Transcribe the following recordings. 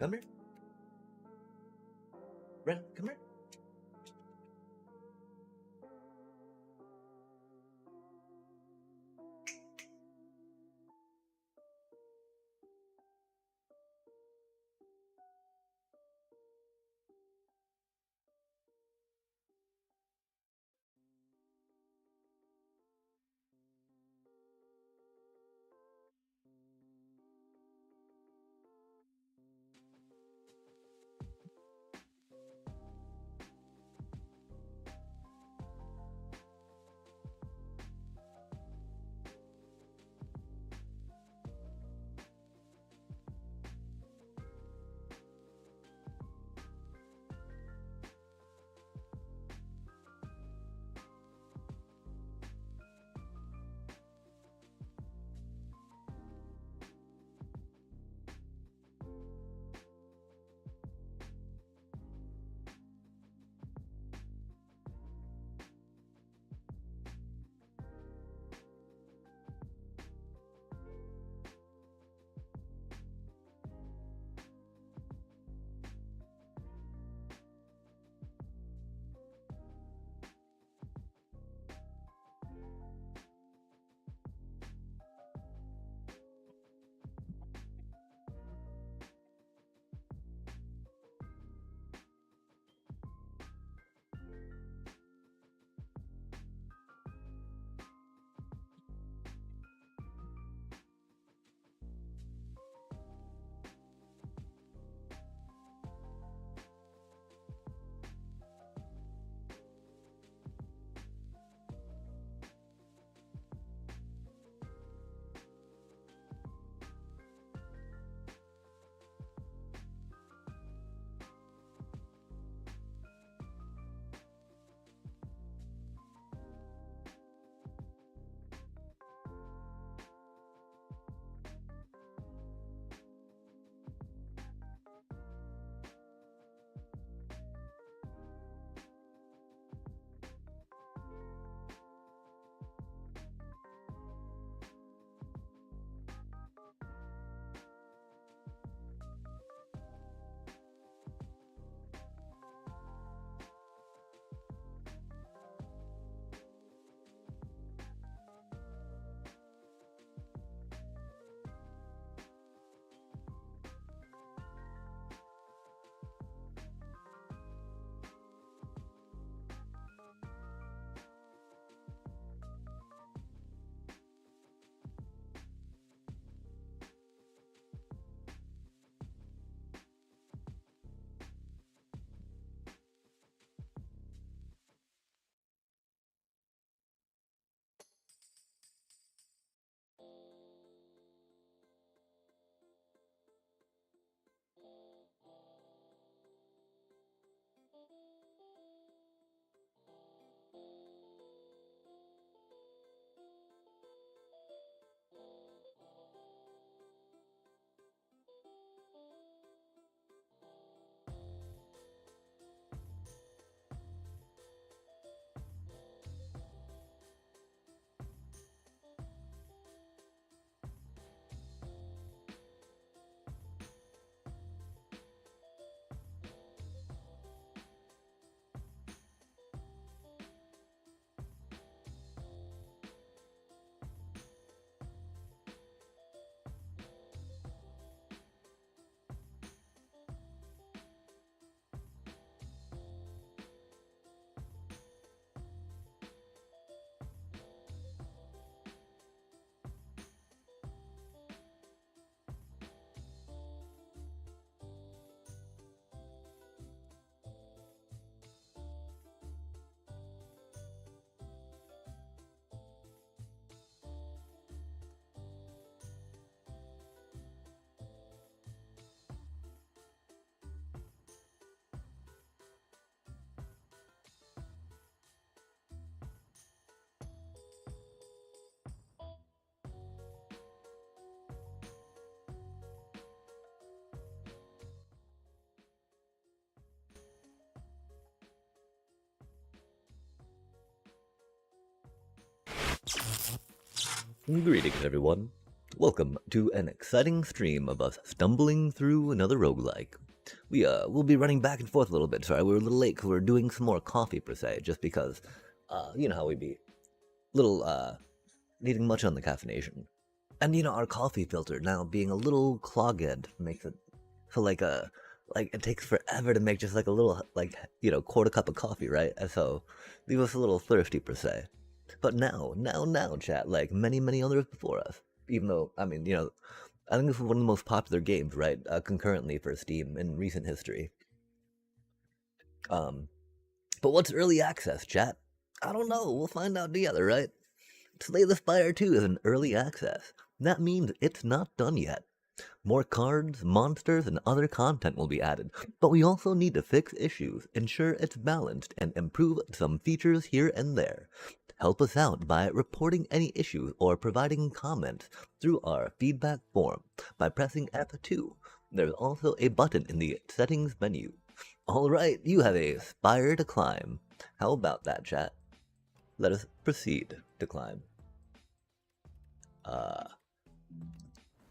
Come here. Ren, come here. Greetings, everyone. Welcome to an exciting stream of us stumbling through another roguelike. We'll be running back and forth a little bit. Sorry, we're a little late because we're doing some more coffee, per se, just because, you know how we be. Needing much on the caffeination. And, our coffee filter now being a little clogged makes it so, it takes forever to make just, a little, quarter cup of coffee, right? And so, leave us a little thirsty, per se. But now, chat, like many others before us. Even though, I think this is one of the most popular games, right? Concurrently for Steam in recent history. But what's early access, chat? I don't know. We'll find out together, right? Slay the Spire 2 is in early access. That means it's not done yet. More cards, monsters, and other content will be added, but we also need to fix issues, ensure it's balanced, and improve some features here and there. Help us out by reporting any issues or providing comments through our feedback form by pressing F2. There's also a button in the settings menu. Alright, you have a spire to climb. How about that, chat? Let us proceed to climb.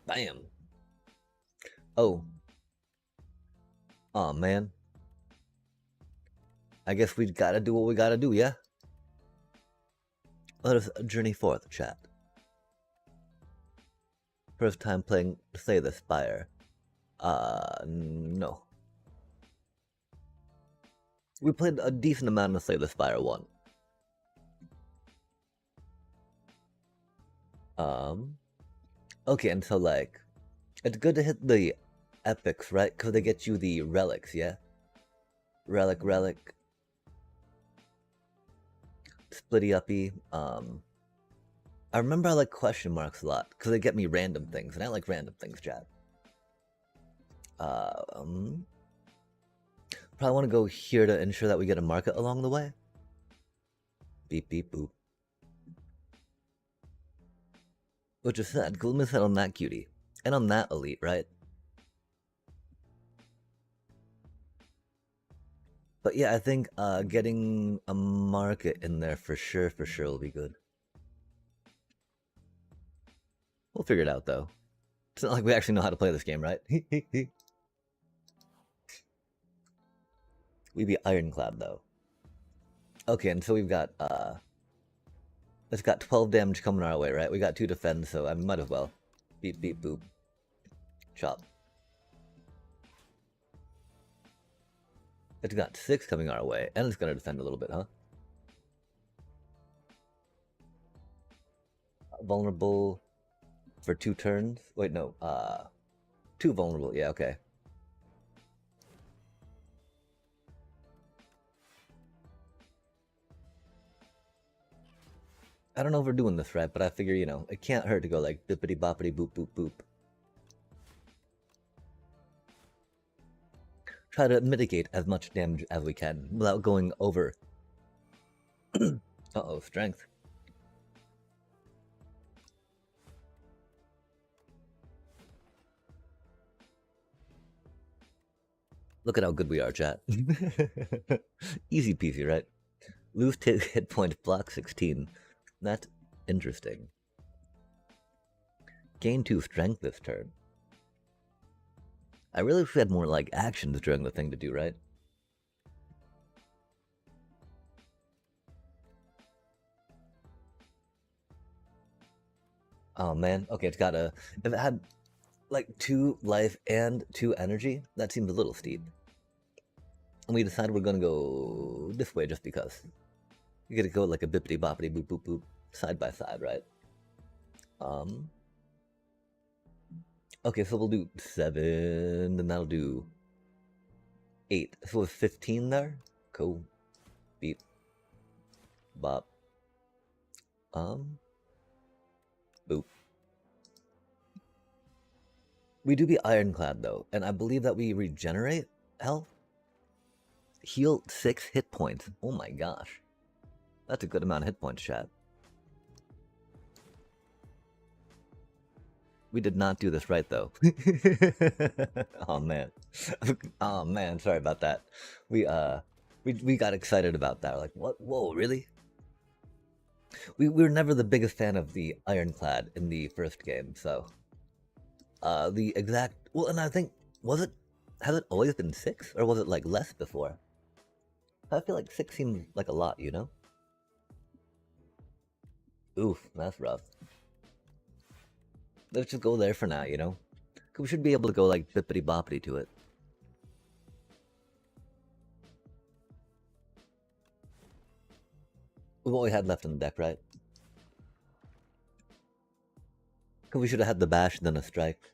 Bam. Oh. Aw, man. I guess we gotta do what we gotta do, yeah? Let us journey forth, chat. First time playing Slay the Spire. No. We played a decent amount of Slay the Spire 1. Okay, and so, it's good to hit the epics, right? Because they get you the relics, yeah? Relic. Splitty uppy. I remember I like question marks a lot because they get me random things, and I like random things, chat. Probably want to go here to ensure that we get a market along the way. Beep beep boop. Which is sad, because let me set on that cutie. And on that elite, right? But yeah, I think getting a market in there for sure will be good. We'll figure it out, though. It's not like we actually know how to play this game, right? We be ironclad, though. Okay, and so we've got, it's got 12 damage coming our way, right? We got 2 defend, so I might as well. Beep, beep, boop. Chop. It's got 6 coming our way, and it's gonna defend a little bit, huh? Vulnerable for 2 turns? Wait, no, 2 vulnerable, yeah, okay. I don't know if we're doing this right, but I figure, it can't hurt to go like bippity boppity boop boop boop. Try to mitigate as much damage as we can without going over. Uh-oh, strength. Look at how good we are, chat. Easy peasy, right? Lose 2 hit points, block 16. That's interesting. Gain 2 strength this turn. I really wish we had more, actions during the thing to do, right? Oh, man. Okay, it's got a... If it had, 2 life and 2 energy, that seems a little steep. And we decided we're gonna go this way just because. You gotta go like a bippity boppity boop boop boop, side by side, right? Okay, so we'll do 7, then that'll do 8. So with 15 there? Cool. Beep. Bop. Boop. We do be ironclad though, and I believe that we regenerate health. Heal 6 hit points. Oh my gosh. That's a good amount of hit points, chat. We did not do this right, though. Oh, man. Oh, man, sorry about that. We got excited about that. We're like, what? Whoa, really? We were never the biggest fan of the Ironclad in the first game, so the exact well, and I think has it always been 6 or was it like less before? I feel like 6 seems like a lot, you know? Oof, that's rough. Let's just go there for now, you know? 'Cause we should be able to go like bippity boppity to it. We've all we had left on the deck, right? Cause we should have had the bash and then a strike.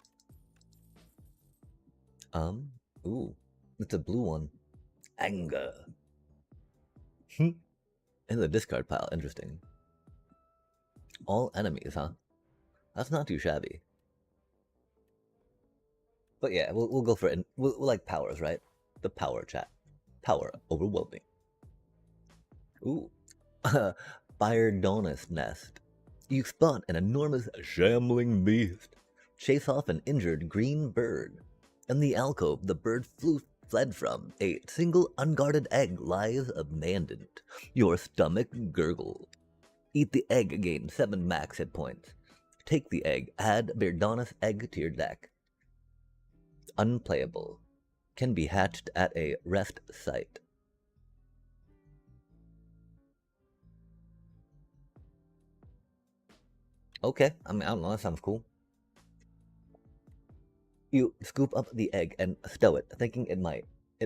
Ooh, it's a blue one. Anger. In the discard pile, interesting. All enemies, huh? That's not too shabby. But yeah, we'll go for it. We'll like powers, right? The power chat. Power overwhelming. Ooh. Byrdonus nest. You spot an enormous shambling beast. Chase off an injured green bird. In the alcove the bird fled from, a single unguarded egg lies abandoned. Your stomach gurgle. Eat the egg, gain 7 max hit points. Take the egg, add Byrdonus egg to your deck. Unplayable. Can be hatched at a rest site. Okay, I mean, I don't know, that sounds cool. You scoop up the egg and stow it, thinking it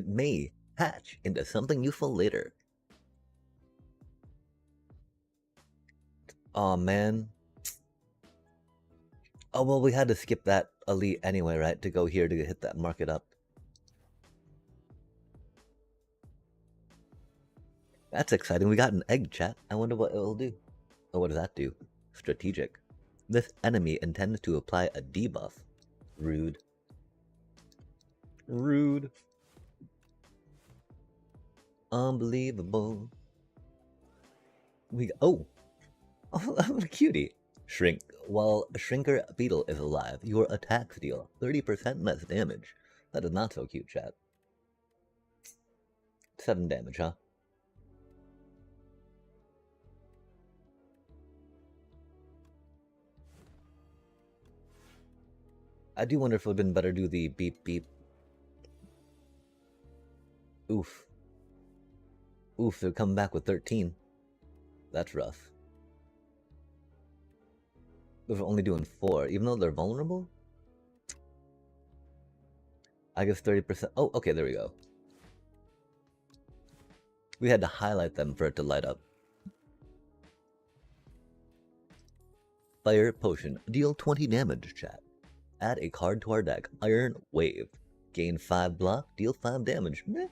may hatch into something useful later. Aw, man. Oh, well, we had to skip that elite anyway, right? To go here to hit that market up. That's exciting. We got an egg, chat. I wonder what it'll do. Oh, what does that do? Strategic. This enemy intends to apply a debuff. Rude. Rude. Unbelievable. Oh, a cutie. Shrink. While a Shrinker Beetle is alive, your attacks deal 30% less damage. That is not so cute, chat. 7 damage, huh? I do wonder if it would have been better to do the beep beep. Oof. Oof, they're coming back with 13. That's rough. They're only doing 4, even though they're vulnerable? I guess 30%. Oh, okay, there we go. We had to highlight them for it to light up. Fire Potion. Deal 20 damage, chat. Add a card to our deck. Iron Wave. Gain 5 block, deal 5 damage. Meh.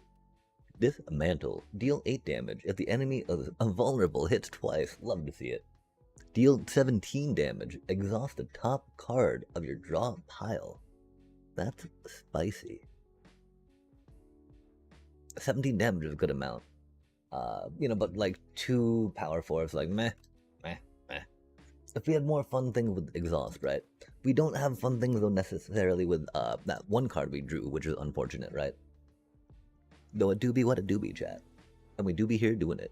Dismantle. Deal 8 damage. If the enemy is vulnerable, hits twice. Love to see it. Deal 17 damage. Exhaust the top card of your draw pile. That's spicy. 17 damage is a good amount. You know, but like 2 power 4s, like meh. If we had more fun things with exhaust, right? We don't have fun things though necessarily with that one card we drew, which is unfortunate, right? Though it do be what it do be, chat. And we do be here doing it.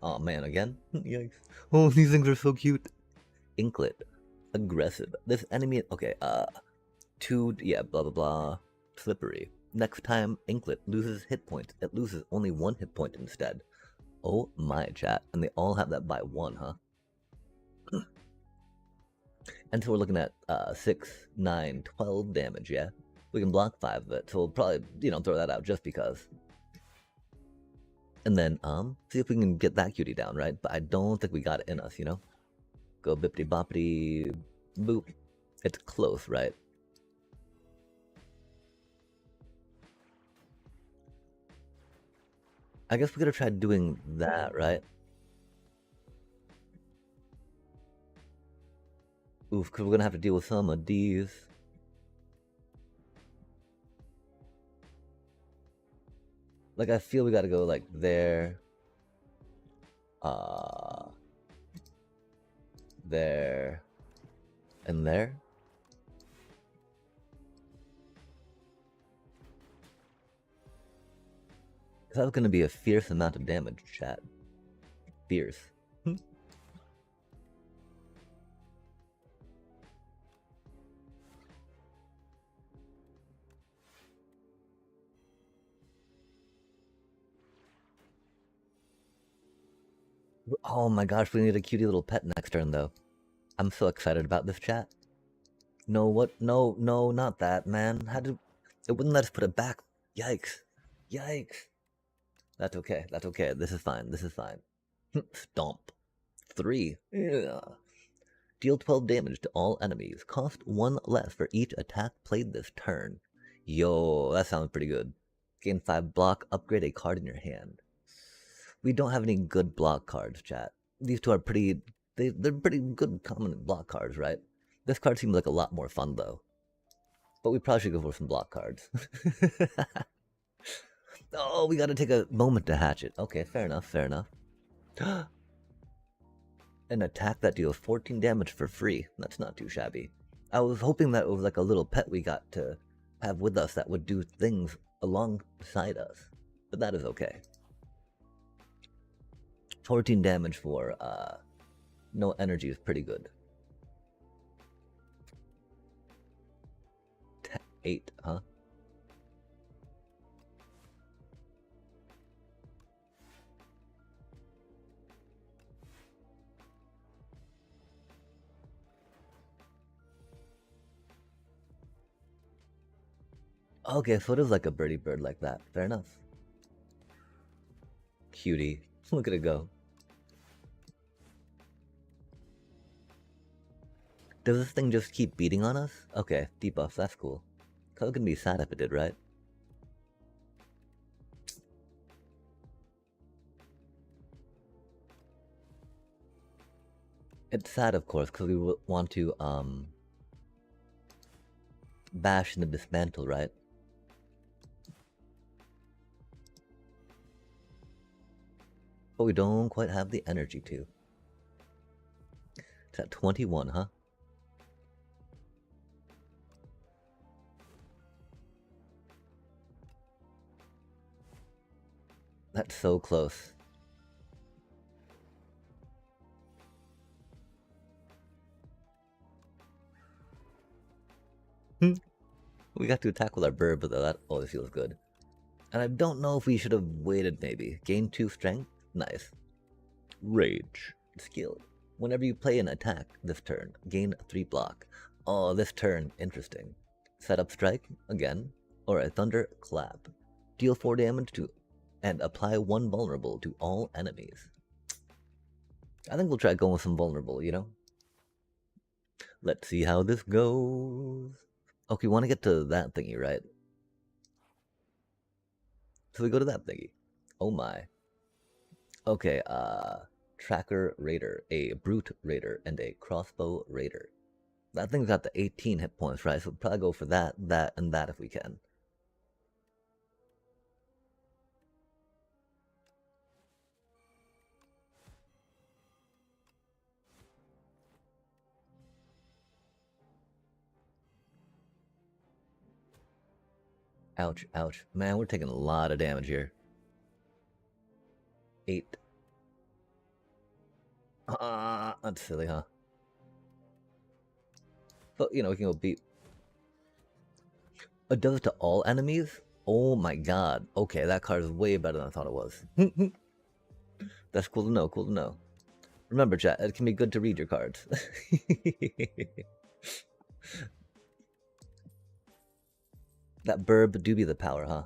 Oh man, again? Yikes. Oh, these things are so cute. Inklet. Aggressive. This enemy, okay, yeah, blah blah blah. Slippery. Next time Inklet loses hit points, it loses only 1 hit point instead. Oh my, chat. And they all have that by 1, huh? And so we're looking at 6, 9, 12 damage, yeah? We can block 5 of it, so we'll probably, you know, throw that out just because. And then, see if we can get that cutie down, right? But I don't think we got it in us, you know? Go bippity boppity boop. It's close, right? I guess we could have tried doing that, right? Oof, because we're gonna have to deal with some of these. Like, I feel we gotta go, like, there. There. And there. That's gonna be a fierce amount of damage, chat. Fierce. Oh my gosh, we need a cutie little pet next turn though. I'm so excited about this chat. No, what? No, no, not that, man. How did... It wouldn't let us put it back. Yikes. Yikes. That's okay. That's okay. This is fine. This is fine. Stomp. 3. Yeah. Deal 12 damage to all enemies. Cost 1 less for each attack played this turn. Yo, that sounds pretty good. Gain 5 block. Upgrade a card in your hand. We don't have any good block cards, chat. These two are pretty... They're pretty good common block cards, right? This card seems like a lot more fun, though. But we probably should go for some block cards. Oh, we gotta take a moment to hatch it. Okay, fair enough, fair enough. An attack that deals 14 damage for free. That's not too shabby. I was hoping that it was like a little pet we got to have with us that would do things alongside us. But that is okay. 14 damage for no energy is pretty good. 8, huh? Okay, so it is like a birdie bird like that. Fair enough. Cutie. Look at it go. Does this thing just keep beating on us? Okay, debuff, that's cool. I was gonna be sad if it did, right? It's sad, of course, because we want to, bash and dismantle, right? But we don't quite have the energy to. It's at 21, huh? That's so close. We got to attack with our bird, but that always feels good. And I don't know if we should have waited, maybe. Gain 2 strength? Nice. Rage. Skill. Whenever you play an attack this turn, gain 3 block. Oh, this turn, interesting. Set up strike, again, or a thunder clap. Deal 4 damage to and apply 1 vulnerable to all enemies. I think we'll try going with some vulnerable, you know? Let's see how this goes. Okay, we want to get to that thingy, right? So we go to that thingy. Oh my. Okay, Tracker Raider, a Brute Raider, and a Crossbow Raider. That thing's got the 18 hit points, right? So we'll probably go for that, and that if we can. Ouch, ouch. Man, we're taking a lot of damage here. 8. That's silly, huh? But, you know, we can go beat. It does it to all enemies? Oh my god. Okay, that card is way better than I thought it was. That's cool to know, cool to know. Remember, chat, it can be good to read your cards. That burb do be the power, huh?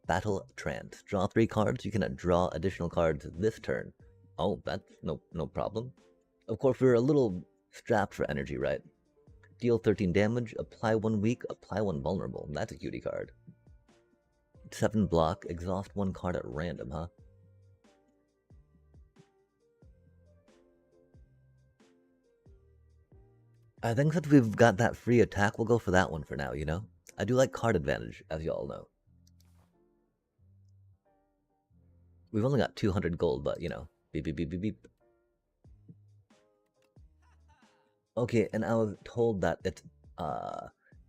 Battle Trance. Draw 3 cards. You can draw additional cards this turn. Oh, that's no problem. Of course, we're a little strapped for energy, right? Deal 13 damage, apply 1 weak, apply 1 vulnerable. That's a cutie card. 7 block, exhaust 1 card at random, huh? I think since we've got that free attack, we'll go for that one for now, you know? I do like card advantage, as you all know. We've only got 200 gold, but, you know, beep, beep, beep, beep, beep. Okay, and I was told that it's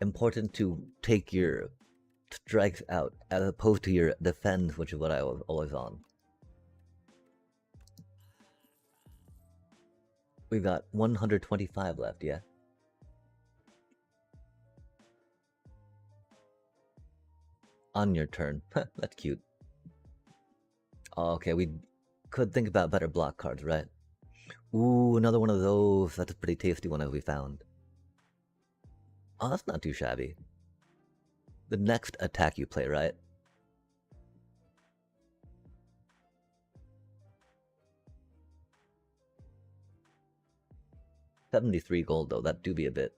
important to take your strikes out as opposed to your defense, which is what I was always on. We've got 125 left, yeah? On your turn. That's cute. Okay, we Could think about better block cards, right? Ooh, another one of those. That's a pretty tasty one as we found. Oh, that's not too shabby. The next attack you play, right? $73 gold though, that do be a bit.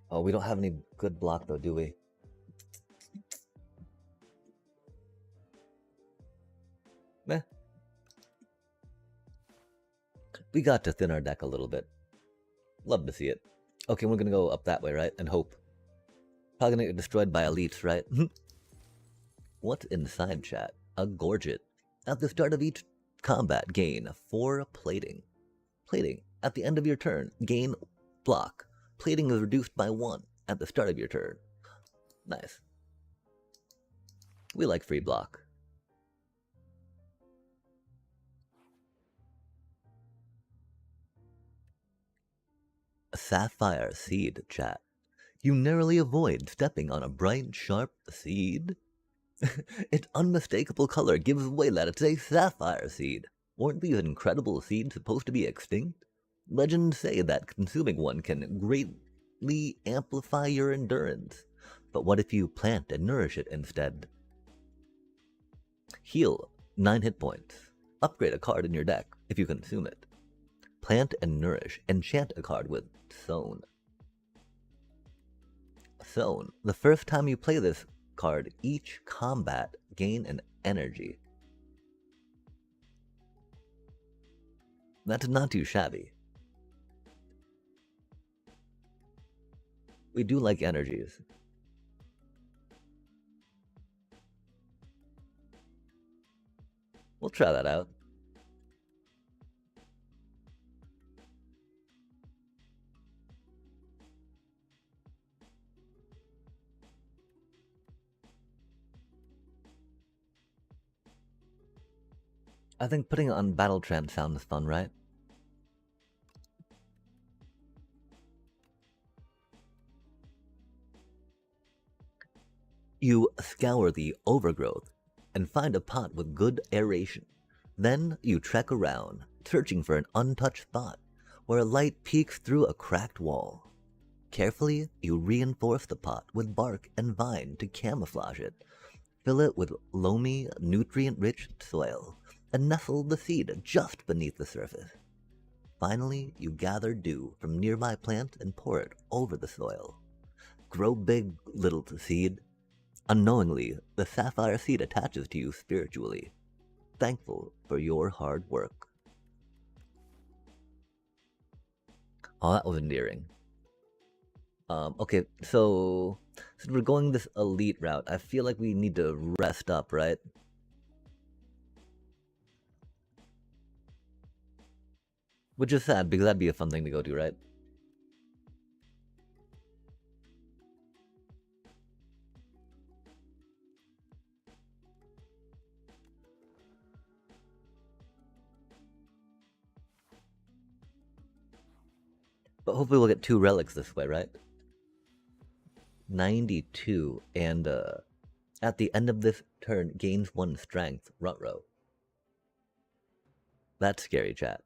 Oh, we don't have any good block though, do we? Meh. We got to thin our deck a little bit. Love to see it. Okay, we're gonna go up that way, right? And hope. Probably gonna get destroyed by elites, right? What's inside, chat? A Gorget. At the start of each combat, gain 4 plating. Plating. At the end of your turn, gain block. Plating is reduced by 1 at the start of your turn. Nice. We like free block. Sapphire Seed, chat. You narrowly avoid stepping on a bright, sharp seed. Its unmistakable color gives away that it's a sapphire seed. Weren't these incredible seeds supposed to be extinct? Legends say that consuming one can greatly amplify your endurance. But what if you plant and nourish it instead? Heal 9 hit points. Upgrade a card in your deck if you consume it. Plant and nourish. Enchant a card with Sown. Sown. The first time you play this card, each combat gain an energy. That's not too shabby. We do like energies. We'll try that out. I think putting it on Battle Trance sounds fun, right? You scour the overgrowth and find a pot with good aeration. Then you trek around, searching for an untouched spot where a light peeks through a cracked wall. Carefully, you reinforce the pot with bark and vine to camouflage it. Fill it with loamy, nutrient-rich soil and nestle the seed just beneath the surface. Finally, you gather dew from nearby plants and pour it over the soil. Grow big, little seed. Unknowingly, the sapphire seed attaches to you spiritually, thankful for your hard work. Oh, that was endearing. Okay, so since we're going this elite route, I feel like we need to rest up, right? Which is sad, because that'd be a fun thing to go to, right? But hopefully we'll get 2 relics this way, right? 92, and at the end of this turn, gains 1 strength, Rutrow. That's scary, chat.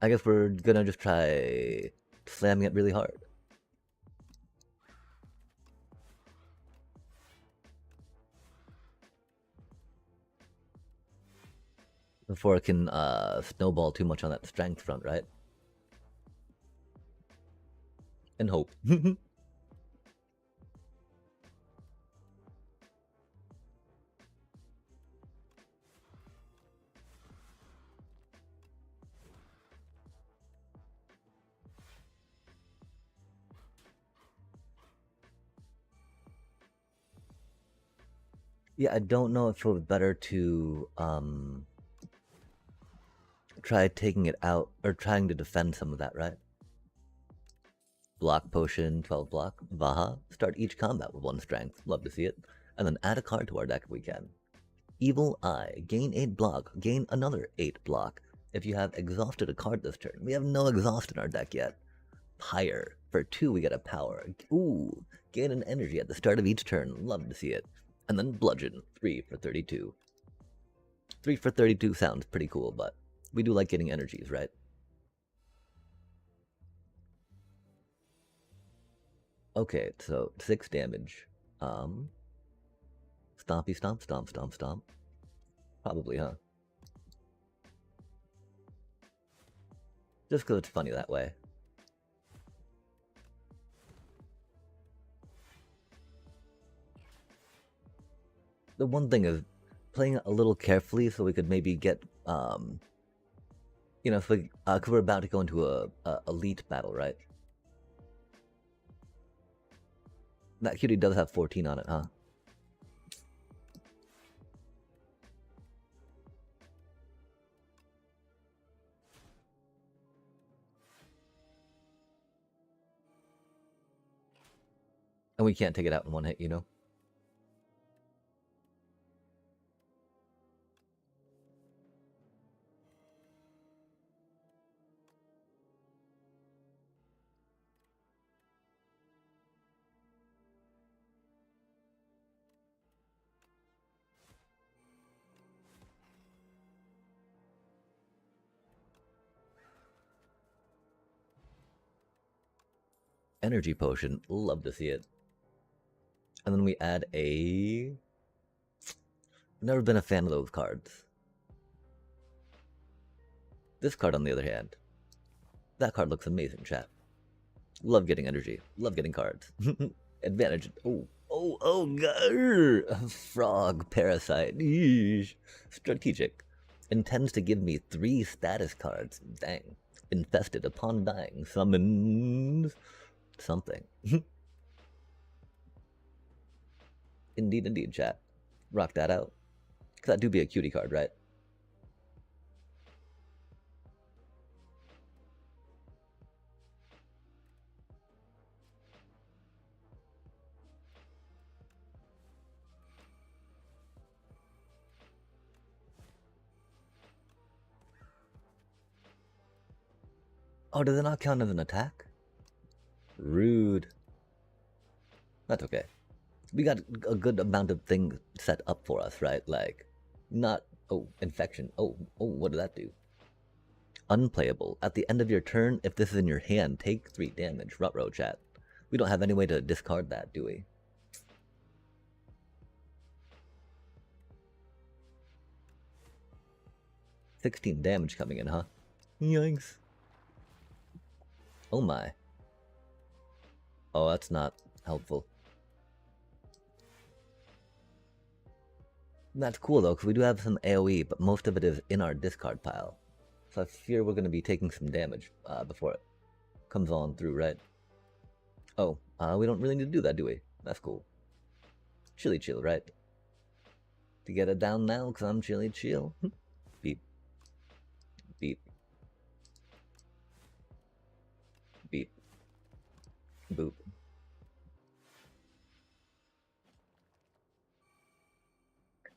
I guess we're gonna just try slamming it really hard. Before it can snowball too much on that strength front, right? And hope. Yeah, I don't know if it was better to try taking it out or trying to defend some of that, right? Block potion, 12 block, Vaha. Start each combat with 1 strength. Love to see it. And then add a card to our deck if we can. Evil Eye. Gain 8 block. Gain another 8 block. If you have exhausted a card this turn. We have no exhaust in our deck yet. Pyre. For 2 we get a power. Ooh. Gain an energy at the start of each turn. Love to see it. And then Bludgeon. 3 for 32. 3 for 32 sounds pretty cool, but we do like getting energies, right? Okay, so 6 damage. Stompy stomp, stomp, stomp, stomp. Probably, huh? Just because it's funny that way. The one thing is playing it a little carefully so we could maybe get, you know, if we, cause we're about to go into a elite battle, right? That cutie does have 14 on it, huh? And we can't take it out in one hit, you know? Energy potion, love to see it. And then we add a... Never been a fan of those cards. This card, on the other hand, that card looks amazing, chat. Love getting energy. Love getting cards. Advantage. Oh, God. Frog parasite. Eesh. Strategic. Intends to give me 3 status cards. Dang. Infested upon dying. Summons something. Indeed, chat. Rock that out. Because that do be a cutie card, right? Oh, does it not count as an attack? Rude. That's okay. We got a good amount of things set up for us, right? Like, not... Oh, infection. Oh, what did that do? Unplayable. At the end of your turn, if this is in your hand, take 3 damage. Rutrow, chat. We don't have any way to discard that, do we? $16 damage coming in, huh? Yikes. Oh my. Oh, that's not helpful. That's cool though, because we do have some AoE, but most of it is in our discard pile. So I fear we're going to be taking some damage before it comes on through, right? Oh, we don't really need to do that, do we? That's cool. Chilly chill, right? To get it down now, because I'm chilly chill. Beep. Beep. Beep. Boop.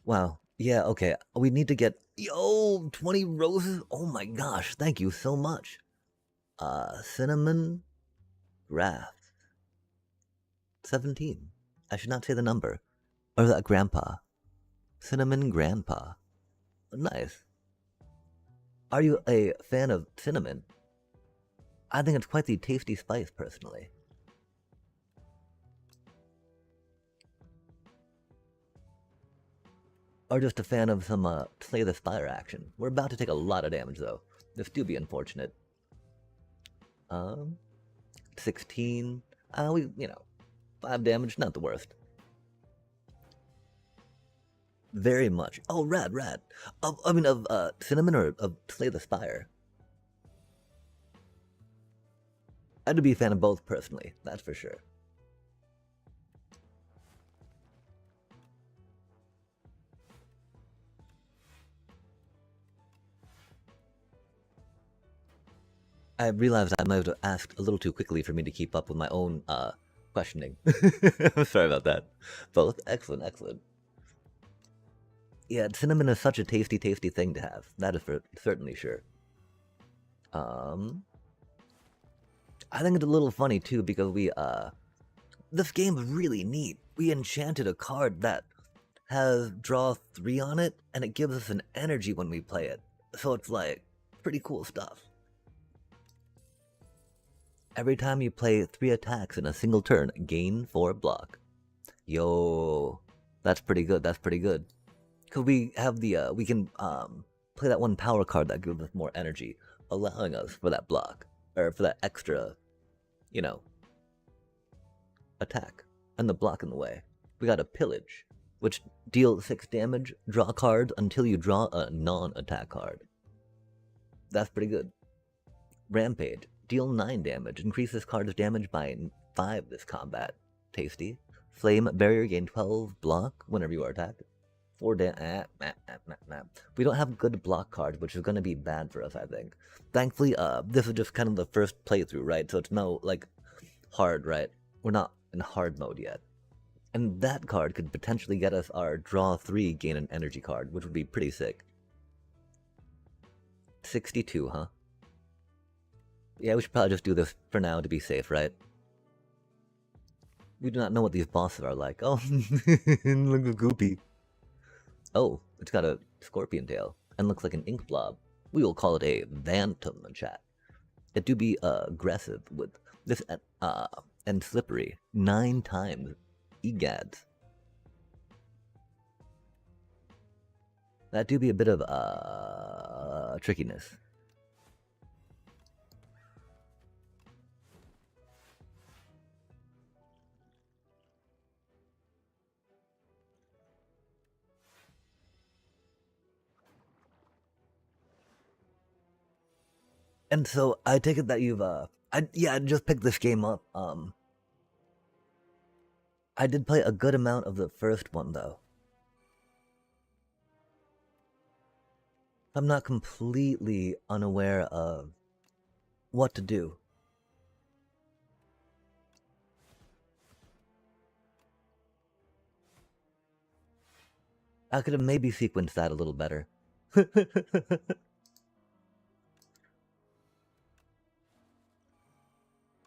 Wow. Yeah, okay. We need to get... Yo, 20 roses? Oh my gosh, thank you so much. Cinnamon Grass. 17. I should not say the number. Or is that Grandpa? Cinnamon Grandpa. Nice. Are you a fan of cinnamon? I think it's quite the tasty spice, personally. Or just a fan of some Slay the Spire action. We're about to take a lot of damage, though. This do be unfortunate. 16. We, 5 damage, not the worst. Very much. Oh, rad. Of Cinnamon or of Slay the Spire? I'd be a fan of both, personally. That's for sure. I realized I might have asked a little too quickly for me to keep up with my own questioning. Sorry about that. Both? Excellent. Yeah, cinnamon is such a tasty, tasty thing to have. That is for certainly sure. I think it's a little funny too because this game is really neat. We enchanted a card that has draw 3 on it, and it gives us an energy when we play it. So it's like pretty cool stuff. Every time you play 3 attacks in a single turn, gain 4 block. Yo, that's pretty good. That's pretty good. Cause we have the we can play that one power card that gives us more energy, allowing us for that block or for that extra, you know, attack and the block in the way. We got a pillage, which deals 6 damage. Draw cards until you draw a non-attack card. That's pretty good. Rampage, deal 9 damage. Increase this card's damage by 5 this combat. Tasty. Flame barrier, gain 12 block whenever you are attacked. 4 damage. We don't have good block cards, which is going to be bad for us, I think. Thankfully, this is just kind of the first playthrough, right? So it's no, like, hard, right? We're not in hard mode yet. And that card could potentially get us our draw 3 gain an energy card, which would be pretty sick. 62, huh? Yeah, we should probably just do this for now to be safe, right? We do not know what these bosses are like. Oh, look at Goopy. Oh, it's got a scorpion tail and looks like an ink blob. We will call it a Phantom chat. It do be aggressive with this and slippery 9 times. Egads. That do be a bit of trickiness. And so I take it that you've I just picked this game up. I did play a good amount of the first one though. I'm not completely unaware of what to do. I could have maybe sequenced that a little better.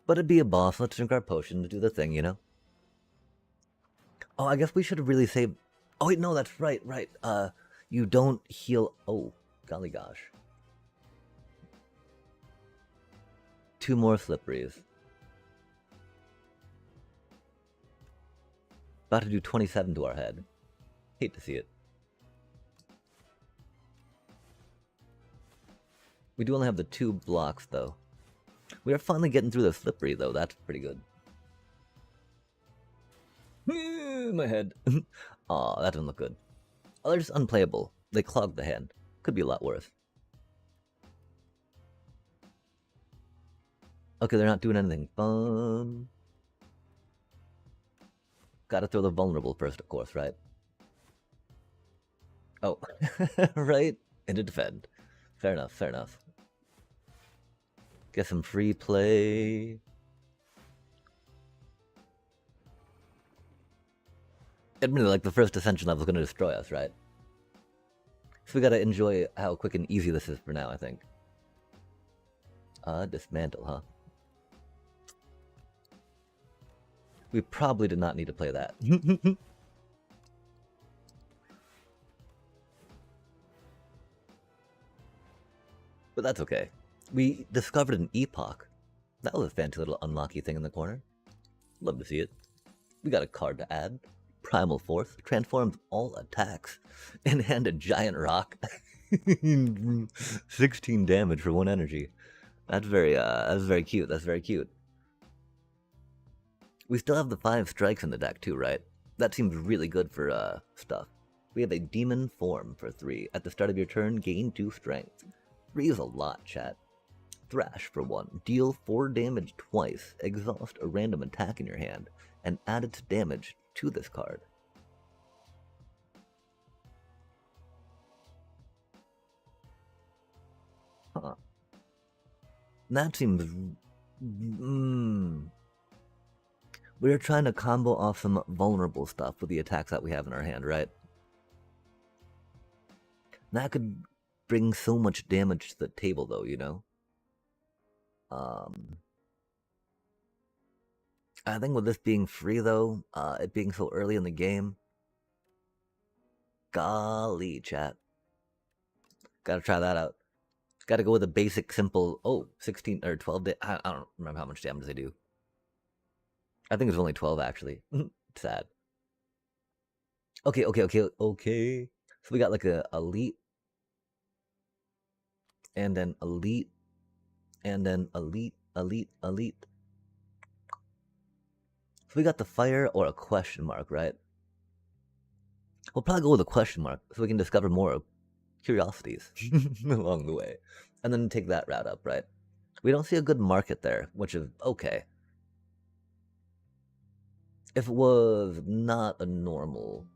But it'd be a boss. Let's drink our potion to do the thing, you know? Oh, I guess we should have really saved... Oh, wait, no, that's right, right. You don't heal... Oh, golly gosh. 2 more slipperies. About to do 27 to our head. Hate to see it. We do only have the 2 blocks, though. We are finally getting through the slippery, though. That's pretty good. My head. Aw, that doesn't look good. Oh, they're just unplayable. They clog the hand. Could be a lot worse. Okay, they're not doing anything fun. Gotta throw the vulnerable first, of course, right? Oh, right? And to defend. Fair enough, fair enough. Get some free play. Admittedly, like the first ascension level is going to destroy us, right? So we gotta enjoy how quick and easy this is for now, I think. Dismantle, huh? We probably did not need to play that. But that's okay. We discovered an epoch. That was a fancy little unlocky thing in the corner. Love to see it. We got a card to add. Primal Force transforms all attacks and hand a giant rock. 16 damage for 1 energy. That's very cute. That's very cute. We still have the 5 strikes in the deck too, right? That seems really good for stuff. We have a demon form for 3. At the start of your turn, gain 2 strength. 3 is a lot, chat. Thrash for 1. Deal 4 damage twice. Exhaust a random attack in your hand and add its damage to this card. Huh. That seems... We're trying to combo off some vulnerable stuff with the attacks that we have in our hand, right? That could bring so much damage to the table, though, you know? I think with this being free, though, it being so early in the game, golly, chat. Gotta try that out. Gotta go with a basic, simple, 16 or 12 I don't remember how much damage they do. I think it's only 12, actually. Sad. Okay. So we got like a elite, and then elite, and then elite. So we got the fire or a question mark, right? We'll probably go with a question mark so we can discover more curiosities along the way. And then take that route up, right? We don't see a good market there, which is okay. If it was not a normal,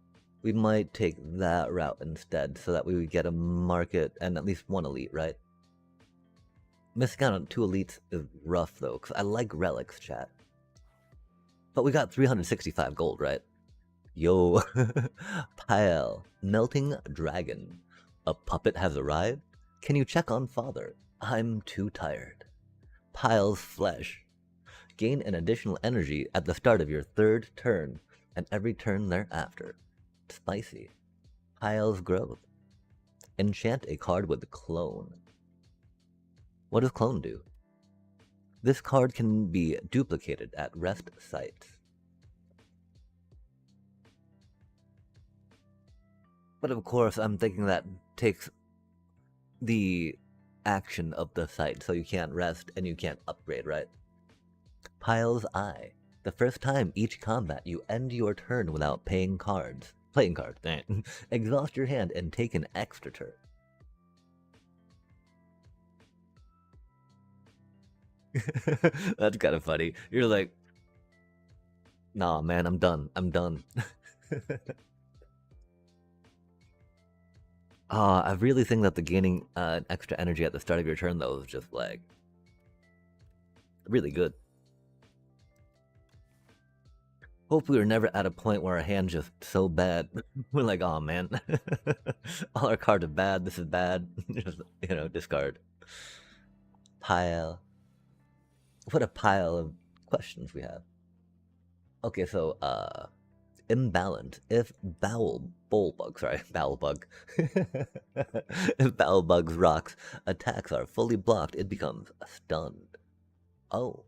we might take that route instead so that we would get a market and at least one elite, right? Missing out on 2 elites is rough though, because I like relics, chat. But we got 365 gold, right? Yo, Pile, Melting Dragon. A puppet has arrived? Can you check on father? I'm too tired. Pile's Flesh. Gain an additional energy at the start of your 3rd turn, and every turn thereafter. Spicy. Pile's Growth. Enchant a card with Clone. What does Clone do? This card can be duplicated at rest sites. But of course, I'm thinking that takes the action of the site, so you can't rest and you can't upgrade, right? Pile's Eye. The first time each combat you end your turn without playing cards. Exhaust your hand and take an extra turn. That's kind of funny. You're like, nah, man, I'm done. I really think that the gaining extra energy at the start of your turn, though, is just like really good. Hopefully we're never at a point where our hand's just so bad. We're like, oh man, all our cards are bad, this is bad. Just, discard. Pile. What a pile of questions we have. Okay, so, imbalance. If bowel bug. If bowel bug's rocks attacks are fully blocked, it becomes stunned. Oh.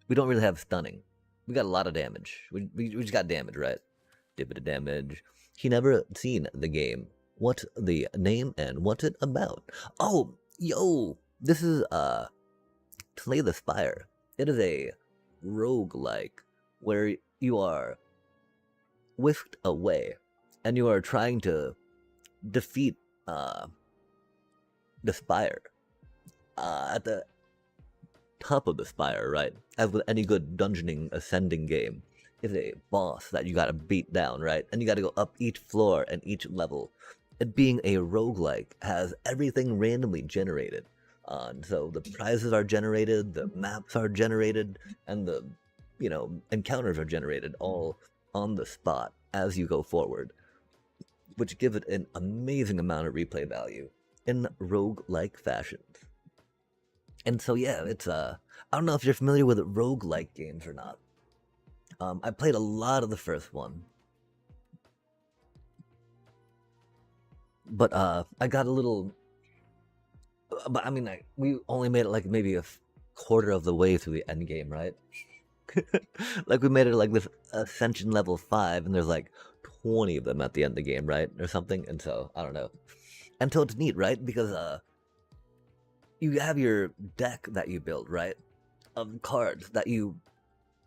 We don't really have stunning. We got a lot of damage. We just got damage, right? Dip it damage. He never seen the game. What's the name and what's it about? Oh, yo! This is, Slay the Spire. It is a roguelike where you are whisked away and you are trying to defeat, the spire. At the top of the spire, right? As with any good dungeoning ascending game, is a boss that you gotta beat down, right? And you gotta go up each floor and each level. It being a roguelike has everything randomly generated. So the prizes are generated, the maps are generated, and the, encounters are generated all on the spot as you go forward, which give it an amazing amount of replay value in roguelike fashions. And so yeah, it's I don't know if you're familiar with roguelike games or not. I played a lot of the first one. But I got a little, but I mean, we only made it like maybe a quarter of the way through the end game, right? Like we made it like this ascension level 5 and there's like 20 of them at the end of the game, right? Or something. And so I don't know. And so it's neat, right? Because you have your deck that you build, right? Of cards that you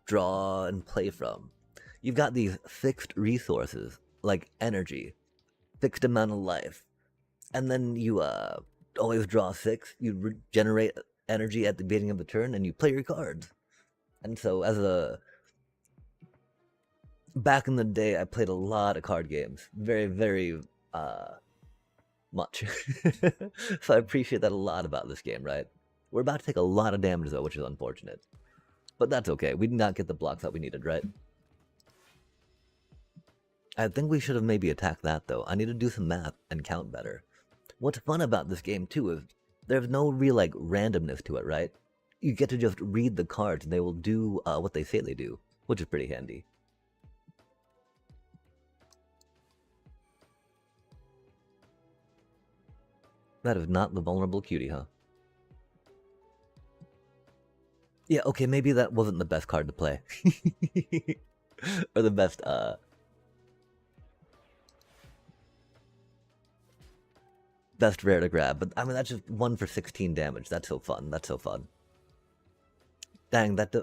draw and play from. You've got these fixed resources like energy, fixed amount of life, and then you always draw 6. You regenerate energy at the beginning of the turn, and you play your cards. And so, back in the day, I played a lot of card games, very, very much. So I appreciate that a lot about this game, right? We're about to take a lot of damage though, which is unfortunate, but that's okay. We did not get the blocks that we needed, right? I think we should have maybe attacked that though. I need to do some math and count better. What's fun about this game too is there's no real like randomness to it, right? You get to just read the cards and they will do what they say they do, which is pretty handy. That is not the vulnerable cutie, huh? Yeah, okay, maybe that wasn't the best card to play. Or the best, best rare to grab. But, I mean, that's just 1 for 16 damage. That's so fun. That's so fun. Dang, that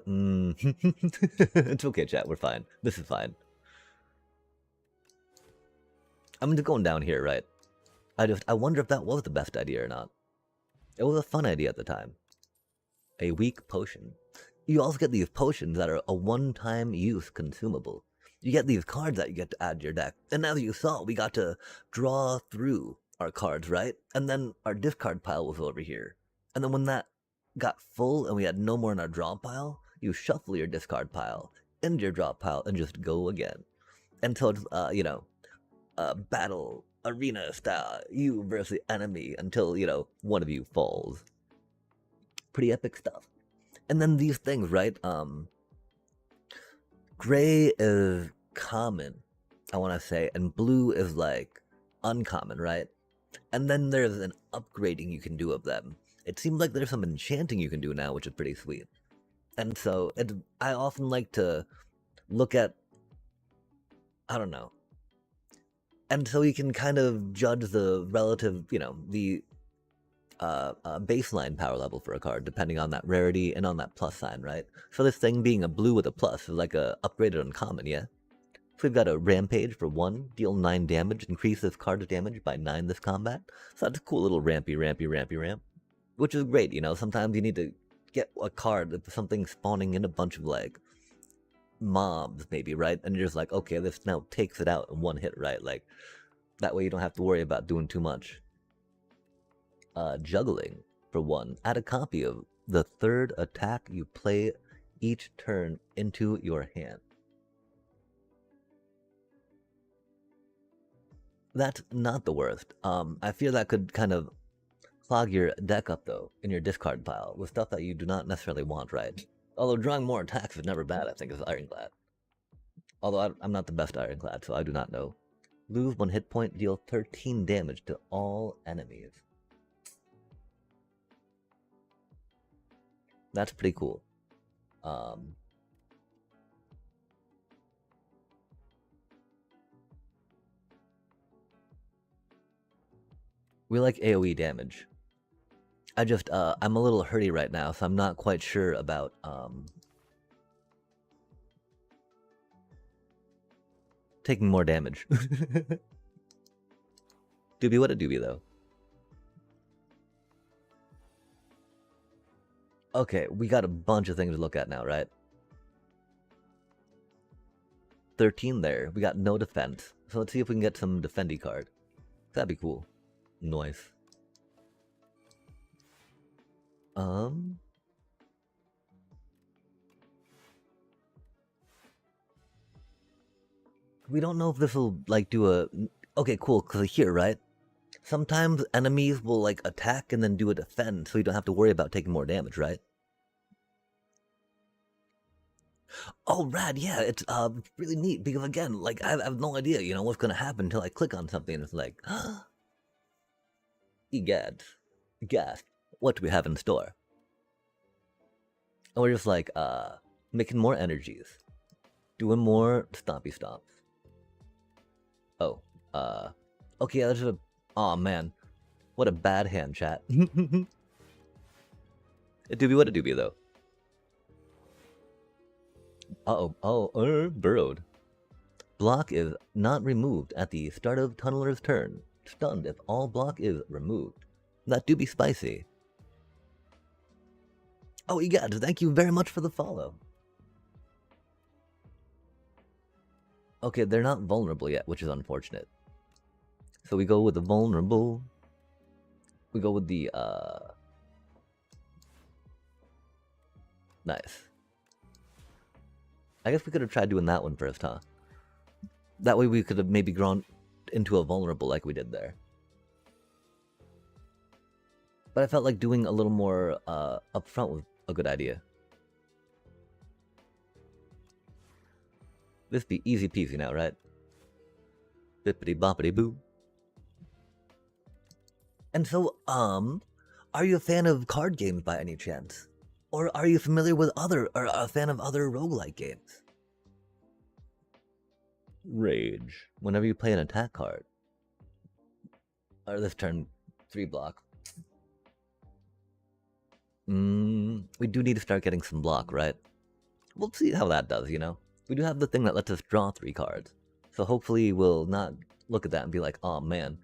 It's okay, chat. We're fine. This is fine. I'm just going down here, right? I wonder if that was the best idea or not. It was a fun idea at the time. A weak potion. You also get these potions that are a one-time use consumable. You get these cards that you get to add to your deck. And as you saw, we got to draw through our cards, right? And then our discard pile was over here. And then when that got full and we had no more in our draw pile, you shuffle your discard pile into your draw pile and just go again. Until it's, battle, arena style, you versus the enemy until, one of you falls. Pretty epic stuff. And then these things, right? Gray is common, I want to say, and blue is like uncommon, right? And then there's an upgrading you can do of them. It seems like there's some enchanting you can do now, which is pretty sweet. And so I often like to look at, I don't know. And so you can kind of judge the relative, the baseline power level for a card, depending on that rarity and on that plus sign, right? So this thing being a blue with a plus is like a upgraded uncommon, yeah? So we've got a Rampage for 1, deal 9 damage, increase this card's damage by 9 this combat. So that's a cool little ramp. Which is great, sometimes you need to get a card with something spawning in a bunch of, like, mobs, maybe, right? And you're just like, okay, this now takes it out in one hit, right? Like, that way you don't have to worry about doing too much. Juggling for 1. Add a copy of the third attack you play each turn into your hand. That's not the worst. I fear that could kind of clog your deck up, though, in your discard pile, with stuff that you do not necessarily want, right? Although drawing more attacks is never bad, I think, as Ironclad. Although I'm not the best Ironclad, so I do not know. Lose 1 hit point, deal 13 damage to all enemies. That's pretty cool. We like AoE damage. I'm a little hurty right now, so I'm not quite sure about, taking more damage. Doobie, what a doobie, though. Okay, we got a bunch of things to look at now, right? 13 there. We got no defense. So let's see if we can get some defendy card. That'd be cool. Nice. We don't know if this will, like, do a... Okay, cool, because here, right? Sometimes enemies will, like, attack and then do a defend, so you don't have to worry about taking more damage, right? Oh, rad, yeah, it's really neat, because again, like, I have no idea, what's gonna happen until I click on something, and it's like, egad, gasp, what do we have in store? And we're just like, making more energies, doing more stompy stomps. Oh, okay, yeah, that's just a, aw, man, what a bad hand, chat. A doobie, what a doobie, though. Burrowed. Block is not removed at the start of Tunneler's turn. Stunned if all block is removed. That do be spicy. Oh, Egad, thank you very much for the follow. Okay, they're not vulnerable yet, which is unfortunate. So we go with the vulnerable. We go with the, Nice. I guess we could have tried doing that one first, huh? That way we could have maybe grown into a vulnerable like we did there. But I felt like doing a little more upfront was a good idea. This be easy peasy now, right? Bippity boppity boo. And so, are you a fan of card games by any chance? Or are you familiar with or a fan of other roguelike games? Rage. Whenever you play an attack card. Or this turn 3 block. We do need to start getting some block, right? We'll see how that does, you know? We do have the thing that lets us draw 3 cards. So hopefully we'll not look at that and be like, oh man,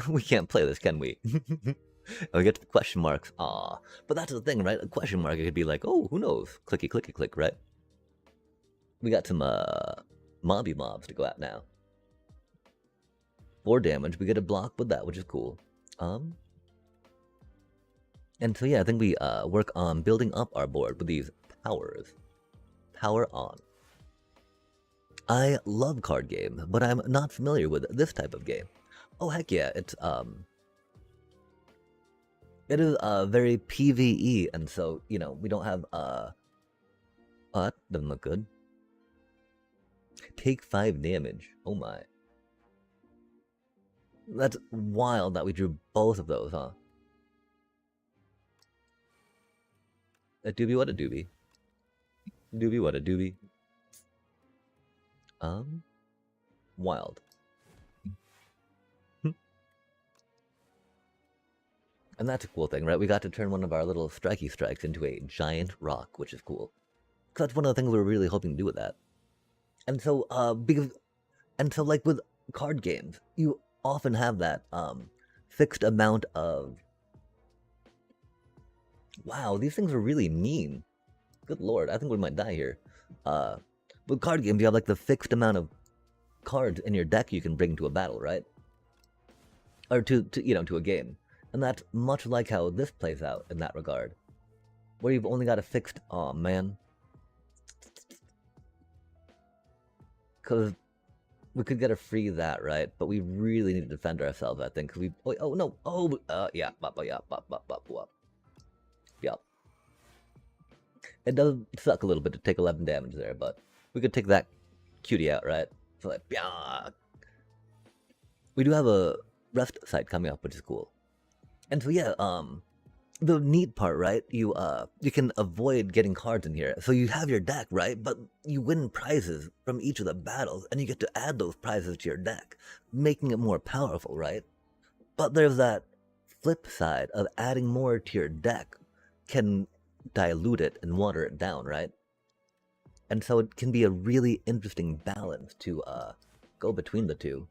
we can't play this, can we? And we get to the question marks, aw. But that's the thing, right? A question mark, it could be like, oh, who knows? Clicky, clicky, click, right? We got some, mobby mobs to go at now. 4 damage, we get a block with that, which is cool. And so yeah, I think we, work on building up our board with these powers. Power on. I love card games, but I'm not familiar with this type of game. Oh heck yeah, it is very PvE, and so, you know, we don't have oh, that doesn't look good. Take 5 damage. Oh my. That's wild that we drew both of those, huh? A doobie what a doobie. Doobie what a doobie. Wild. And that's a cool thing, right? We got to turn one of our little strikey strikes into a giant rock, which is cool. Because that's one of the things we were really hoping to do with that. And so, like with card games, you often have that, fixed amount of... Wow, these things are really mean. Good lord, I think we might die here. With card games, you have like the fixed amount of cards in your deck you can bring to a battle, right? Or to a game. And that's much like how this plays out in that regard. Where you've only got a fixed... Aw, man. Because we could get a free that, right? But we really need to defend ourselves, I think. Oh, no. Oh, yeah. Yep. It does suck a little bit to take 11 damage there, but we could take that cutie out, right? So like, yeah. We do have a rest site coming up, which is cool. And so yeah, the neat part, right? You can avoid getting cards in here. So you have your deck, right? But you win prizes from each of the battles, and you get to add those prizes to your deck, making it more powerful, right? But there's that flip side of adding more to your deck can dilute it and water it down, right? And so it can be a really interesting balance to go between the two.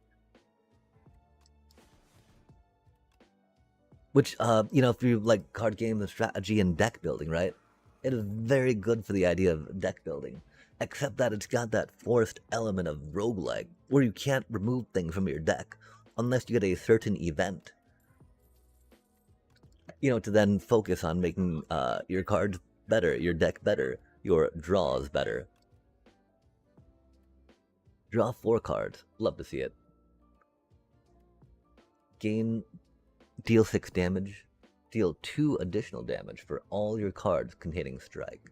Which, if you like card games and strategy and deck building, right? It is very good for the idea of deck building. Except that it's got that forced element of roguelike, where you can't remove things from your deck unless you get a certain event. To then focus on making your cards better, your deck better, your draws better. Draw 4 cards. Love to see it. Deal 6 damage. Deal 2 additional damage for all your cards containing strike.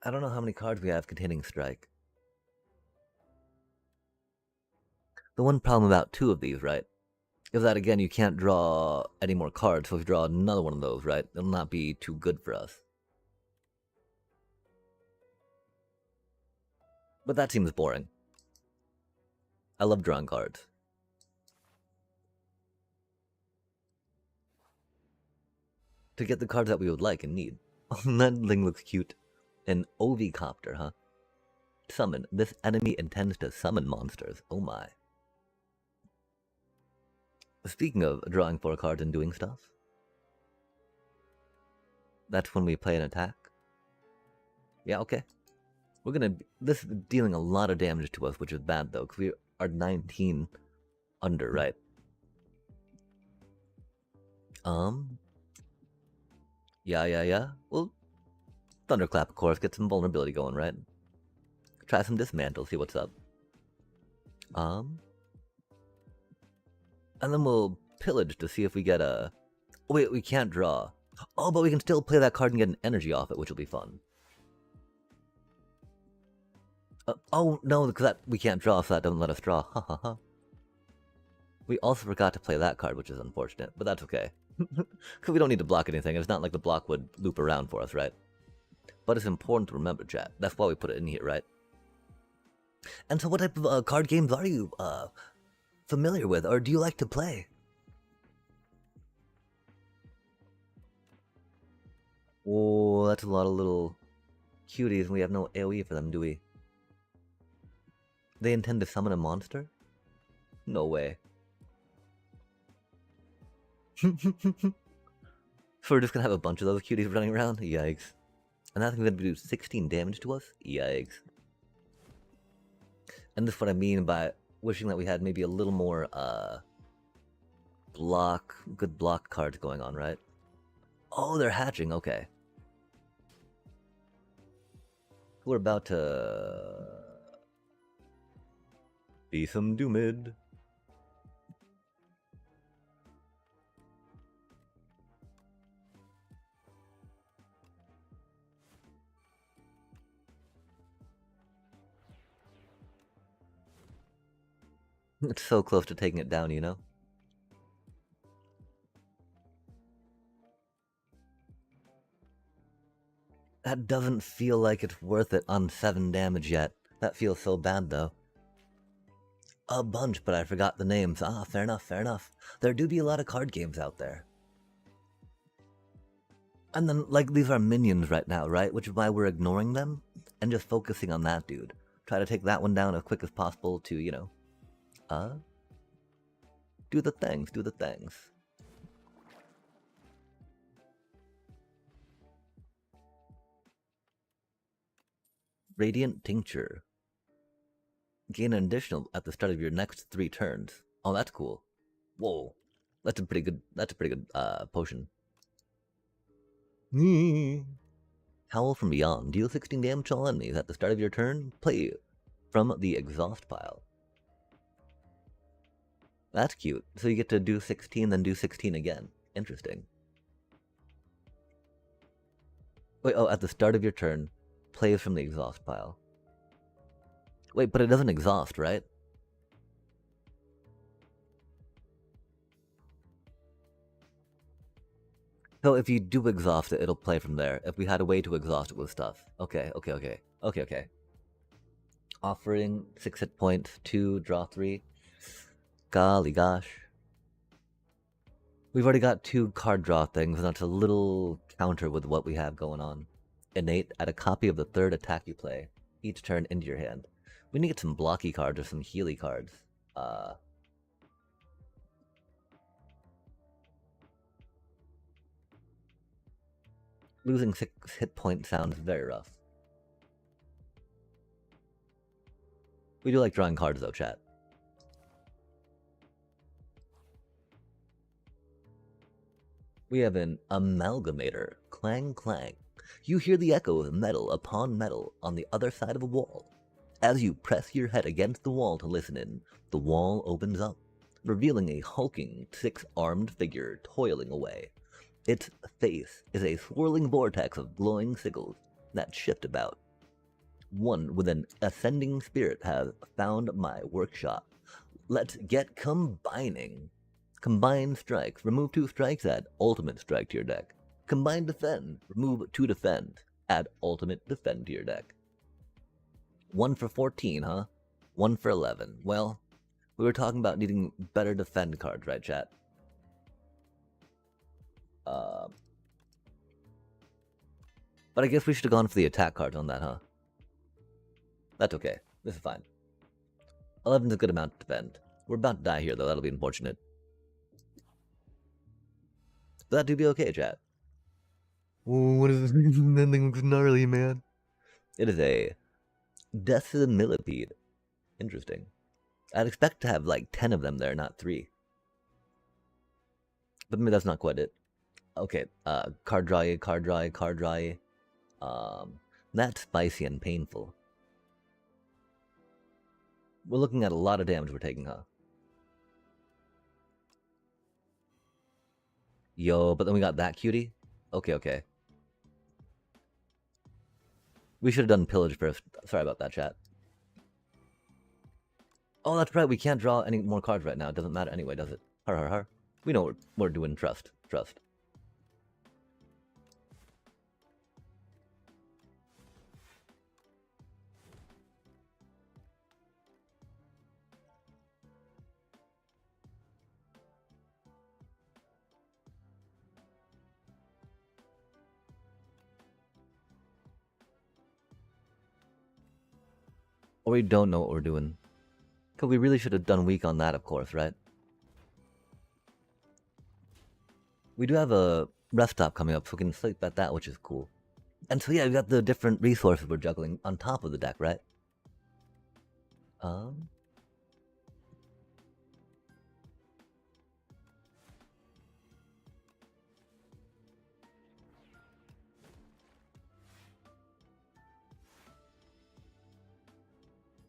I don't know how many cards we have containing strike. The one problem about 2 of these, right, is that again you can't draw any more cards, so if you draw another one of those, right, it'll not be too good for us. But that seems boring. I love drawing cards. To get the cards that we would like and need. Oh, that thing looks cute. An Ovicopter, huh? Summon. This enemy intends to summon monsters. Oh my. Speaking of drawing 4 cards and doing stuff, that's when we play an attack. Yeah, okay. This is dealing a lot of damage to us, which is bad though, because we are 19 under, right? Yeah. Well, Thunderclap, of course, get some vulnerability going, right? Try some Dismantle, see what's up. And then we'll pillage to see if we get a... Oh, wait, we can't draw. Oh, but we can still play that card and get an energy off it, which will be fun. Oh, no, because we can't draw, so that doesn't let us draw. Ha ha ha. We also forgot to play that card, which is unfortunate, but that's okay. Because we don't need to block anything, and it's not like the block would loop around for us, right? But it's important to remember, chat. That's why we put it in here, right? And so what type of card games are you familiar with, or do you like to play? Oh, that's a lot of little cuties, and we have no AoE for them, do we? They intend to summon a monster? No way. So we're just gonna have a bunch of those cuties running around? Yikes. And that's gonna do 16 damage to us? Yikes. And this is what I mean by wishing that we had maybe a little more, good block cards going on, right? Oh, they're hatching, okay. We're about to... be some Doomid. It's so close to taking it down, you know? That doesn't feel like it's worth it on 7 damage yet. That feels so bad, though. A bunch, but I forgot the names. Ah, fair enough, fair enough. There do be a lot of card games out there. And then, like, these are minions right now, right? Which is why we're ignoring them and just focusing on that dude. Try to take that one down as quick as possible to, you know... do the things, do the things. Radiant Tincture. Gain an additional at the start of your next 3 turns. Oh, that's cool. Whoa. That's a pretty good potion. Howl from Beyond. Deal 16 damage to all enemies at the start of your turn. Play from the exhaust pile. That's cute. So you get to do 16, then do 16 again. Interesting. Wait, oh, at the start of your turn, play from the exhaust pile. Wait, but it doesn't exhaust, right? So if you do exhaust it, it'll play from there. If we had a way to exhaust it with stuff. Okay. Offering 6 hit points, 2, draw 3. Golly gosh. We've already got 2 card draw things, and that's a little counter with what we have going on. Innate, add a copy of the 3rd attack you play each turn into your hand. We need to get some blocky cards or some healy cards. Losing 6 hit points sounds very rough. We do like drawing cards though, chat. We have an Amalgamator. Clang clang. You hear the echo of metal upon metal on the other side of a wall. As you press your head against the wall to listen in, the wall opens up, revealing a hulking, 6-armed figure toiling away. Its face is a swirling vortex of glowing sigils that shift about. One with an ascending spirit has found my workshop. Let's get combining. Combine strikes. Remove 2 strikes, add ultimate strike to your deck. Combine defend. Remove 2 defend. Add ultimate defend to your deck. 1 for 14, huh? 1 for 11. Well, we were talking about needing better defend cards, right, chat? But I guess we should have gone for the attack cards on that, huh? That's okay. This is fine. 11's a good amount to defend. We're about to die here, though. That'll be unfortunate. But that do be okay, chat. Oh, what is this? That thing looks gnarly, man. It is a Decimillipede. Interesting. I'd expect to have like 10 of them there, not 3. But maybe that's not quite it. Okay, card draw, card draw, card draw. That's spicy and painful. We're looking at a lot of damage we're taking, huh? Yo, but then we got that cutie? Okay, okay. We should have done pillage first. Sorry about that, chat. Oh, that's right. We can't draw any more cards right now. It doesn't matter anyway, does it? Har har har. We know what we're doing. Trust. Trust. Or we don't know what we're doing. Because we really should have done weak on that, of course, right? We do have a rest stop coming up, so we can sleep at that, which is cool. And so yeah, we got the different resources we're juggling on top of the deck, right?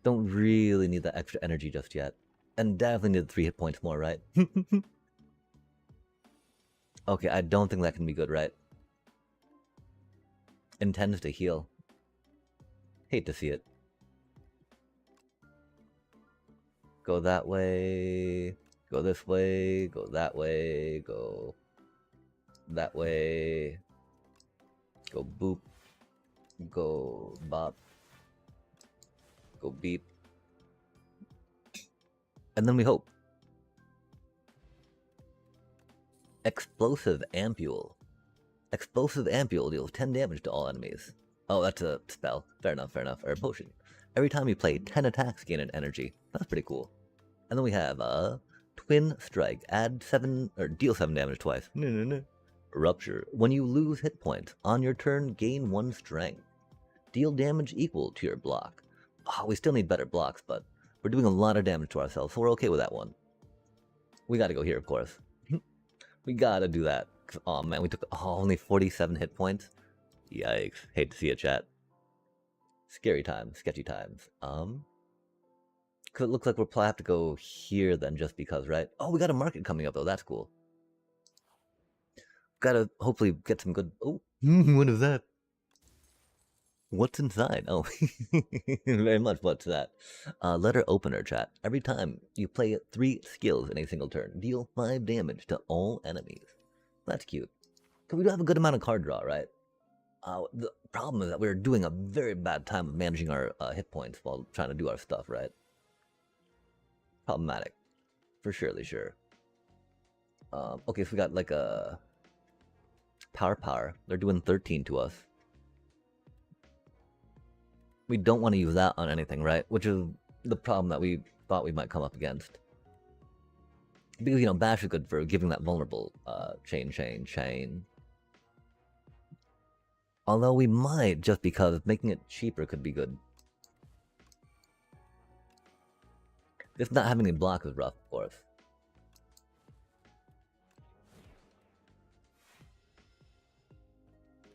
Don't really need that extra energy just yet. And definitely need 3 hit points more, right? Okay, I don't think that can be good, right? Intends to heal. Hate to see it. Go that way. Go this way. Go that way. Go that way. Go boop. Go bop. Go beep. And then we hope. Explosive Ampule. Explosive Ampule deals 10 damage to all enemies. Oh, that's a spell. Fair enough, fair enough. Or a potion. Every time you play, 10 attacks gain an energy. That's pretty cool. And then we have Twin Strike. Add 7 or deal 7 damage twice. Rupture. When you lose hit points on your turn, gain 1 strength. Deal damage equal to your block. Oh, we still need better blocks, but we're doing a lot of damage to ourselves, so we're okay with that one. We gotta go here, of course. We gotta do that. Oh man, we took only 47 hit points. Yikes. Hate to see it, chat. Scary times, sketchy times. Cause it looks like we'll probably have to go here then, just because, right? Oh, we got a market coming up though. That's cool. Gotta hopefully get some good. Oh, what is that? What's inside? Oh, very much. What's that? Letter opener, chat. Every time you play 3 skills in a single turn, deal 5 damage to all enemies. That's cute. Cause we do have a good amount of card draw, right? The problem is that we're doing a very bad time of managing our hit points while trying to do our stuff, right? Problematic. For surely sure. Okay, so we got like a power. They're doing 13 to us. We don't want to use that on anything, right? Which is the problem that we thought we might come up against. Because, you know, Bash is good for giving that vulnerable chain. Although we might, just because making it cheaper could be good. Just not having any block is rough, of course.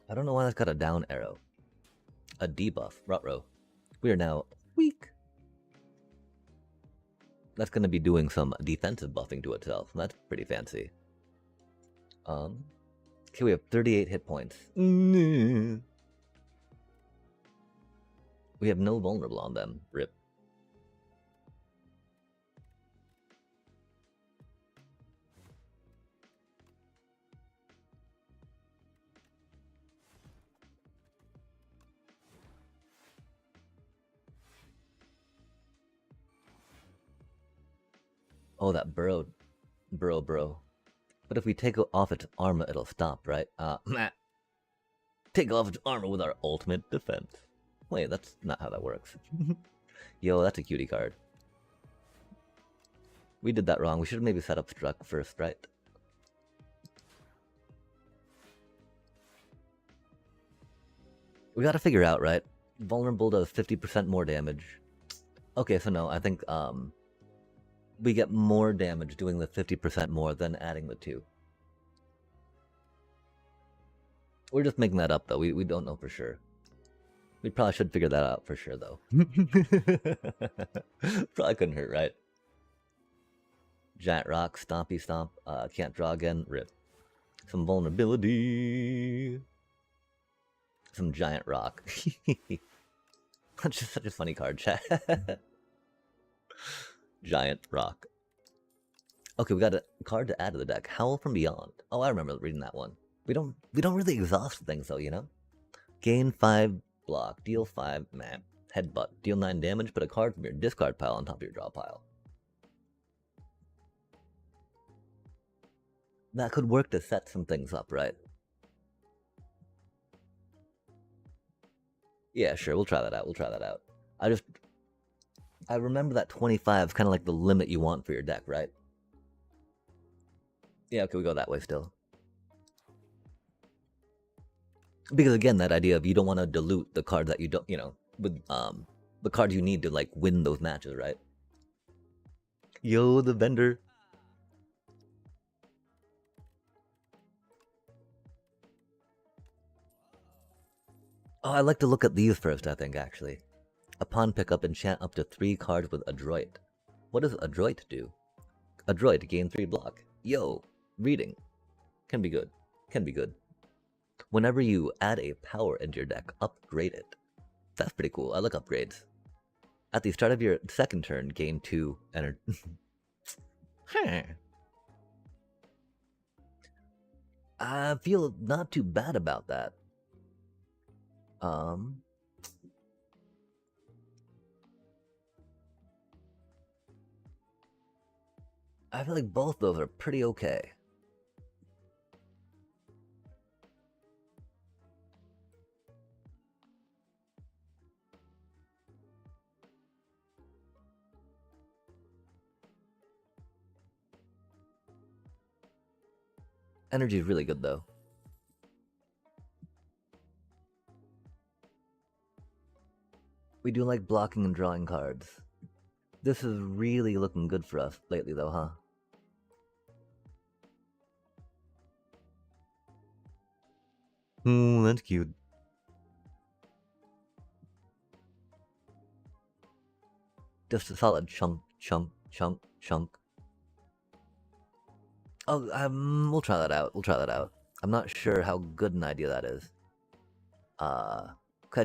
I don't know why that's got a down arrow. A debuff, Rutro. We are now weak. That's going to be doing some defensive buffing to itself. That's pretty fancy. Okay, we have 38 hit points. We have no vulnerable on them. Rip. Oh, that burrow. But if we take off its armor, it'll stop, right? Take off its armor with our ultimate defense. Wait, that's not how that works. Yo, that's a cutie card. We did that wrong. We should have maybe set up Struck first, right? We gotta figure out, right? Vulnerable does 50% more damage. Okay, so no, I think we get more damage doing the 50% more than adding the 2. We're just making that up, though. We don't know for sure. We probably should figure that out for sure, though. Probably couldn't hurt, right? Giant rock, stompy stomp. Can't draw again. Rip. Some vulnerability. Some giant rock. That's just such a funny card, chat. Giant rock. Okay, we got a card to add to the deck. Howl from Beyond. Oh, I remember reading that one. We don't really exhaust things though, you know? Gain 5 block, deal 5 man. Headbutt. Deal 9 damage, put a card from your discard pile on top of your draw pile. That could work to set some things up, right? Yeah, sure, we'll try that out. I remember that 25 is kind of like the limit you want for your deck, right? Yeah, okay, we go that way still. Because again, that idea of you don't want to dilute the card that you don't, you know, with the cards you need to like win those matches, right? Yo, the vendor. Oh, I like to look at these first, I think, actually. Upon pickup, enchant up to 3 cards with Adroit. What does Adroit do? Adroit, gain 3 block. Yo, reading. Can be good. Whenever you add a power into your deck, upgrade it. That's pretty cool. I like upgrades. At the start of your second turn, gain 2 energy. I feel not too bad about that. I feel like both those are pretty okay. Energy is really good though. We do like blocking and drawing cards. This is really looking good for us lately though, huh? That's cute. Just a solid chunk. Oh, we'll try that out. I'm not sure how good an idea that is. I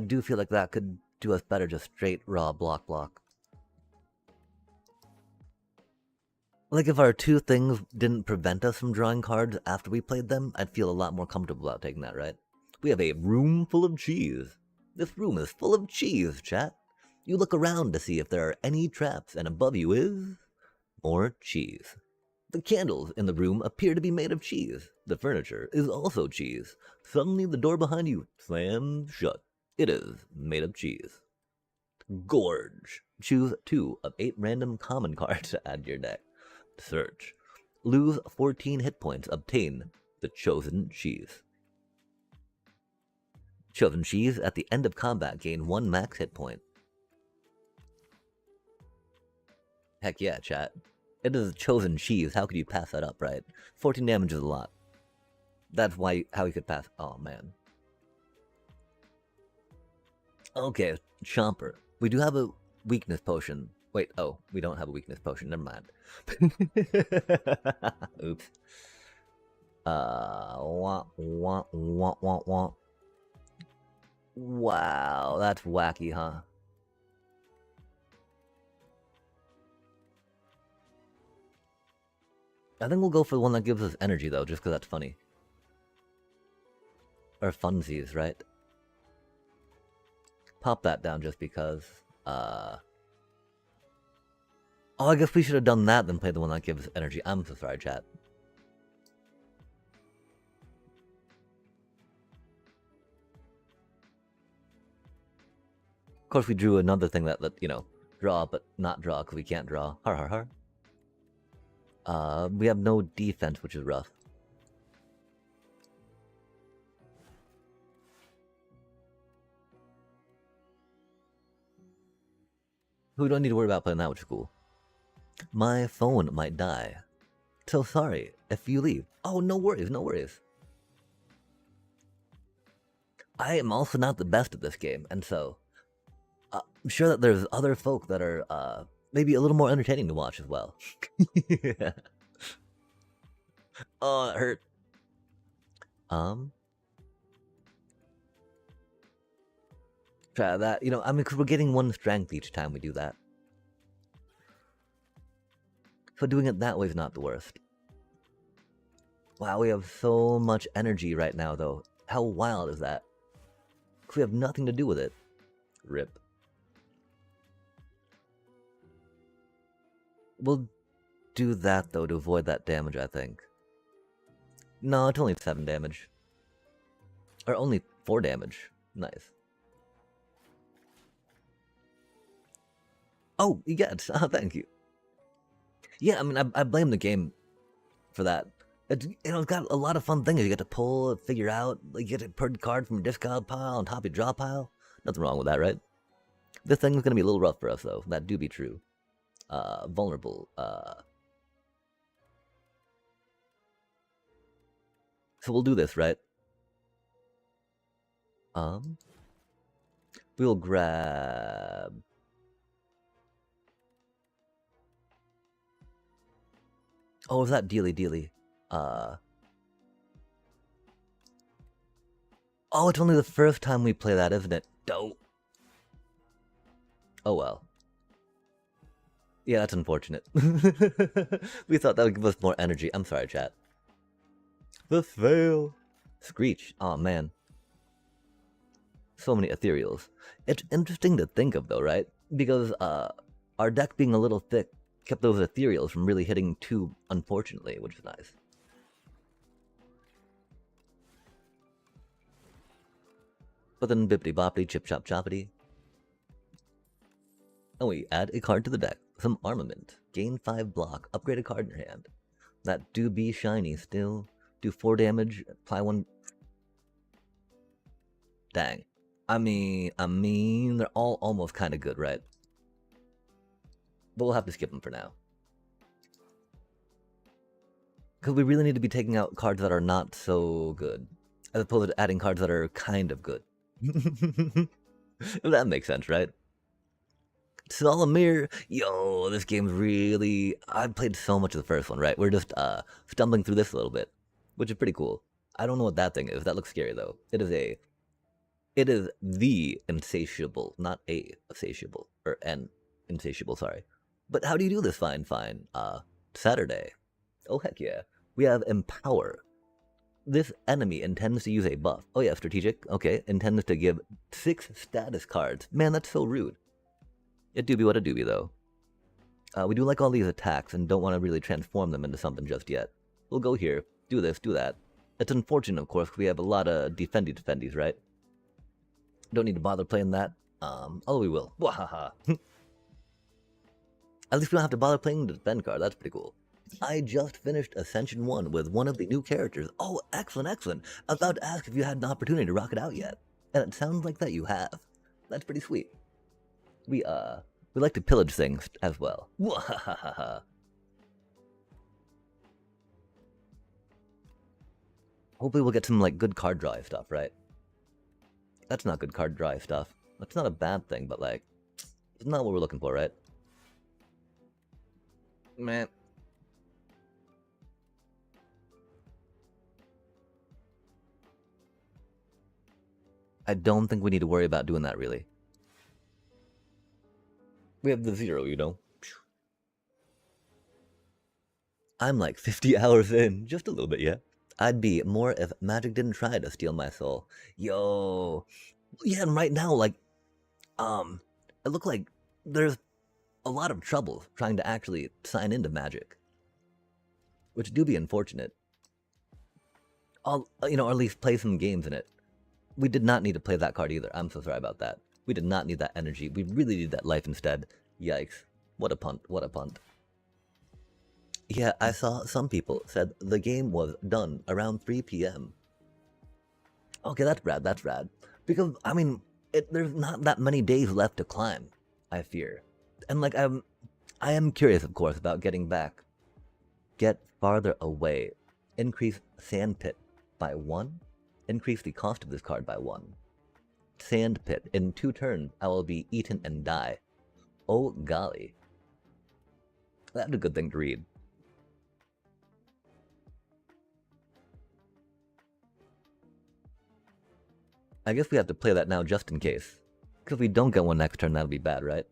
do feel like that could do us better just straight raw block. Like if our 2 things didn't prevent us from drawing cards after we played them, I'd feel a lot more comfortable about taking that, right? We have a room full of cheese. This room is full of cheese, chat. You look around to see if there are any traps, and above you is more cheese. The candles in the room appear to be made of cheese. The furniture is also cheese. Suddenly the door behind you slams shut. It is made of cheese. Gorge. Choose 2 of 8 random common cards to add to your deck. Search. Lose 14 hit points. Obtain the Chosen Cheese. Chosen Cheese at the end of combat gain 1 max hit point. Heck yeah, chat. It is Chosen Cheese. How could you pass that up, right? 14 damage is a lot. That's how he could pass. Oh, man. Okay, Chomper. We do have a weakness potion. Wait, oh, we don't have a weakness potion. Never mind. Oops. Wah. Wow, that's wacky, huh? I think we'll go for the one that gives us energy, though, just because that's funny. Or funsies, right? Pop that down just because. Oh, I guess we should have done that, then play the one that gives energy. I'm so sorry, chat. Of course, we drew another thing that, you know, draw, but not draw, because we can't draw. Har. We have no defense, which is rough. We don't need to worry about playing that, which is cool. My phone might die. So sorry if you leave. Oh, no worries. I am also not the best at this game, and so I'm sure that there's other folk that are maybe a little more entertaining to watch as well. Yeah. Oh, it hurt. Try that. You know, I mean, because we're getting 1 strength each time we do that. So doing it that way is not the worst. Wow, we have so much energy right now, though. How wild is that? Because we have nothing to do with it. Rip. We'll do that, though, to avoid that damage, I think. No, it's only 7 damage. Or only 4 damage. Nice. Oh, you get it. Thank you. Yeah, I mean, I blame the game for that. It's got a lot of fun things. You get to pull, figure out, like, you get a per card from your discard pile on top of your draw pile. Nothing wrong with that, right? This thing is going to be a little rough for us, though. That do be true. Vulnerable. So we'll do this, right? We'll grab... Oh, is that dealy? Oh, it's only the first time we play that, isn't it? Dope. Oh well. Yeah, that's unfortunate. We thought that would give us more energy. I'm sorry, chat. The fail. Screech. Oh man. So many ethereals. It's interesting to think of though, right? Because our deck being a little thick kept those ethereals from really hitting too, unfortunately, which is nice. But then bippity boppity, chip chop choppity. And we add a card to the deck. Some armament. Gain 5 block. Upgrade a card in your hand. That do be shiny still. Do 4 damage. Apply 1. Dang. I mean, they're all almost kind of good, right? But we'll have to skip them for now. Because we really need to be taking out cards that are not so good. As opposed to adding cards that are kind of good. If that makes sense, right? Solomir, yo, this game's really... I've played so much of the first one, right? We're just stumbling through this a little bit, which is pretty cool. I don't know what that thing is. That looks scary, though. It is the insatiable, not a satiable, or an insatiable, sorry. But how do you do this? Fine. Saturday. Oh, heck yeah. We have Empower. This enemy intends to use a buff. Oh yeah, strategic. Okay, intends to give 6 status cards. Man, that's so rude. It do be what it do be, though. We do like all these attacks and don't want to really transform them into something just yet. We'll go here, do this, do that. It's unfortunate, of course, because we have a lot of defendies, right? Don't need to bother playing that. Although we will. Wahaha. At least we don't have to bother playing the defend card. That's pretty cool. I just finished Ascension 1 with one of the new characters. Oh, excellent. I was about to ask if you had an opportunity to rock it out yet. And it sounds like that you have. That's pretty sweet. We like to pillage things as well. Wahahaha. Hopefully we'll get some, like, good card draw stuff, right? That's not good card draw stuff. That's not a bad thing, but, like, it's not what we're looking for, right? Man. I don't think we need to worry about doing that, really. We have the 0, you know? I'm like 50 hours in. Just a little bit, yeah. I'd be more if Magic didn't try to steal my soul. Yo. Yeah, and right now, like, it looked like there's a lot of trouble trying to actually sign into Magic. Which do be unfortunate. Or at least play some games in it. We did not need to play that card either. I'm so sorry about that. We did not need that energy. We really need that life instead. Yikes. What a punt. Yeah, I saw some people said the game was done around 3 p.m. Okay, that's rad. Because, I mean, there's not that many days left to climb, I fear. And, like, I am curious, of course, about getting back. Get farther away. Increase Sandpit by 1. Increase the cost of this card by 1. sand pit. In 2 turns, I will be eaten and die. Oh golly. That's a good thing to read. I guess we have to play that now just in case. Because if we don't get one next turn, that'll be bad, right?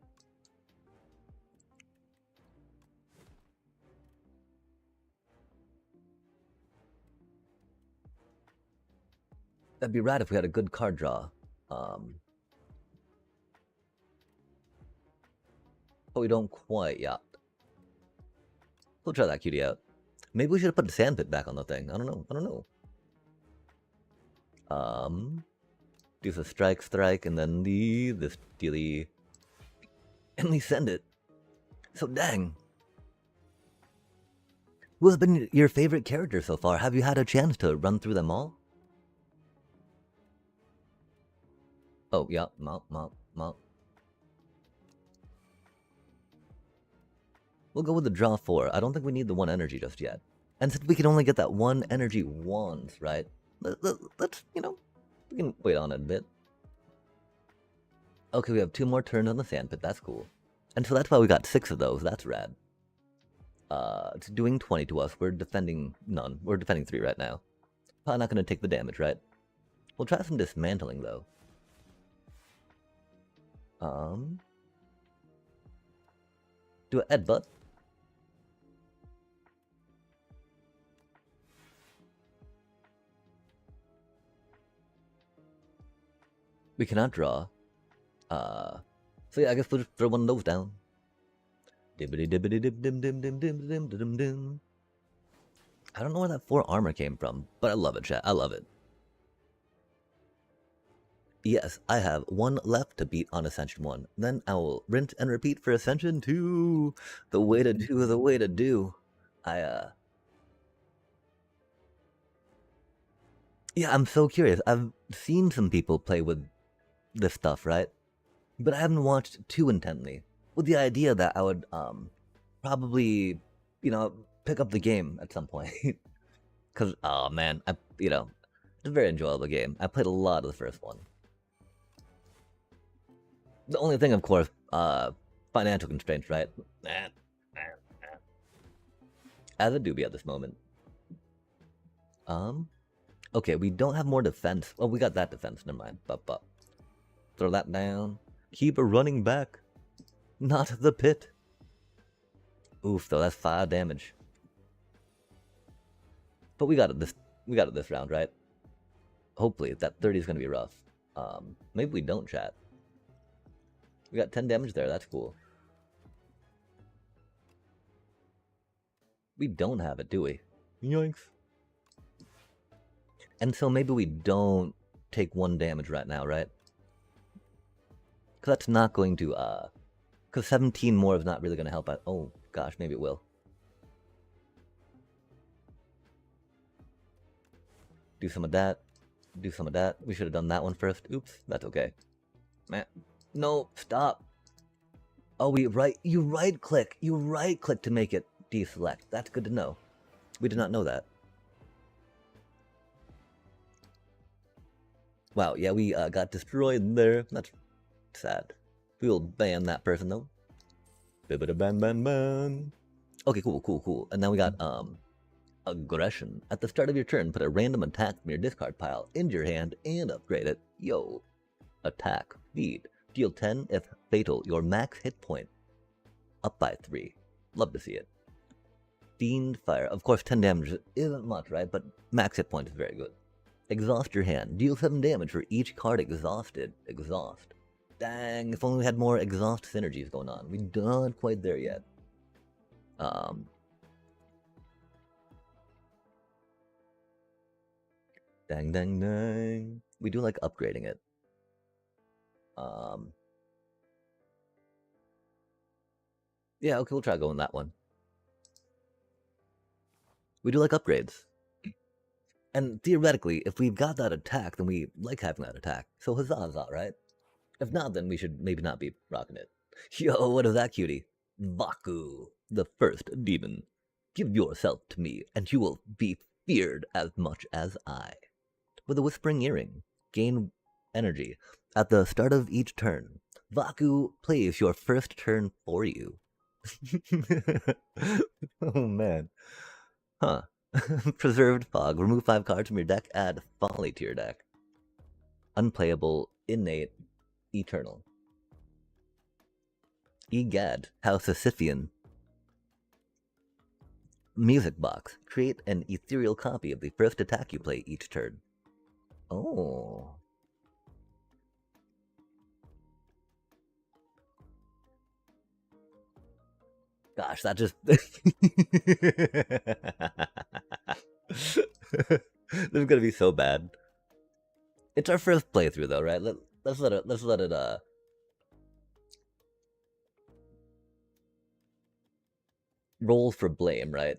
That'd be rad if we had a good card draw. But we don't quite yet. We'll try that cutie out. Maybe we should have put the sand pit back on the thing. I don't know. Do the strike, and then this dealy. And we send it. So dang. Who has been your favorite character so far? Have you had a chance to run through them all? Oh, yeah, mop. We'll go with the draw 4. I don't think we need the 1 energy just yet. And since we can only get that 1 energy once, right? Let's, we can wait on it a bit. Okay, we have 2 more turns on the sand pit. That's cool. And so that's why we got 6 of those. That's rad. It's doing 20 to us. We're defending none. We're defending 3 right now. Probably not going to take the damage, right? We'll try some dismantling, though. Do an headbutt. We cannot draw. So yeah, I guess we'll just throw one of those down. Dibbity dibbity dib dim dim dim dim dim dim dim. I don't know where that 4 armor came from, but I love it, chat. I love it. Yes, I have 1 left to beat on Ascension 1. Then I will rinse and repeat for Ascension 2. The way to do. Yeah, I'm so curious. I've seen some people play with this stuff, right? But I haven't watched too intently. With the idea that I would, probably, pick up the game at some point. Because, oh man, it's a very enjoyable game. I played a lot of the first one. The only thing, of course, financial constraints, right? As it do be at this moment. Okay, we don't have more defense. Oh, we got that defense. Never mind. But. Throw that down. Keep running back. Not the pit. Oof, though, that's 5 damage. But we got it this round, right? Hopefully, that 30 is gonna be rough. Maybe we don't, chat. We got 10 damage there, that's cool. We don't have it, do we? Yoinks. And so maybe we don't take 1 damage right now, right? Because that's not going to, because 17 more is not really going to help out. Oh, gosh, maybe it will. Do some of that. Do some of that. We should have done that one first. Oops, that's okay. Man, no, stop. Oh, you right click to make it deselect. That's good to know. We did not know that. Wow, yeah, we got destroyed there. That's sad. We will ban that person though. Bibida ban. Okay, cool. And now we got aggression. At the start of your turn, put a random attack from your discard pile into your hand and upgrade it. Yo. Attack. Feed. Deal 10 if fatal. Your max hit point. Up by 3. Love to see it. Fiend Fire. Of course, 10 damage isn't much, right? But max hit point is very good. Exhaust your hand. Deal 7 damage for each card exhausted. Exhaust. Dang, if only we had more exhaust synergies going on. We're not quite there yet. Dang. We do like upgrading it. Yeah, okay, we'll try going that one. We do like upgrades. And theoretically, if we've got that attack, then we like having that attack. So huzzah, right? If not, then we should maybe not be rocking it. Yo, what is that, cutie? Baku, the first demon. Give yourself to me, and you will be feared as much as I. With a whispering earring, gain energy. At the start of each turn, Vaku plays your first turn for you. Oh man. Huh. Preserved Fog. Remove 5 cards from your deck, add Folly to your deck. Unplayable, innate, eternal. Egad, House of Scythian. Music Box. Create an ethereal copy of the first attack you play each turn. Oh. Gosh, that just... This is gonna be so bad. It's our first playthrough though, right? Let's let it roll for blame, right?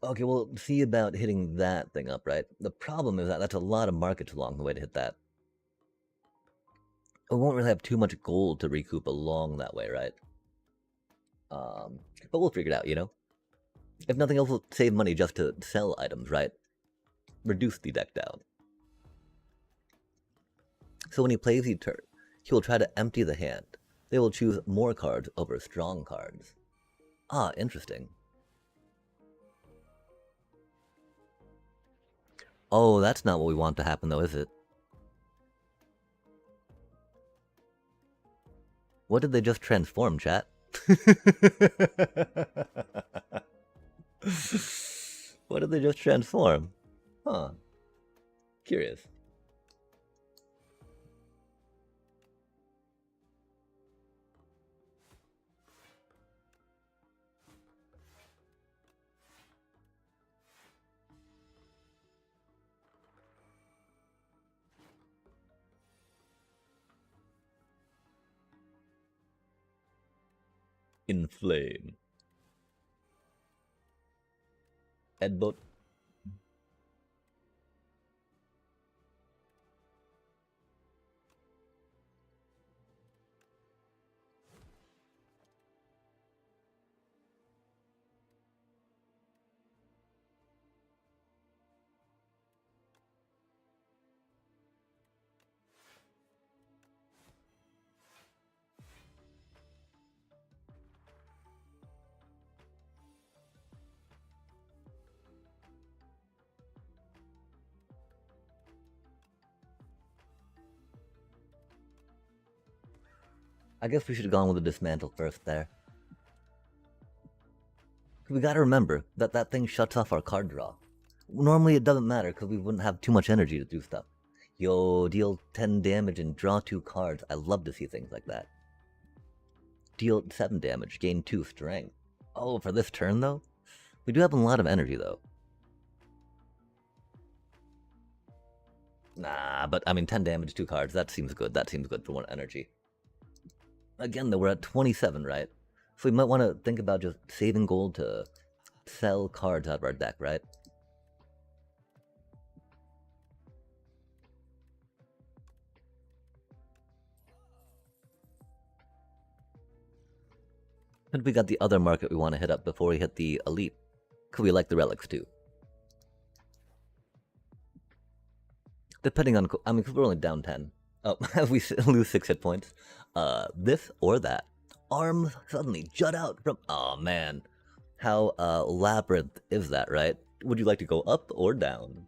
Okay, well, see about hitting that thing up, right? The problem is that that's a lot of markets along the way to hit that. We won't really have too much gold to recoup along that way, right? But we'll figure it out, you know? If nothing else, we'll save money just to sell items, right? Reduce the deck down. So when he plays each turn, he will try to empty the hand. They will choose more cards over strong cards. Ah, interesting. Oh, that's not what we want to happen though, is it? What did they just transform, chat? What did they just transform? Huh. Curious. Inflame. Headbutt. I guess we should have gone with the dismantle first there. We gotta remember that that thing shuts off our card draw. Normally it doesn't matter because we wouldn't have too much energy to do stuff. Yo, deal 10 damage and draw 2 cards. I love to see things like that. Deal 7 damage, gain 2 strength. Oh, for this turn though? We do have a lot of energy though. Nah, but I mean 10 damage, 2 cards, that seems good. That seems good for 1 energy. Again though, we're at 27, right? So we might want to think about just saving gold to sell cards out of our deck, right? And we got the other market we want to hit up before we hit the elite. Because we like the relics too. Depending on... I mean, because we're only down 10. Oh, we lose 6 hit points. This or that. Arms suddenly jut out from... Oh, man. How, labyrinth is that, right? Would you like to go up or down?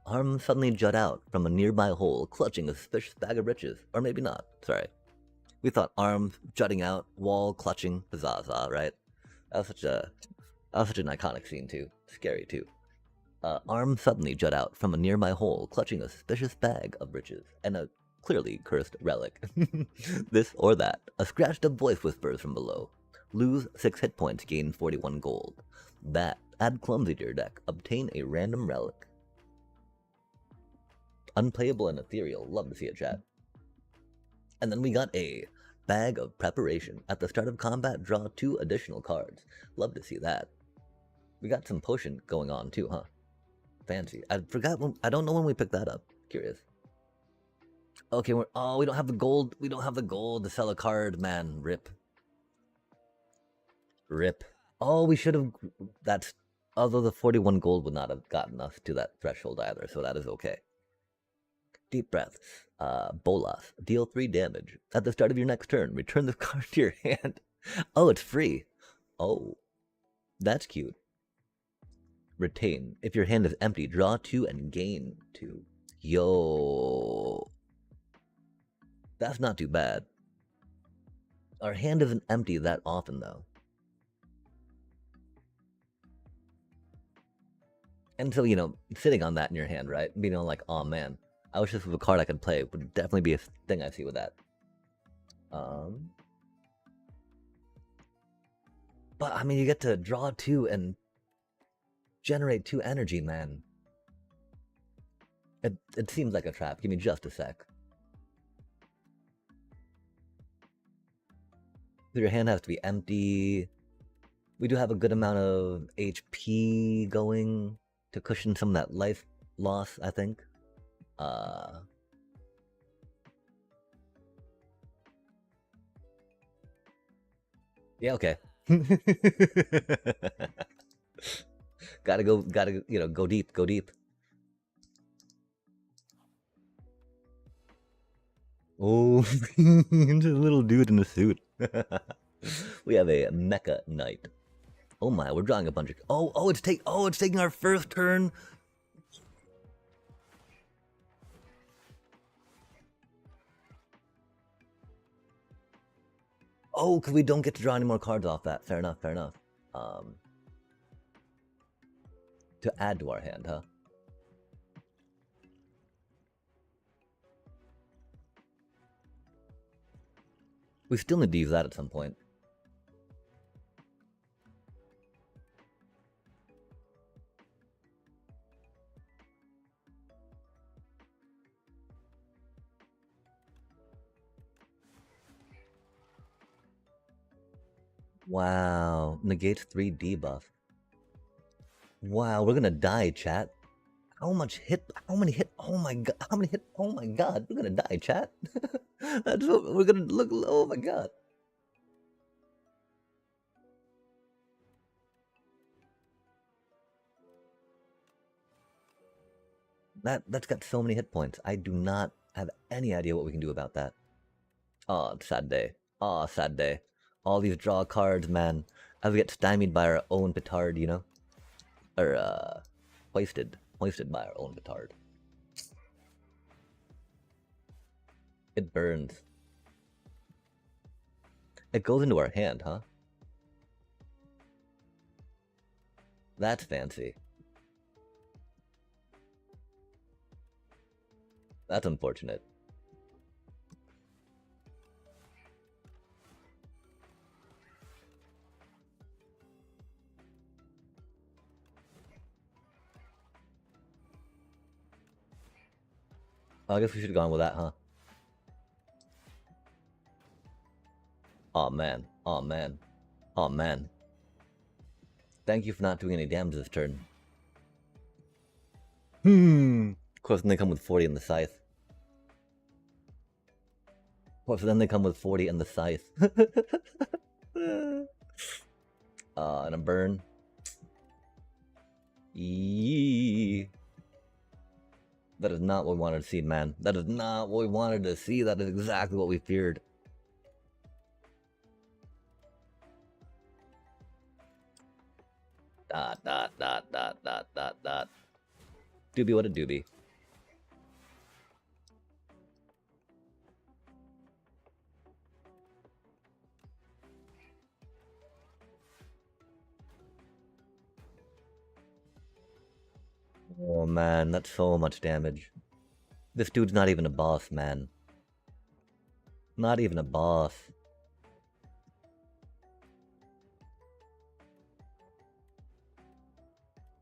Arms suddenly jut out from a nearby hole, clutching a suspicious bag of riches. Or maybe not. Sorry. We thought arms jutting out, wall clutching, Zaza, right? That was such an iconic scene, too. Scary, too. Arms suddenly jut out from a nearby hole, clutching a suspicious bag of riches, and a clearly cursed relic. This or that. A scratched up voice whispers from below. Lose 6 hit points, gain 41 gold. That. Add Clumsy to your deck. Obtain a random relic. Unplayable and ethereal. Love to see it, chat. And then we got a Bag of Preparation. At the start of combat, draw 2 additional cards. Love to see that. We got some potion going on too, huh? Fancy. I forgot when... I don't know when we picked that up. Curious. Okay, we don't have the gold. We don't have the gold to sell a card, man. Rip. Rip. Oh, we should have... That's... Although the 41 gold would not have gotten us to that threshold either, so that is okay. Deep breaths. Bolas. Deal 3 damage. At the start of your next turn, return the card to your hand. Oh, it's free. Oh, that's cute. Retain. If your hand is empty, draw 2 and gain 2. Yo. That's not too bad. Our hand isn't empty that often, though. And so, you know, sitting on that in your hand, right? Being like, oh man, I wish this was a card I could play, would definitely be a thing I see with that. But, I mean, you get to draw 2 and generate 2 energy, man. It seems like a trap. Give me just a sec. So your hand has to be empty. We do have a good amount of HP going to cushion some of that life loss, I think. Yeah, okay. gotta, you know, go deep, go deep. Oh, just a little dude in a suit. We have a Mecha Knight. Oh my, we're drawing a bunch of... it's taking our first turn. Oh, because we don't get to draw any more cards off that. Fair enough, fair enough. To add to our hand, huh? We still need to use that at some point. Wow, negates 3 debuff. Wow, we're gonna die, chat. How many hit? Oh my god, how many hit? Oh my god, we're gonna die, chat. That's what we're gonna look, oh my god. That's got so many hit points. I do not have any idea what we can do about that. Oh, sad day. Oh, sad day. All these draw cards, man. As we get stymied by our own petard, you know? Or, hoisted by our own petard. It burns. It goes into our hand, huh? That's fancy. That's unfortunate. I guess we should have gone with that, huh? Aw, man. Aw, man. Aw, man. Thank you for not doing any damage this turn. Of course, then they come with 40 in the scythe. Of course, then they come with 40 in the scythe. And a burn. Yee. That is not what we wanted to see, man. That is not what we wanted to see. That is exactly what we feared. Dot, dot, dot, dot, dot, dot, dot. Doobie, what a doobie. Oh man, that's so much damage. This dude's not even a boss, man. Not even a boss.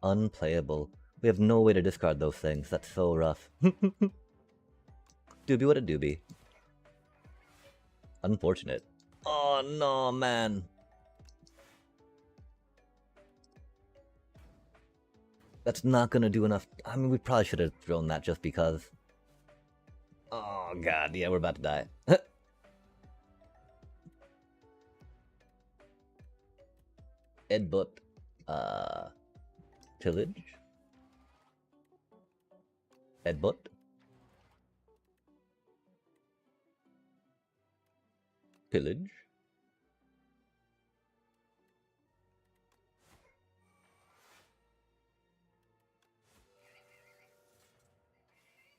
Unplayable. We have no way to discard those things. That's so rough. Doobie, what a doobie. Unfortunate. Oh no, man. That's not gonna do enough. I mean, we probably should have thrown that just because. Oh god, yeah, we're about to die. Edbutt. Tillage. Edbutt. Pillage.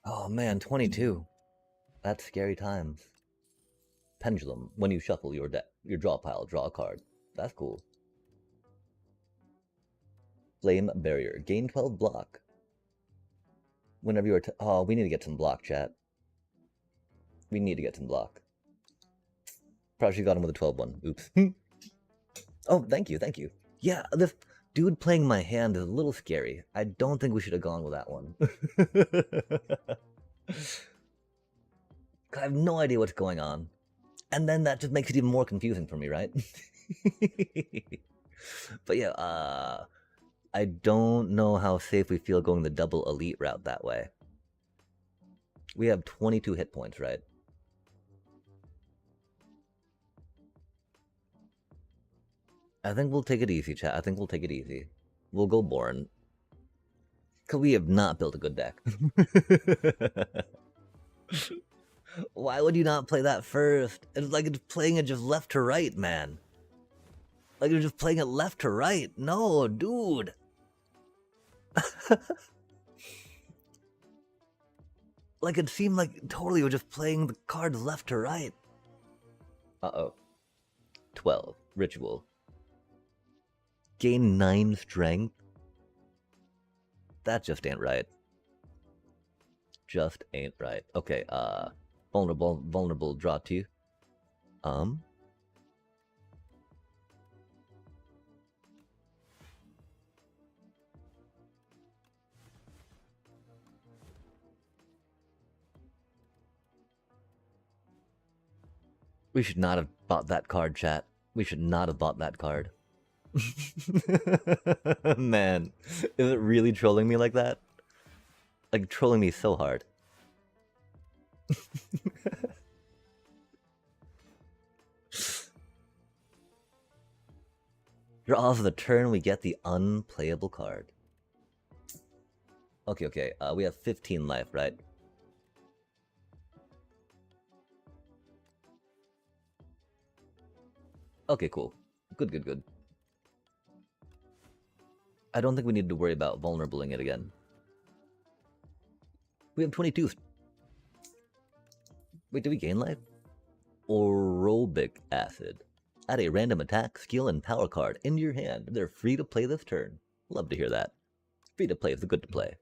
Oh man, 22. That's scary times. Pendulum. When you shuffle your deck, your draw pile, draw a card. That's cool. Flame Barrier. Gain 12 block. Whenever you are. Oh, we need to get some block, chat. We need to get some block. Probably got him with a 12 one. Oops. Oh, thank you, thank you. Yeah, this dude playing my hand is a little scary. I don't think we should have gone with that one. I have no idea what's going on. And then that just makes it even more confusing for me, right? But yeah, I don't know how safe we feel going the double elite route that way. We have 22 hit points, right? I think we'll take it easy, chat. I think we'll take it easy. We'll go Born. Because we have not built a good deck. Why would you not play that first? It's like it's playing it just left to right, man. Like you're just playing it left to right. No, dude. Like it seemed like totally you were just playing the cards left to right. Uh-oh. 12. Ritual. Gain 9 strength. That just ain't right. Just ain't right. Okay, vulnerable, draw 2. We should not have bought that card, chat. We should not have bought that card. Man, is it really trolling me like that? Like, trolling me so hard. Draw of the turn, we get the unplayable card. Okay, we have 15 life, right? Okay, cool. Good. I don't think we need to worry about vulnerabling it again. We have 22. Wait, did we gain life? Orobic Acid. Add a random attack, skill, and power card into your hand. They're free to play this turn. Love to hear that. Free to play is the good to play.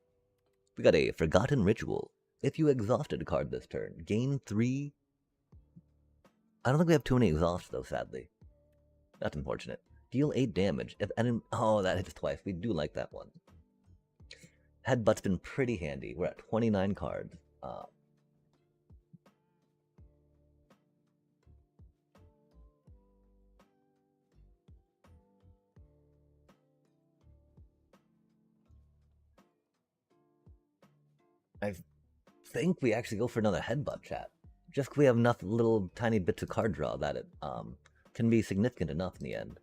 We got a Forgotten Ritual. If you exhausted a card this turn, gain 3. I don't think we have too many exhausts though, sadly. That's unfortunate. Deal 8 damage. If enemy... Oh, that hits twice. We do like that one. Headbutt's been pretty handy. We're at 29 cards. I think we actually go for another headbutt, chat. Just 'cause we have enough little tiny bits of card draw that it can be significant enough in the end.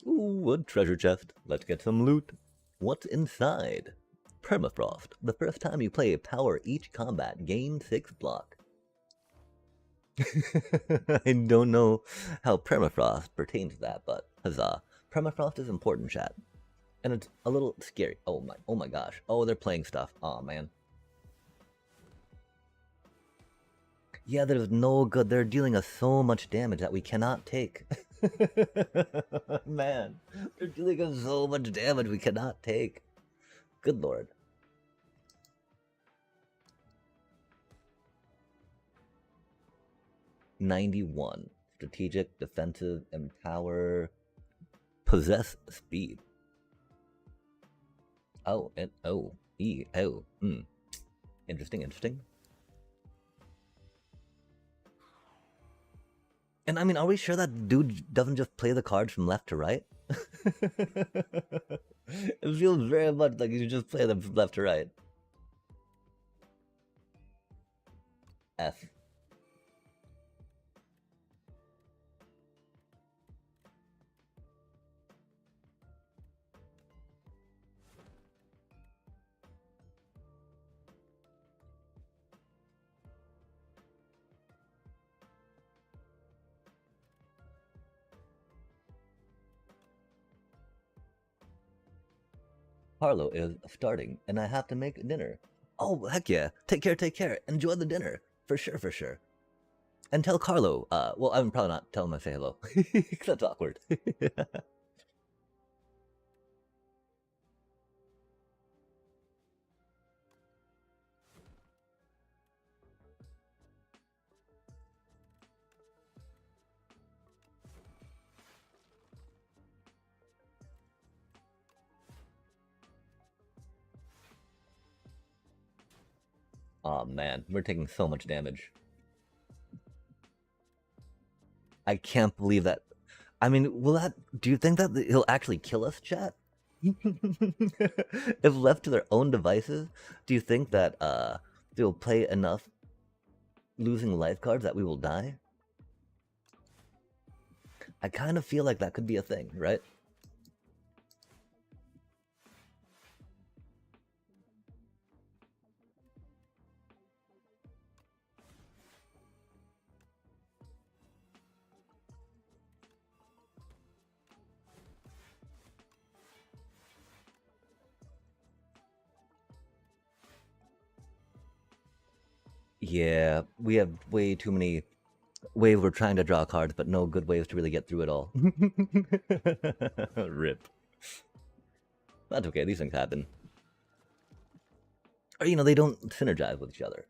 Ooh, a treasure chest. Let's get some loot. What's inside? Permafrost. The first time you play Power each combat, gain 6 block. I don't know how Permafrost pertains to that, but huzzah. Permafrost is important, chat. And it's a little scary. Oh my gosh. Oh, they're playing stuff. Oh man. Yeah, there's no good. They're dealing us so much damage that we cannot take. Man, they're dealing us so much damage we cannot take. Good lord. $91. Strategic, defensive, empower, possess speed. Oh, and oh, E, oh, Interesting. And I mean, are we sure that dude doesn't just play the cards from left to right? It feels very much like you just play them from left to right. F. Carlo is starting, and I have to make dinner. Oh, heck yeah. Take care, take care. Enjoy the dinner. For sure, for sure. And tell Carlo, well, I'm probably not telling him to say hello. That's awkward. Oh man, we're taking so much damage. I can't believe that. I mean, will that? Do you think that he'll actually kill us, chat? If left to their own devices, do you think that they'll play enough losing life cards that we will die? I kind of feel like that could be a thing, right? Yeah, we have way too many ways we're trying to draw cards, but no good ways to really get through it all. Rip. That's okay, these things happen. Or, you know, they don't synergize with each other.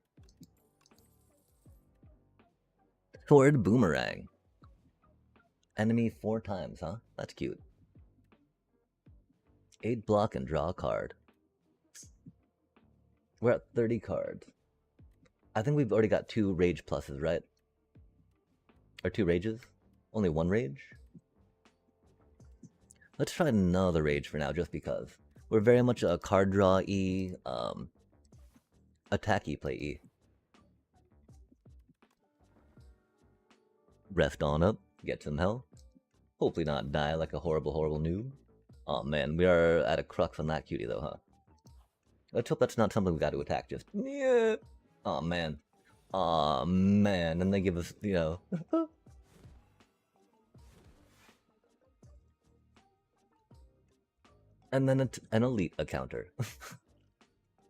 Sword Boomerang. Enemy 4 times, huh? That's cute. 8 block and draw a card. We're at 30 cards. I think we've already got 2 rage pluses, right? Or 2 rages? Only 1 rage? Let's try another rage for now, just because. We're very much a card draw E, attack E, play E. Rest on up, get some health. Hopefully not die like a horrible, horrible noob. Oh man, we are at a crux on that cutie though, huh? Let's hope that's not something we got to attack, just... Yeah. Oh man. Oh man, and they give us, you know... and then an elite counter.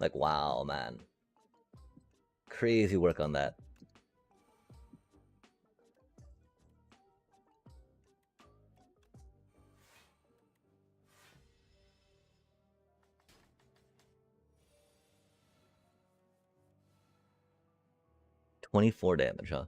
Like, wow, man. Crazy work on that. $24 damage, huh?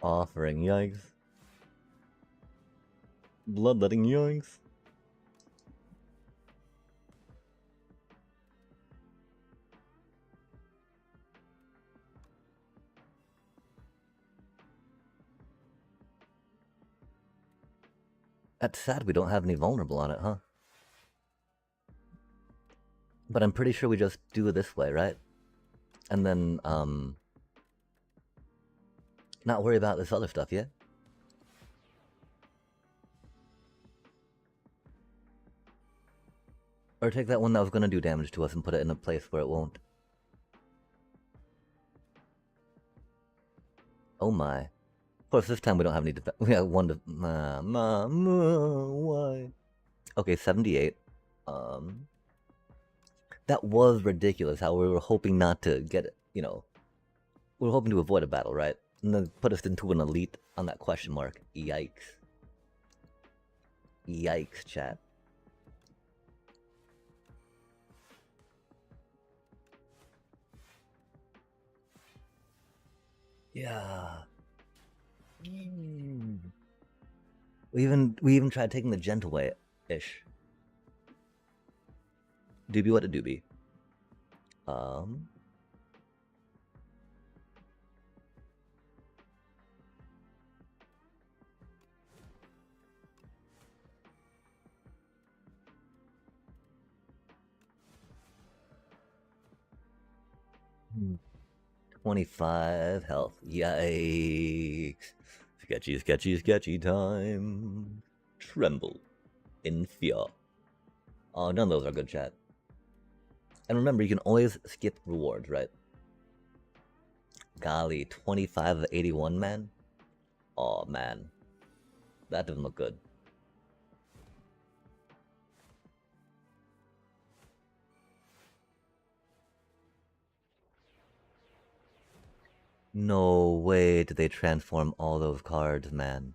Offering, yikes. Bloodletting, yikes. That's sad we don't have any vulnerable on it, huh? But I'm pretty sure we just do it this way, right? And then, not worry about this other stuff, yeah? Or take that one that was gonna do damage to us and put it in a place where it won't. Oh my. Of course, this time we don't have any defense. We have 1 to... why? Okay, 78. That was ridiculous how we were hoping not to get it, you know. We were hoping to avoid a battle, right? And then put us into an elite on that question mark. Yikes. Yikes, chat. Yeah. We even tried taking the gentle way. Ish. Doobie what a doobie. Um. 25 health. Yikes. Sketchy, sketchy, sketchy time. Tremble in fear. Oh, none of those are good, chat. And remember, you can always skip rewards, right? Golly, 25 of 81, man? Oh, man. That doesn't look good. No way did they transform all those cards, man.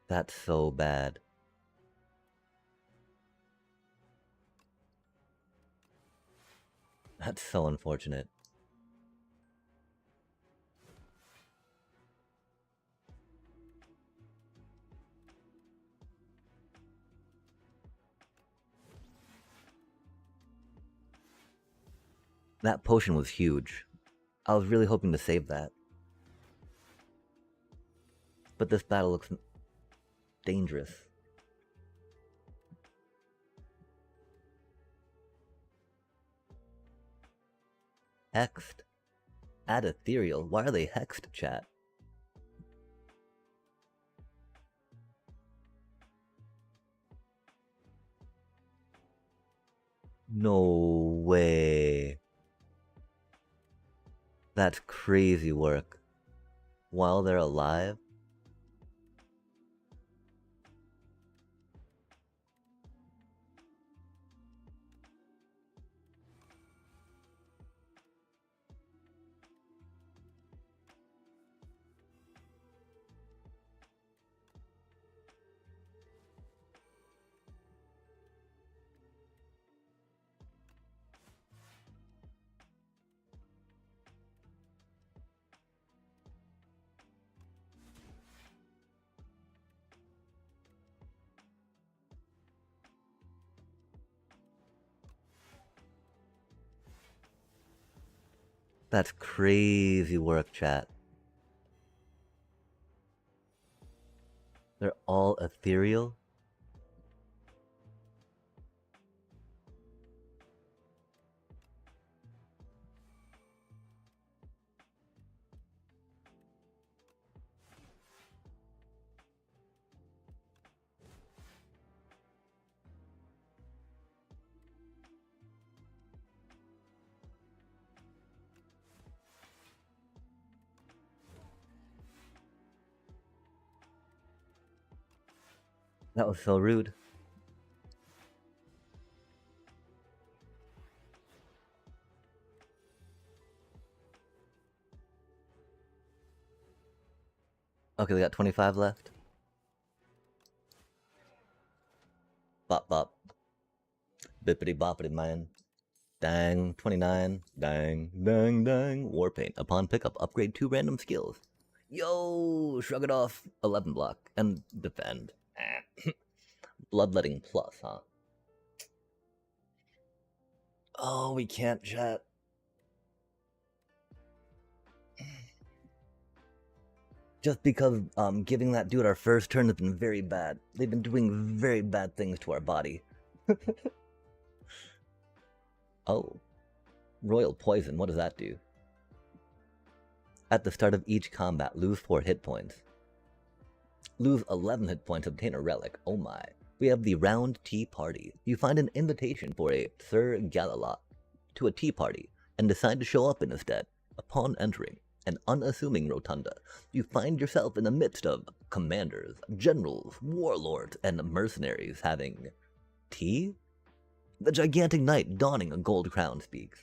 That's so bad. That's so unfortunate. That potion was huge. I was really hoping to save that. But this battle looks dangerous. Hexed? Add ethereal? Why are they hexed, chat? No way. That's crazy work. While they're alive? That's crazy work, chat. They're all ethereal? That was so rude. Okay, we got 25 left. Bop bop. Bippity boppity, man. Dang, 29. Dang, dang, dang. Warpaint. Upon pickup, upgrade 2 random skills. Yo, shrug it off. 11 block. And defend. Bloodletting plus, huh? Oh, we can't chat. Just because giving that dude our first turn has been very bad. They've been doing very bad things to our body. Oh. Royal Poison, what does that do? At the start of each combat, lose 4 hit points. Lose 11 hit points, obtain a relic. Oh my. We have the Round Tea Party. You find an invitation for a Sir Galalot to a tea party and decide to show up instead. Upon entering an unassuming rotunda, you find yourself in the midst of commanders, generals, warlords, and mercenaries having tea? The gigantic knight donning a gold crown speaks.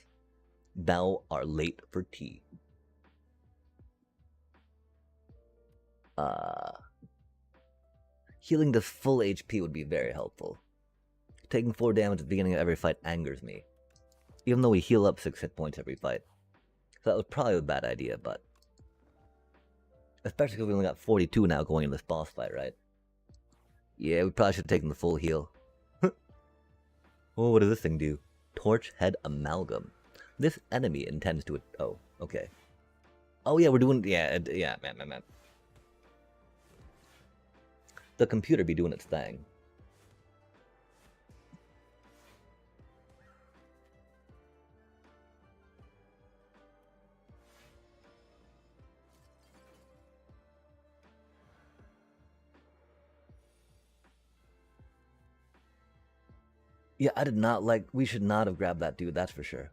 Thou art late for tea. Healing to full HP would be very helpful. Taking 4 damage at the beginning of every fight angers me. Even though we heal up 6 hit points every fight. So that was probably a bad idea, but... Especially because we only got 42 now going in this boss fight, right? Yeah, we probably should have taken the full heal. Oh, what does this thing do? Torch Head Amalgam. This enemy intends to... Oh, okay. Oh yeah, we're doing... Yeah, yeah, man. The computer be doing its thing. Yeah, I did not like... We should not have grabbed that dude, that's for sure.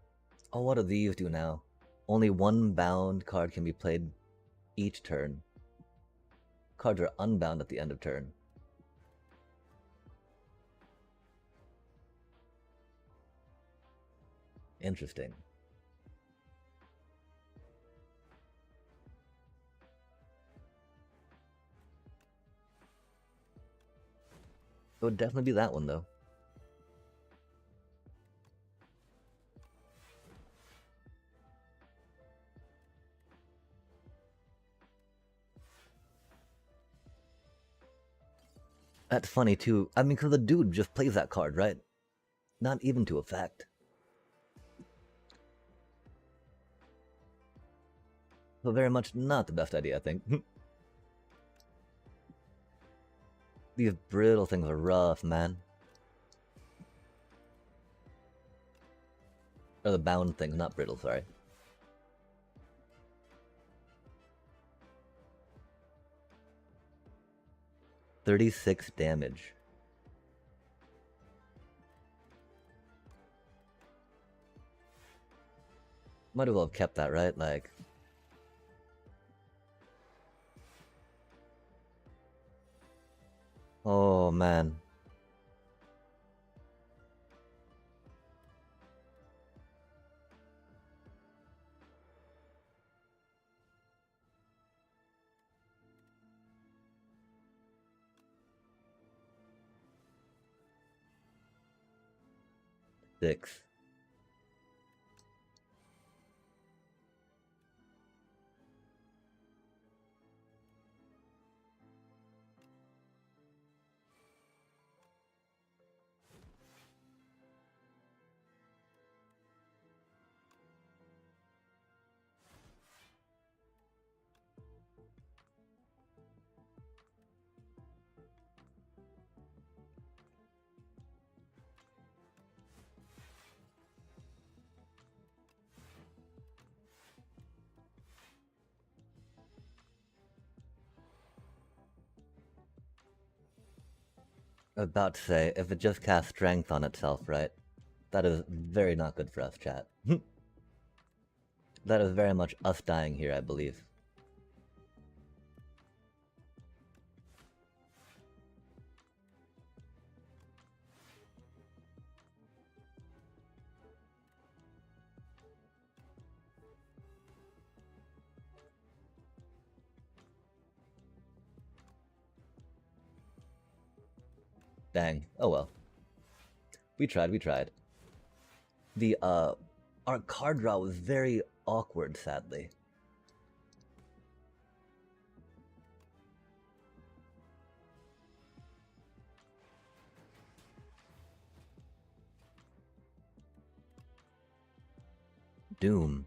Oh, what do these do now? Only one bound card can be played each turn. Cards are unbound at the end of turn. Interesting. It would definitely be that one, though. That's funny, too. I mean, because the dude just plays that card, right? Not even to effect. But very much not the best idea, I think. These brittle things are rough, man. Or the bound things, not brittle, sorry. $36 damage. Might as well have kept that, right? Like... Oh, man. Six. About to say, if it just casts strength on itself, right? That is very not good for us, chat. That is very much us dying here, I believe. Dang. Oh well. We tried. The, our card draw was very awkward, sadly. Doom.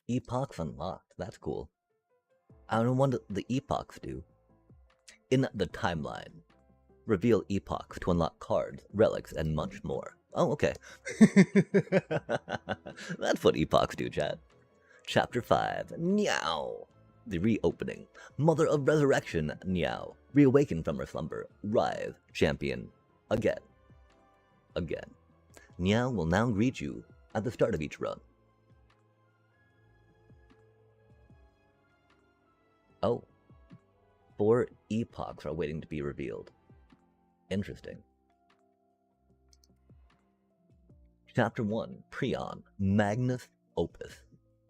Epochs unlocked. That's cool. I don't know what the epochs do. In the timeline, reveal epochs to unlock cards, relics, and much more. Oh, okay. That's what epochs do, chat. Chapter 5, Niao. The reopening. Mother of Resurrection, Niao. Reawaken from her slumber. Rise, champion. Again. Niao will now greet you at the start of each run. Oh. 4 epochs are waiting to be revealed. Interesting. Chapter 1, Prion, Magnus Opus.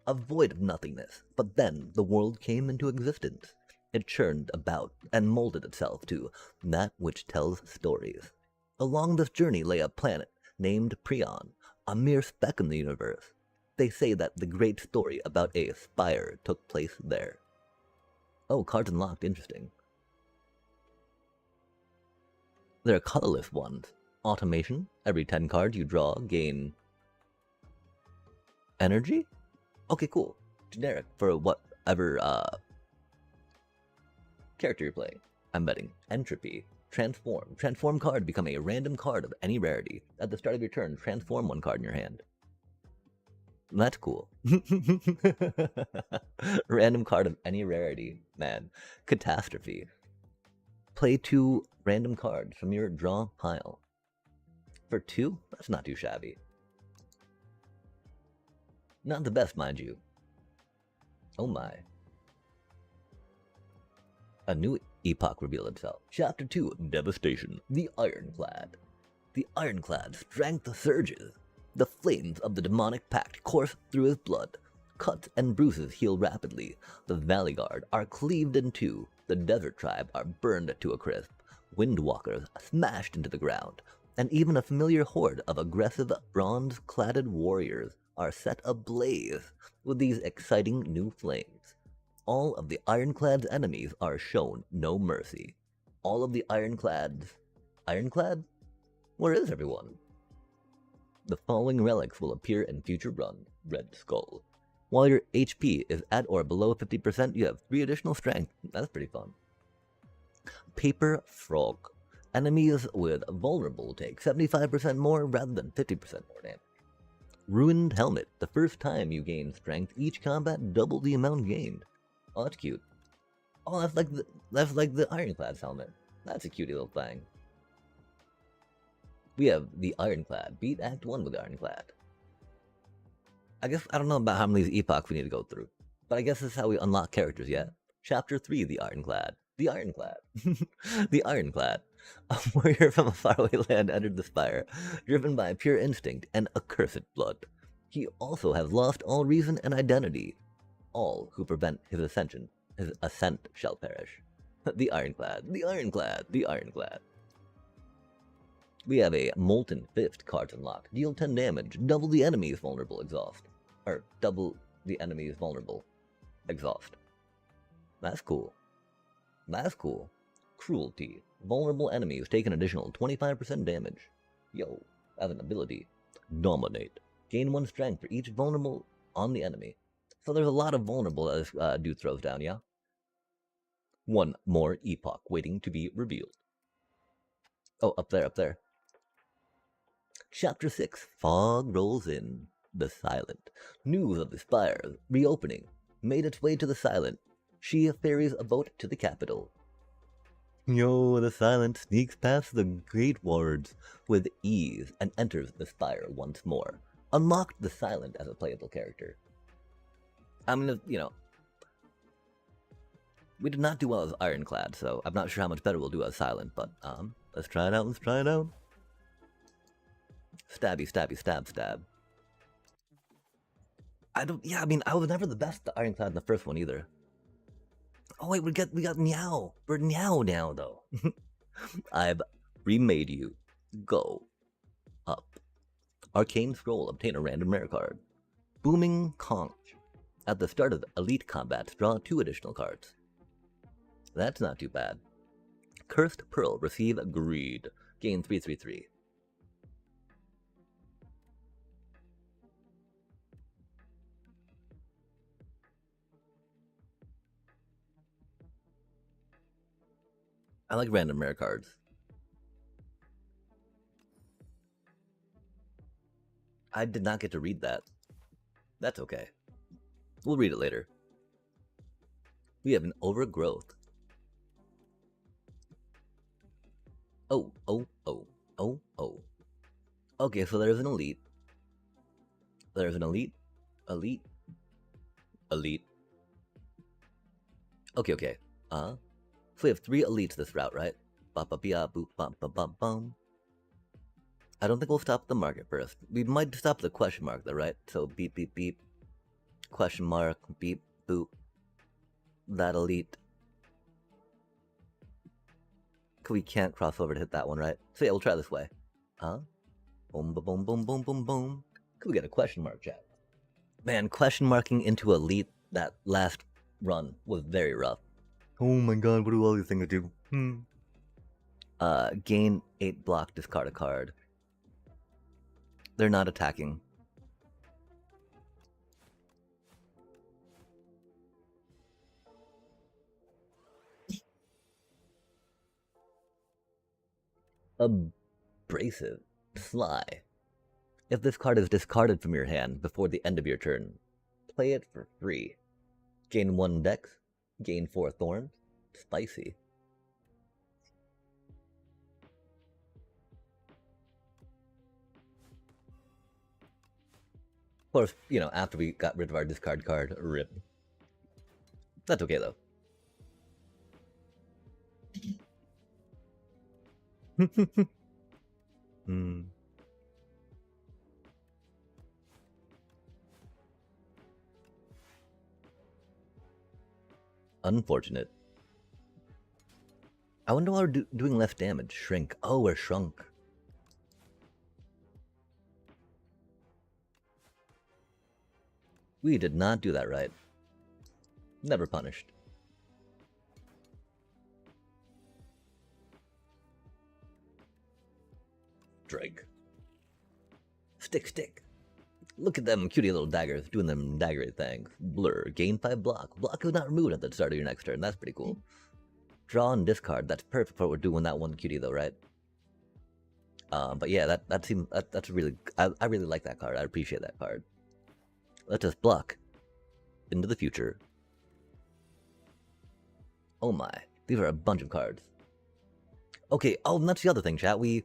A void of nothingness, but then the world came into existence. It churned about and molded itself to that which tells stories. Along this journey lay a planet named Prion, a mere speck in the universe. They say that the great story about a spire took place there. Oh, cards unlocked, interesting. There are colorless ones. Automation, every 10 cards you draw gain energy? Okay, cool. Generic for whatever character you're playing. I'm betting. Entropy. Transform. Transform card become a random card of any rarity. At the start of your turn, transform one card in your hand. That's cool. Random card of any rarity. Man. Catastrophe. Play 2 random cards from your draw pile. For 2? That's not too shabby. Not the best, mind you. Oh my. A new epoch revealed itself. Chapter 2, Devastation. The Ironclad. The Ironclad's strength surges. The flames of the demonic pact course through his blood. Cuts and bruises heal rapidly. The Valley Guard are cleaved in two. The Desert Tribe are burned to a crisp. Windwalkers smashed into the ground. And even a familiar horde of aggressive, bronze-cladded warriors are set ablaze with these exciting new flames. All of the Ironclad's enemies are shown no mercy. All of the Ironclads... Ironclad? Where is everyone? The following relics will appear in future runs. Red Skull. While your HP is at or below 50%, you have 3 additional strength. That's pretty fun. Paper Frog. Enemies with Vulnerable take 75% more rather than 50% more damage. Ruined Helmet. The first time you gain strength, each combat double the amount gained. Oh, that's cute. Oh, that's like the Ironclad's helmet. That's a cutie little thing. We have the Ironclad. Beat Act 1 with the Ironclad. I guess I don't know about how many epochs we need to go through, but I guess this is how we unlock characters yet. Chapter 3, the Ironclad. The Ironclad. The Ironclad. A warrior from a faraway land entered the spire, driven by pure instinct and accursed blood. He also has lost all reason and identity. All who prevent his ascent shall perish. The Ironclad. The Ironclad. The Ironclad. We have a Molten Fist card unlocked. Deal 10 damage. Double the enemy's vulnerable exhaust. Or double the enemy's vulnerable exhaust. That's cool. That's cool. Cruelty. Vulnerable enemies take an additional 25% damage. Yo, as an ability. Dominate. Gain 1 strength for each vulnerable on the enemy. So there's a lot of vulnerable as dude throws down, yeah? 1 more epoch waiting to be revealed. Oh, up there, up there. Chapter 6, Fog rolls in. The Silent. News of the Spire's reopening made its way to the Silent. She ferries a boat to the capital. Yo, the Silent sneaks past the Great Wards with ease and enters the Spire once more. Unlocked the Silent as a playable character. I'm gonna, we did not do well as Ironclad, so I'm not sure how much better we'll do as Silent, but, let's try it out, let's try it out. Stabby, stabby, stab, stab. I was never the best at Ironclad in the first one either. Oh wait, we got Meow. We're Meow now, though. I've remade you. Go. Up. Arcane Scroll, obtain a random rare card. Booming Conch. At the start of Elite Combat, draw 2 additional cards. That's not too bad. Cursed Pearl, receive Greed. Gain 3/3/3. I like random rare cards. I did not get to read that. That's okay. We'll read it later. We have an Overgrowth. Oh. Okay, so there's an Elite. There's an Elite. Okay. So we have 3 elites this route, right? Ba-ba-bia-boop-bum-bum-bum. I don't think we'll stop the market first. We might stop the question mark though, right? So beep, beep, beep. Question mark, beep, boop. That elite. We can't cross over to hit that one, right? So yeah, we'll try this way. Boom, boom, boom, boom, boom, boom, boom. Could we get a question mark, chat? Man, question marking into elite that last run was very rough. Oh my god, what do all these things do? Gain 8 block, discard a card. They're not attacking. Abrasive. Sly. If this card is discarded from your hand before the end of your turn, play it for free. Gain 1 dex, gain 4 thorns. Spicy. Of course, you know, after we got rid of our discard card, rip. That's okay though. Hmm. Unfortunate. I wonder why we're doing less damage. Shrink. Oh, we're shrunk. We did not do that right. Never punished. Drake. Stick. Look at them cutie little daggers doing them daggery things. Blur. Gain 5 block. Block is not removed at the start of your next turn. That's pretty cool. Draw and discard. That's perfect for what we're doing that one cutie though, right? But yeah, that seems that's really I really like that card. I appreciate that card. Let us block into the future. Oh my, these are a bunch of cards. Okay, oh, and that's the other thing, chat. We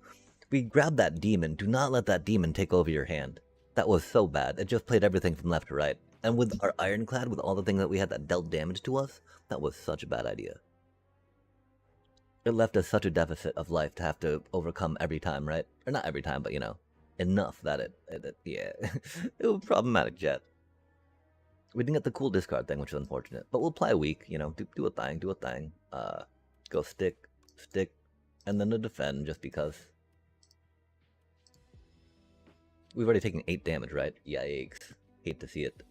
grabbed that demon. Do not let that demon take over your hand. That was so bad. It just played everything from left to right. And with our Ironclad, with all the things that we had that dealt damage to us, that was such a bad idea. It left us such a deficit of life to have to overcome every time, right? Or not every time, but you know, enough that it yeah, it was problematic, Jet. We didn't get the cool discard thing, which is unfortunate. But we'll play a week, you know, do a thing. Go stick, and then to defend just because. We've already taken 8 damage, right? Yikes. Hate to see it.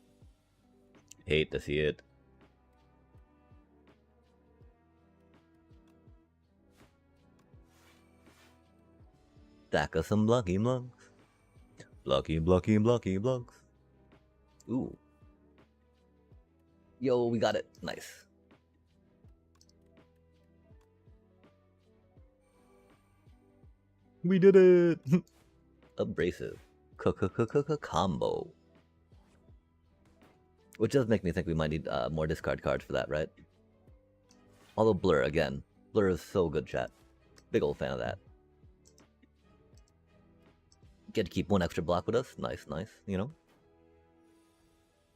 Hate to see it. Stack us some blocky blocks. Blocky blocks. Ooh. Yo, we got it. Nice. We did it! Abrasive. Combo. Which does make me think we might need more discard cards for that, right? Although Blur, again. Blur is so good, chat. Big old fan of that. Get to keep 1 extra block with us. Nice, you know?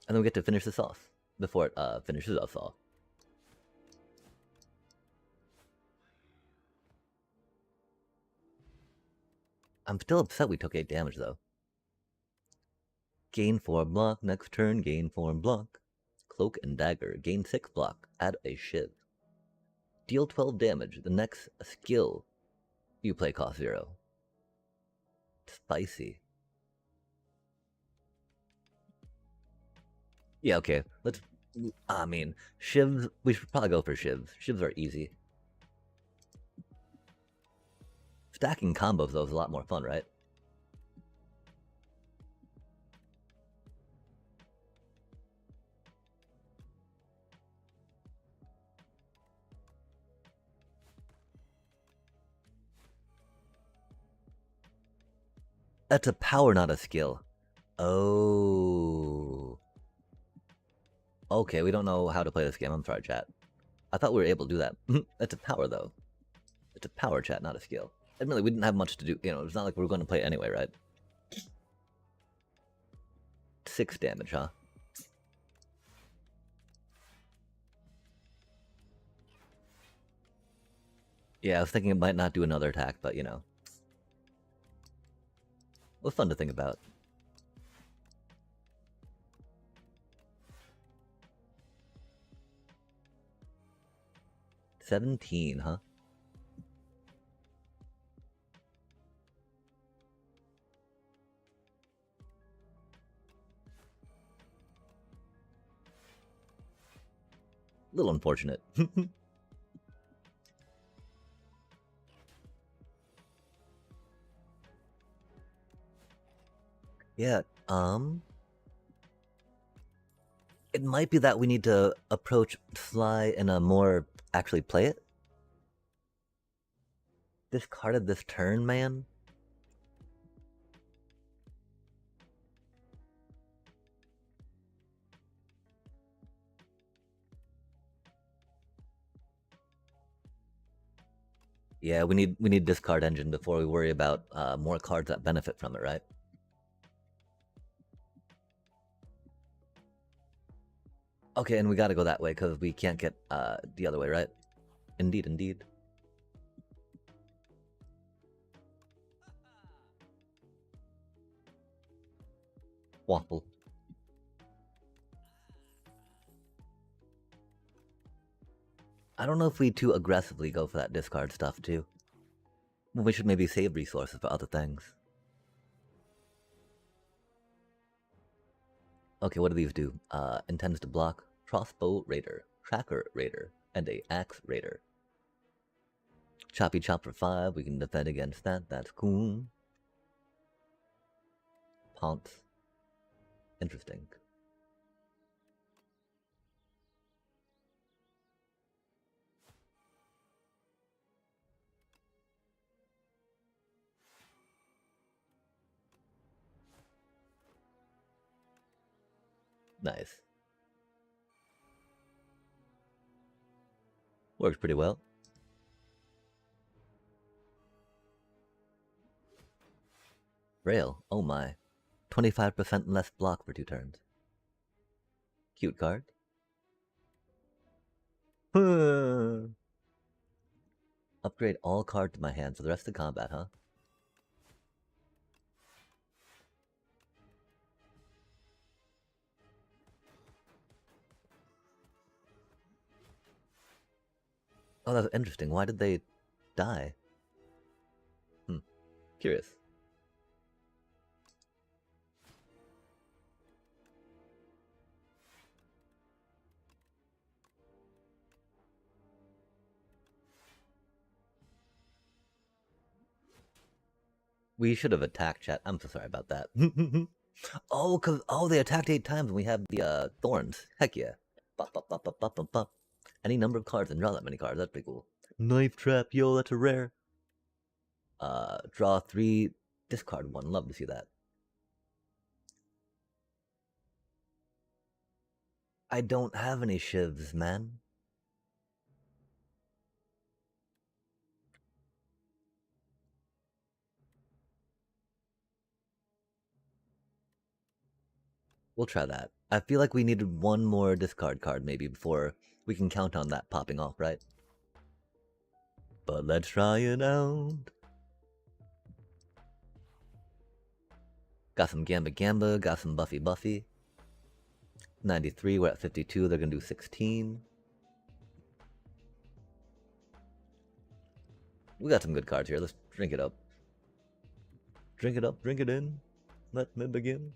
And then we get to finish this off before it finishes us off. I'm still upset we took 8 damage, though. Gain 4 block, next turn, gain 4 block. Cloak and Dagger, gain 6 block, add a Shiv. Deal 12 damage, the next skill you play cost 0. Spicy. Yeah, okay, let's... I mean, Shivs, we should probably go for Shivs. Shivs are easy. Stacking combos, though, is a lot more fun, right? That's a power, not a skill. Oh. Okay, we don't know how to play this game. I'm sorry, chat. I thought we were able to do that. That's a power, though. It's a power, chat, not a skill. Admittedly, we didn't have much to do. You know, it's not like we were going to play anyway, right? 6 damage, huh? Yeah, I was thinking it might not do another attack, but you know. It was fun to think about. $17, huh? Little unfortunate. Yeah, it might be that we need to approach Sly in a more actually play it. Discarded this turn, man. Yeah, we need discard engine before we worry about more cards that benefit from it, right? Okay, and we gotta go that way because we can't get the other way, right? Indeed, indeed. Waffle. I don't know if we too aggressively go for that discard stuff too. We should maybe save resources for other things. Okay, what do these do? Intends to block Crossbow Raider, Tracker Raider, and a Axe Raider. Choppy Chop for 5, we can defend against that, that's cool. Pounce. Interesting. Nice. Works pretty well. Rail, oh my. 25% less block for 2 turns. Cute card. Upgrade all cards to my hand for the rest of the combat, huh? Oh, that's interesting. Why did they die? Curious. We should have attacked, chat. I'm so sorry about that. Oh, they attacked 8 times and we have the thorns. Heck yeah. Bop, bop, bop, bop, bop, bop, bop. Any number of cards and draw that many cards. That's pretty cool. Knife trap, yo, that's a rare. Draw 3, discard 1. Love to see that. I don't have any shivs, man. We'll try that. I feel like we needed one more discard card maybe before we can count on that popping off, right? But let's try it out. Got some Gamba Gamba, got some Buffy Buffy. 93, we're at 52, they're gonna do 16. We got some good cards here, let's drink it up. Drink it up, drink it in. Let me begin.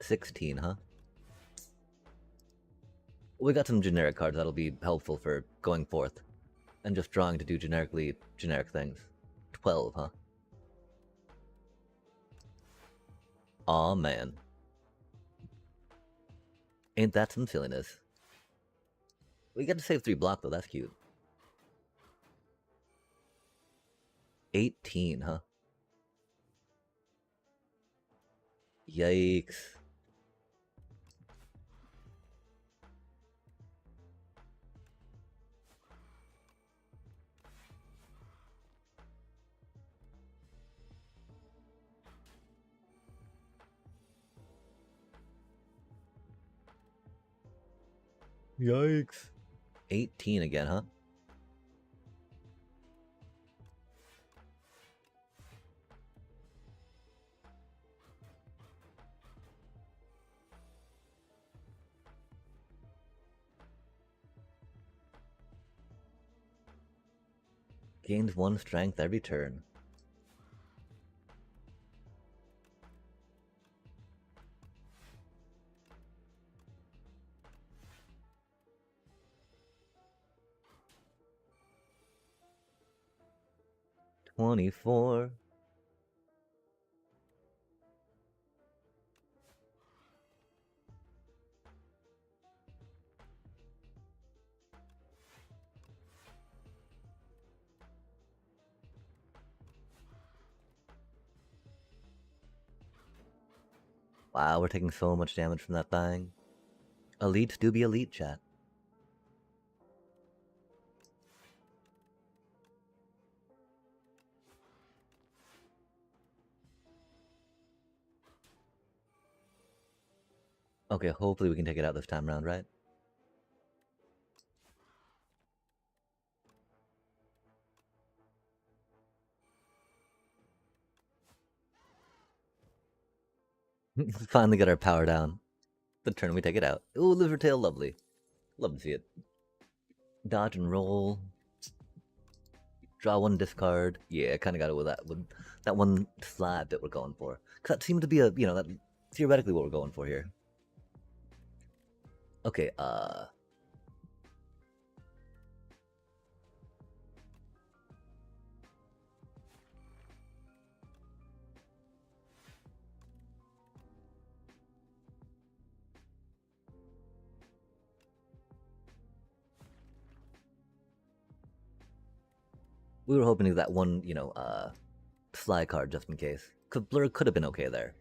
$16, huh? We got some generic cards that'll be helpful for going forth. And just drawing to do generic things. 12, huh? Aw, man. Ain't that some silliness? We get to save 3 block though, that's cute. 18, huh? Yikes. Yikes. 18 again, huh? Gains 1 strength every turn. 24. Wow, we're taking so much damage from that bang. Elite do be elite, chat. Okay, hopefully we can take it out this time around, right? Finally got our power down. The turn we take it out. Ooh, liver tail, lovely. Love to see it. Dodge and roll. Draw one, discard. Yeah, kind of got it with that one slab that we're going for. Cause that seemed to be a, you know, that theoretically what we're going for here. Okay, we were hoping to that one, you know, fly card just in case. Cause Blur could have been okay there.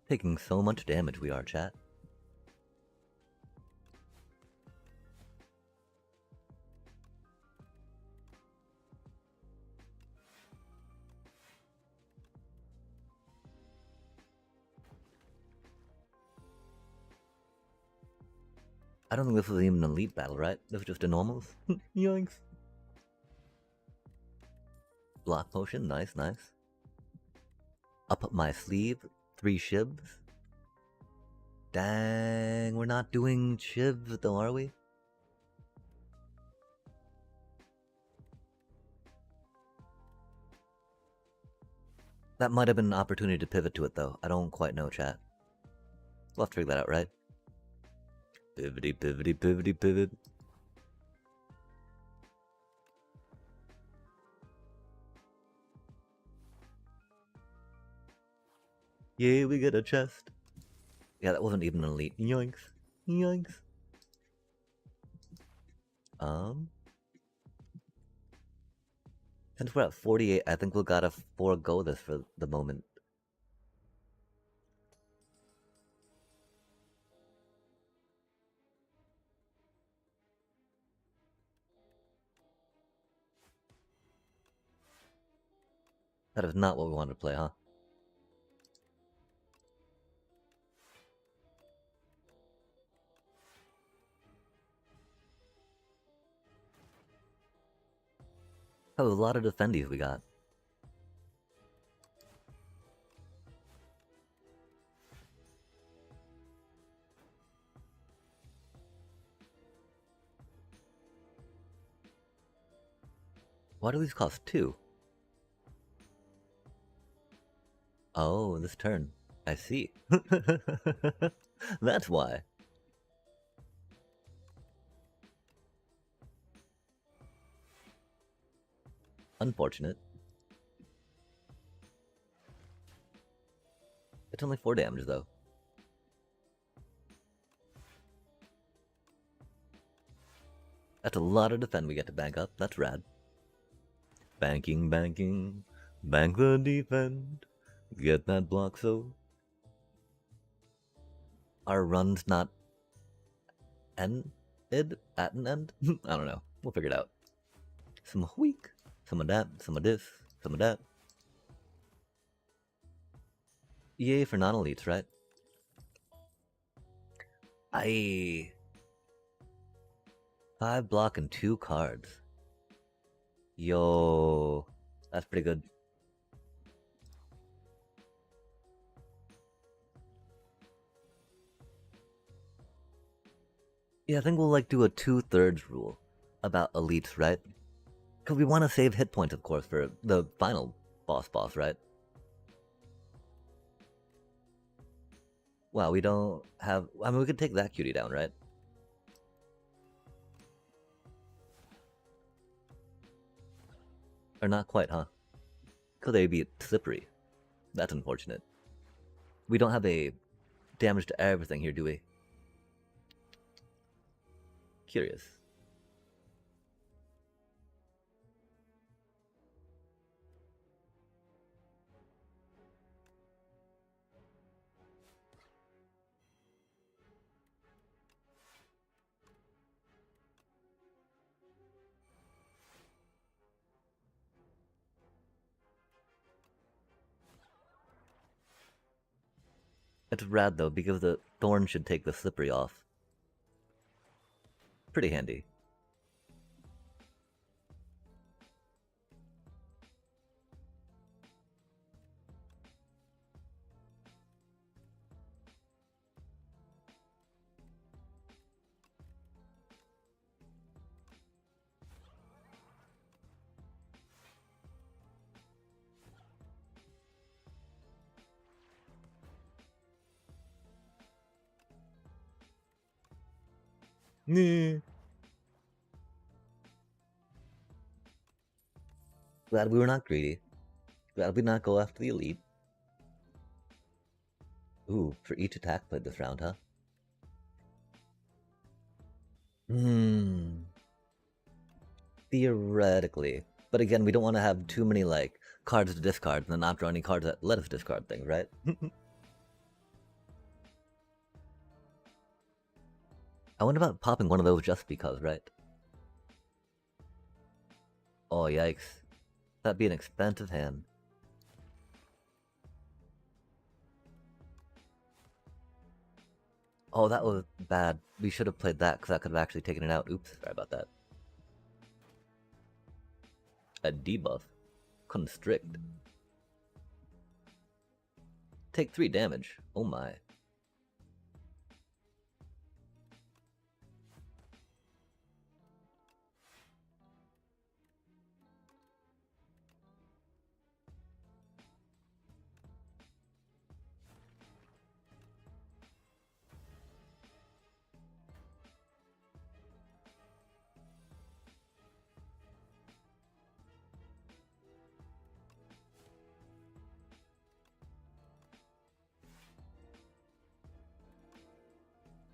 Taking so much damage we are, chat. I don't think this was even an elite battle, right? This was just a normals. Yoinks. Block potion, nice, nice. Up my sleeve, 3 shivs. Dang, we're not doing shivs though, are we? That might have been an opportunity to pivot to it though. I don't quite know, chat. We'll have to figure that out, right? Pivety, pivety, pivety, pivot. Yeah, we get a chest. Yeah, that wasn't even an elite. Yoinks. Yoinks. Since we're at 48, I think we'll gotta forego this for the moment. That is not what we wanted to play, huh? Oh, a lot of defendies we got. Why do these cost 2? Oh, this turn. I see. That's why. Unfortunate. It's only 4 damage though. That's a lot of defend we get to bank up. That's rad. Banking, banking. Bank the defend. Get that block so. Our run's not ended at an end? I don't know. We'll figure it out. Some weak. Some of that. Some of this. Some of that. Yay for non-elites, right? Aye. 5 block and 2 cards. Yo, that's pretty good. Yeah, I think we'll like do a 2/3 rule about elites, right? Because we want to save hit points, of course, for the final boss, right? Wow, we don't have... I mean, we could take that cutie down, right? Or not quite, huh? Could they be slippery? That's unfortunate. We don't have a damage to everything here, do we? Curious. It's rad though, because the thorn should take the slippery off. Pretty handy. Glad we were not greedy. Glad we not go after the elite. Ooh, for each attack played this round, huh? Theoretically. But again, we don't want to have too many, like, cards to discard and then not draw any cards that let us discard things, right? I wonder about popping one of those just because, right? Oh, yikes. That'd be an expensive hand. Oh, that was bad. We should have played that, because that could have actually taken it out. Oops, sorry about that. A debuff. Constrict. Take 3 damage. Oh my.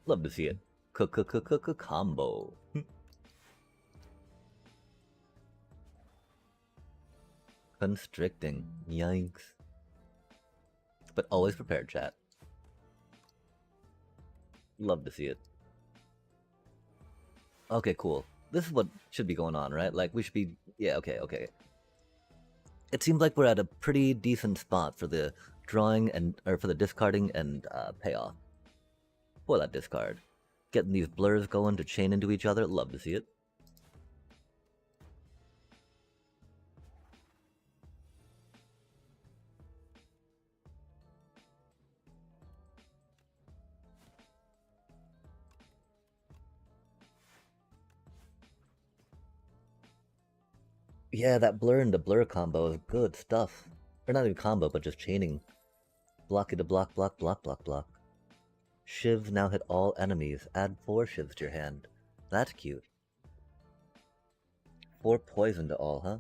Love to see it. Combo. Constricting. Yikes. But always prepared, chat. Love to see it. Okay, cool. This is what should be going on, right? Like, we should be... Yeah, okay. It seems like we're at a pretty decent spot for the drawing and... Or for the discarding and payoff. For that discard. Getting these blurs going to chain into each other. Love to see it. Yeah, that blur and the blur combo is good stuff. Or not even combo, but just chaining. Blocky to block. Shiv now hit all enemies. Add 4 shivs to your hand. That's cute. 4 poison to all, huh?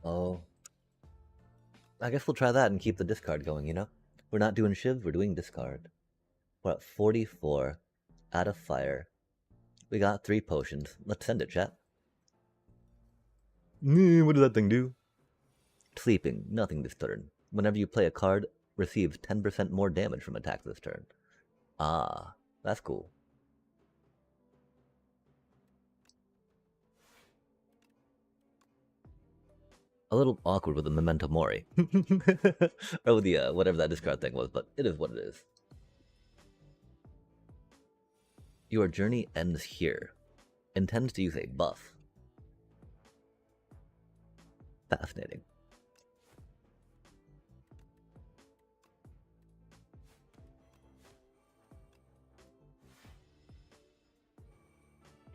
Oh. I guess we'll try that and keep the discard going, you know? We're not doing shivs, we're doing discard. We're at 44. Out of fire. We got 3 potions. Let's send it, chat. What does that thing do? Sleeping. Nothing this turn. Whenever you play a card, receives 10% more damage from attacks this turn. Ah, that's cool. A little awkward with the Memento Mori. Or with the, whatever that discard thing was, but it is what it is. Your journey ends here. Intends to use a buff. Fascinating.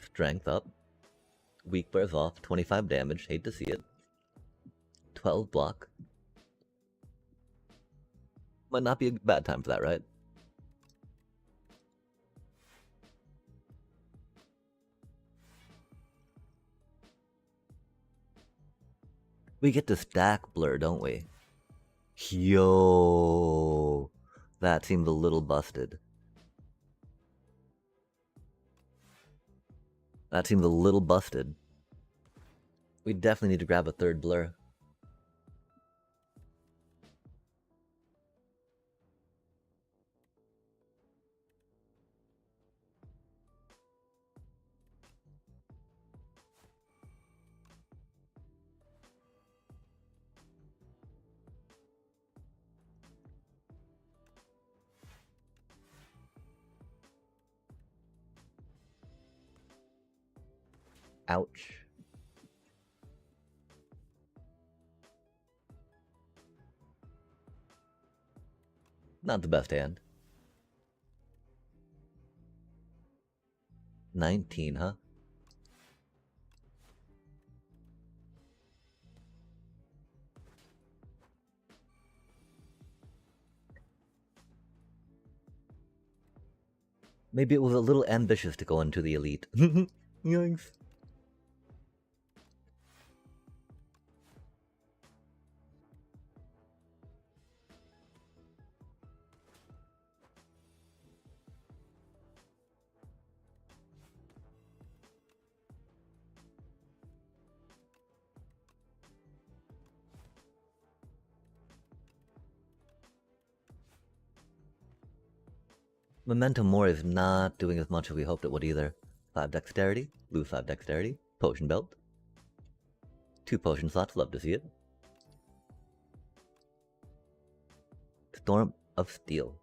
Strength up. Weak bears off. 25 damage. Hate to see it. 12 block. Might not be a bad time for that, right? We get to stack Blur, don't we? Yo, that seems a little busted. That seems a little busted. We definitely need to grab a third Blur. Ouch. Not the best hand. 19, huh? Maybe it was a little ambitious to go into the elite. Yikes. Memento Mori is not doing as much as we hoped it would either. 5 dexterity, lose 5 dexterity, potion belt. 2 potion slots, love to see it. Storm of Steel.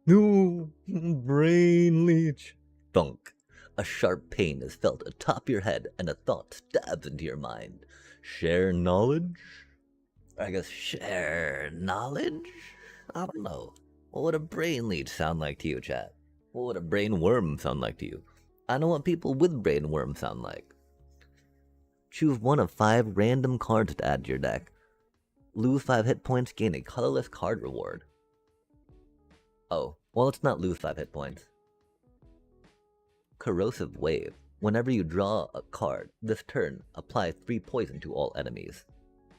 No, brain leech. Thunk. A sharp pain is felt atop your head, and a thought stabs into your mind. Share knowledge? I guess share knowledge? I don't know. What would a brain leech sound like to you, chat? What would a brain worm sound like to you? I know what people with brain worms sound like. Choose one of 5 random cards to add to your deck. Lose 5 hit points, gain a colorless card reward. Oh, well, let's not lose 5 hit points. Corrosive Wave. Whenever you draw a card this turn, apply 3 poison to all enemies.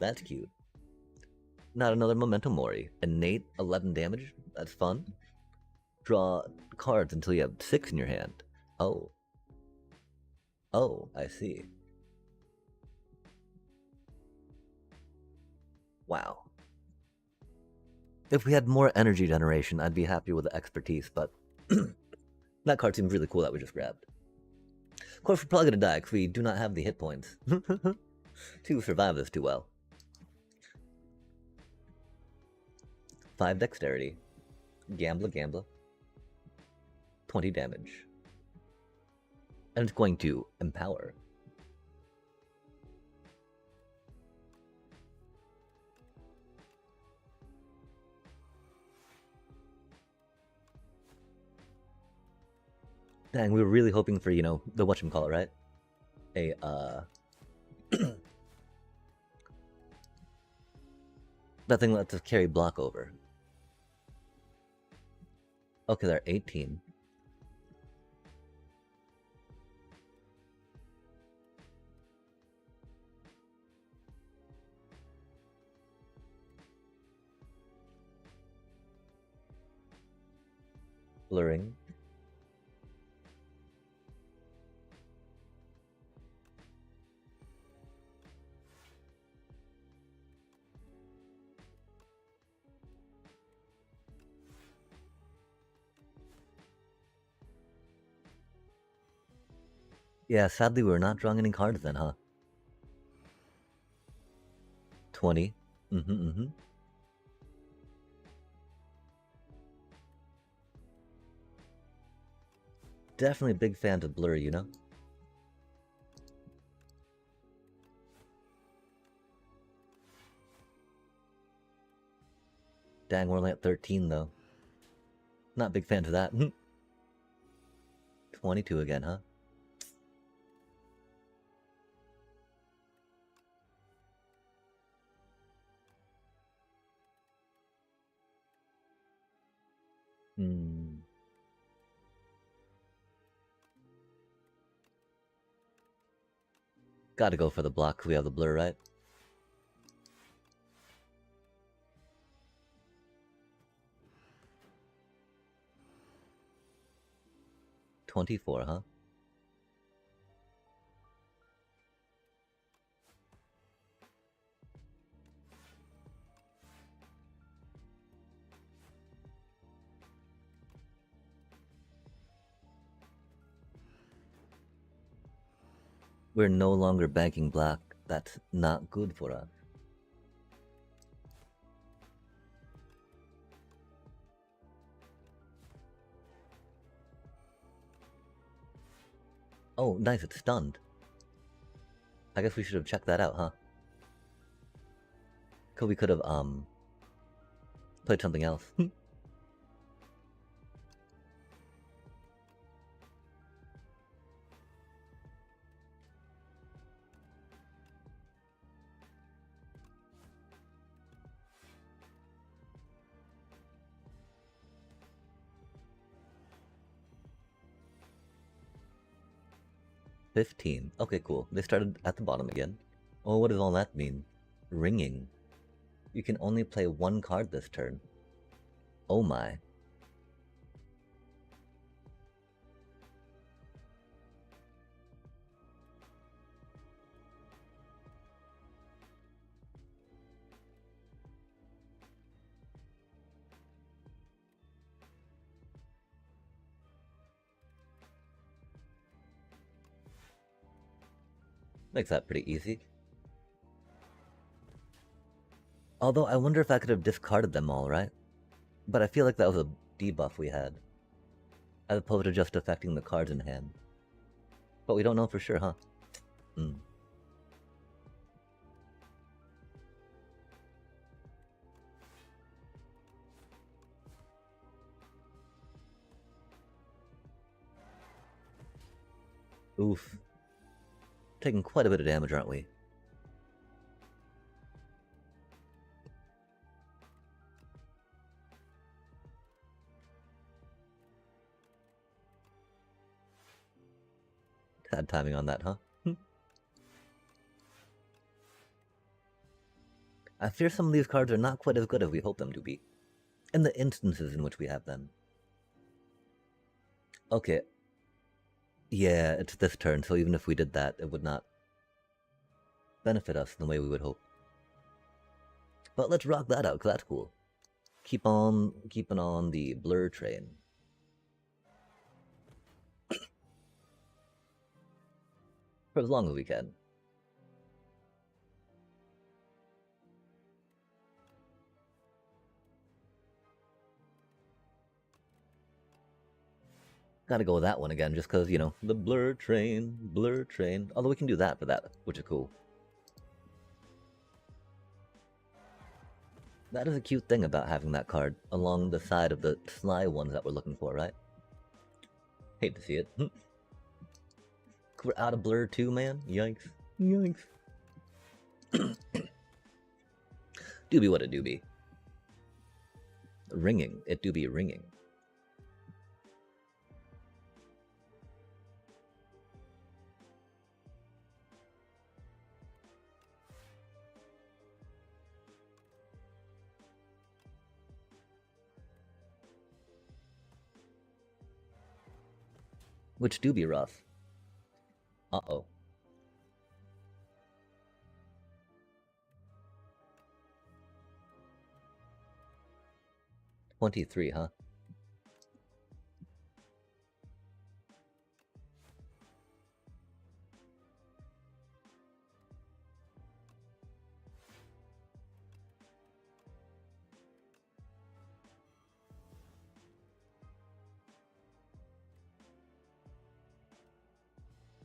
That's cute. Not another Memento Mori. Innate 11 damage? That's fun. Draw cards until you have 6 in your hand. Oh. Oh, I see. Wow. If we had more energy generation, I'd be happy with the expertise, but that card seems really cool that we just grabbed. Of course, we're probably gonna die because we do not have the hit points to survive this too well. 5 dexterity. Gambler. 20 damage. And it's going to empower. Dang, we were really hoping for, you know, the whatchamacallit, right? That thing lets us carry block over. Okay, they're 18. Blurring. Yeah, sadly we're not drawing any cards then, huh? 20. Mm-hmm. Definitely a big fan of Blur, you know? Dang, we're only at 13 though. Not big fan of that. 22 again, huh? Hmm. Gotta go for the block. We have the Blur, right? $24, huh? We're no longer banking black. That's not good for us. Oh, nice, it's stunned. I guess we should have checked that out, huh? Cause we could have, played something else. 15. Okay, cool. They started at the bottom again. Oh, what does all that mean? Ringing. You can only play one card this turn. Oh my. Makes that pretty easy. Although I wonder if I could have discarded them all, right? But I feel like that was a debuff we had. As opposed to just affecting the cards in hand. But we don't know for sure, huh? Hmm. Oof. Taking quite a bit of damage, aren't we? Bad timing on that, huh? I fear some of these cards are not quite as good as we hope them to be. In the instances in which we have them. Okay. Yeah, it's this turn, so even if we did that, it would not benefit us in the way we would hope. But let's rock that out, because that's cool. Keep on keeping on the Blur train. For as long as we can. Gotta go with that one again, just because, you know, the Blur train, Blur train. Although we can do that for that, which is cool. That is a cute thing about having that card along the side of the sly ones that we're looking for, right? Hate to see it. We're out of Blur too, man. Yikes. Yikes. Do be what it do be. Ringing. It do be ringing. Which do be rough. Uh-oh. $23, huh?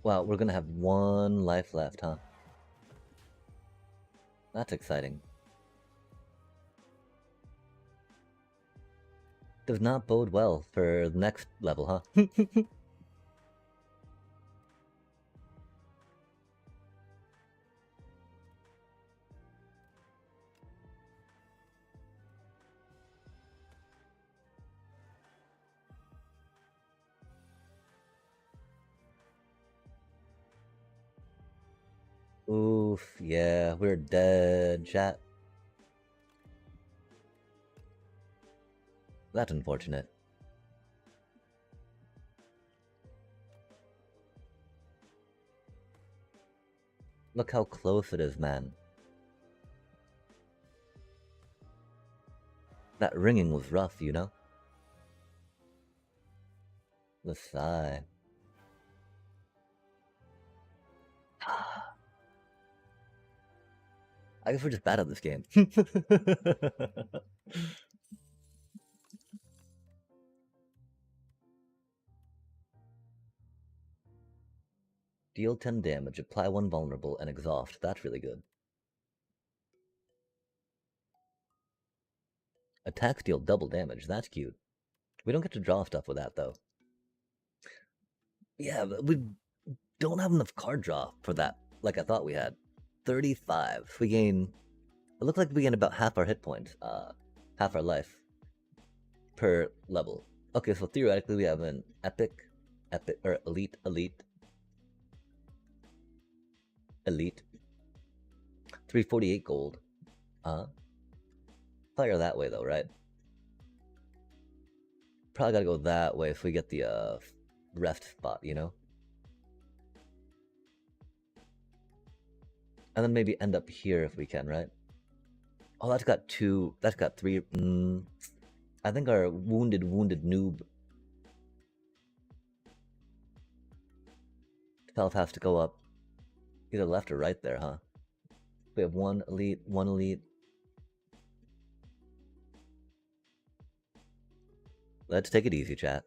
Wow, we're gonna have 1 life left, huh? That's exciting. Does not bode well for the next level, huh? Oof, yeah, we're dead, chat. That's unfortunate. Look how close it is, man. That ringing was rough, you know? The sigh. I guess we're just bad at this game. Deal 10 damage, apply 1 vulnerable, and exhaust. That's really good. Attacks deal double damage. That's cute. We don't get to draw stuff with that, though. Yeah, but we don't have enough card draw for that, like I thought we had. 35. We gain... It looks like we gain about half our hit points, half our life per level. Okay, so theoretically we have an epic, or elite, 348 gold. Fire that way though, right? Probably gotta go that way if we get the rest spot, you know? And then maybe end up here if we can, right? Oh, that's got 2, that's got 3. I think our wounded noob health has to go up either left or right there, huh? We have 1 elite, 1 elite. Let's take it easy, chat.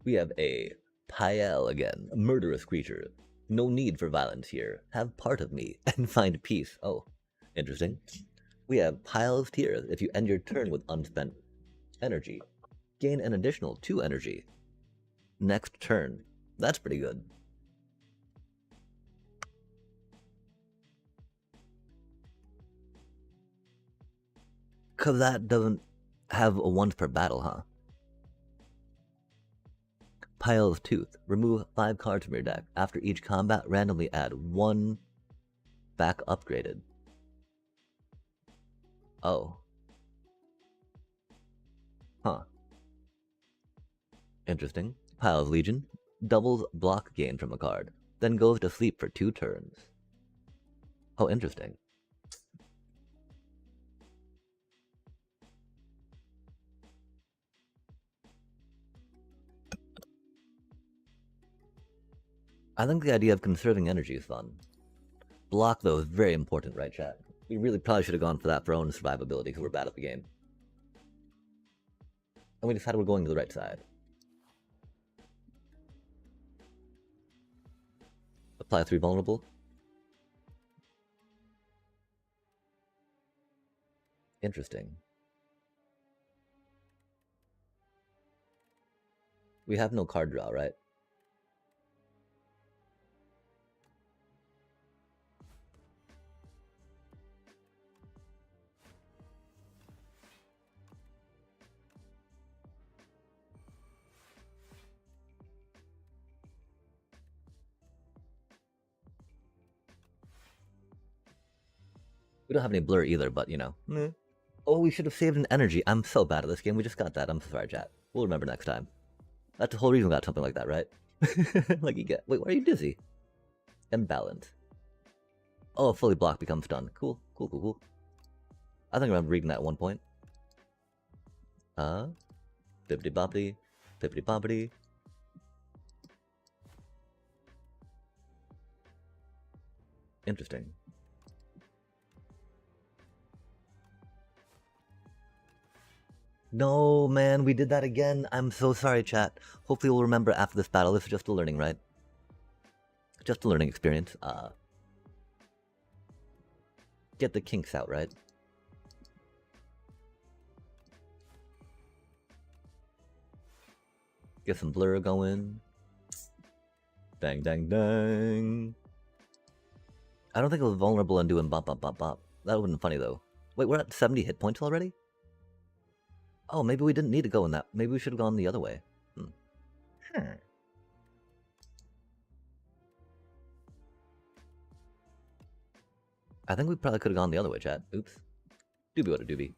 We have a Pyel again, a murderous creature. No need for violence here. Have part of me and find peace. Oh, interesting. We have Pile of Tears if you end your turn with unspent energy. Gain an additional 2 energy. Next turn. That's pretty good. Cause that doesn't have a once per battle, huh? Pile of Tooth. Remove 5 cards from your deck. After each combat, randomly add 1 back upgraded. Oh. Huh. Interesting. Pile of Legion. Doubles block gain from a card. Then goes to sleep for 2 turns. Oh, interesting. I think the idea of conserving energy is fun. Block, though, is very important, right, chat? We really probably should have gone for that for our own survivability because we're bad at the game. And we decided we're going to the right side. Apply 3 vulnerable. Interesting. We have no card draw, right? We don't have any blur either, but you know. Oh, we should have saved an energy. I'm so bad at this game. We just got that. I'm sorry, chat. We'll remember next time. That's the whole reason we got something like that, right? Like you get. Wait, why are you dizzy? Imbalance. Oh, fully blocked becomes stun. Cool. I think I remember reading that at one point. Bippity boppity. Bippity boppity. Interesting. No, man, we did that again. I'm so sorry, chat. Hopefully we'll remember after this battle. This is just a learning, right? Just a learning experience. Get the kinks out, right? Get some blur going. Dang, dang, dang. I don't think it was vulnerable and doing bop, bop, bop, bop. That would have been funny, though. Wait, we're at 70 hit points already? Oh, maybe we didn't need to go in that. Maybe we should have gone the other way. I think we probably could have gone the other way, chat. Oops. Doobie what a doobie.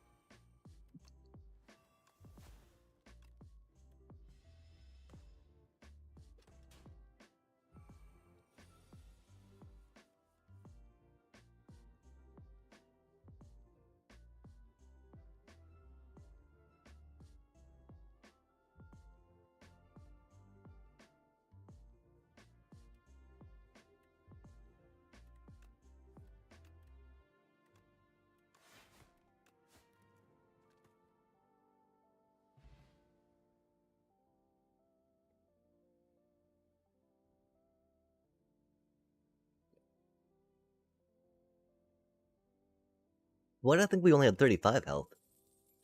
Why did I think we only had 35 health?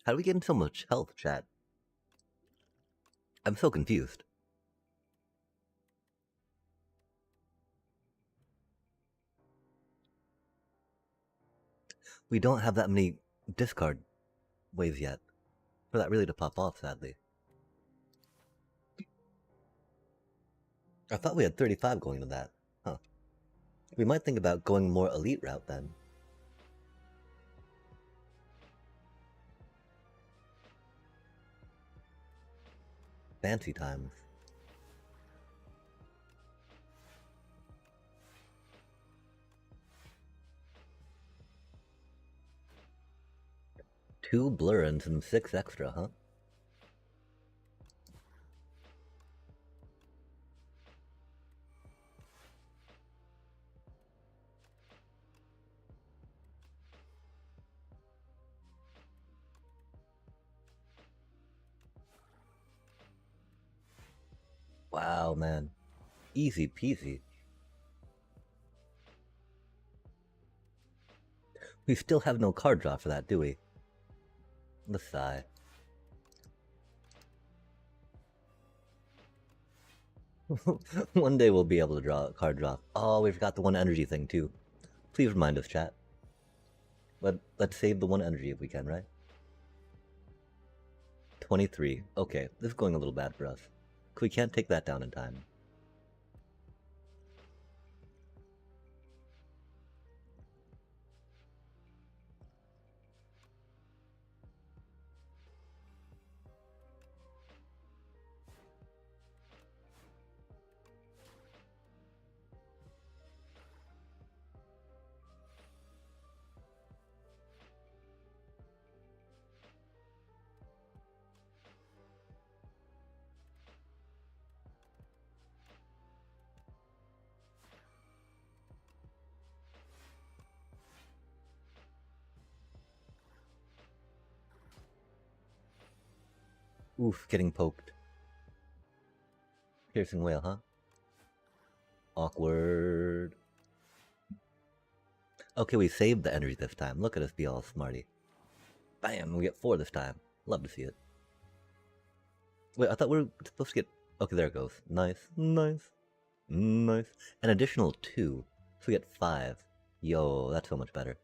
How did we get in so much health, chat? I'm so confused. We don't have that many discard waves yet for that really to pop off, sadly. I thought we had 35 going to that. Huh. We might think about going more elite route then. Fancy times. Two blur and some 6 extra, huh? Wow, man. Easy peasy. We still have no card draw for that, do we? Let's sigh. One day we'll be able to draw a card draw. Oh, we forgot the one energy thing too. Please remind us, chat. Let's save the one energy if we can, right? 23. Okay, this is going a little bad for us. We can't take that down in time. Oof, getting poked. Piercing whale, huh? Awkward. Okay, we saved the energy this time. Look at us be all smarty. Bam, we get 4 this time. Love to see it. Wait, I thought we were supposed to get... Okay, there it goes. Nice, nice, nice. An additional 2. So we get 5. Yo, that's so much better.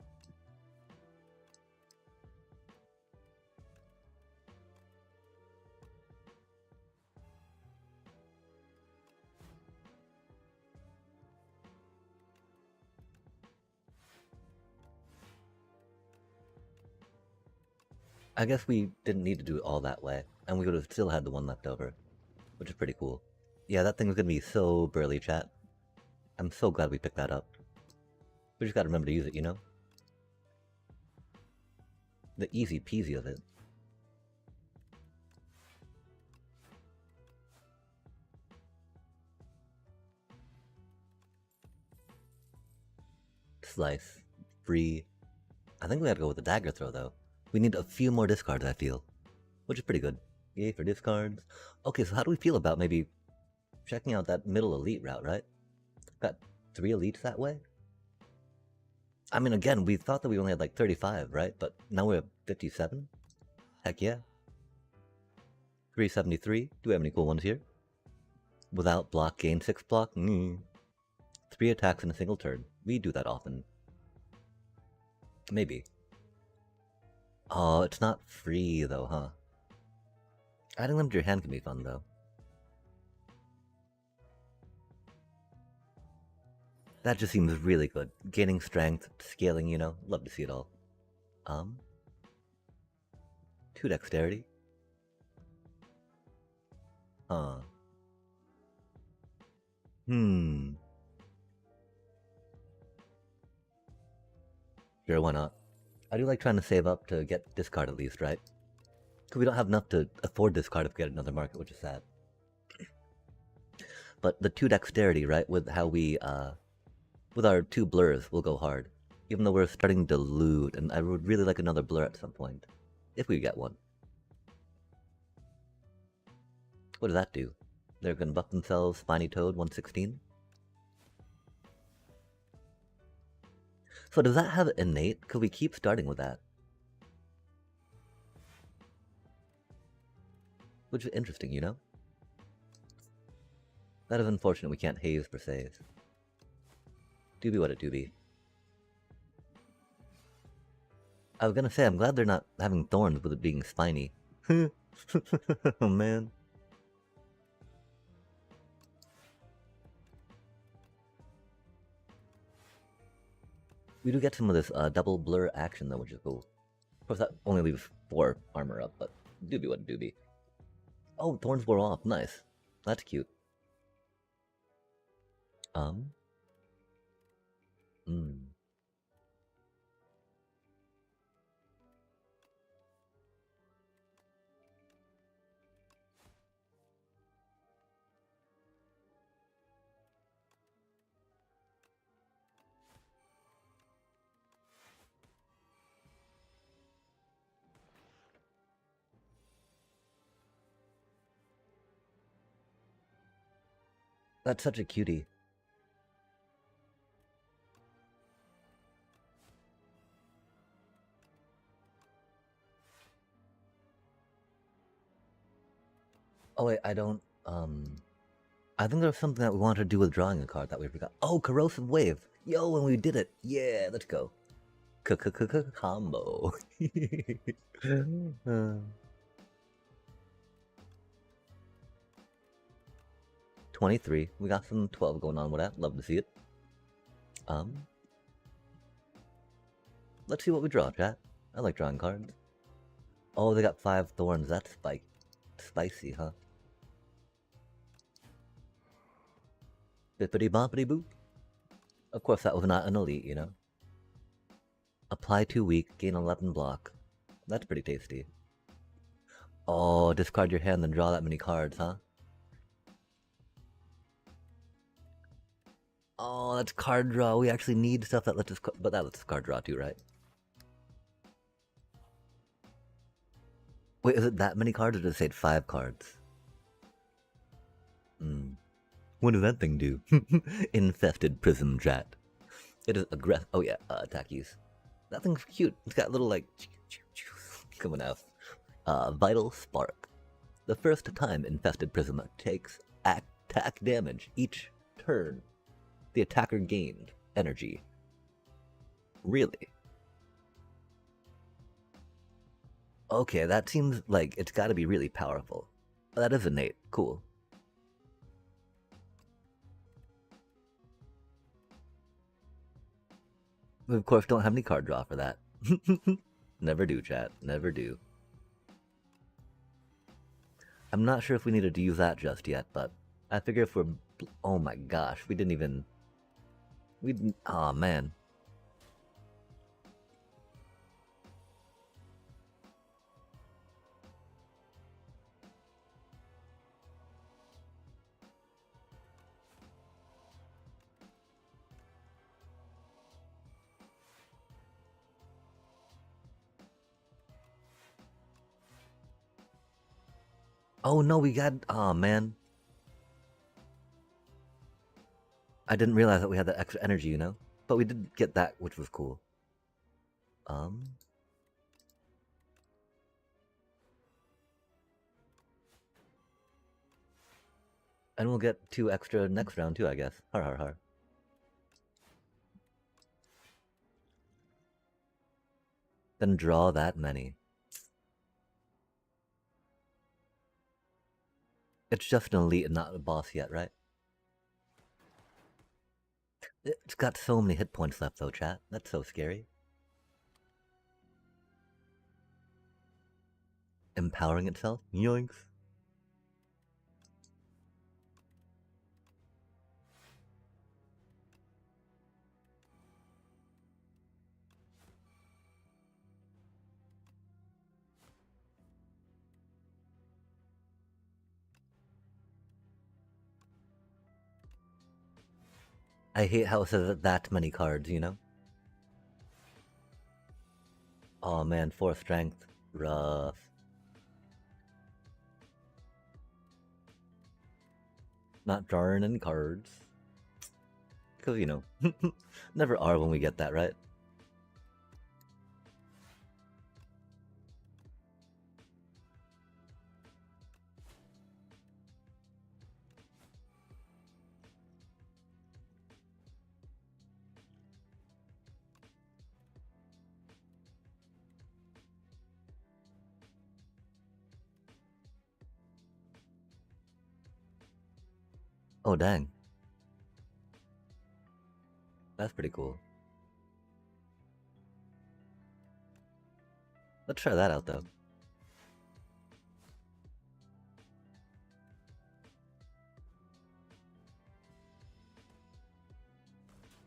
I guess we didn't need to do it all that way, and we would have still had the one left over, which is pretty cool. Yeah, that thing's gonna be so burly, chat. I'm so glad we picked that up. We just gotta remember to use it, you know? The easy peasy of it. Slice. Free. I think we gotta go with the dagger throw, though. We need a few more discards, I feel. which is pretty good. Yay for discards. Okay, so how do we feel about maybe checking out that middle elite route, right? Got 3 elites that way? I mean, again, we thought that we only had like 35, right? But now we have 57? Heck yeah. 373. Do we have any cool ones here? Without block, gain 6 block? 3 attacks in a single turn. We do that often. Maybe. Oh, it's not free though, huh? Adding them to your hand can be fun though. That just seems really good. Gaining strength, scaling, you know, love to see it all. 2 dexterity. Huh. Sure, why not? I do like trying to save up to get discard at least, right? Because we don't have enough to afford discard if we get another market, which is sad. But the 2 dexterity, right, with how we, with our 2 blurs, will go hard. Even though we're starting to loot, and I would really like another blur at some point. If we get one. What does that do? They're gonna buff themselves, Spiny Toad, 116. So does that have innate? Could we keep starting with that? Which is interesting, you know? That is unfortunate we can't haze per se. Do be what it do be. I was gonna say, I'm glad they're not having thorns with it being spiny. Oh man. We do get some of this double blur action though, which is cool. Of course, that only leaves 4 armor up, but do be what it do be. Oh, thorns wore off. Nice. That's cute. That's such a cutie. Oh wait, I don't, I think there's something that we wanted to do with drawing a card that we forgot. Oh, Corrosive Wave! Yo, and we did it! Yeah, let's go. Combo. 23. We got some 12 going on with that. Love to see it. Let's see what we draw, chat. I like drawing cards. Oh, they got 5 thorns. That's spicy, huh? Bippity boppity boop. Of course, that was not an elite, you know. Apply 2 weak, gain 11 block. That's pretty tasty. Oh, discard your hand and draw that many cards, huh? Oh, that's card draw. We actually need stuff that lets us, but that lets us card draw too, right? Wait, is it that many cards or does it say 5 cards? What does that thing do? Infested Prism chat. It is aggressive. Oh yeah, attack use. That thing's cute. It's got little like coming out. Vital Spark. The first time Infested Prism takes attack damage each turn, the attacker gained energy. Really? Okay, that seems like it's gotta be really powerful. That is innate. Cool. We of course don't have any card draw for that. Never do, chat. Never do. I'm not sure if we needed to use that just yet, but I figure if we're... Oh my gosh, we didn't even... We didn't... Aw, man. Oh no, we got. Oh man. I didn't realize that we had that extra energy, you know? But we did get that, which was cool. And we'll get 2 extra next round too, I guess. Har har har. Then draw that many. It's just an elite and not a boss yet, right? It's got so many hit points left though, chat. That's so scary. Empowering itself? Yoinks. I hate how it says that many cards, you know? Oh man, 4 strength. Rough. Not drawing any cards. Because, you know, never are when we get that, right? Oh, dang. That's pretty cool. Let's try that out, though.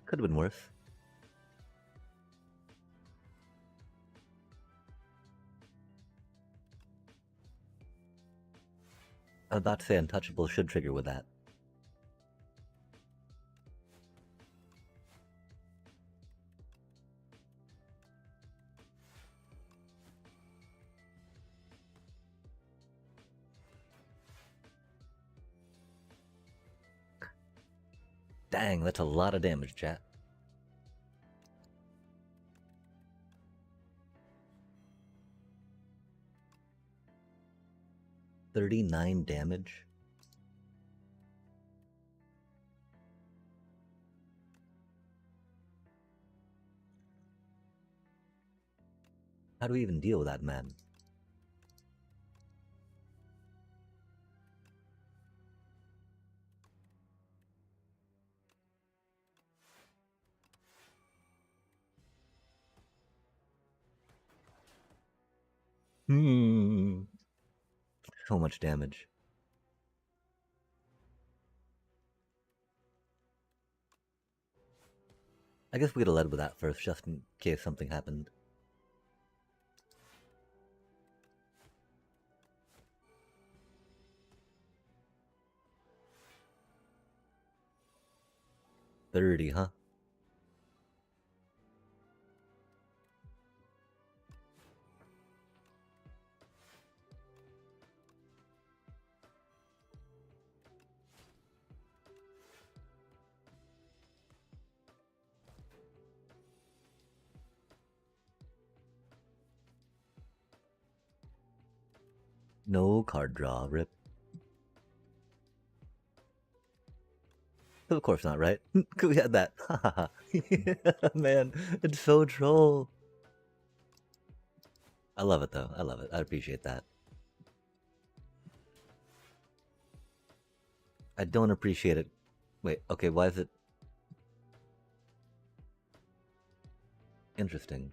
Could have been worse. I was about to say Untouchable should trigger with that. Dang, that's a lot of damage, chat. $39 damage? How do we even deal with that, man? So much damage. I guess we could have led with that first, just in case something happened. $30, huh? No card draw, rip. Of course not, right? We had that. Man, it's so troll. I love it though. I love it. I appreciate that. I don't appreciate it. Wait, okay, why is it interesting?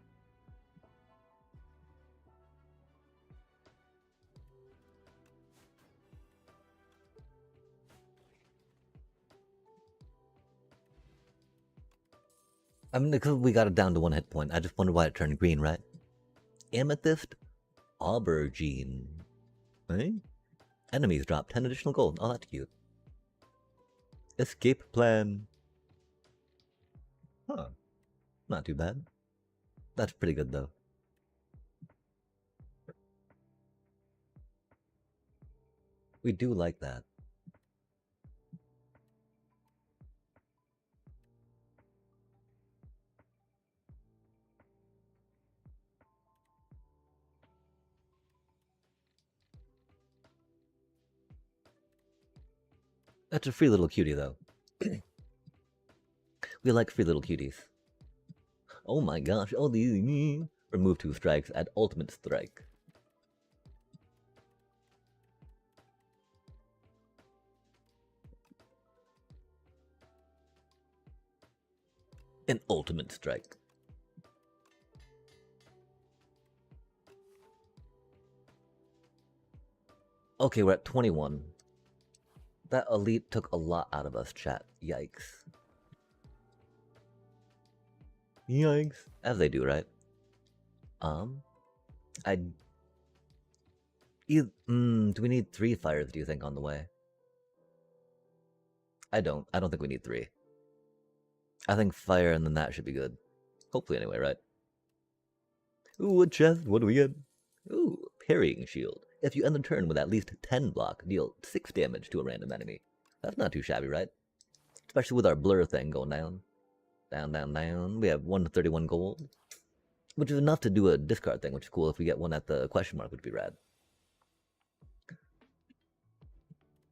I mean, because we got it down to 1 hit point. I just wonder why it turned green, right? Amethyst Aubergine. Eh? Enemies drop 10 additional gold. Oh, that's cute. Escape plan. Huh. Not too bad. That's pretty good, though. We do like that. That's a free little cutie, though. We like free little cuties. Oh my gosh, all these. Remove 2 strikes, add ultimate strike. An ultimate strike. Okay, we're at 21. That elite took a lot out of us, chat. Yikes. Yikes. As they do, right? Do we need 3 fires, do you think, on the way? I don't think we need 3. I think fire and then that should be good. Hopefully anyway, right? Ooh, a chest, what do we get? Ooh, parrying shield. If you end the turn with at least 10 block, deal 6 damage to a random enemy. That's not too shabby, right? Especially with our blur thing going down. Down, down, down. We have 131 gold. Which is enough to do a discard thing, which is cool. If we get one at the question mark, would be rad.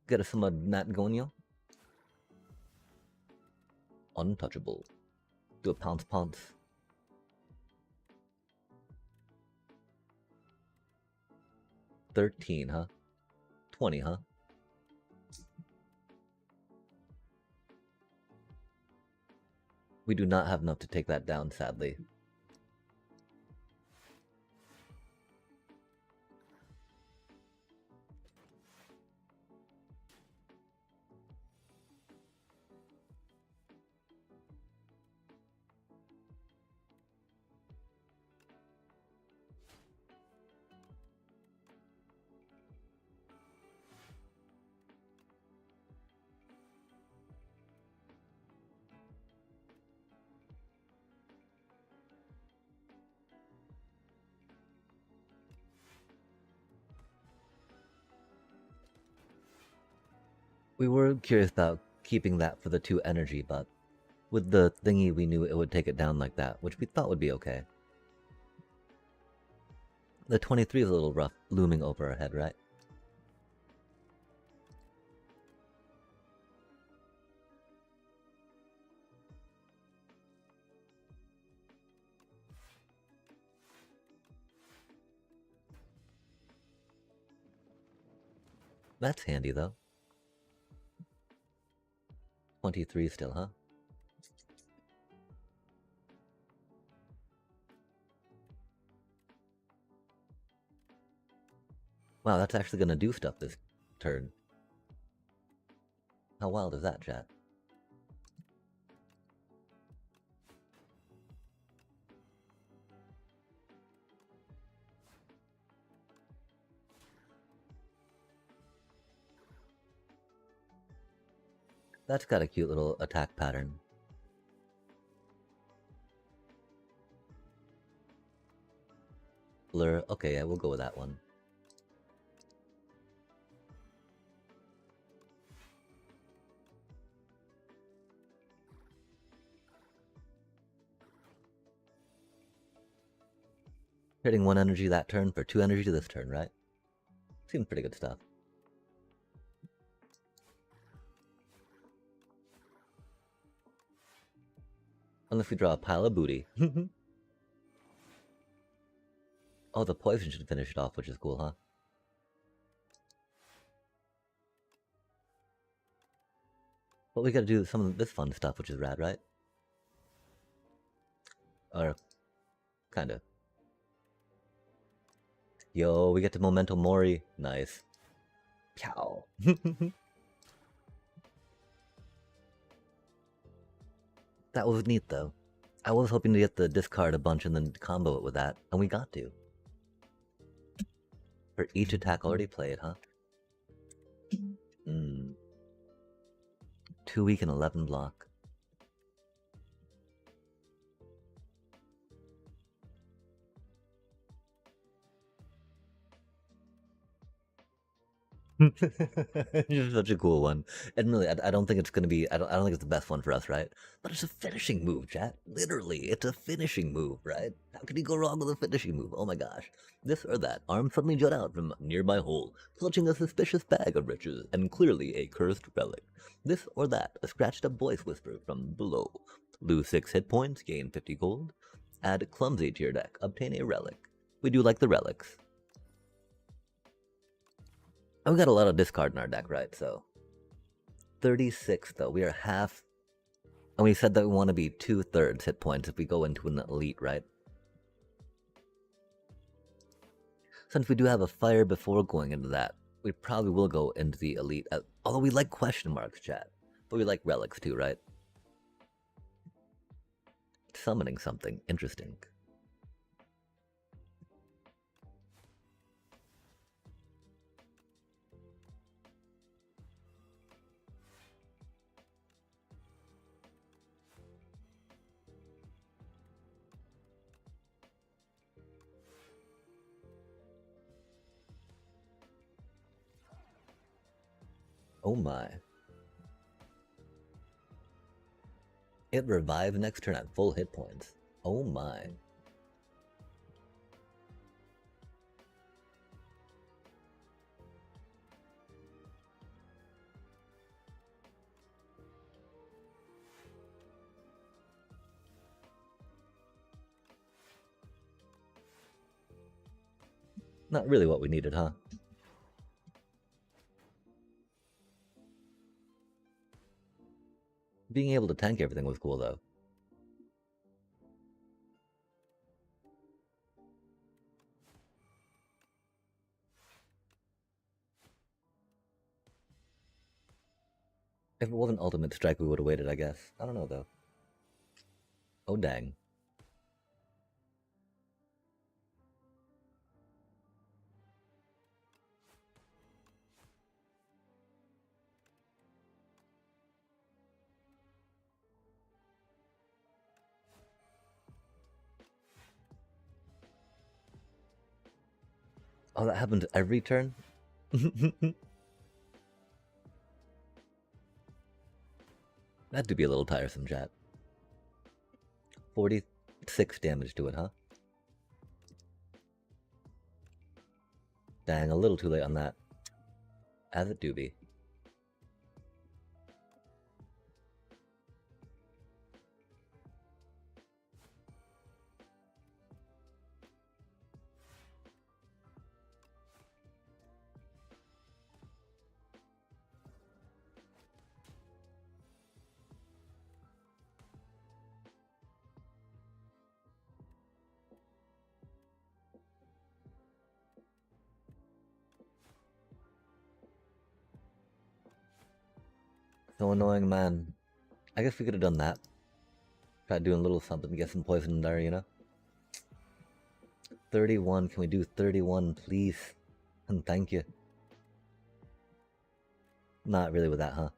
Get us some of Nat Gonyo. Untouchable. Do a pounce pounce. $13, huh? $20, huh? We do not have enough to take that down, sadly. We were curious about keeping that for the 2 energy, but with the thingy we knew it would take it down like that, which we thought would be okay. The 23 is a little rough, looming over our head, right? That's handy, though. 23 still, huh? Wow, that's actually gonna do stuff this turn. How wild is that, chat? That's got a cute little attack pattern. Blur, okay, yeah, we'll go with that one. Hitting 1 energy that turn for 2 energy to this turn, right? Seems pretty good stuff. Unless we draw a pile of booty. Oh, the poison should finish it off, which is cool, huh? But we gotta do some of this fun stuff, which is rad, right? Or, kinda. Yo, we get to Memento Mori. Nice. Pow. That was neat, though. I was hoping to get the discard a bunch and then combo it with that, and we got to. For each attack already played, huh? 2 weak and 11 block. You're such a cool one. And really, I don't think it's gonna be. I don't think it's the best one for us, right? But it's a finishing move, chat. Literally, it's a finishing move, right? How can you go wrong with a finishing move? Oh my gosh. This or that. Arm suddenly jut out from a nearby hole, clutching a suspicious bag of riches and clearly a cursed relic. This or that. A scratched up voice whisper from below. Lose 6 hit points, gain 50 gold. Add clumsy to your deck. Obtain a relic. We do like the relics. And we got a lot of discard in our deck, right? So 36 though. We are half, and we said that we want to be 2/3 hit points if we go into an elite, right? Since we do have a fire before going into that, we probably will go into the elite. Although we like question marks, chat, but we like relics too, right? Summoning something interesting. Oh my. It revives next turn at full hit points. Oh my. Not really what we needed, huh? Being able to tank everything was cool, though. If it wasn't Ultimate Strike, we would have waited, I guess. I don't know, though. Oh, dang. Oh, that happens every turn? That would be a little tiresome, chat. 46 damage to it, huh? Dang, a little too late on that. As it do be. So annoying, man. I guess we could have done that. Try doing a little something to get some poison in there, you know? 31, can we do 31, please? And thank you. Not really with that, huh?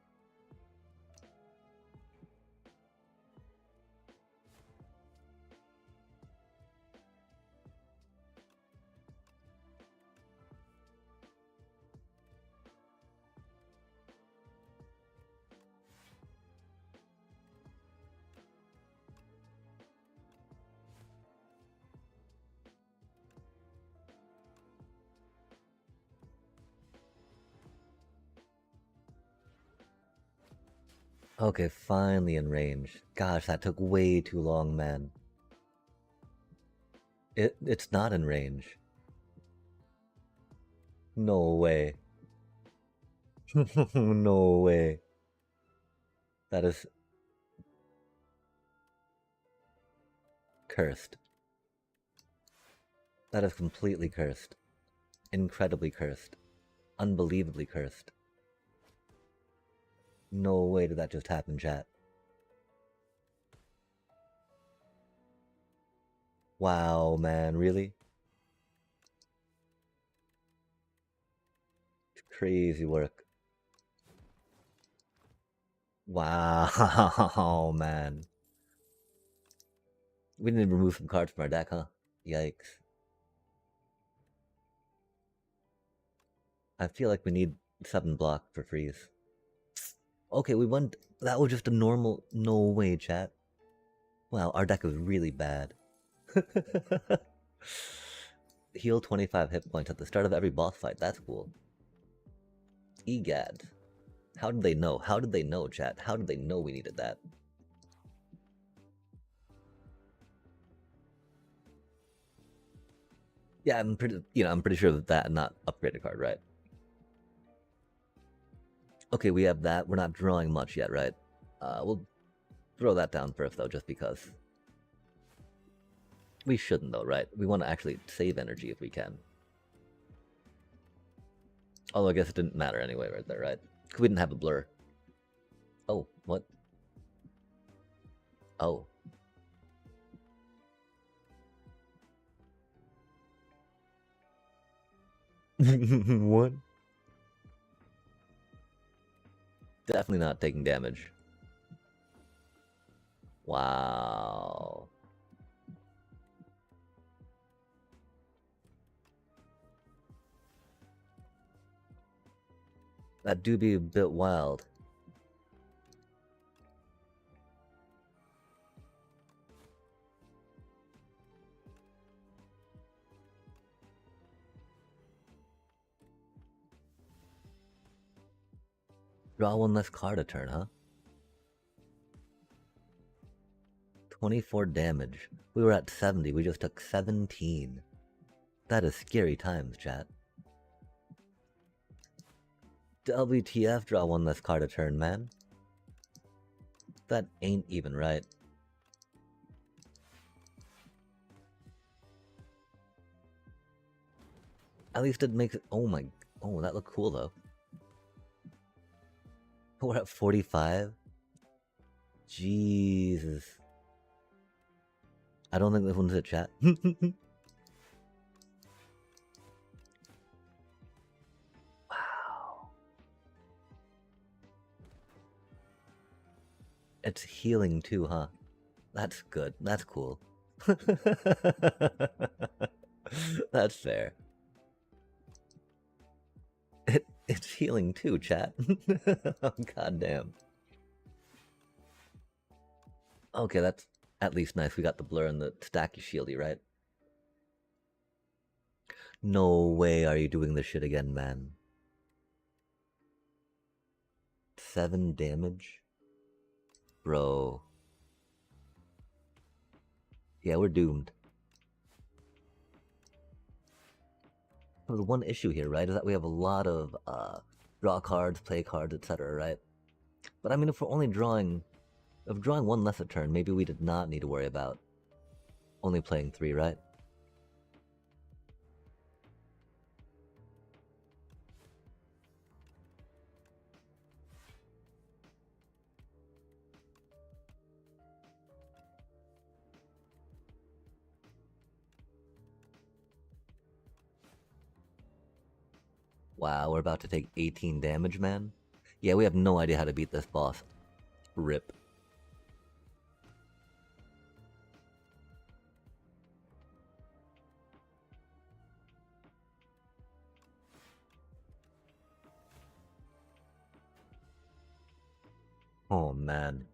Okay, finally in range. Gosh, that took way too long, man. It's not in range. No way. No way. That is cursed. That is completely cursed. Incredibly cursed. Unbelievably cursed. No way did that just happen, chat. Wow, man, really? Crazy work. Wow, man. We didn't even remove some cards from our deck, huh? Yikes. I feel like we need 7 block for freeze. Okay, we went. That was just a normal. No way, chat. Wow, our deck is really bad. Heal 25 hit points at the start of every boss fight. That's cool. Egad. How did they know? How did they know, chat? How did they know we needed that? Yeah, I'm pretty sure that not upgraded card, right? Okay, we have that. We're not drawing much yet, right? We'll throw that down first, though, just because. We shouldn't, though, right? We want to actually save energy if we can. Although I guess it didn't matter anyway right there, right? Because we didn't have a blur. Oh, what? Oh. What? Definitely not taking damage. Wow. That do be a bit wild. Draw one less card a turn, huh? 24 damage. We were at 70, we just took 17. That is scary times, chat. WTF, draw one less card a turn, man. That ain't even right. At least it makes it. Oh my. Oh, that looked cool though. We're at 45. Jesus. I don't think this one's a chat. Wow. It's healing too, huh? That's good. That's cool. That's fair. It's healing too, chat. Oh, goddamn. Okay, that's at least nice. We got the blur and the stacky shieldy, right? No way are you doing this shit again, man. 7 damage? Bro. Yeah, we're doomed. The one issue here, right, is that we have a lot of draw cards, play cards, etc., right? But I mean, if we're only drawing one less a turn, maybe we did not need to worry about only playing 3, right? Wow, we're about to take 18 damage, man. Yeah, we have no idea how to beat this boss. Rip. Oh, man.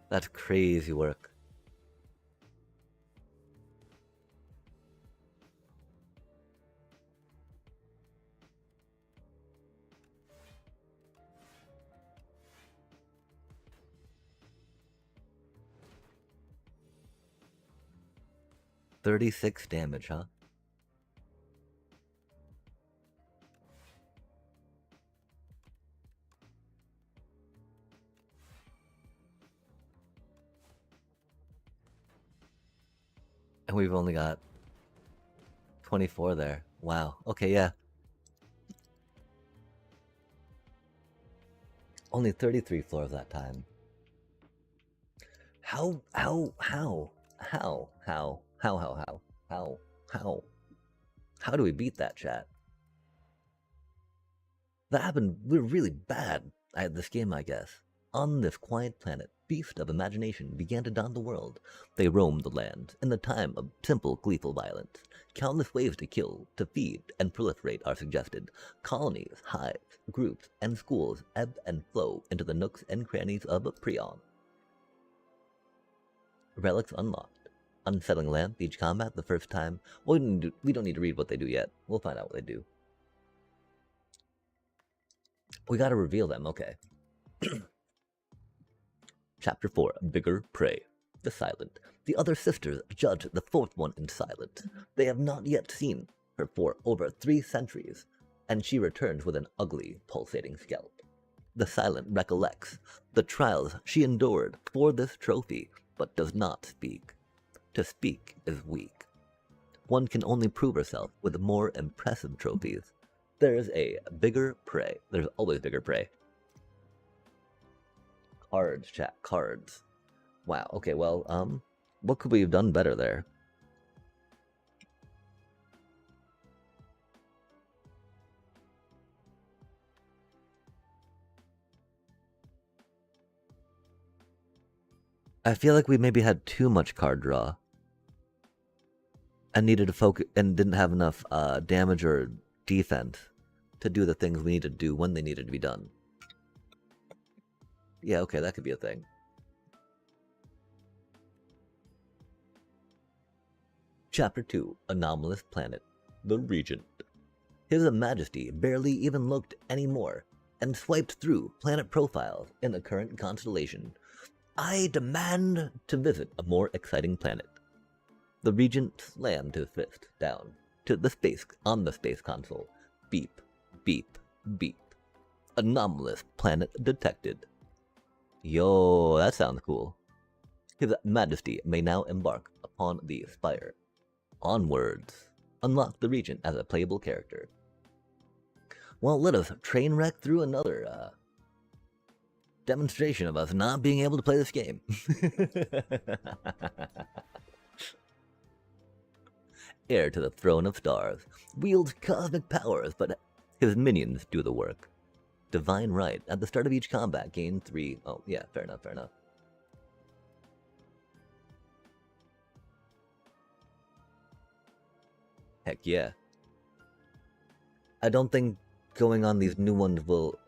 That's crazy work. $36 damage, huh? And we've only got 24 there. Wow. Okay, yeah. Only 33 floors that time. How? How do we beat that, chat? That happened. We're really bad at this game, I guess. On this quiet planet, beasts of imagination began to dot the world. They roamed the land in the time of simple, gleeful violence. Countless ways to kill, to feed, and proliferate are suggested. Colonies, hives, groups, and schools ebb and flow into the nooks and crannies of Prion. Relics unlocked. Unsettling lamp each combat the first time. We don't need to read what they do yet. We'll find out what they do. We gotta reveal them, okay. Chapter 4, Bigger Prey. The Silent. The other sisters judge the fourth one in silence. They have not yet seen her for over 3 centuries, and she returns with an ugly, pulsating scalp. The Silent recollects the trials she endured for this trophy, but does not speak. To speak is weak. One can only prove herself with more impressive trophies. There is a bigger prey. There's always bigger prey. Cards, chat, cards. Wow, okay, well, what could we have done better there? I feel like we maybe had too much card draw. And needed to focus, and didn't have enough damage or defense to do the things we needed to do when they needed to be done. Yeah, okay, that could be a thing. Chapter 2, Anomalous Planet. The Regent. His Majesty barely even looked anymore, and swiped through planet profiles in the current constellation. I demand to visit a more exciting planet. The Regent slammed his fist down to the space on the space console. Beep, beep, beep. Anomalous planet detected. Yo, that sounds cool. His Majesty may now embark upon the Spire. Onwards. Unlock the Regent as a playable character. Well, let us train wreck through another demonstration of us not being able to play this game. Heir to the throne of stars, wields cosmic powers, but his minions do the work. Divine right. At the start of each combat, gain 3. Oh, yeah, fair enough, fair enough. Heck yeah. I don't think going on these new ones will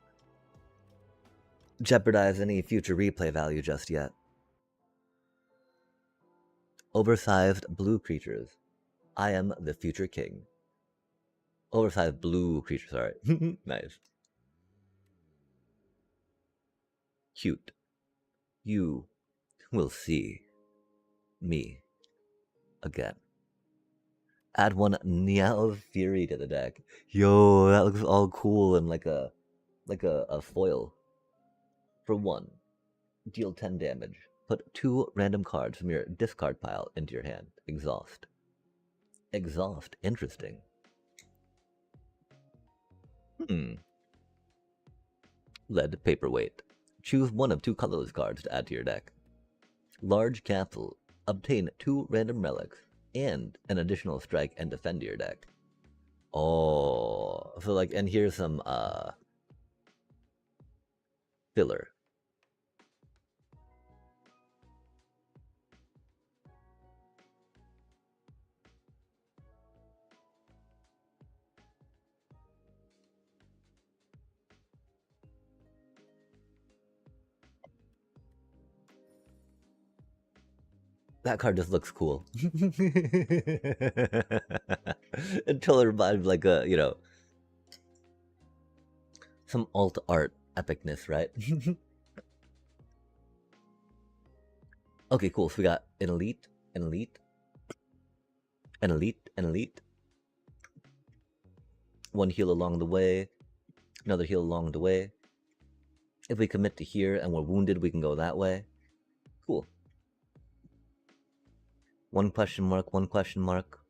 jeopardize any future replay value just yet. Oversized blue creatures. I am the future king. Oversized blue creature, sorry. Nice. Cute. You will see me again. Add 1 Niao Fury to the deck. Yo, that looks all cool and like a foil. For 1, deal 10 damage. Put 2 random cards from your discard pile into your hand. Exhaust. Exhaust. Interesting. Lead Paperweight. Choose 1 of 2 colorless cards to add to your deck. Large Capsule. Obtain 2 random relics and an additional strike and defend to your deck. Oh, so like, and here's some filler. That card just looks cool. Until it reminds like a, you know, some alt art epicness, right? Okay, cool. So we got an elite, an elite, an elite, an elite. 1 heal along the way, another heal along the way. If we commit to here and we're wounded, we can go that way. Cool. 1 question mark, 1 question mark.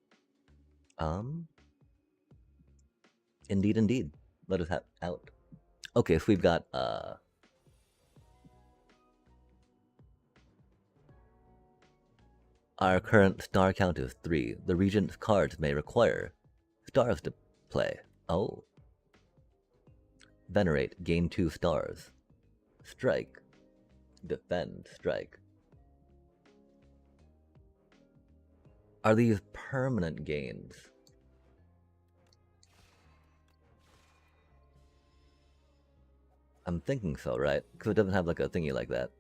Indeed, indeed. Let us have out. Okay, so we've got our current star count is 3. The Regent's cards may require Stars to play. Oh. Venerate, gain 2 stars. Strike. Defend, strike. Are these permanent gains? I'm thinking so, right? Because it doesn't have like a thingy like that.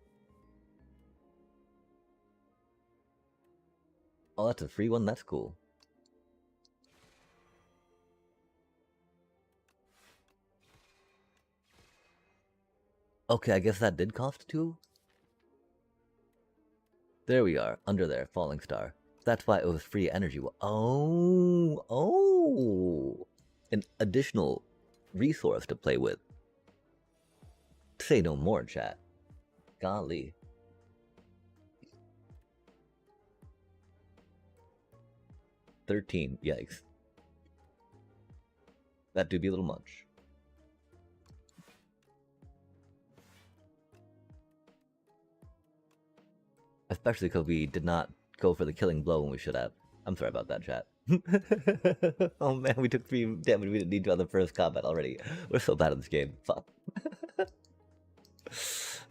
Oh, that's a free one? That's cool. Okay, I guess that did cost 2? There we are, under there, falling star. That's why it was free energy. Oh! An additional resource to play with. Say no more, chat. Golly. $13, yikes. That do be a little much. Especially because we did not go for the killing blow when we should have. I'm sorry about that, chat. Oh man, we took 3 damage we didn't need to on the first combat already. We're so bad at this game. Fuck.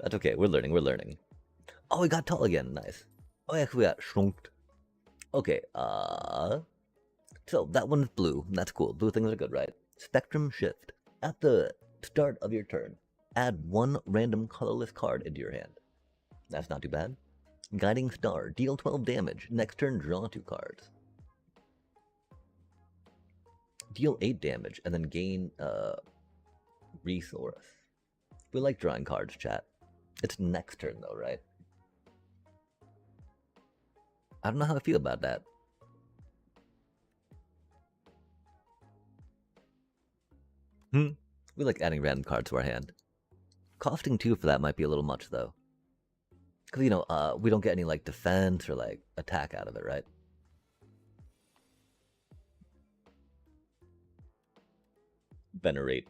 That's okay, we're learning. Oh, we got tall again, nice. Oh yeah, we got shrunked. Okay, so that one's blue, that's cool. Blue things are good, right? Spectrum Shift. At the start of your turn, add 1 random colorless card into your hand. That's not too bad. Guiding Star, deal 12 damage. Next turn, draw 2 cards. Deal 8 damage, and then gain resource. We like drawing cards, chat. It's next turn though, right? I don't know how I feel about that. We like adding random cards to our hand. Costing 2 for that might be a little much though. Because, you know, we don't get any, like, defense or, like, attack out of it, right? Venerate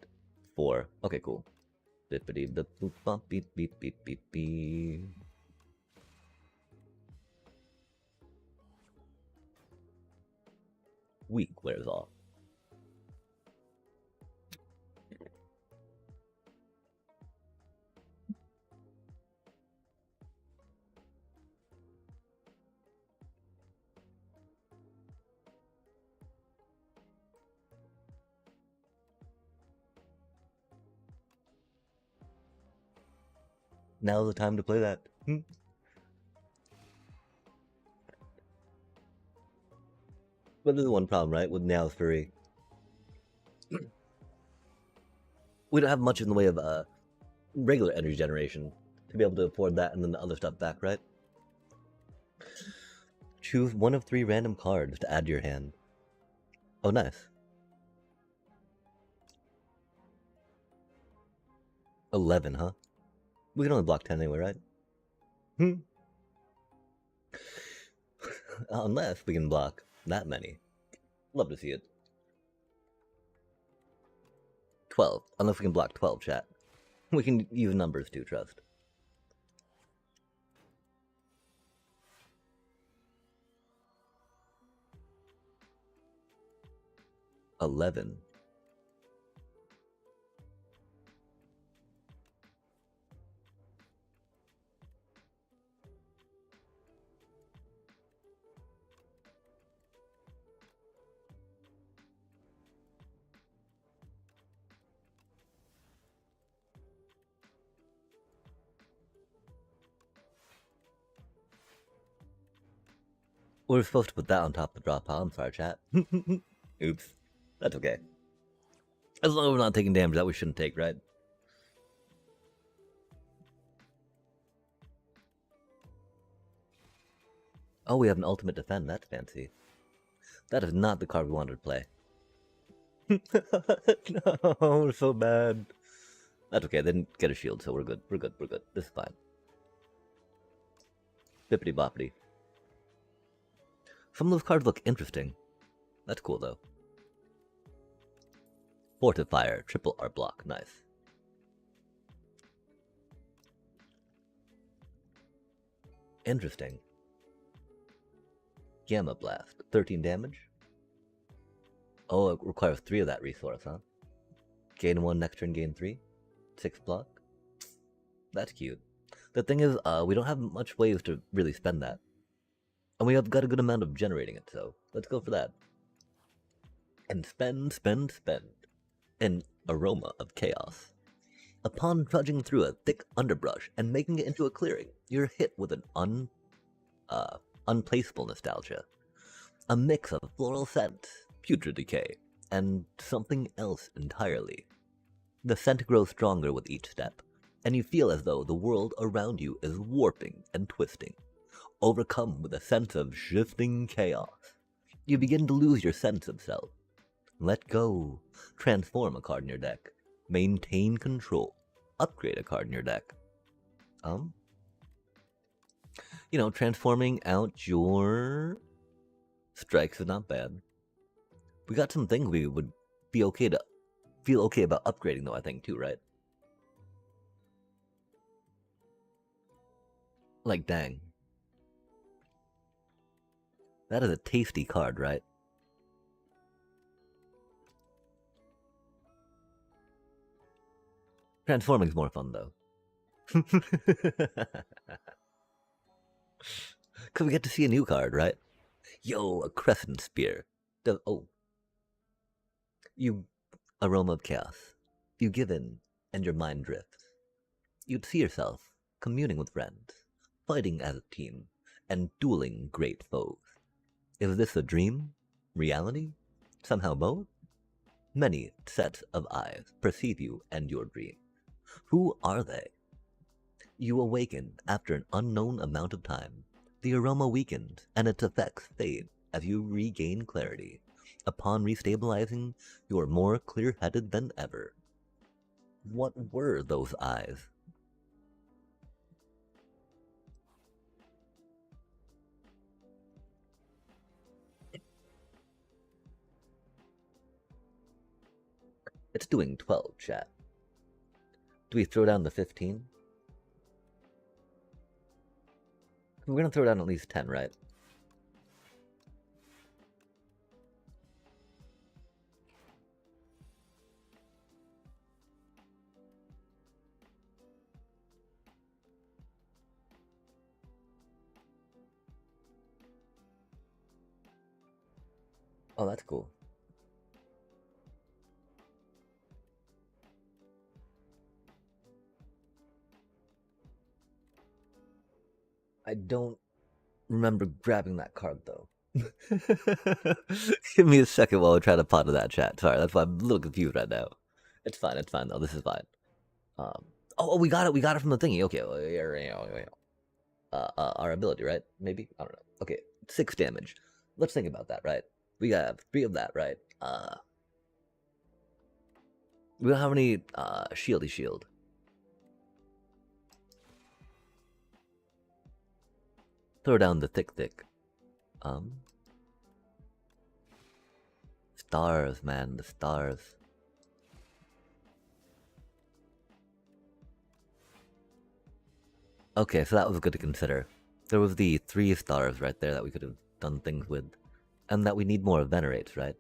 4. Okay, cool. Bippity bip boop bop beep beep beep beep beep. Weak wears off. Now's the time to play that. But there's one problem, right, with Now's Fury. We don't have much in the way of regular energy generation to be able to afford that and then the other stuff back, right? Choose 1 of 3 random cards to add to your hand. Oh, nice. 11, huh? We can only block 10 anyway, right? Unless we can block that many. Love to see it. 12. Unless we can block 12, chat. We can use numbers too, trust. $11. We're supposed to put that on top of the drop pile. I'm sorry, chat. Oops. That's okay. As long as we're not taking damage that we shouldn't take, right? Oh, we have an ultimate defend. That's fancy. That is not the card we wanted to play. No, so bad. That's okay. They didn't get a shield, so we're good. We're good. We're good. This is fine. Bippity boppity. Some of those cards look interesting. That's cool, though. Fortifier, triple R block. Nice. Interesting. Gamma Blast, 13 damage. Oh, it requires 3 of that resource, huh? Gain 1, next turn gain 3? 6 block? That's cute. The thing is, we don't have much ways to really spend that. And we have got a good amount of generating it, so let's go for that. And spend, spend, spend. An aroma of chaos. Upon trudging through a thick underbrush and making it into a clearing, you're hit with an unplaceable nostalgia. A mix of floral scents, putrid decay, and something else entirely. The scent grows stronger with each step, and you feel as though the world around you is warping and twisting. Overcome with a sense of shifting chaos, you begin to lose your sense of self. Let go. Transform a card in your deck. Maintain control. Upgrade a card in your deck. Transforming out your strikes is not bad. We got some things we would be okay to feel okay about upgrading though, I think, too, right? Like, dang. That is a tasty card, right? Transforming's more fun, though. Because we get to see a new card, right? Yo, a Crescent Spear. You aroma of chaos. You give in, and your mind drifts. You'd see yourself communing with friends, fighting as a team, and dueling great foes. Is this a dream? Reality? Somehow both? Many sets of eyes perceive you and your dream. Who are they? You awaken after an unknown amount of time. The aroma weakens, and its effects fade as you regain clarity. Upon restabilizing, you are more clear-headed than ever. What were those eyes? It's doing 12, chat. Do we throw down the 15? We're gonna throw down at least 10, right? Oh, that's cool. I don't remember grabbing that card, though. Give me a second while I try to ponder that, chat. Sorry, that's why I'm a little confused right now. It's fine, though. This is fine. We got it from the thingy. Okay, our ability, right? Maybe? I don't know. Okay, 6 damage. Let's think about that, right? We have 3 of that, right? We don't have any shieldy shield. Throw down the thick. Stars, man, the stars. Okay, so that was good to consider. There was the 3 stars right there that we could have done things with. And that we need more Venerates, right?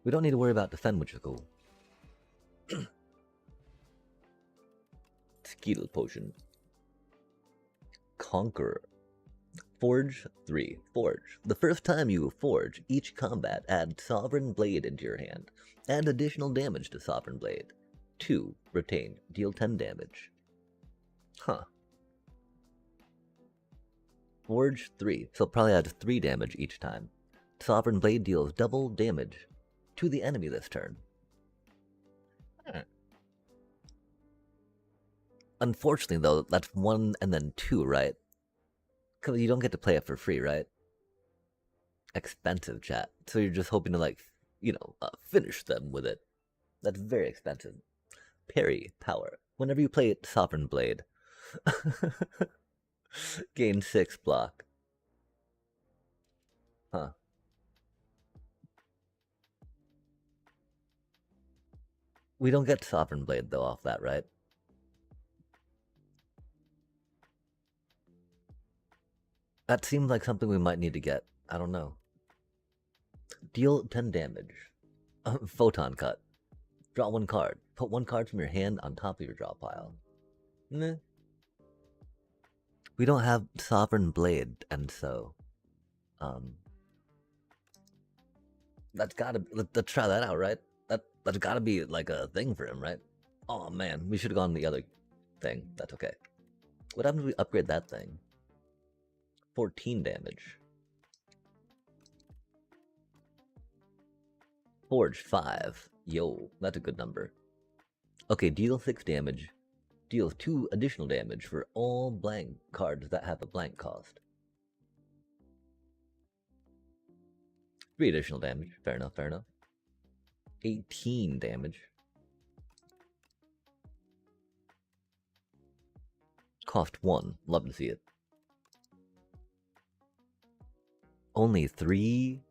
We don't need to worry about defend, which is cool. Skill potion. Conqueror. Forge 3. Forge. The first time you forge each combat, add Sovereign Blade into your hand. Add additional damage to Sovereign Blade. 2. Retain. Deal 10 damage. Huh. Forge 3. So probably add 3 damage each time. Sovereign Blade deals double damage to the enemy this turn. Unfortunately, though, that's 1 and then 2, right? Because you don't get to play it for free, right? Expensive, chat. So you're just hoping to, finish them with it. That's very expensive. Parry, power. Whenever you play Sovereign Blade, gain 6 block. Huh. We don't get Sovereign Blade, though, off that, right? That seems like something we might need to get. I don't know. Deal 10 damage. Photon cut. Draw one card. Put one card from your hand on top of your draw pile. Meh. We don't have Sovereign Blade, and so um that's gotta let's try that out, right? That's gotta be like a thing for him, right? Oh man, we should have gone the other thing. That's okay. What happens if we upgrade that thing? 14 damage. Forge 5. Yo, that's a good number. Okay, deal 6 damage. Deals 2 additional damage for all blank cards that have a blank cost. 3 additional damage. Fair enough, fair enough. 18 damage. Cost 1. Love to see it. Only 3?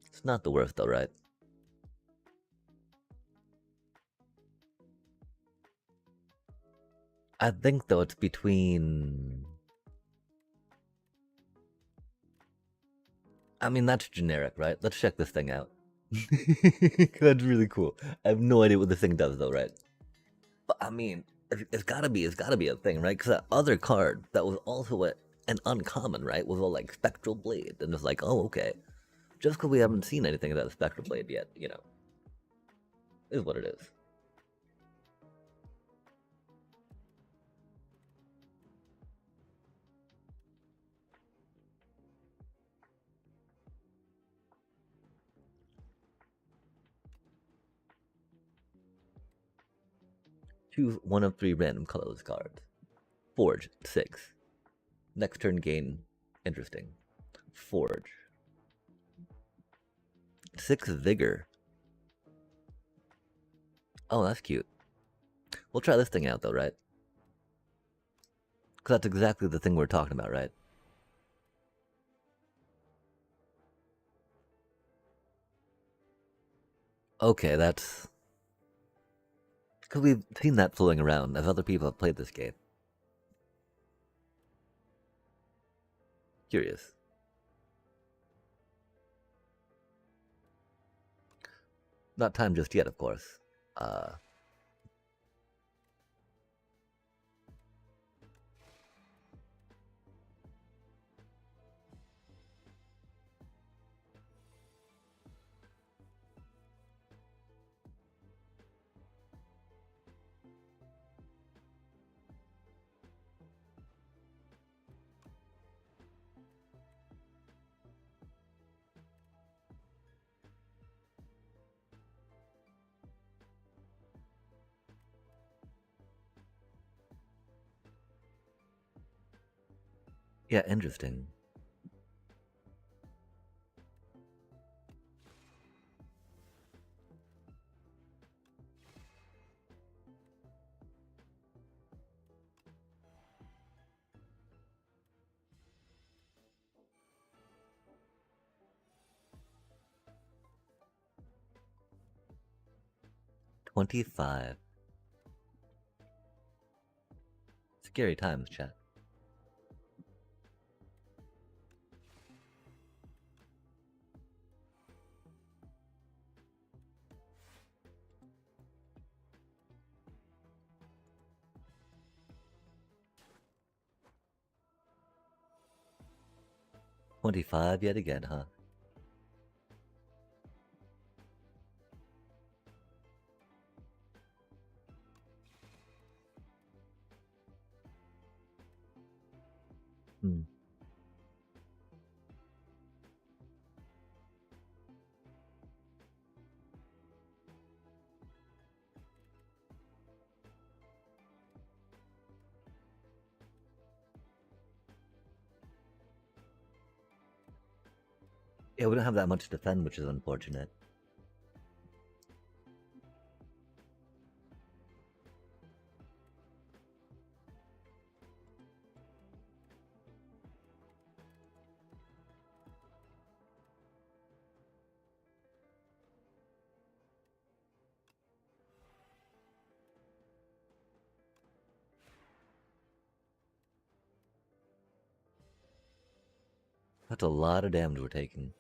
It's not the worst though, right? I think though it's between... I mean, that's generic, right? Let's check this thing out. That's really cool. I have no idea what this thing does though, right? But I mean, it's gotta be a thing, right? Because that other card that was also an uncommon, right, was all like Spectral Blade, and it's like, oh, okay. Just because we haven't seen anything of that Spectral Blade yet, you know, is what it is. Choose one of 3 random colorless cards. Forge 6. Next turn gain. Interesting. Forge. 6 Vigor. Oh, that's cute. We'll try this thing out though, right? Because that's exactly the thing we're talking about, right? Okay, that's... because we've seen that floating around as other people have played this game. Curious. Not time just yet, of course. 'Yeah, interesting. $25. Scary times, chat. $25 yet again, huh? Hmm. Yeah, we don't have that much to defend, which is unfortunate. That's a lot of damage we're taking.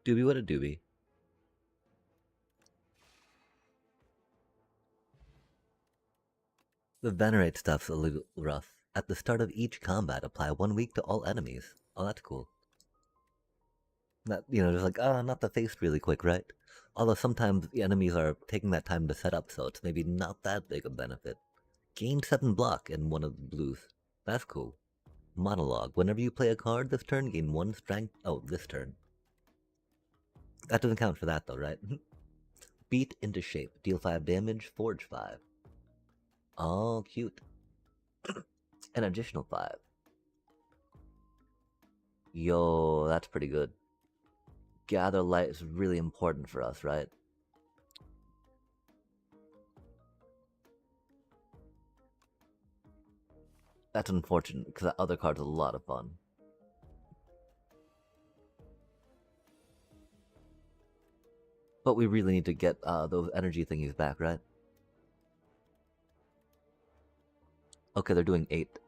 Doobie, what a doobie. The Venerate stuff's a little rough. At the start of each combat, apply 1 week to all enemies. Oh, that's cool. That, just like, not the face really quick, right? Although sometimes the enemies are taking that time to set up, so it's maybe not that big a benefit. Gain 7 block in one of the blues. That's cool. Monologue. Whenever you play a card this turn, gain 1 strength. Oh, this turn. That doesn't count for that though, right? Beat into shape. Deal 5 damage, forge 5. Oh, cute. An additional 5. Yo, that's pretty good. Gather light is really important for us, right? That's unfortunate, because that other card's a lot of fun. But we really need to get those energy thingies back, right? Okay, they're doing 8.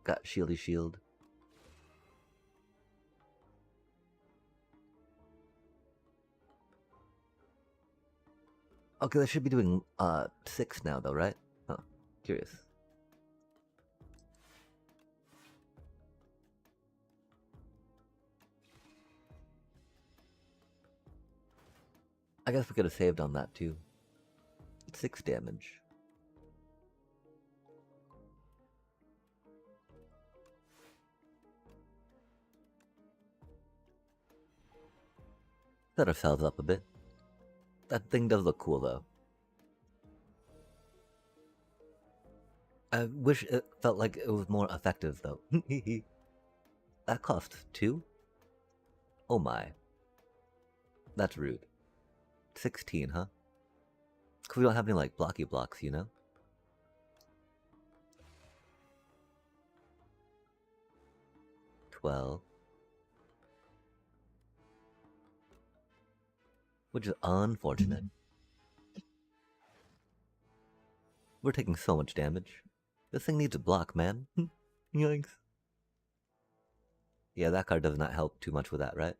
Got Shieldy Shield. Okay, they should be doing 6 now though, right? Huh, curious. I guess we could have saved on that too. 6 damage. Set ourselves up a bit. That thing does look cool though. I wish it felt like it was more effective though. That costs 2? Oh my. That's rude. 16, huh? Cause we don't have any like blocky blocks, you know? $12. Which is unfortunate. We're taking so much damage. This thing needs a block, man. Yikes. Yeah, that card does not help too much with that, right?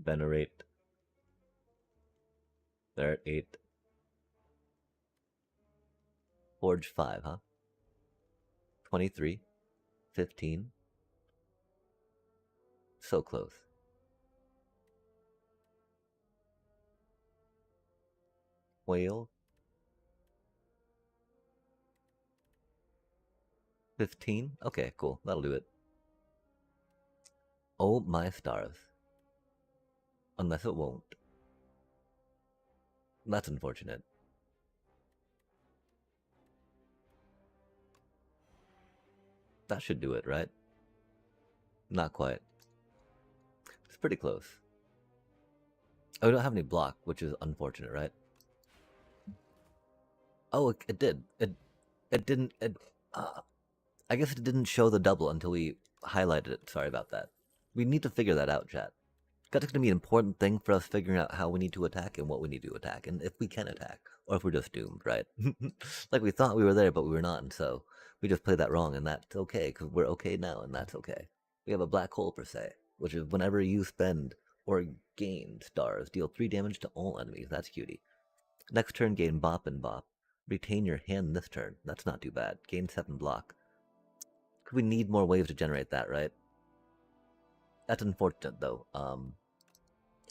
Venerate. They're at 8. Forge 5, huh? 23. 15. So close. Whale. 15? Okay, cool. That'll do it. Oh my stars. Unless it won't. That's unfortunate. That should do it, right? Not quite. It's pretty close. Oh, we don't have any block, which is unfortunate, right? Oh, it did. It didn't. I guess it didn't show the double until we highlighted it. Sorry about that. We need to figure that out, chat. That's going to be an important thing for us figuring out how we need to attack and what we need to attack, and if we can attack, or if we're just doomed, right? Like we thought we were there, but we were not, and so we just played that wrong, and that's okay, because we're okay now, and that's okay. We have a black hole, per se, which is whenever you spend or gain stars, deal 3 damage to all enemies. That's cutie. Next turn, gain Bop and Bop. Retain your hand this turn. That's not too bad. Gain 7 block. We need more waves to generate that, right? That's unfortunate, though.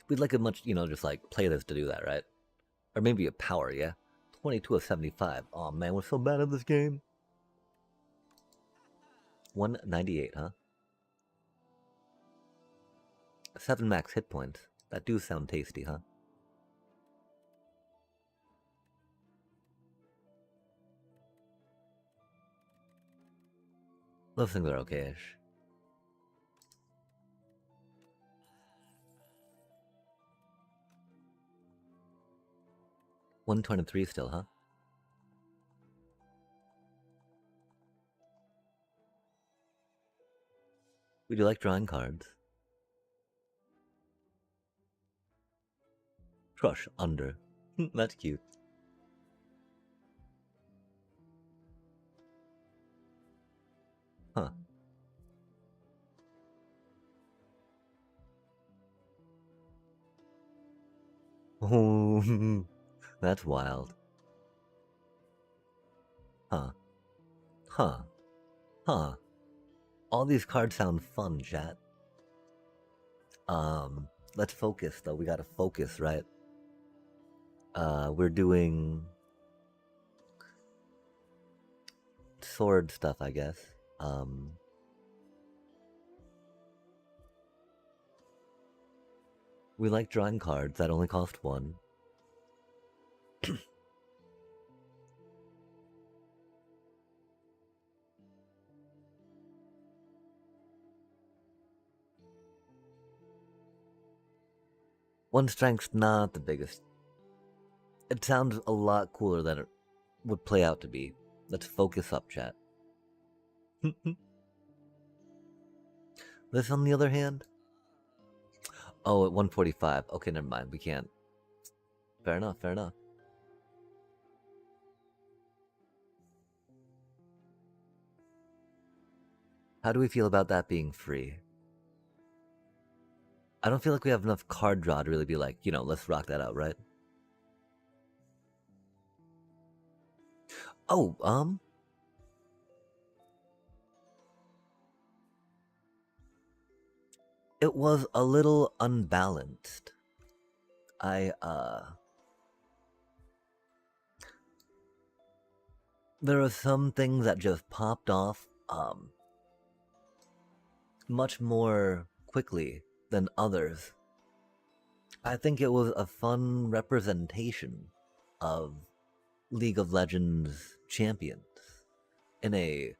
We'd like a much, just like playlist to do that, right? Or maybe a power, yeah? 22 of 75. Oh man, we're so bad at this game. 198, huh? 7 max hit points. That do sound tasty, huh? Those things are okay-ish. $123 still, huh? We do like drawing cards. Crush under. That's cute. Huh. Oh, that's wild. Huh. Huh. Huh. All these cards sound fun, chat. Let's focus though. We gotta focus, right? We're doing sword stuff, I guess. We like drawing cards that only cost one. One strength's not the biggest. It sounds a lot cooler than it would play out to be. Let's focus up, chat. This, on the other hand? Oh, at 145. Okay, never mind. We can't. Fair enough, fair enough. How do we feel about that being free? I don't feel like we have enough card draw to really be like, you know, let's rock that out, right? Oh, it was a little unbalanced. There are some things that just popped off, much more quickly than others. I think it was a fun representation of League of Legends champions in a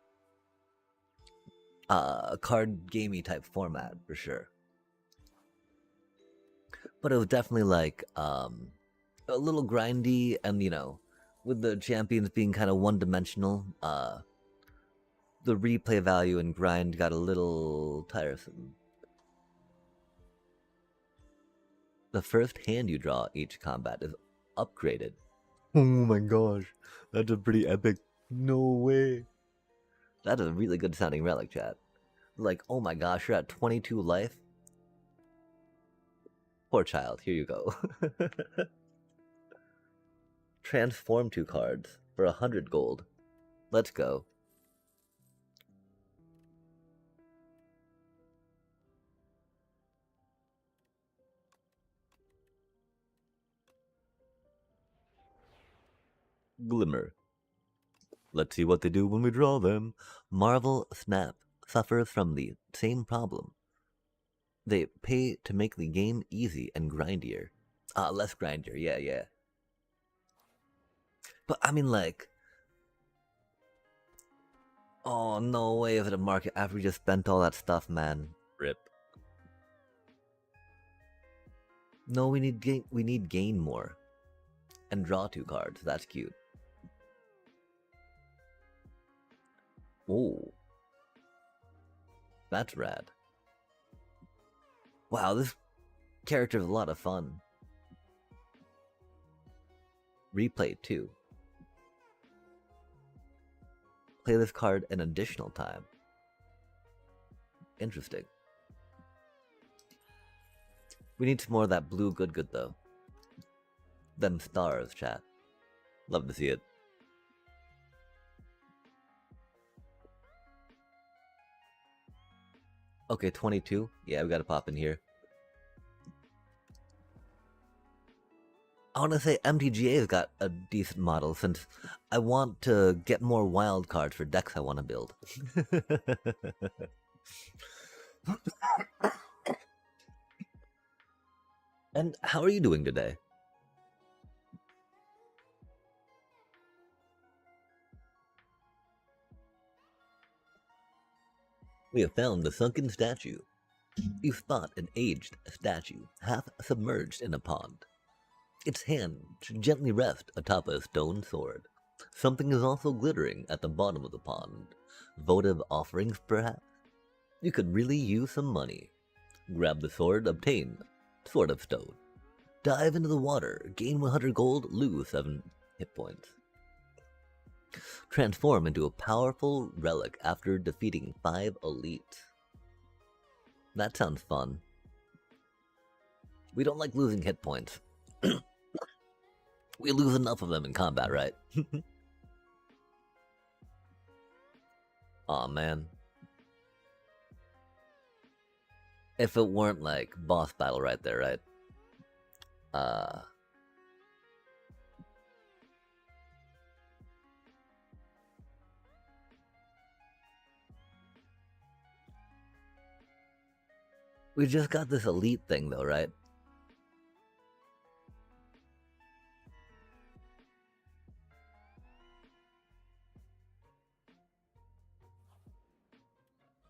card gamey type format for sure. But it was definitely like a little grindy, and you know, with the champions being kind of one-dimensional, the replay value and grind got a little tiresome. The first hand you draw each combat is upgraded. Oh my gosh, that's a pretty epic. No way. That is a really good sounding relic, chat. Like, oh my gosh, you're at 22 life? Poor child, here you go. Transform 2 cards for 100 gold. Let's go. Glimmer. Let's see what they do when we draw them. Marvel Snap suffers from the same problem. They pay to make the game easy and grindier. Less grindier, yeah. But I mean, like, oh, no way is it a market after we just spent all that stuff, man. Rip. No, we need gain more. And draw 2 cards, that's cute. Oh. That's rad. Wow, this character is a lot of fun. Replay 2. Play this card an additional time. Interesting. We need some more of that blue good though. Them stars, chat. Love to see it. Okay, 22. Yeah, we gotta pop in here. I want to say MTGA's got a decent model since I want to get more wild cards for decks I want to build. And how are you doing today? We have found the sunken statue. You spot an aged statue, half submerged in a pond. Its hand should gently rest atop a stone sword. Something is also glittering at the bottom of the pond. Votive offerings, perhaps? You could really use some money. Grab the sword, obtain Sword of Stone. Dive into the water. Gain 100 gold, lose 7 hit points. Transform into a powerful relic after defeating 5 elite. That sounds fun. We don't like losing hit points. We lose enough of them in combat, right? Aw, man. If it weren't like boss battle right there, right? We just got this elite thing though, right?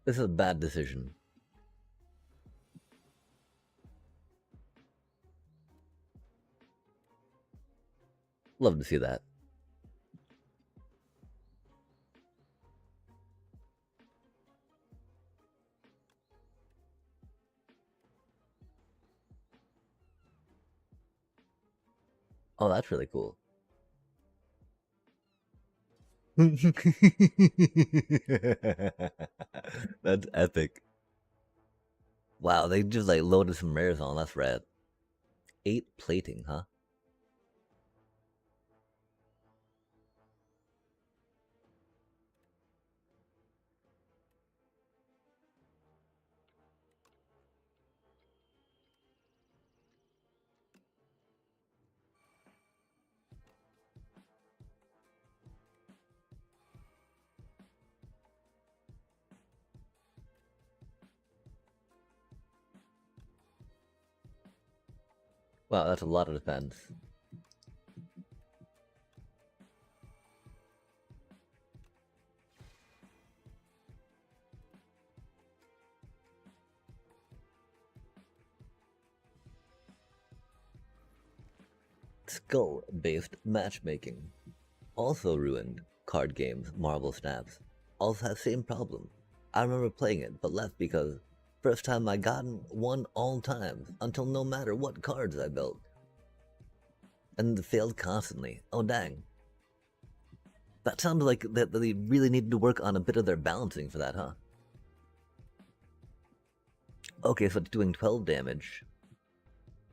This is a bad decision. Love to see that. Oh, that's really cool. That's epic. Wow, they just like loaded some rares on. That's rad. 8 plating, huh? Wow, that's a lot of defense. Skull-based matchmaking. Also ruined. Card games, Marvel Snaps. Also has same problem. I remember playing it, but left because first time I gotten won all times, until no matter what cards I built. And failed constantly. Oh dang. That sounds like that they really needed to work on a bit of their balancing for that, huh? Okay, so it's doing 12 damage.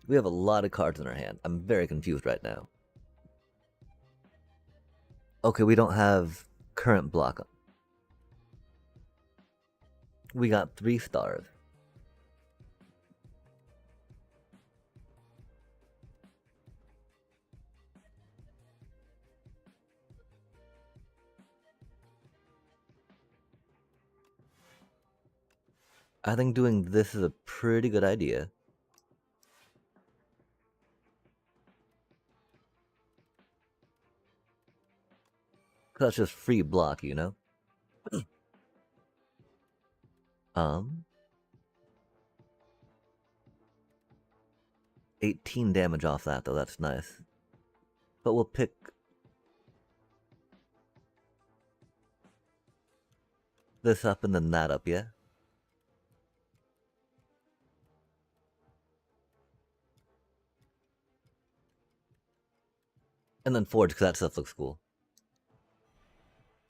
We have a lot of cards in our hand. I'm very confused right now. Okay, we don't have current block. We got 3 stars. I think doing this is a pretty good idea. Cause that's just free block, you know? 18 damage off that though, that's nice. But we'll pick this up and then that up, yeah? And then forge, because that stuff looks cool.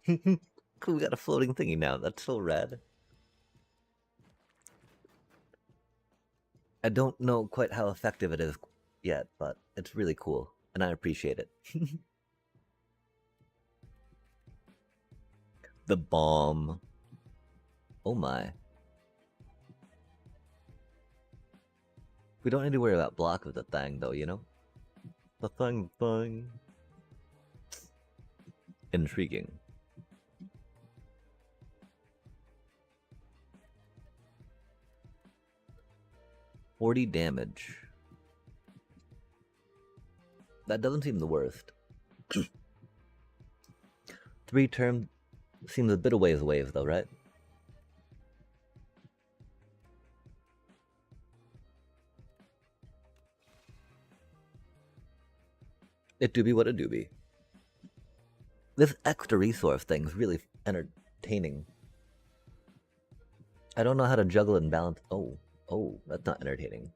Cool, we got a floating thingy now. That's so rad. I don't know quite how effective it is yet, but it's really cool, and I appreciate it. The bomb. Oh my. We don't need to worry about block with the thing, though, you know? The thing. Intriguing. $40 damage. That doesn't seem the worst. 3 turn seems a bit of ways away, though, right? It do be what it do be. This extra resource thing's really entertaining. I don't know how to juggle and balance. Oh, that's not entertaining.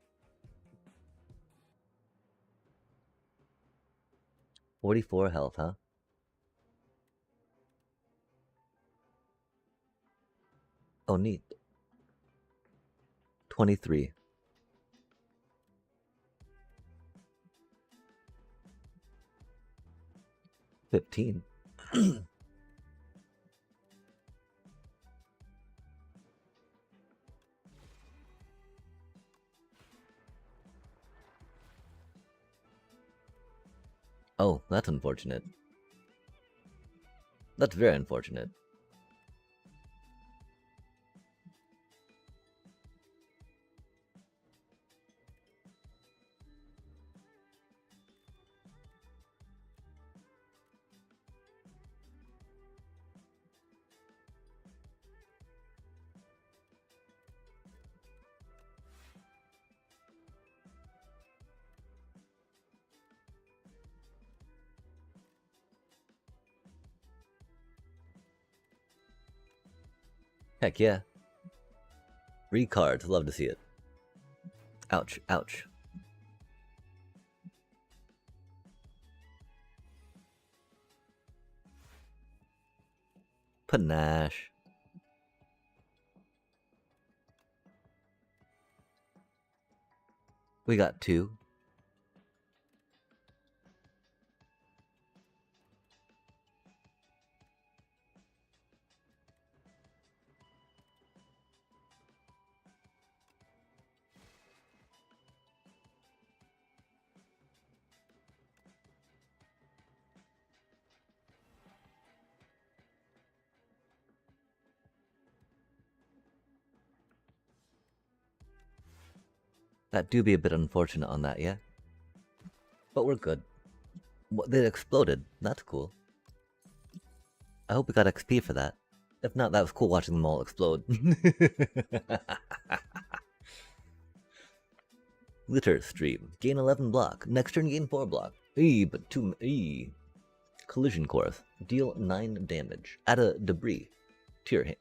44 health, huh? Oh, neat. 23. 15. Oh, that's unfortunate. That's very unfortunate. Heck yeah. Free cards, love to see it. Ouch, ouch. Panache. We got 2. That do be a bit unfortunate on that, yeah? But we're good. They exploded. That's cool. I hope we got XP for that. If not, that was cool watching them all explode. Litter stream. Gain 11 block. Next turn gain 4 block. But 2... Collision course. Deal 9 damage. Add a debris to your hand.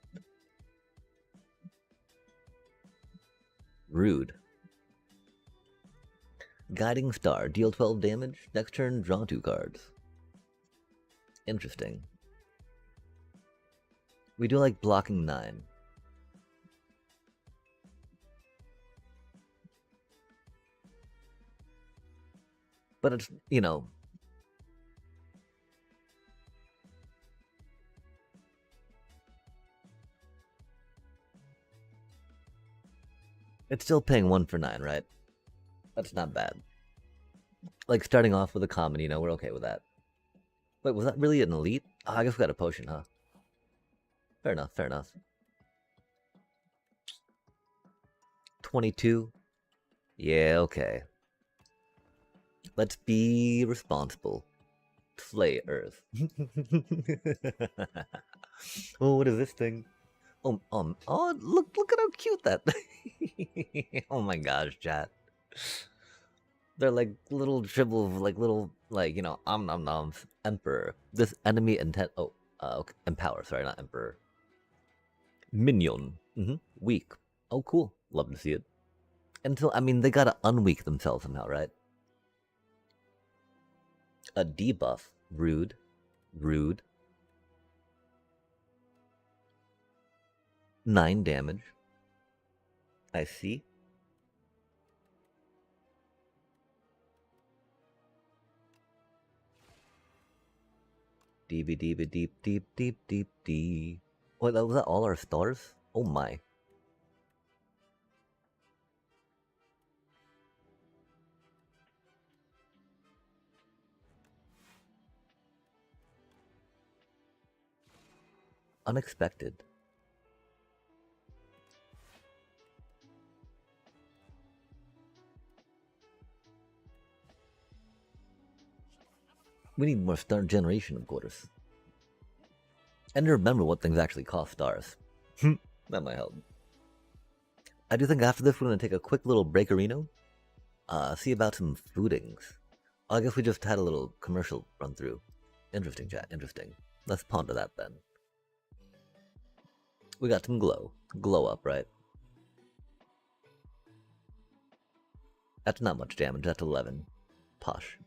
Rude. Guiding Star. Deal 12 damage. Next turn, draw 2 cards. Interesting. We do like blocking 9. But it's, you know... It's still paying 1 for 9, right? That's not bad. Like, starting off with a common, you know, we're okay with that. Wait, was that really an elite? Oh, I guess we got a potion, huh? Fair enough, fair enough. 22? Yeah, okay. Let's be responsible. Slay Earth. Oh, what is this thing? Oh, look at how cute that. Oh my gosh, chat. They're like little dribble of like little like, you know, nom noms. Emperor. This enemy intent. Oh, okay. Empower. Sorry, not emperor. Minion. Weak. Oh, cool. Love to see it. Until, I mean, they gotta unweak themselves somehow, right? A debuff. Rude. Rude. 9 damage. I see. Deep, deep, deep, deep, deep, deep, deep. What, was that all our stars? Oh my. Unexpected. We need more star generation, of course. And to remember what things actually cost stars. That might help. I do think after this we're going to take a quick little breakerino. See about some foodings. I guess we just had a little commercial run through. Interesting, chat, interesting. Let's ponder that then. We got some glow. Glow up, right? That's not much damage, that's 11. Posh.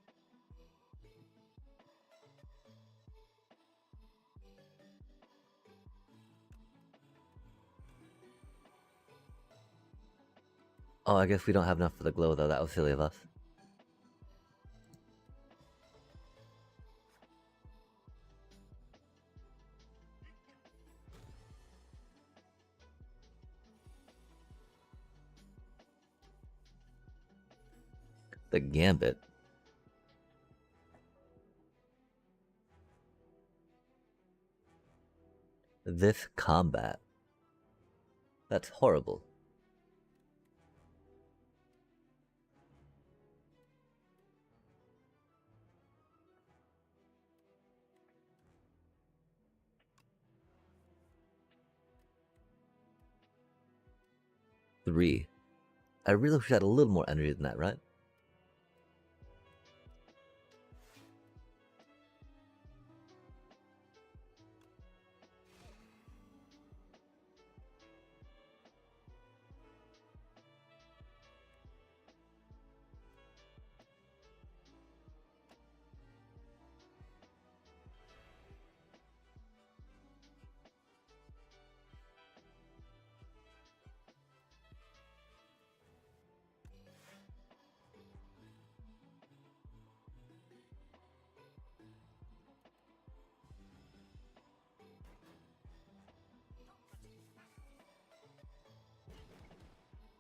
Oh, I guess we don't have enough for the glow though. That was silly of us. The Gambit. This combat. That's horrible. Three. I really wish I had a little more energy than that, right?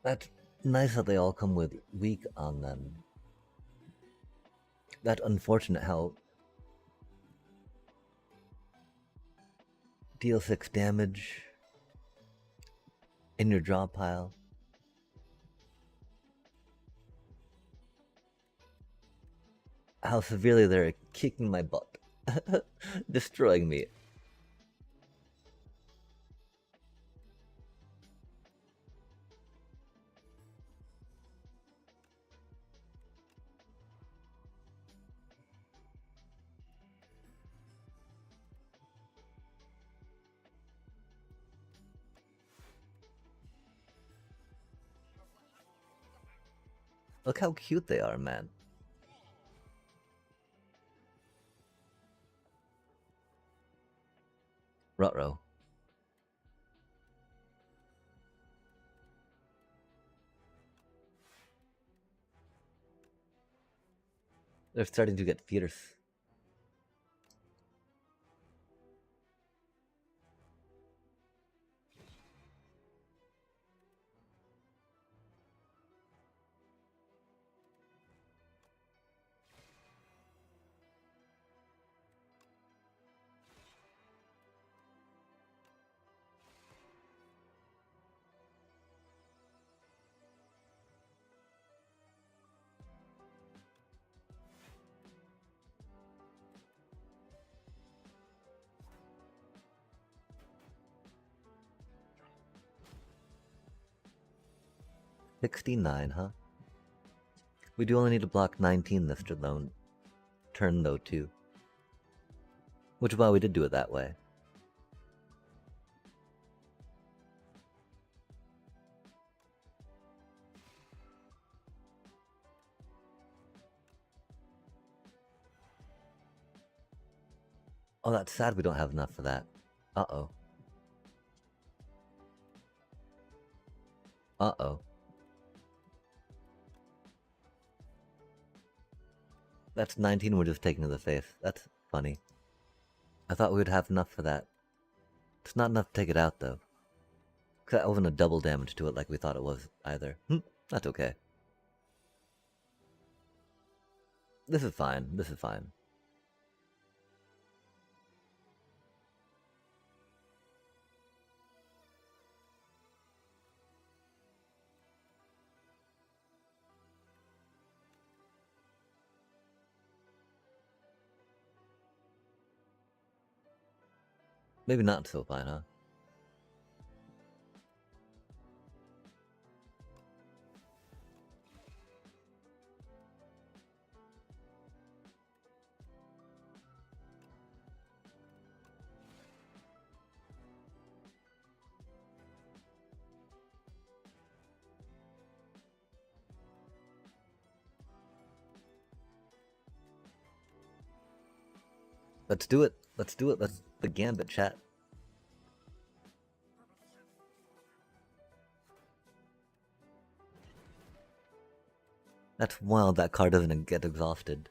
That's nice that they all come with weak on them. That's unfortunate how deal 6 damage in your draw pile. How severely they're kicking my butt. Destroying me. Look how cute they are, man. Rutrow. They're starting to get fierce. $69, huh? We do only need to block 19 this turn though too. Which is why we did do it that way. Oh, that's sad we don't have enough for that. Uh-oh. Uh-oh. That's 19 we're just taking to the face. That's funny. I thought we would have enough for that. It's not enough to take it out, though. Cause that wasn't a double damage to it like we thought it was, either. That's okay. This is fine. This is fine. Maybe not so fine, huh? Let's do it. Let's do it. Let's the Gambit chat. That's wild that card doesn't get exhausted.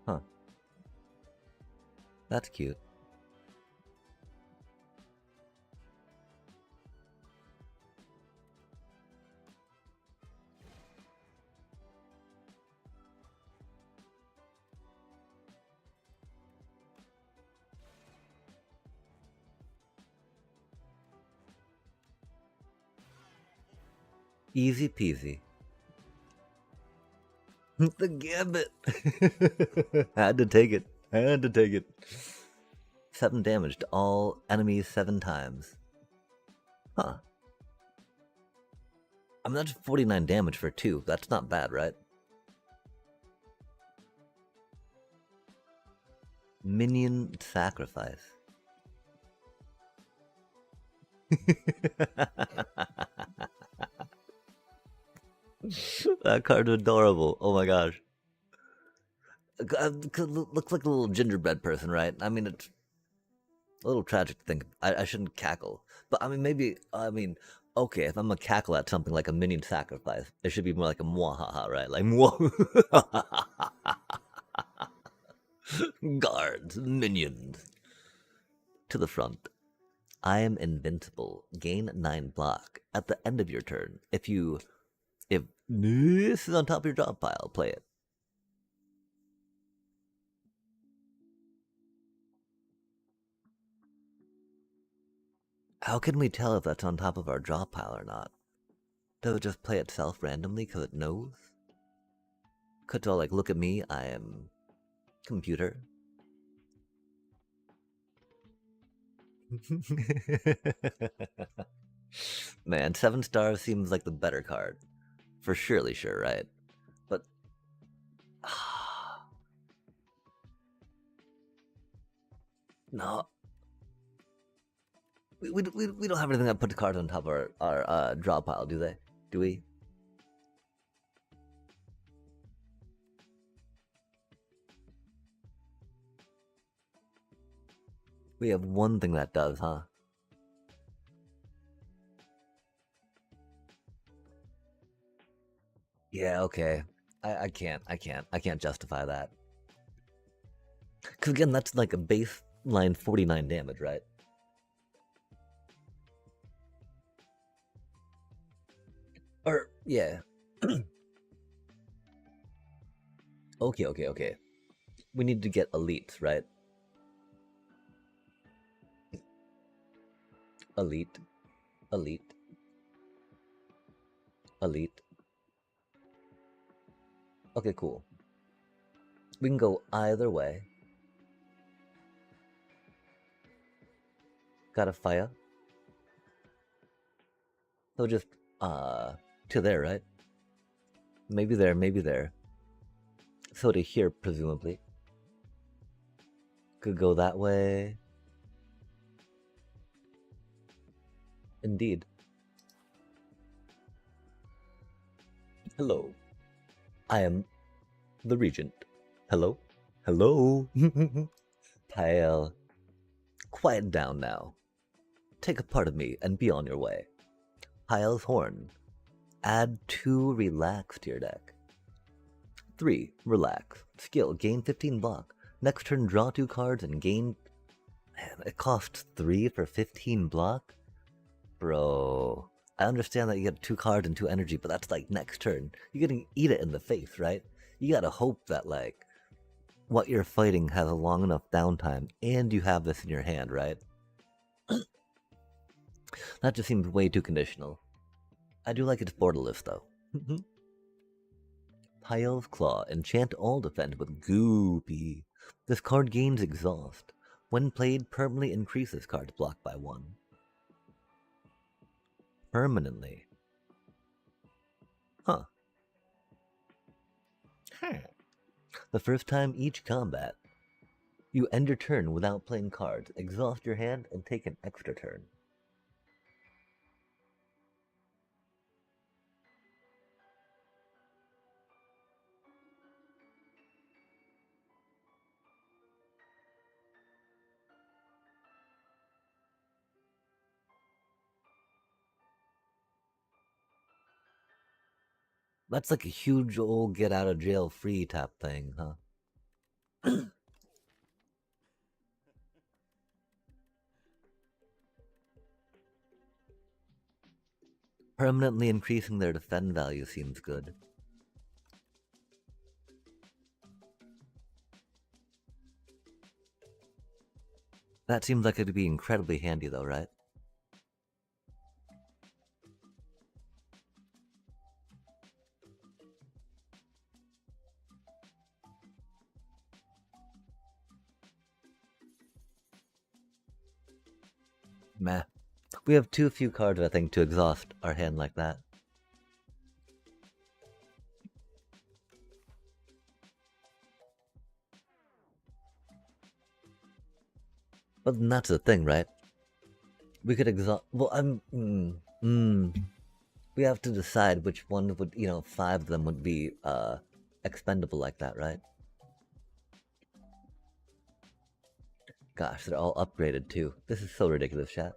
Huh. That's cute. Easy peasy. The gambit! Had to take it. Had to take it. 7 damage to all enemies 7 times. Huh. I mean, that's 49 damage for 2. That's not bad, right? Minion sacrifice. That card's adorable. Oh my gosh. Looks like a little gingerbread person, right? I mean, it's a little tragic to think. I shouldn't cackle. But I mean, maybe, okay, if I'm gonna cackle at something like a minion sacrifice, it should be more like a mwahaha, right? Like, guards, minions. To the front. I am invincible. Gain 9 block. At the end of your turn, if this is on top of your drop pile, play it. How can we tell if that's on top of our drop pile or not? Does it just play itself randomly because it knows? Could it all like, look at me, I am computer? Man, 7 stars seems like the better card. For surely sure, right? But no, we don't have anything that puts cards on top of our draw pile, do they? Do we? We have one thing that does, huh? Yeah, okay. I can't justify that. Because again, that's like a baseline 49 damage, right? Or, yeah. Okay. We need to get elite, right? Elite. Okay, cool. We can go either way. Got a fire. So just, to there, right? Maybe there. So to here, presumably. Could go that way. Indeed. Hello. I am the regent. Hello? Pyle. Quiet down now. Take a part of me and be on your way. Pyle's Horn. Add 2 relax to your deck. 3. Relax. Skill. Gain 15 block. Next turn draw 2 cards and gain... Man, it costs 3 for 15 block? Bro... I understand that you get 2 cards and 2 energy, but that's like next turn. You're gonna eat it in the face, right? You gotta hope that like... what you're fighting has a long enough downtime, and you have this in your hand, right? That just seems way too conditional. I do like its borderless, though. Pyle's Claw. Enchant all defense with Goopy. This card gains exhaust. When played, permanently increases cards blocked by 1. Permanently. Huh. The first time each combat, you end your turn without playing cards, exhaust your hand, and take an extra turn. That's like a huge old get out of jail free type thing, huh? Permanently increasing their defend value seems good. That seems like it'd be incredibly handy though, right? Meh. We have too few cards, I think, to exhaust our hand like that. But then that's the thing, right? We could exhaust. Well, we have to decide which one would, 5 of them would be expendable like that, right? Gosh, they're all upgraded too. This is so ridiculous, chat.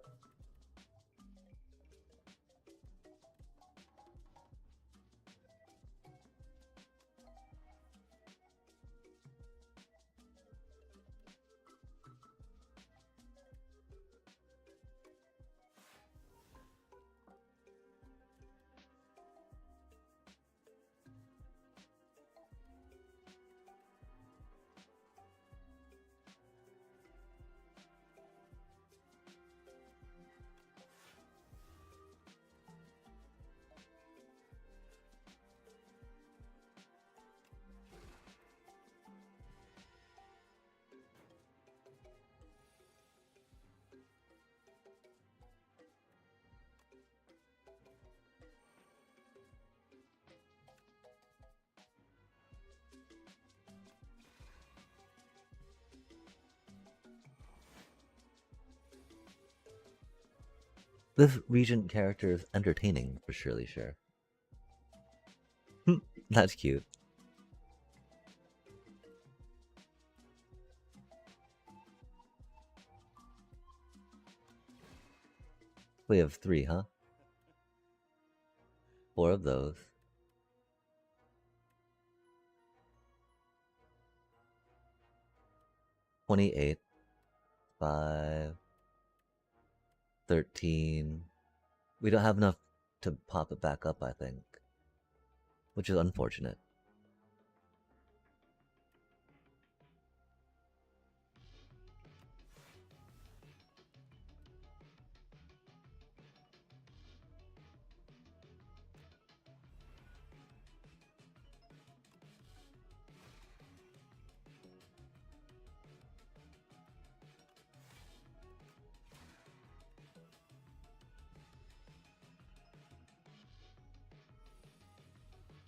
This Regent character is entertaining, for surely sure. That's cute. We have 3, huh? 4 of those. 28. 5. 13. We don't have enough to pop it back up, I think. Which is unfortunate.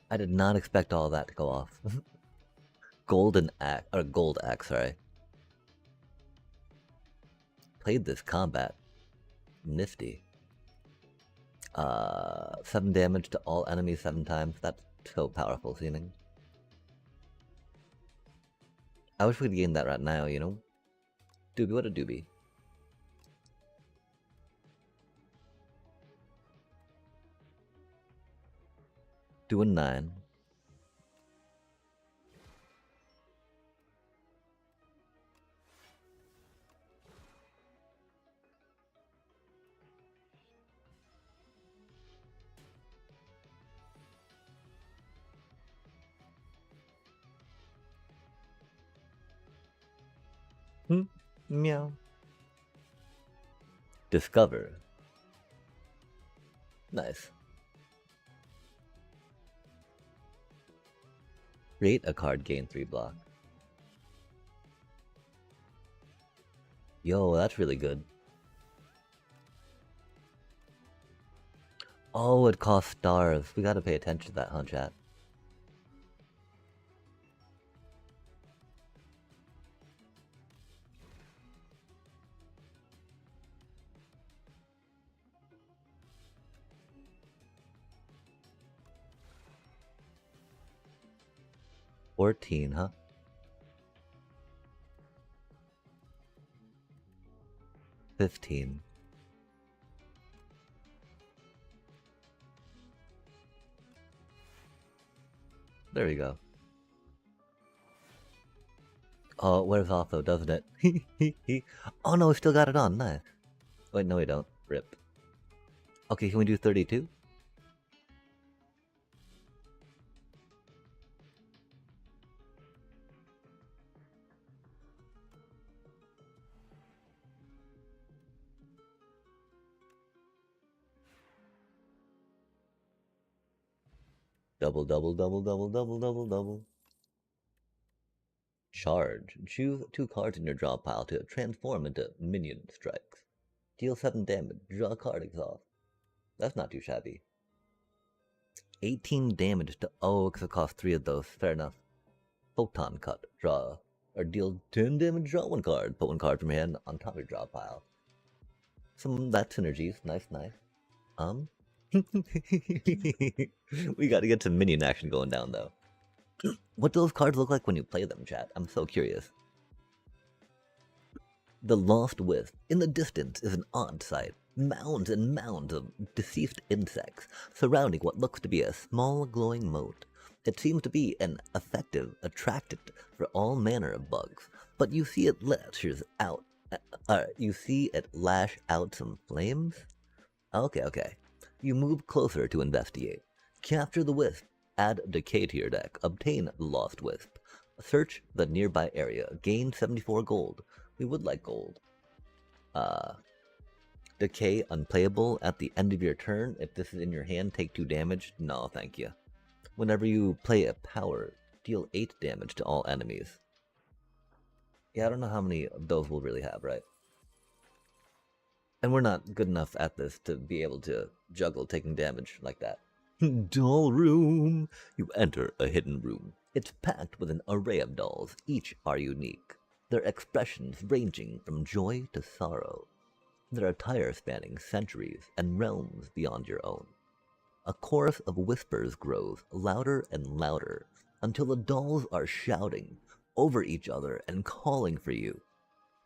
I did not expect all that to go off. Golden axe, or gold axe, sorry. Played this combat. Nifty. 7 damage to all enemies 7 times. That's so powerful seeming. I wish we'd gain that right now, you know? Doobie, what a doobie. Doing 9. Meow. Discover. Nice. Create a card, gain 3 block. Yo, that's really good. Oh, it costs stars. We gotta pay attention to that, huh, chat? $14, huh? 15. There we go. Oh, it wears off though, doesn't it? Oh no, we still got it on. Nice. Wait, no, we don't. Rip. Okay, can we do 32? Double, double, double, double, double, double, double. Charge. Choose 2 cards in your draw pile to transform into minion strikes. Deal 7 damage. Draw a card exhaust. That's not too shabby. 18 damage to... Oh, because it costs 3 of those. Fair enough. Photon cut. Draw. Or deal 10 damage, draw 1 card. Put 1 card from your hand on top of your draw pile. Some that synergies. Nice, nice. We gotta get some minion action going down, though. What do those cards look like when you play them, chat? I'm so curious. The Lost Wisp. In the distance is an odd sight. Mounds and mounds of deceased insects surrounding what looks to be a small glowing moat. It seems to be an effective attractant for all manner of bugs, but you see it lashes out. You see it lash out some flames? Okay. You move closer to investigate. Capture the wisp. Add Decay to your deck. Obtain the Lost Wisp. Search the nearby area. Gain 74 gold. We would like gold. Decay unplayable at the end of your turn. If this is in your hand, take 2 damage. No, thank you. Whenever you play a power, deal 8 damage to all enemies. Yeah, I don't know how many of those we'll really have, right? And we're not good enough at this to be able to juggle taking damage like that. Doll room! You enter a hidden room. It's packed with an array of dolls. Each are unique, their expressions ranging from joy to sorrow. Their attire spanning centuries and realms beyond your own. A chorus of whispers grows louder and louder until the dolls are shouting over each other and calling for you.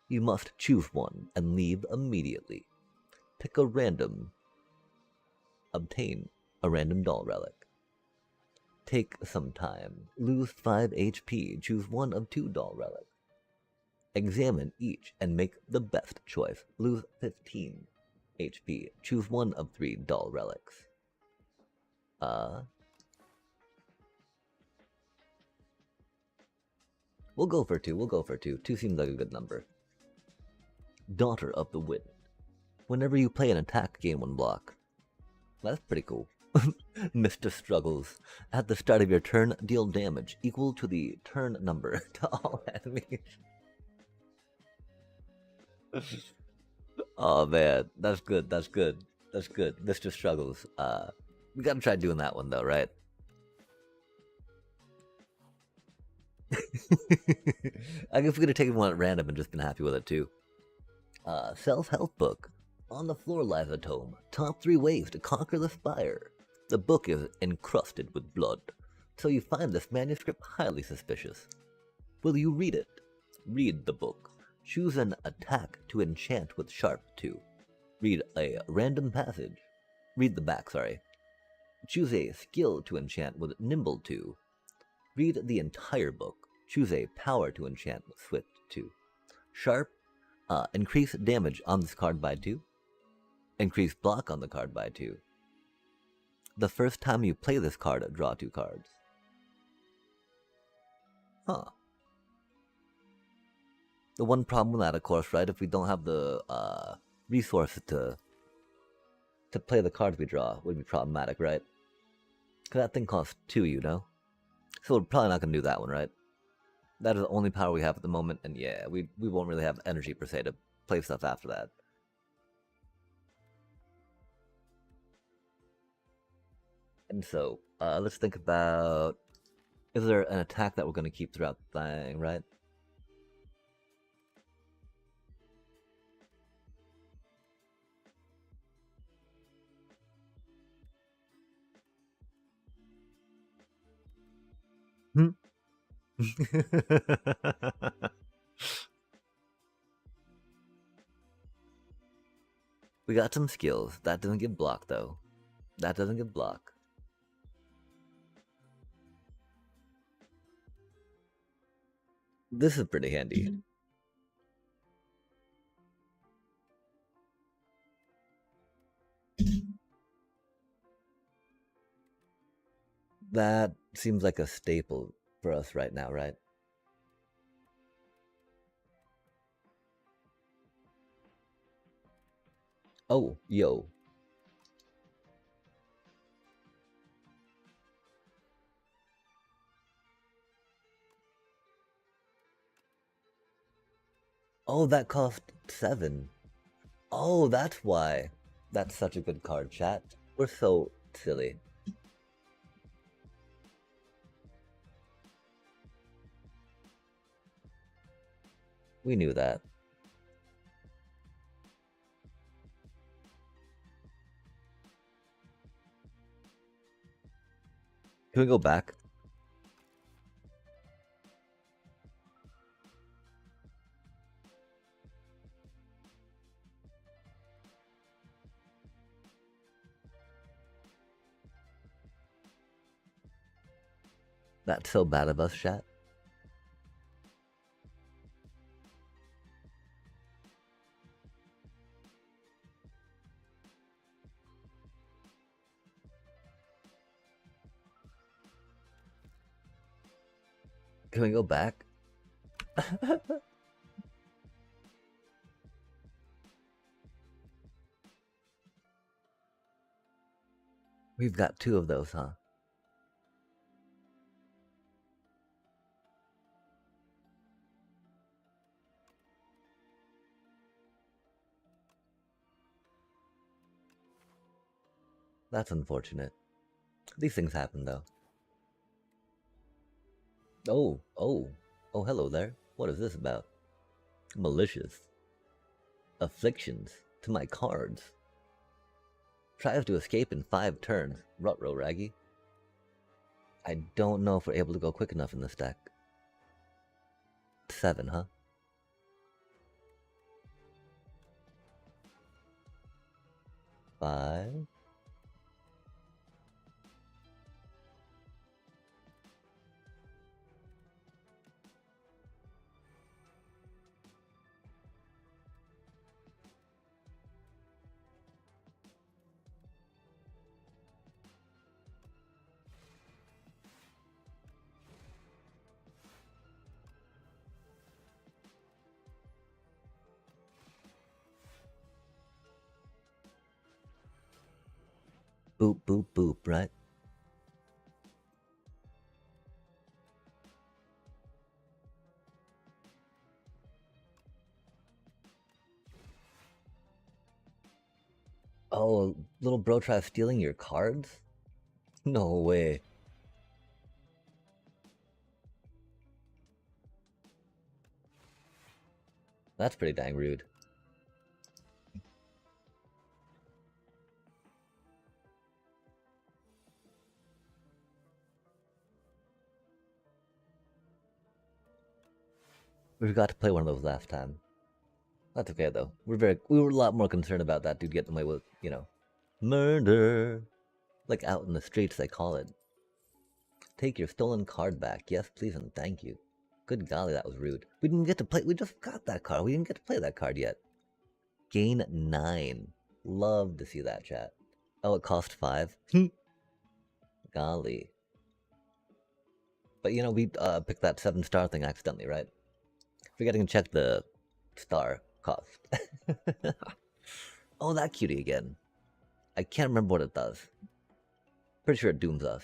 You must choose one and leave immediately. Pick a random. Obtain a random doll relic. Take some time. Lose 5 HP. Choose one of 2 doll relics. Examine each and make the best choice. Lose 15 HP. Choose one of 3 doll relics. We'll go for 2. 2 seems like a good number. Daughter of the Wind. Whenever you play an attack, gain 1 block. That's pretty cool. Mr. Struggles. At the start of your turn, deal damage equal to the turn number to all enemies. Oh man, that's good. Mr. Struggles. We gotta try doing that one though, right? I guess we're gonna take one at random and just been happy with it too. Self-help book. On the floor lies a tome. Top 3 ways to conquer the spire. The book is encrusted with blood, so you find this manuscript highly suspicious. Will you read it? Read the book. Choose an attack to enchant with Sharp 2. Read a random passage. Read the back, sorry. Choose a skill to enchant with Nimble 2. Read the entire book. Choose a power to enchant with Swift 2. Sharp, increase damage on this card by 2. Increase block on the card by 2. The first time you play this card, draw 2 cards. Huh. The one problem with that, of course, right, if we don't have the resources to play the cards we draw, would be problematic, right? Because that thing costs 2, you know? So we're probably not going to do that one, right? That is the only power we have at the moment, and yeah, we won't really have energy, per se, to play stuff after that. And so, let's think about... Is there an attack that we're going to keep throughout the thing, right? We got some skills. That doesn't give block, though. That doesn't give block. This is pretty handy. That seems like a staple for us right now, right? Oh, yo. Oh, that cost 7. Oh, that's why. That's such a good card, chat. We're so silly. We knew that. Can we go back? That's so bad of us, chat. Can we go back? We've got 2 of those, huh? That's unfortunate. These things happen, though. Oh, oh. Oh, hello there. What is this about? Malicious. Afflictions to my cards. Tries to escape in 5 turns. Rutrow Raggy. I don't know if we're able to go quick enough in this deck. 7, huh? 5. Boop, boop, boop, right? Oh, little bro tries stealing your cards? No way. That's pretty dang rude. We got to play one of those last time. That's okay though. We were a lot more concerned about that dude getting away with, murder. Like out in the streets they call it. Take your stolen card back. Yes, please and thank you. Good golly, that was rude. We didn't get to play. We just got that card. We didn't get to play that card yet. Gain 9. Love to see that, chat. Oh, it cost 5. Golly. But we picked that 7-star thing accidentally, right? Forgetting to check the star cost. Oh, that cutie again. I can't remember what it does. Pretty sure it dooms us.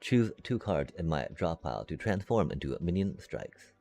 Choose 2 cards in my draw pile to transform into minion strikes.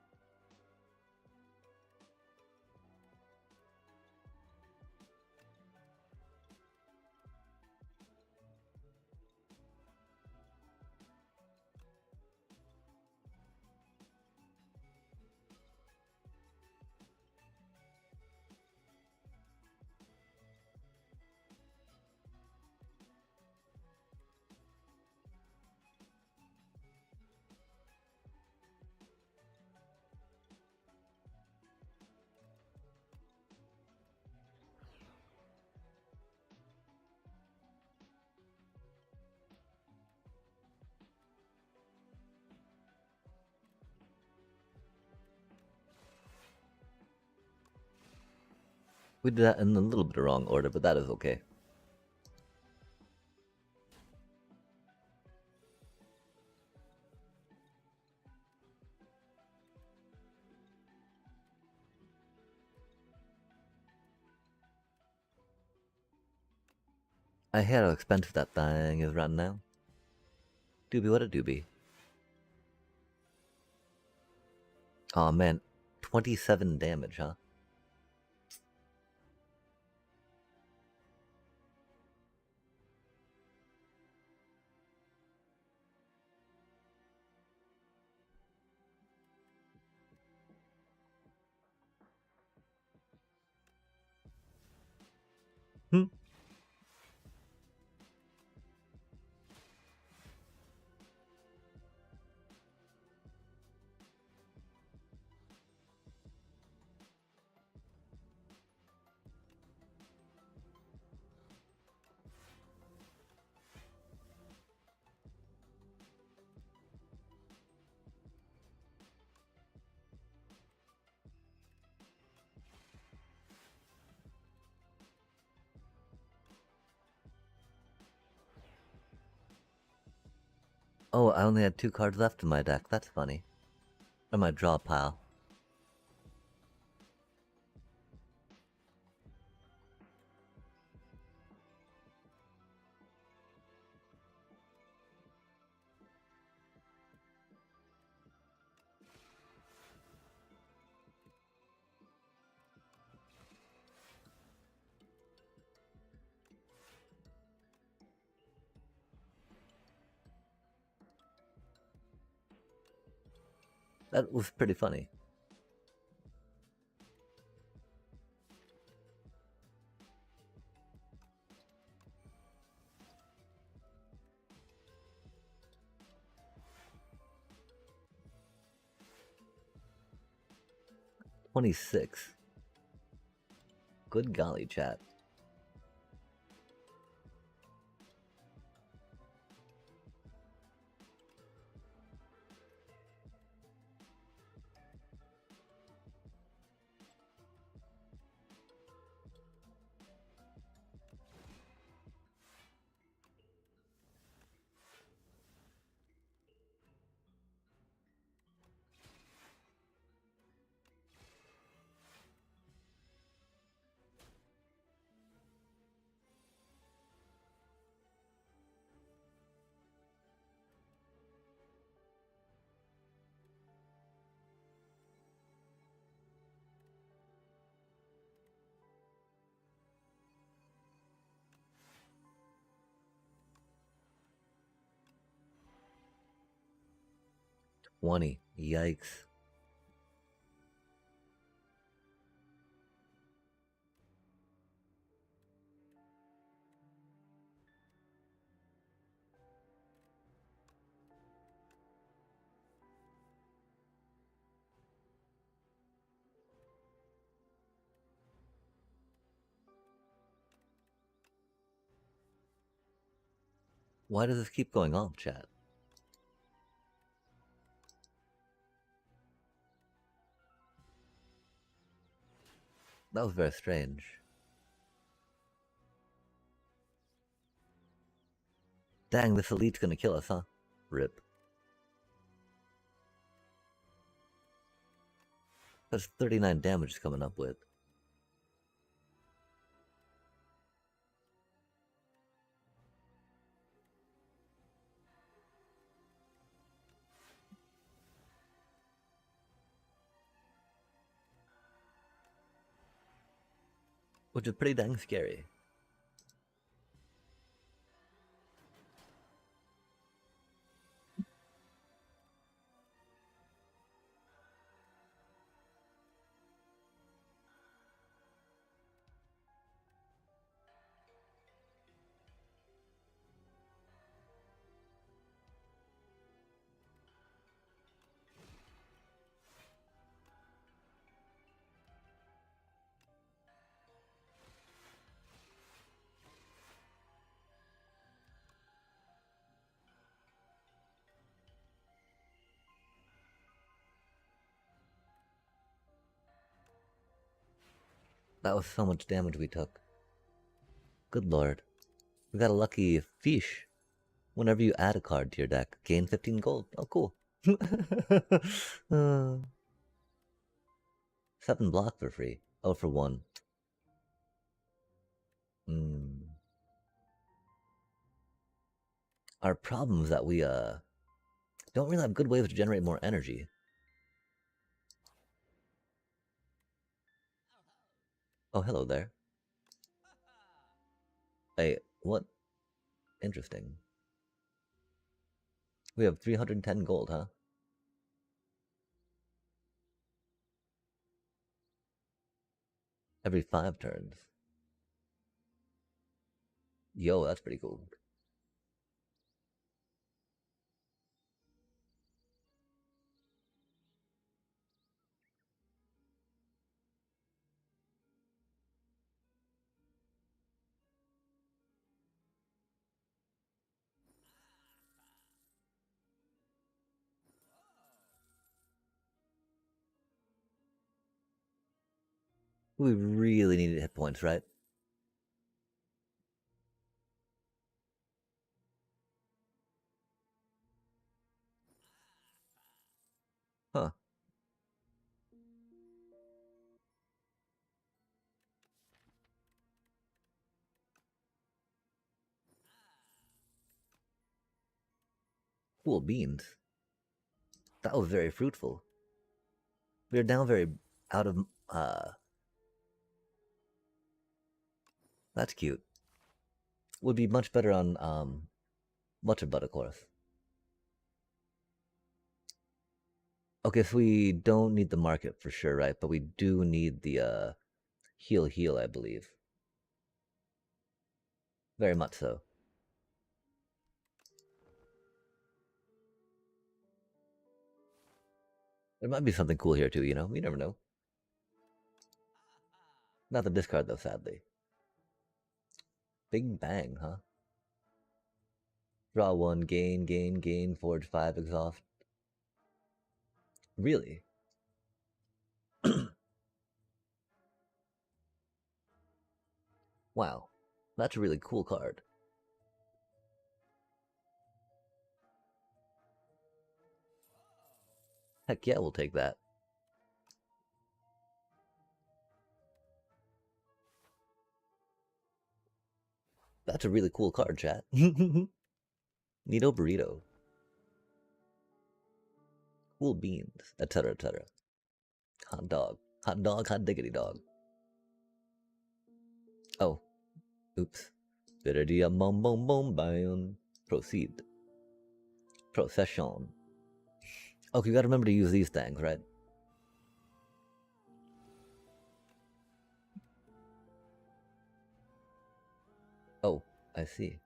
We did that in a little bit of wrong order, but that is okay. I hear how expensive that thing is right now. Doobie, what a doobie. Aw, man. 27 damage, huh? Hmm. Oh, I only had 2 cards left in my deck. That's funny. Or my draw pile. That was pretty funny. $26. Good golly, chat. $20. Yikes. Why does this keep going off, chat? That was very strange. Dang, this elite's gonna kill us, huh? Rip. That's 39 damage it's coming up with. Which is pretty dang scary. That was so much damage we took. Good lord. We got a lucky fish. Whenever you add a card to your deck, gain 15 gold. Oh, cool. 7 block for free. Oh, for 1. Our problem is that we don't really have good ways to generate more energy. Oh, hello there. Hey, what? Interesting. We have 310 gold, huh? Every 5 turns. Yo, that's pretty cool. We really needed hit points, right? Huh. Cool beans. That was very fruitful. We are now very out of that's cute. Would be much better on Butterbud, of course. Okay, so we don't need the market for sure, right? But we do need the heal, I believe. Very much so. There might be something cool here too, you know? You never know. Not the discard though, sadly. Big Bang, huh? Draw 1, gain, forge 5, exhaust. Really? Wow. That's a really cool card. Heck yeah, we'll take that. That's a really cool card, chat. Neato Burrito. Cool beans, etc., etc. Hot dog. Hot dog, hot diggity dog. Oh. Oops. Bidderdia bom bom bom bam. Proceed. Procession. Okay, you gotta remember to use these things, right? Oh, I see.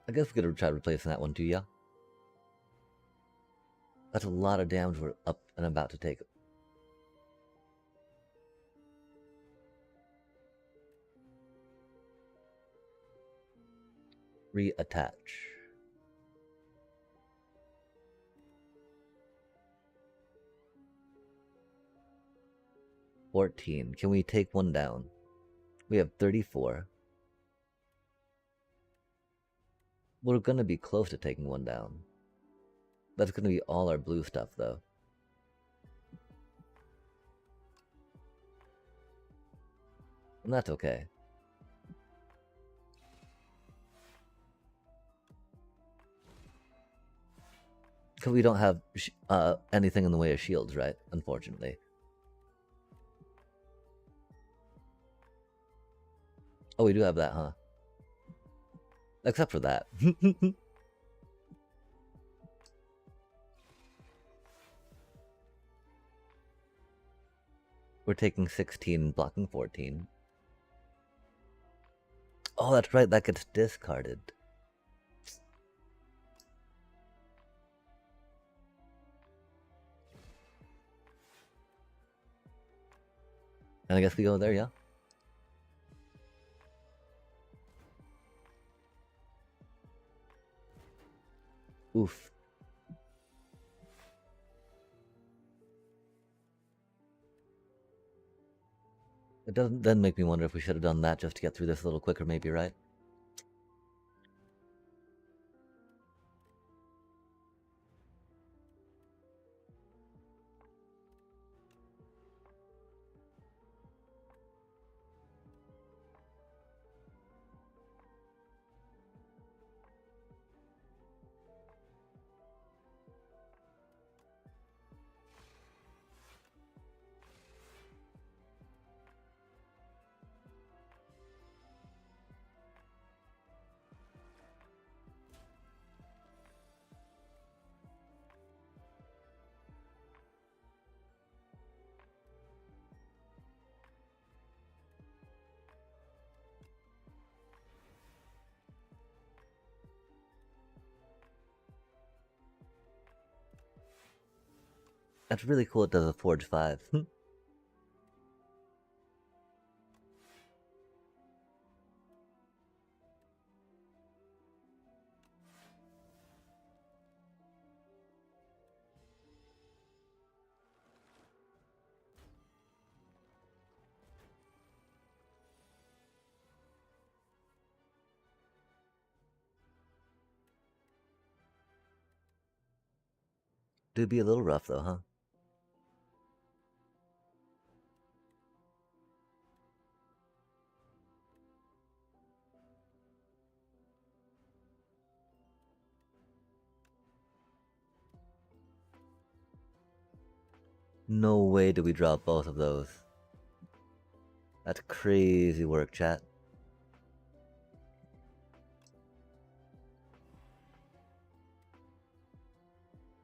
I guess we could try replacing that one too, yeah? That's a lot of damage we're up and about to take. Reattach. $14. Can we take one down? We have 34. We're gonna be close to taking one down. That's gonna be all our blue stuff, though. And that's okay. Because we don't have anything in the way of shields, right? Unfortunately. Oh, we do have that, huh? Except for that. We're taking 16, blocking 14. Oh, that's right, that gets discarded. And I guess we go there, yeah? Oof. It doesn't then make me wonder if we should have done that just to get through this a little quicker, maybe, right? That's really cool it does a Forge 5. Do be a little rough though, huh? No way do we drop both of those. That's crazy work, chat.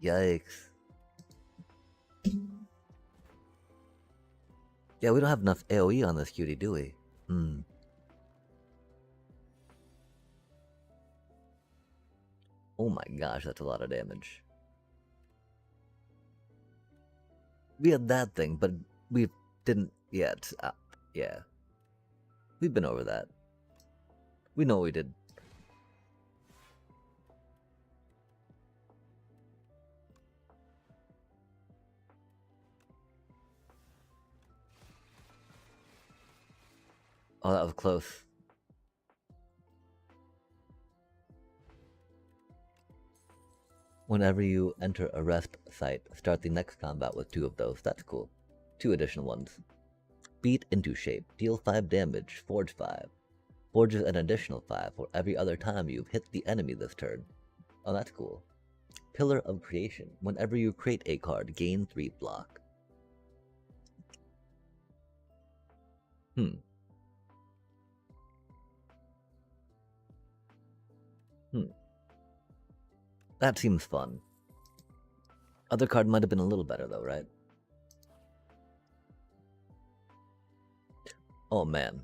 Yikes. Yeah, we don't have enough AoE on this cutie, do we? Hmm. Oh my gosh, that's a lot of damage. We had that thing, but we didn't yet. Yeah. We've been over that. We know what we did. Oh, that was close. Whenever you enter a rest site, start the next combat with 2 of those. That's cool. 2 additional ones. Beat into shape. Deal 5 damage. Forge 5. Forges an additional 5 for every other time you've hit the enemy this turn. Oh, that's cool. Pillar of Creation. Whenever you create a card, gain 3 block. Hmm. That seems fun. Other card might have been a little better though, right? Oh man.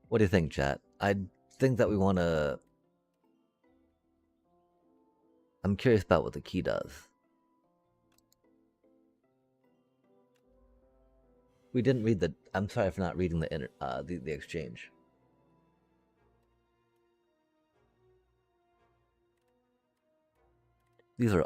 What do you think, chat? I think that we want to... I'm curious about what the key does. We didn't read the... I'm sorry for not reading the exchange. These are...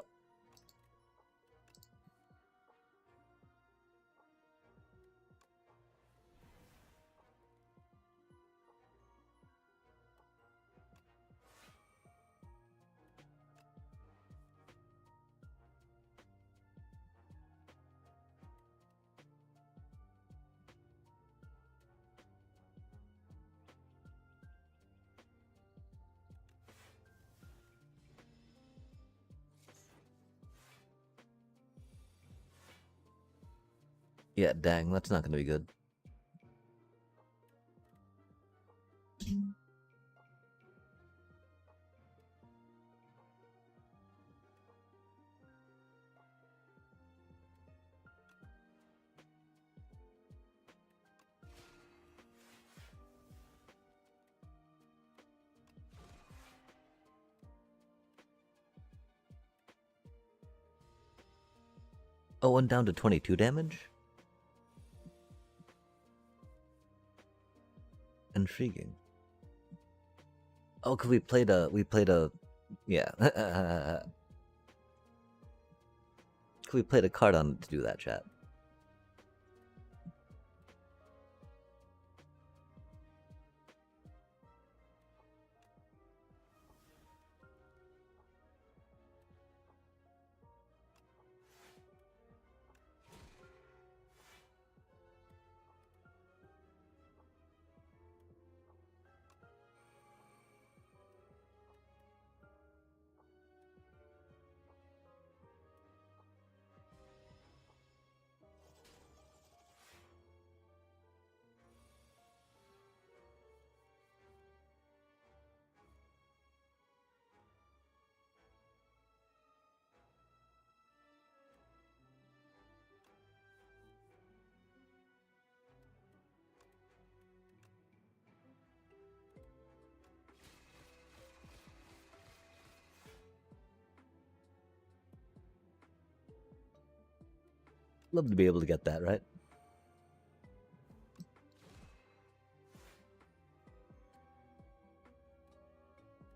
Yeah, dang, that's not going to be good. Oh, and down to 22 damage? Intriguing. Oh, cause we played a, yeah. Cause we played a card on it to do that, chat. Love to be able to get that, right?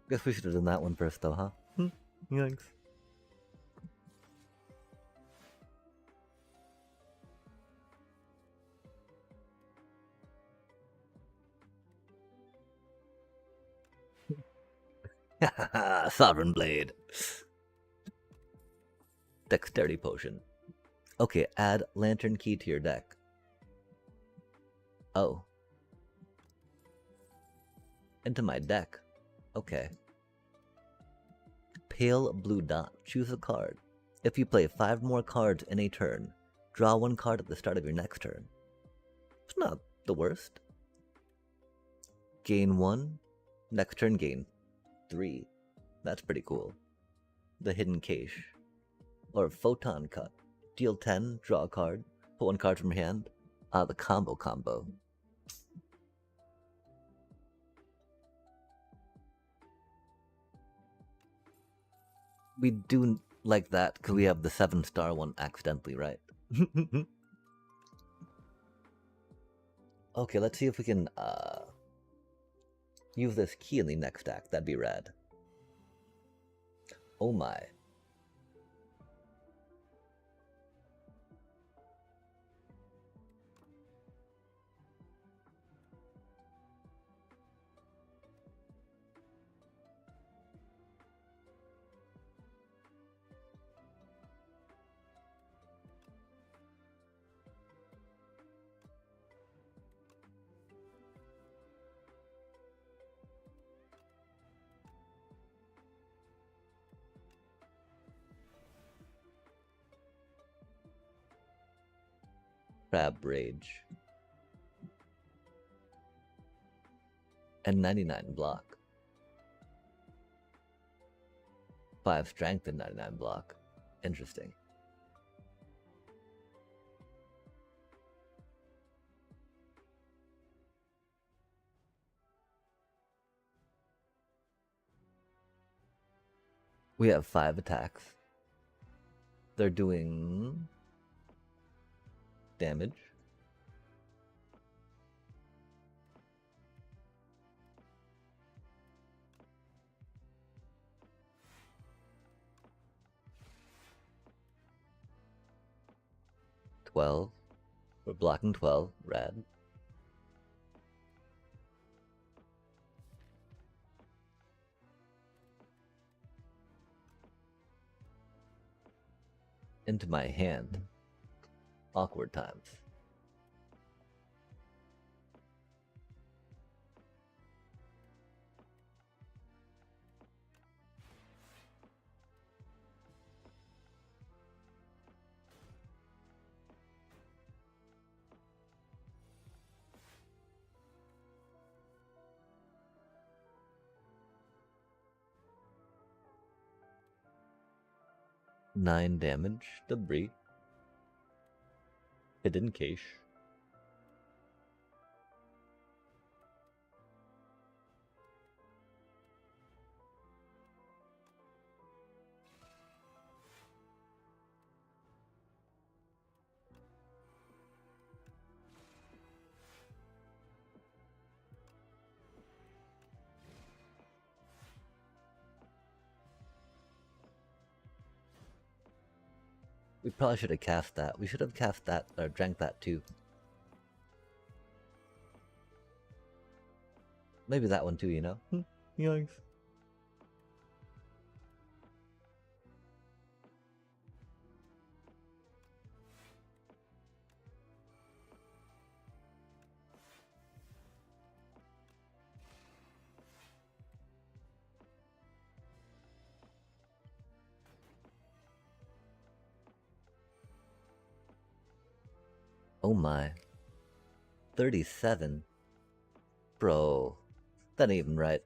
Guess we should have done that one first, though, huh? Yikes. Sovereign Blade. Dexterity Potion. Okay, add Lantern Key to your deck. Oh. Into my deck. Okay. Pale Blue Dot. Choose a card. If you play 5 more cards in a turn, draw 1 card at the start of your next turn. It's not the worst. Gain 1. Next turn gain 3. That's pretty cool. The Hidden Cache. Or Photon Cut. Deal 10, draw a card, put 1 card from your hand. The combo. We do like that because we have the 7-star one accidentally, right? Okay, let's see if we can use this key in the next deck. That'd be rad. Oh my. Crab Rage. And 99 block. 5 strength and 99 block. Interesting. We have 5 attacks. They're doing damage. We're blocking 12, rad. Into my hand. Awkward times. Nine damage, debris. Hidden Cache. We probably should have cast that. We should have cast that, or drank that too. Maybe that one too, you know? Yikes. Oh my. 37? Bro. That ain't even right.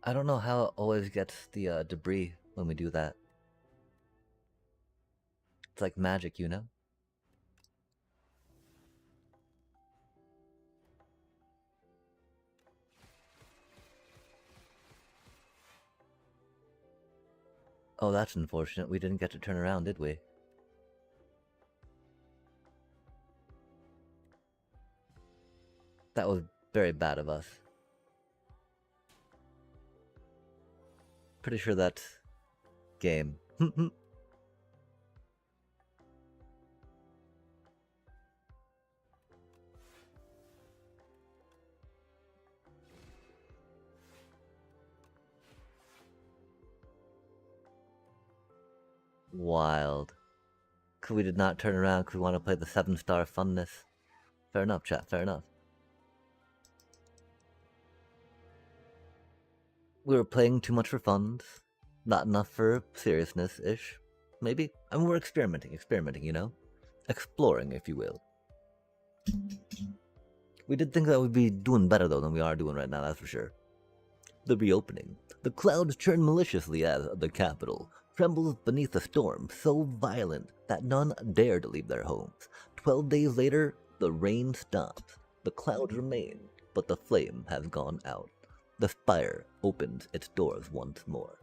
I don't know how it always gets the debris when we do that. It's like magic, you know? Oh, that's unfortunate. We didn't get to turn around, did we? That was very bad of us. Pretty sure that's game. Wild. Cause we did not turn around because we want to play the 7-star funness. Fair enough, chat, fair enough. We were playing too much for funds. Not enough for seriousness-ish. Maybe. I mean, we're experimenting, you know? Exploring, if you will. We did think that we'd be doing better, though, than we are doing right now, that's for sure. The reopening. The clouds churn maliciously as the capital trembles beneath a storm so violent that none dare to leave their homes. 12 days later, the rain stops. The clouds remain, but the flame has gone out. The spire opens its doors once more.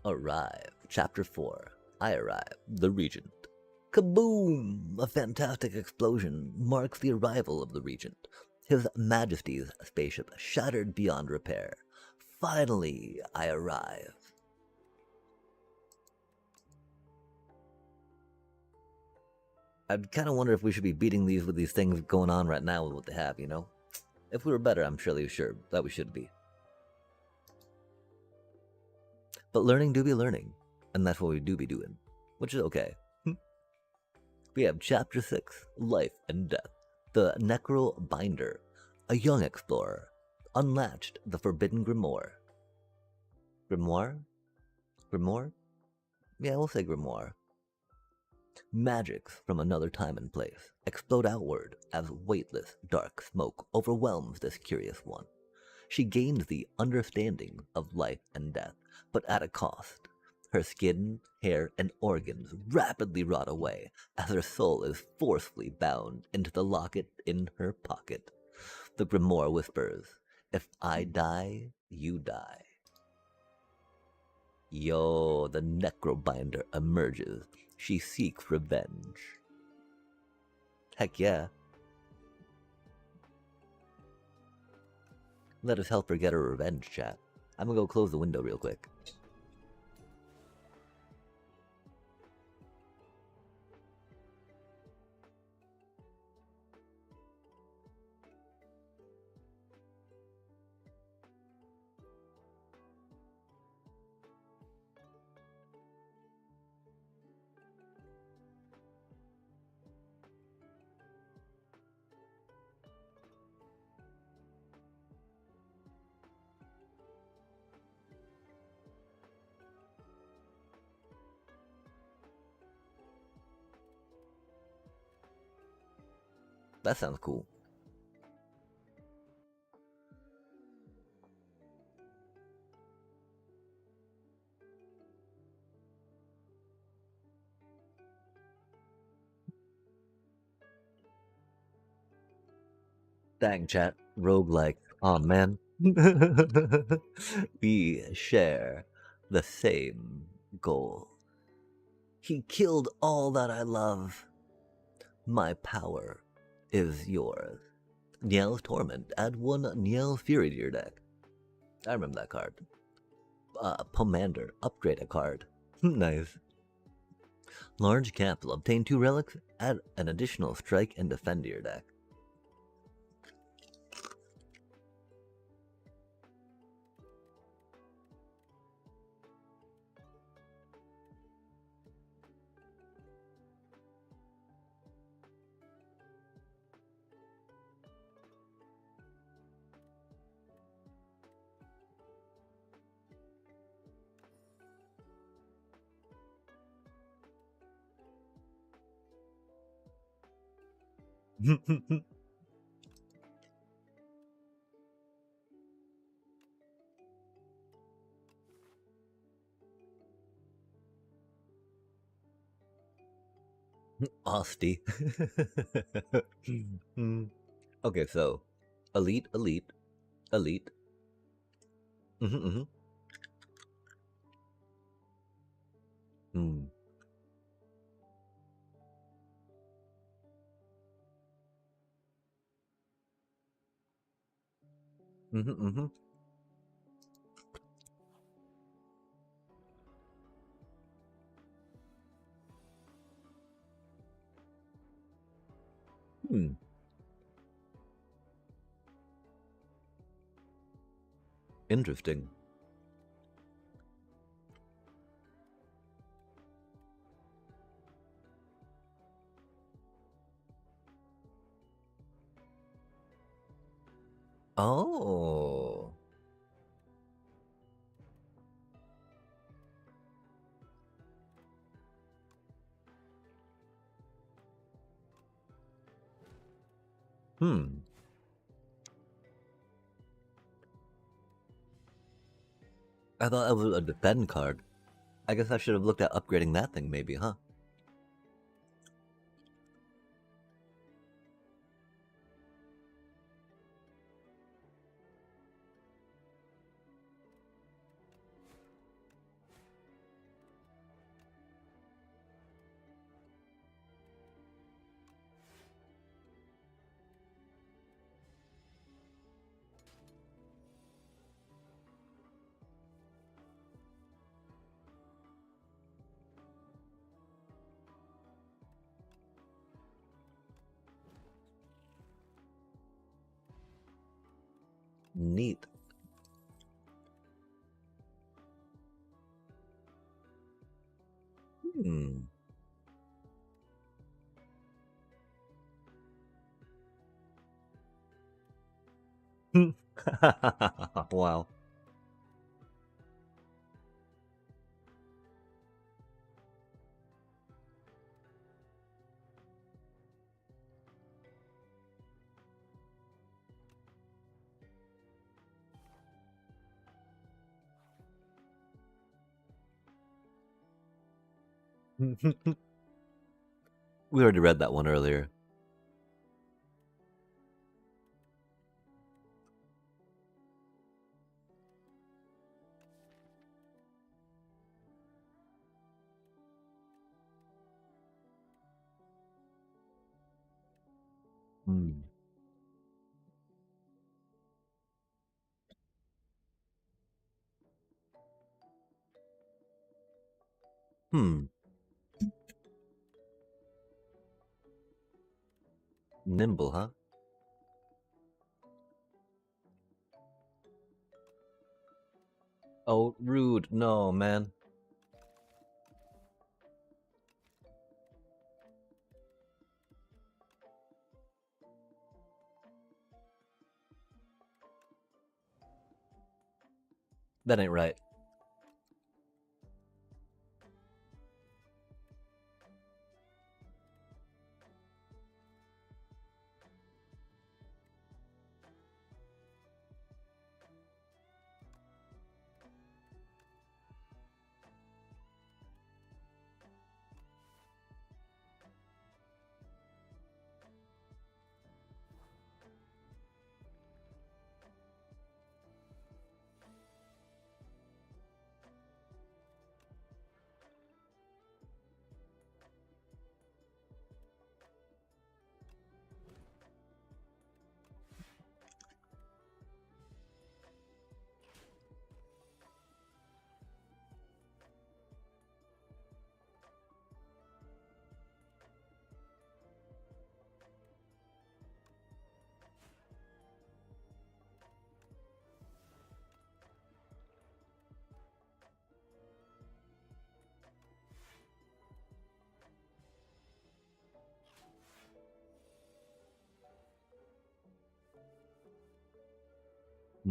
Arrive. Chapter 4. I arrive. The Regent. Kaboom! A fantastic explosion marks the arrival of the Regent. His Majesty's spaceship shattered beyond repair. Finally, I arrive. I'd kind of wonder if we should be beating these with these things going on right now with what they have, you know? If we were better, I'm surely sure that we should be. But learning do be learning, and that's what we do be doing, which is okay. We have Chapter 6, Life and Death. The Necro Binder, a young explorer, unlatched the forbidden grimoire. Grimoire? Grimoire? Yeah, we'll say grimoire. Magics from another time and place explode outward as weightless, dark smoke overwhelms this curious one. She gains the understanding of life and death, but at a cost. Her skin, hair, and organs rapidly rot away as her soul is forcefully bound into the locket in her pocket. The grimoire whispers, "If I die, you die." Yo, the Necrobinder emerges. She seeks revenge. Heck yeah. Let us help her get her revenge, chat. I'm gonna go close the window real quick. That sounds cool. Dang, chat. Roguelike. Oh man. We share the same goal. He killed all that I love. My power is yours. Niel's Torment. Add one Niel Fury to your deck. I remember that card. Pomander. Upgrade a card. Nice. Large Capsule. Obtain 2 relics. Add an additional strike and defend to your deck. Osty. Okay, so elite, elite, elite. Mm-hmm. Mm. Mm-hmm, mm-hmm. Hmm. Interesting. Oh. Hmm. I thought that was a defend card. I guess I should have looked at upgrading that thing maybe, huh? Neat. Hmm. Wow. We already read that one earlier. Hmm. Hmm. Nimble, huh? Oh, rude. No, man. That ain't right.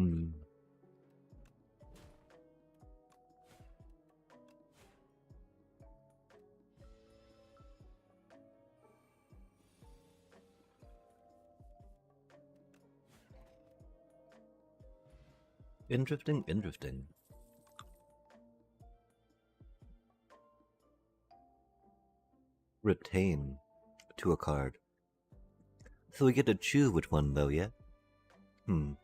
Hmm. Interesting, interesting. Retain to a card. So we get to choose which one though, yeah? Hmm.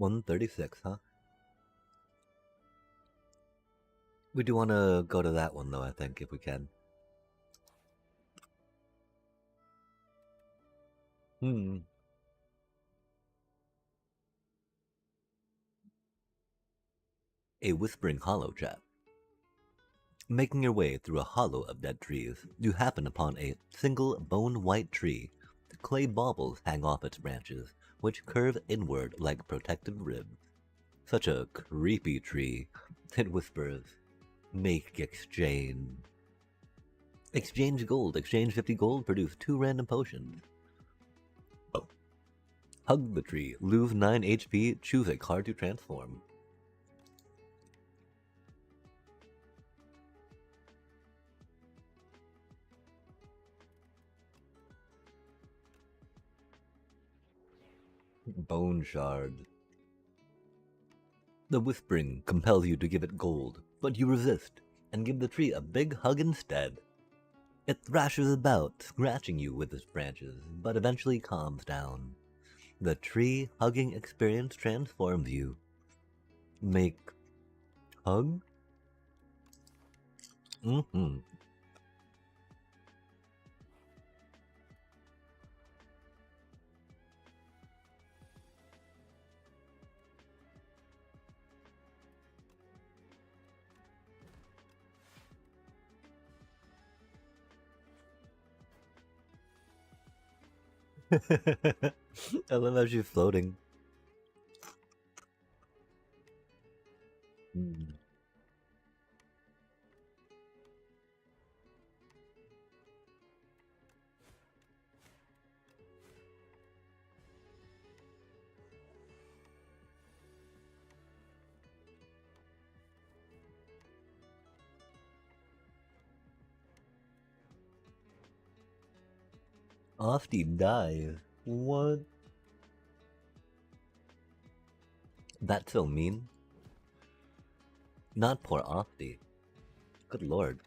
$136, huh? We do want to go to that one though, I think, if we can. Hmm. A whispering hollow, chat. Making your way through a hollow of dead trees, you happen upon a single bone-white tree. Clay baubles hang off its branches, which curve inward like protective ribs. Such a creepy tree. It whispers, "Make exchange." Exchange gold. Exchange 50 gold. Produce 2 random potions. Oh. Hug the tree. Lose 9 HP. Choose a card to transform. Bone Shard. The whispering compels you to give it gold, but you resist and give the tree a big hug instead. It thrashes about, scratching you with its branches, but eventually calms down. The tree hugging experience transforms you. Make hug? Mm-hmm. I love how she's floating. Mm. Ofty dies. What? That's so mean. Not poor Ofty. Good lord.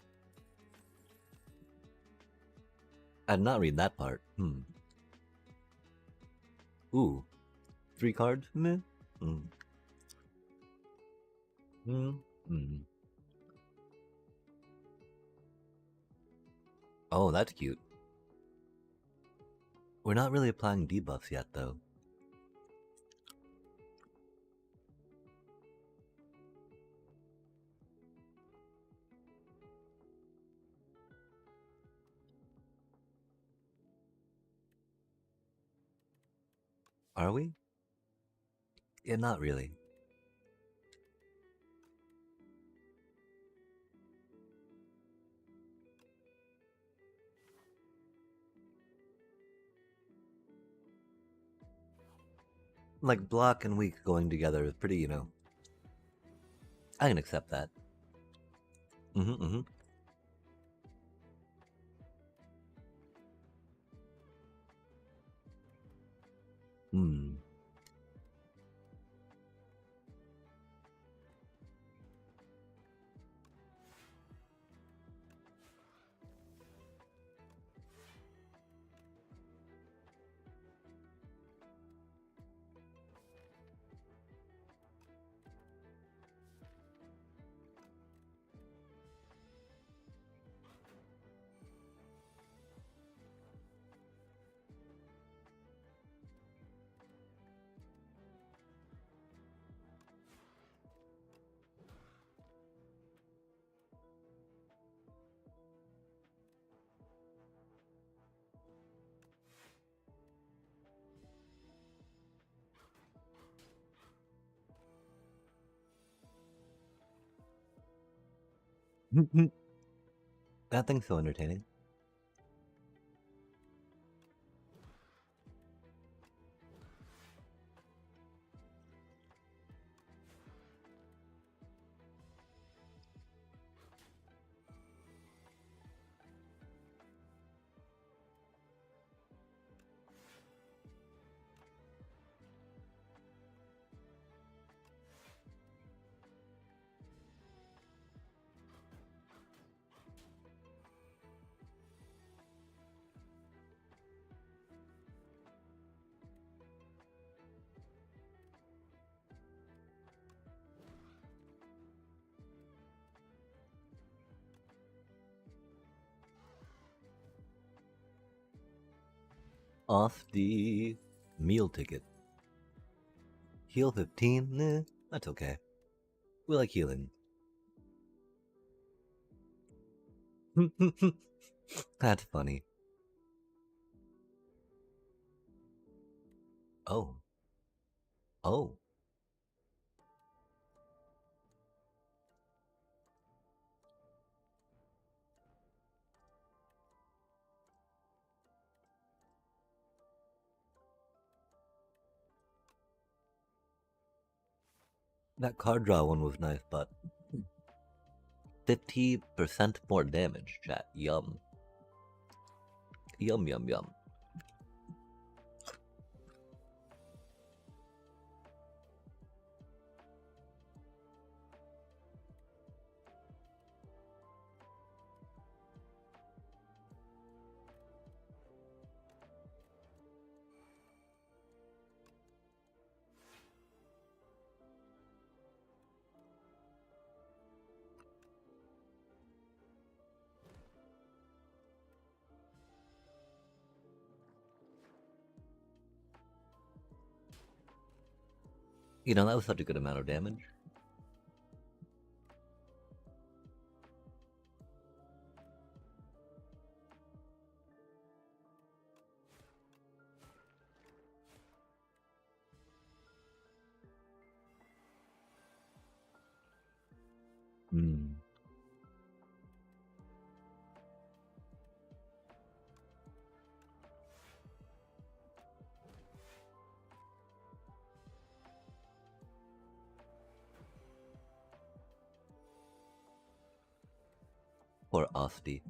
I did not read that part. Ooh. 3 cards? Meh. Mm. Mm. Mm. Oh, that's cute. We're not really applying debuffs yet, though. Are we? Yeah, not really. Like, block and weak going together is pretty, I can accept that. Mm-hmm, mm-hmm. Hmm. That thing's so entertaining. Off the meal ticket. Heal 15? Nah, that's okay. We like healing. That's funny. Oh. Oh. That card draw one was nice, but 50% more damage, chat. Yum. Yum, yum, yum. You know, that was such a good amount of damage. Hmm. Poor Osti.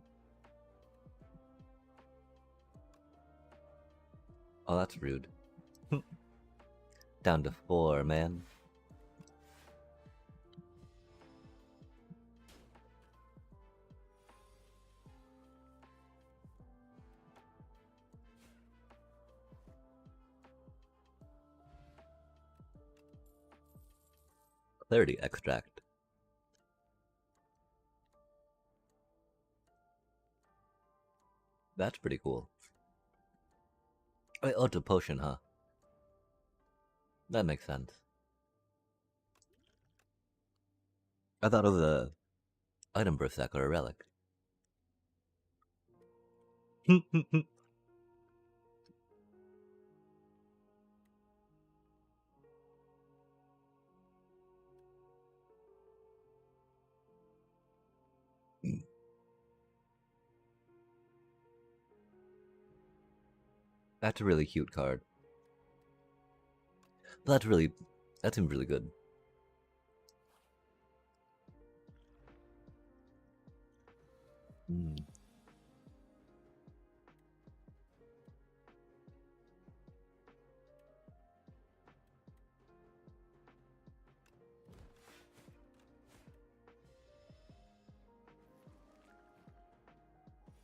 Oh, that's rude. Down to 4, man. Clarity extract. That's pretty cool. Wait, oh, it's a potion, huh? That makes sense. I thought it was a item berserk or a relic. That's a really cute card. But that seems really good. Mm.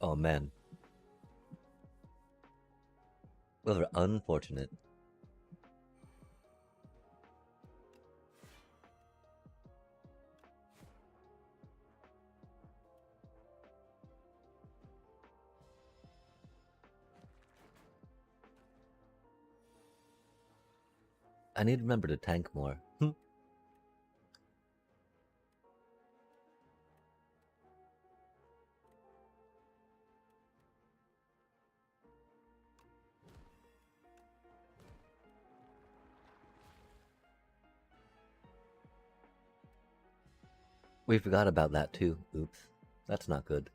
Oh man, those are unfortunate. I need to remember to tank more. We forgot about that too. Oops. That's not good.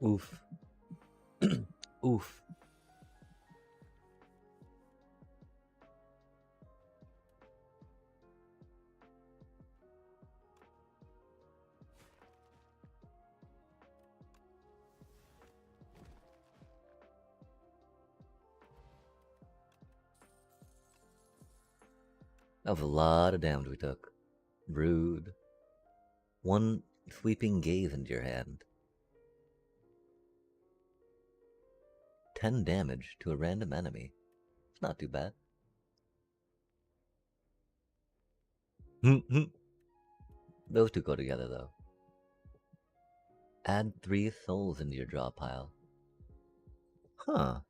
Oof. Oof. That was a lot of damage we took. Rude. One sweeping gaze into your hand. 10 damage to a random enemy. It's not too bad. Those two go together though. Add 3 souls into your draw pile. Huh.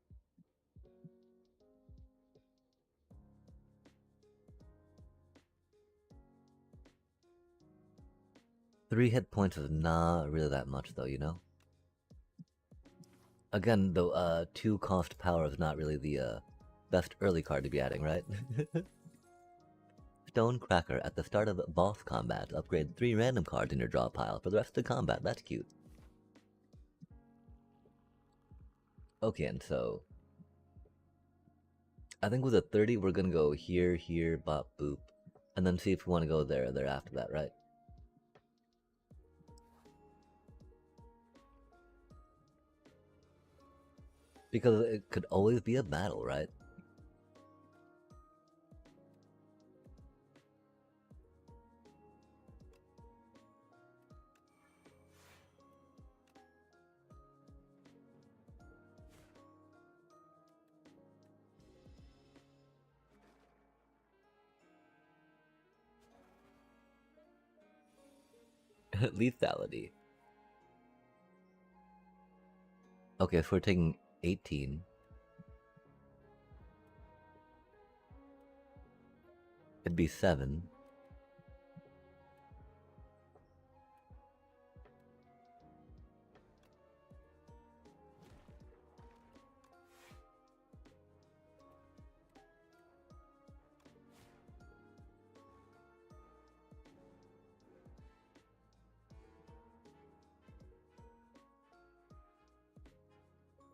Three hit points is not really that much though, you know? Again, though, 2 cost power is not really the best early card to be adding, right? Stonecracker, at the start of boss combat, upgrade 3 random cards in your draw pile for the rest of the combat. That's cute. Okay, and so I think with a 30 we're gonna go here, here, bop, boop, and then see if we want to go there after that, right? Because it could always be a battle, right? Lethality. Okay, if we're taking 18, it'd be 7.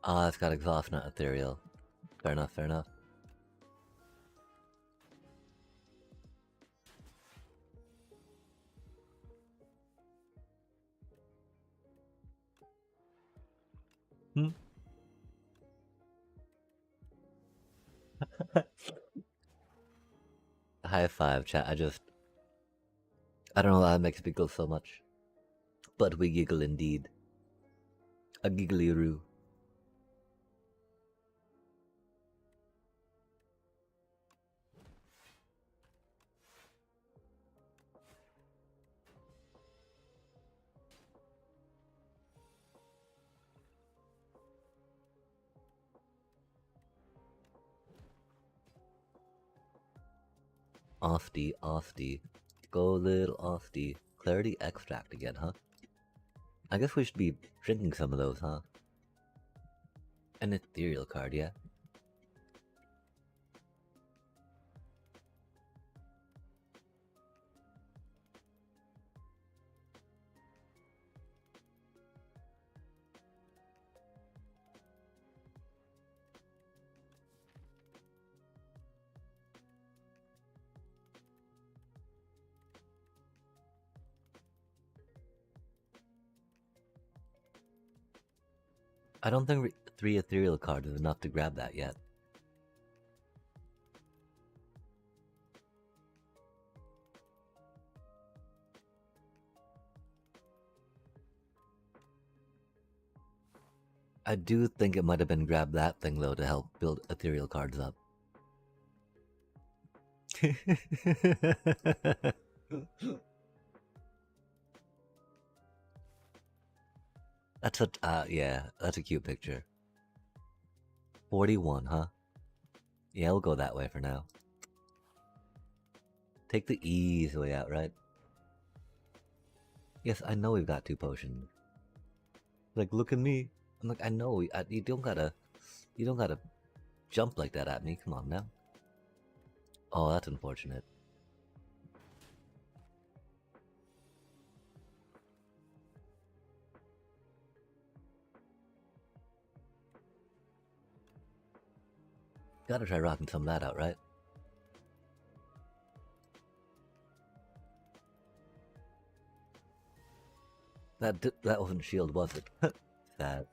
Ah, it's got exhaust, not ethereal. Fair enough, fair enough. High five, chat. I don't know why that makes me giggle so much. But we giggle indeed. A giggly-roo. Offdy, offdy. Go little offdy. Clarity extract again, huh? I guess we should be drinking some of those, huh? An ethereal card, yeah? I don't think 3 ethereal cards is enough to grab that yet. I do think it might have been grab that thing though to help build ethereal cards up. That's a yeah, that's a cute picture. 41, huh? Yeah, we'll go that way for now. Take the easy way out, right? Yes, I know we've got 2 potions. Like, look at me. I'm like, I know. You don't gotta. You don't gotta jump like that at me. Come on now. Oh, that's unfortunate. Gotta try rocking some of that out, right? That wasn't shield, was it? Sad.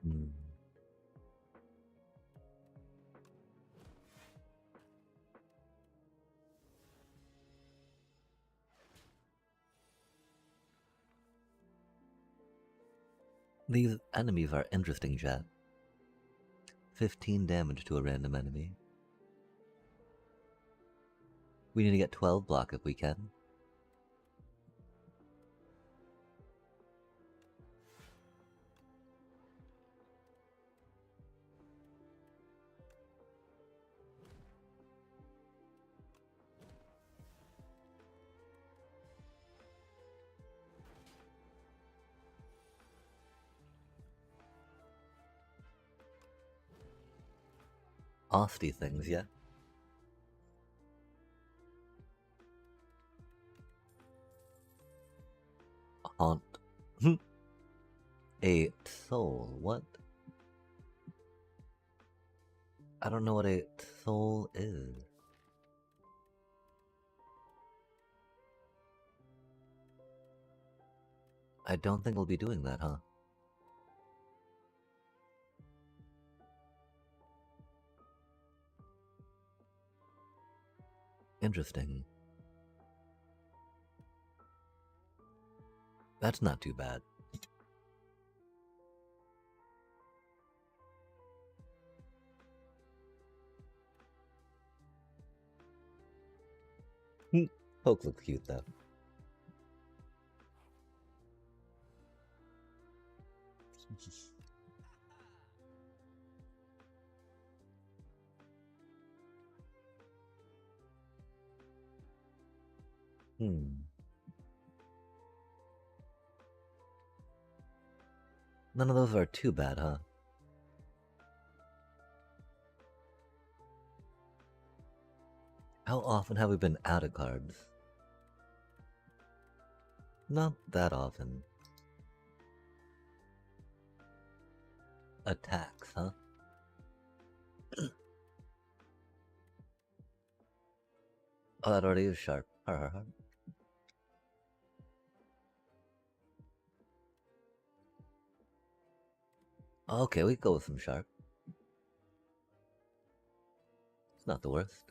Hmm. These enemies are interesting, chat. 15 damage to a random enemy. We need to get 12 block if we can. Osty things, yeah? Haunt. A soul, what? I don't know what a soul is. I don't think we'll be doing that, huh? Interesting. That's not too bad. Poke looks cute though. Hmm. None of those are too bad, huh? How often have we been out of cards? Not that often. Attacks, huh? Oh, that already is sharp. Har har har. Okay, we go with some sharp. It's not the worst.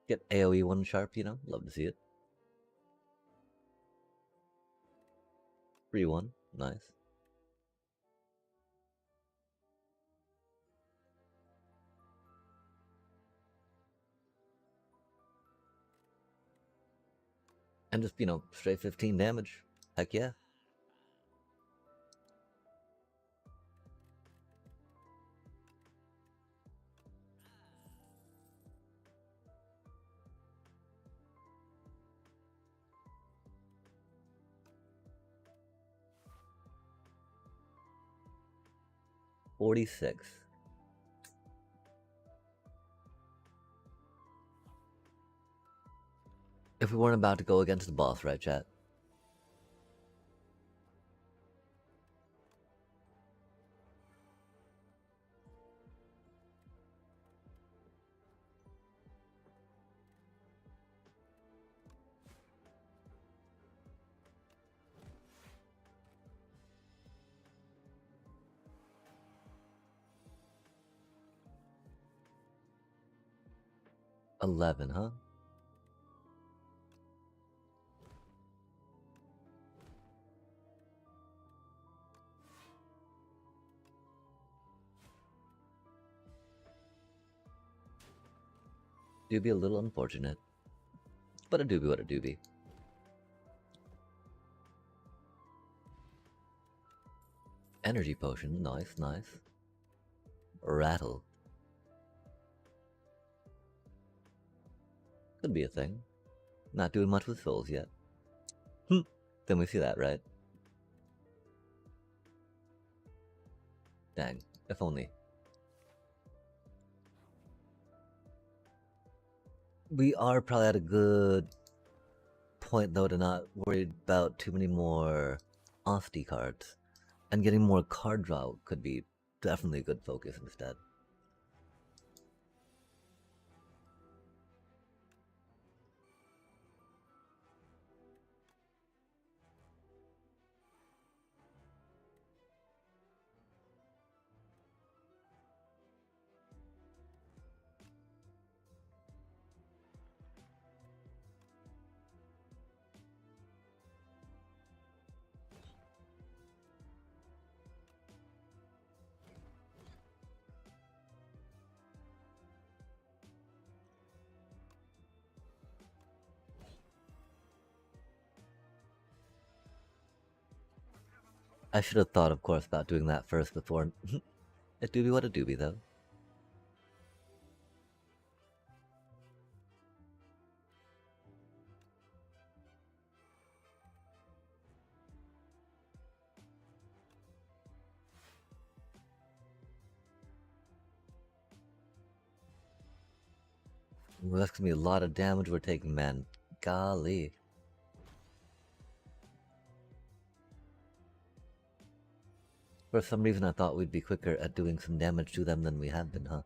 Get AoE 1 sharp, you know? Love to see it. 3-1. Nice. And just, you know, straight 15 damage. Heck yeah. $46. If we weren't about to go against the boss, right, chat? 11, huh? Do be a little unfortunate. But a doobie what a doobie. Energy potion, nice, nice. Rattle. Could be a thing. Not doing much with souls yet. Then we see that, right? Dang, if only. We are probably at a good point though to not worry about too many more Osti cards. And getting more card draw could be definitely a good focus instead. I should have thought, of course, about doing that first before. A doobie what a doobie, though. Ooh, that's gonna be a lot of damage we're taking, man. Golly. For some reason, I thought we'd be quicker at doing some damage to them than we have been, huh?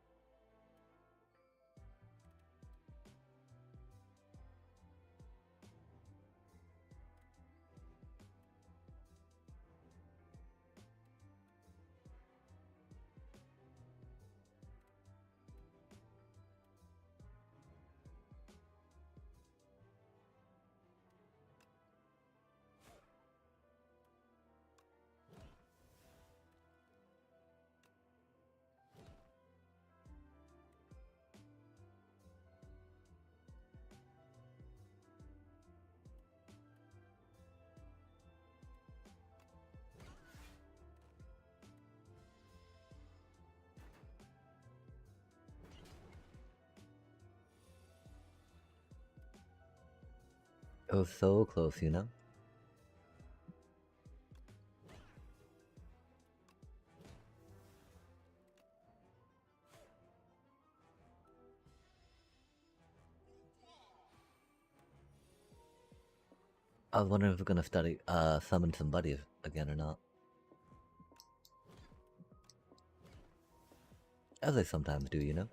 It was so close, you know? I was wondering if we're gonna summon somebody again or not. As they sometimes do, you know?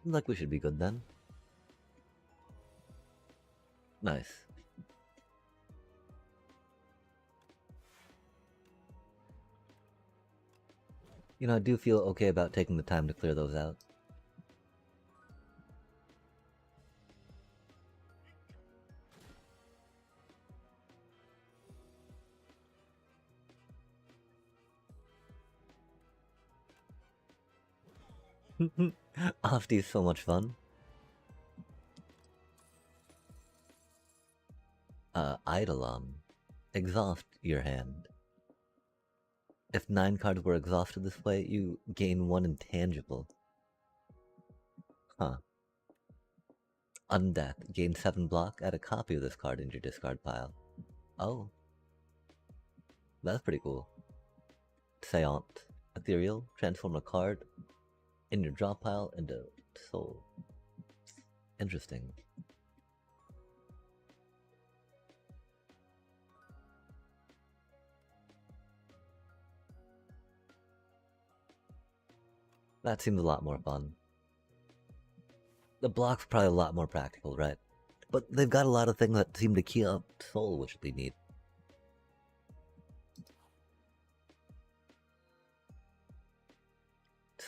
Like we should be good then. Nice. You know, I do feel okay about taking the time to clear those out. Ofti is so much fun. Eidolon. Exhaust your hand. If 9 cards were exhausted this way, you gain 1 intangible. Huh. Undeath. Gain 7 block. Add a copy of this card in your discard pile. Oh. That's pretty cool. Seant. Ethereal. Transform a card in your draw pile into soul. Interesting. That seems a lot more fun. The block's probably a lot more practical, right? But they've got a lot of things that seem to key up soul, which would be neat.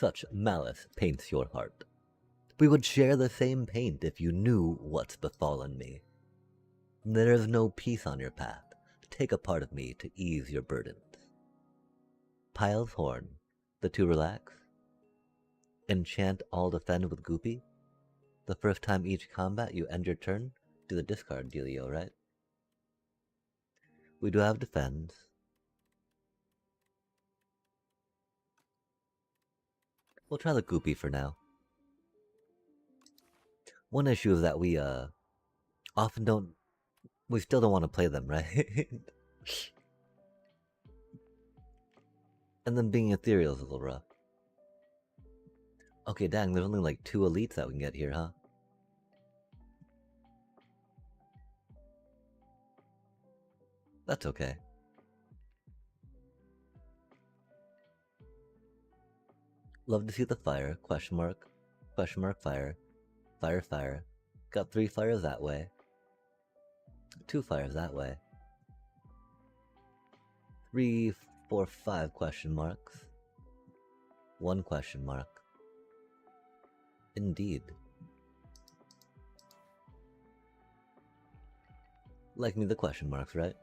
such malice paints your heart. We would share the same paint if you knew what's befallen me. There is no peace on your path. Take a part of me to ease your burdens. Pile's Horn. The two relax. Enchant all defend with Goopy. The first time each combat you end your turn, do the discard dealio, right? We do have defends. We'll try the Goopy for now. One issue is that we often don't, we still don't want to play them, right? And then being ethereal is a little rough. Okay, dang, there's only like 2 elites that we can get here, huh? That's okay. Love to see the fire, question mark, fire, fire, fire. Got 3 fires that way. 2 fires that way. 3, 4, 5 question marks. 1 question mark. Indeed. Like me the question marks, right?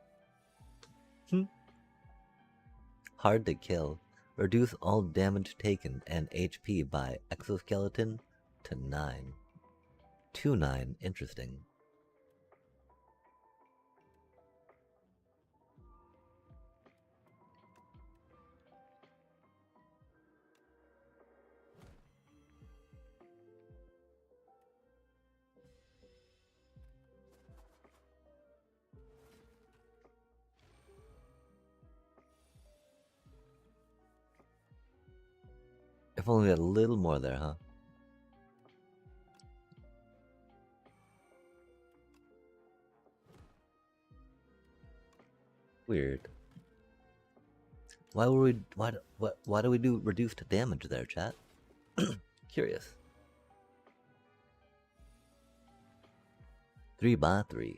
Hard to kill. Reduce all damage taken and HP by exoskeleton to 9. 2-9, interesting. If only a little more there, huh? Weird. Why were we? Why do we do reduced damage there, chat? Curious. 3x3.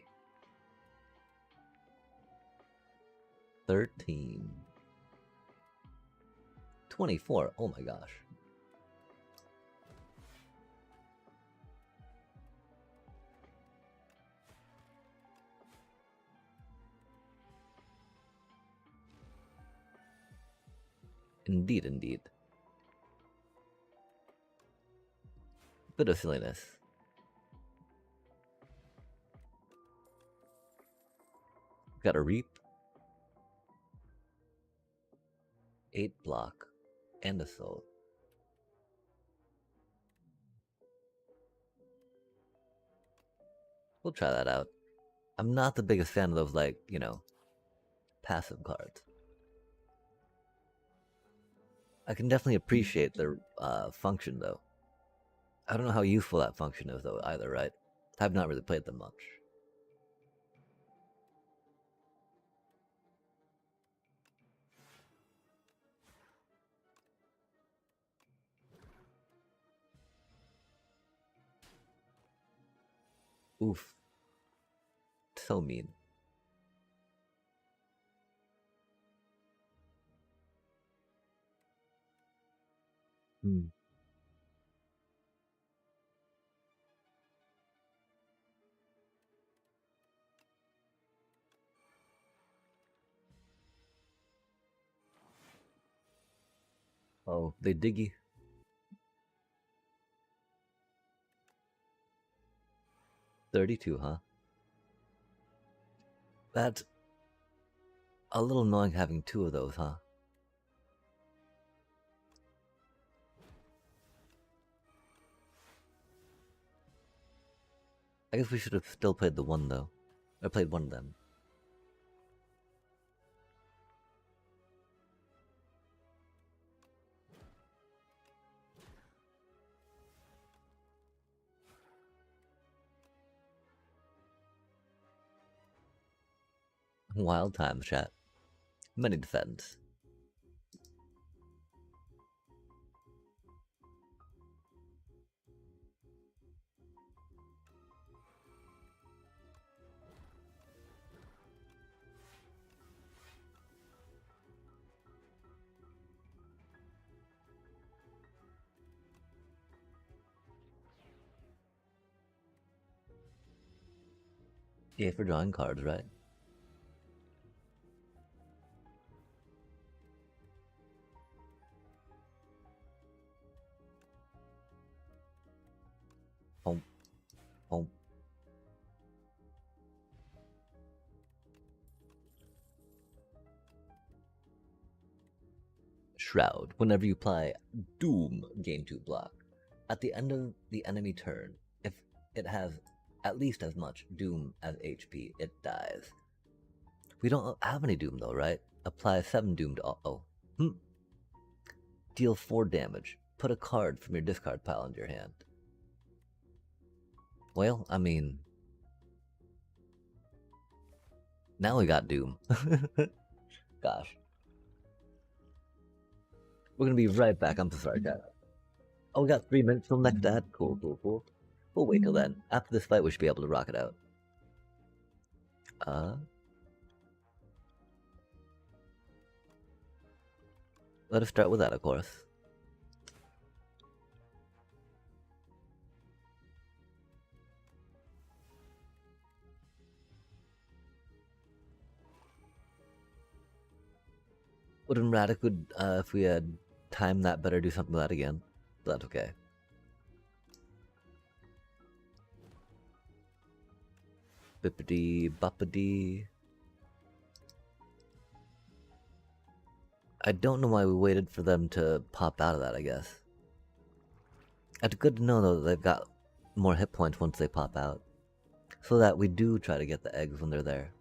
13. 24. Oh my gosh. Indeed, indeed. Bit of silliness. Got a reap. 8 block. And a soul. We'll try that out. I'm not the biggest fan of those, like, you know, passive cards. I can definitely appreciate their function, though. I don't know how useful that function is, though, either, right? I've not really played them much. Oof. So mean. Hmm. Oh, they diggy. 32, huh? That's a little annoying having 2 of those, huh? I guess we should have still played the one, though. Or played one of them. Wild times, chat. Many defends. Yeah, for drawing cards, right? Home, home. Shroud. Whenever you apply Doom, gain 2 block. At the end of the enemy turn, if it has at least as much Doom as HP, it dies. We don't have any Doom though, right? Apply 7 Doom to all. Oh. Deal 4 damage. Put a card from your discard pile into your hand. Well, I mean, now we got Doom. Gosh. We're gonna be right back. I'm so sorry, chat. Oh, we got 3 minutes till next ad. Cool, cool, cool. We'll wait till then. After this fight, we should be able to rock it out. Let us start with that, of course. Wouldn't Radic would, if we had timed that better, do something with that again. But that's okay. Bippity boppity. I don't know why we waited for them to pop out of that, I guess. It's good to know, though, that they've got more hit points once they pop out. So that we do try to get the eggs when they're there.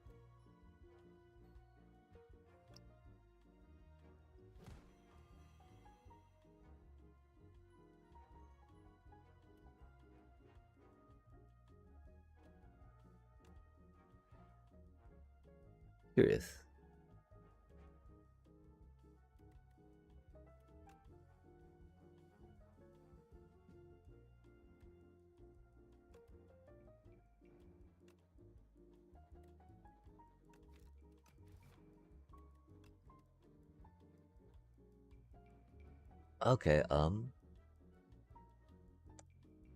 Curious. Okay, I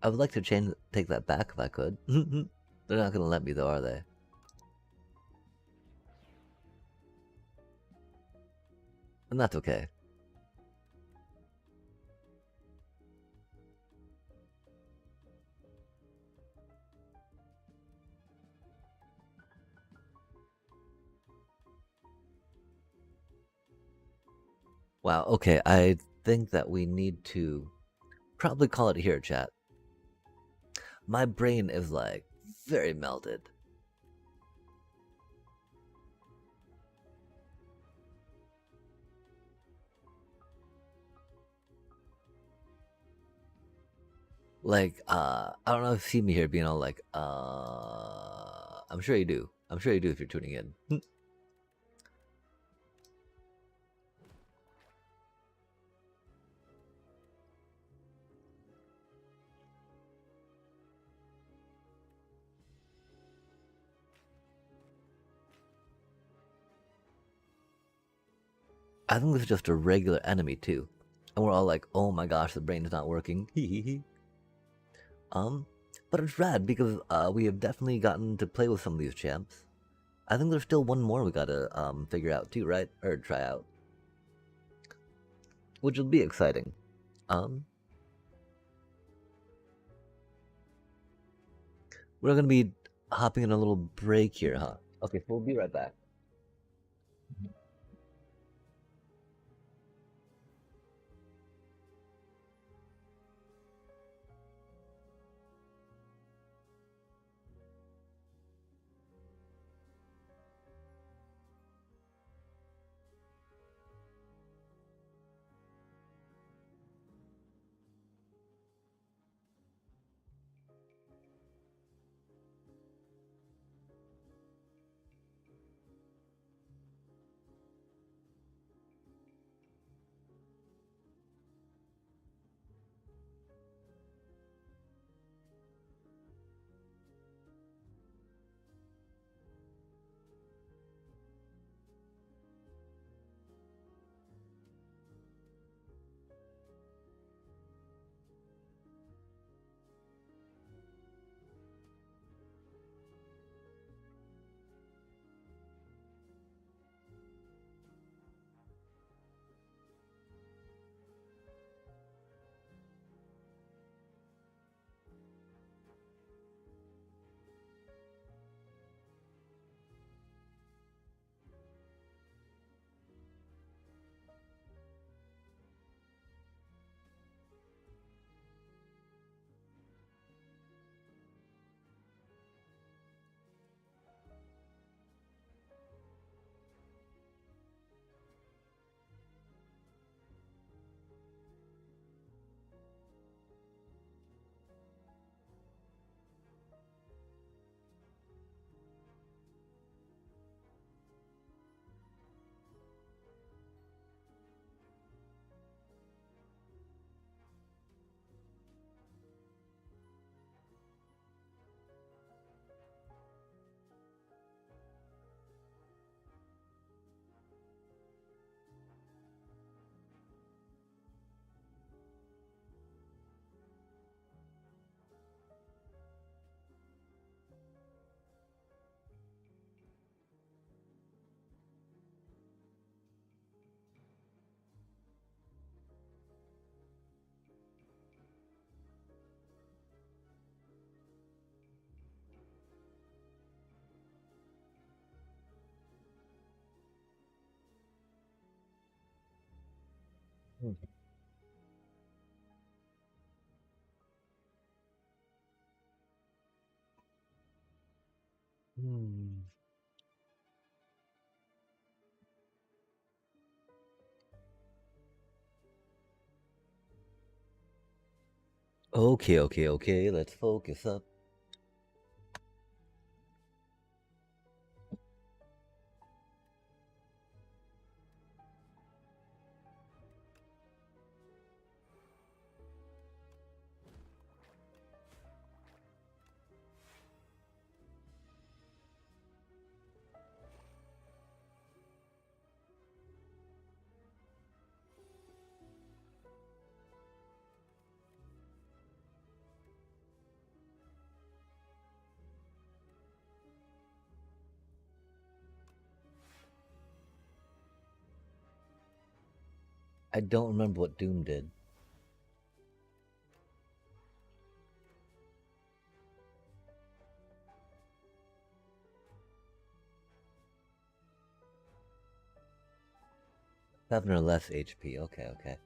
would like to take that back if I could. They're not gonna let me though, are they? And that's okay. Wow, okay, I think that we need to probably call it here, chat. My brain is like very melted. Like, I don't know if you see me here being all like, I'm sure you do. I'm sure you do if you're tuning in. I think this is just a regular enemy too. And we're all like, oh my gosh, the brain is not working. But it's rad because we have definitely gotten to play with some of these champs. I think there's still one more we gotta figure out too, right? Or try out. Which will be exciting. We're gonna be hopping in a little break here, huh? Okay, so we'll be right back. Hmm. Hmm. Okay, okay, okay. Let's focus up. I don't remember what Doom did. Seven or less HP. Okay, okay.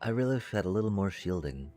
I really wish I had a little more shielding.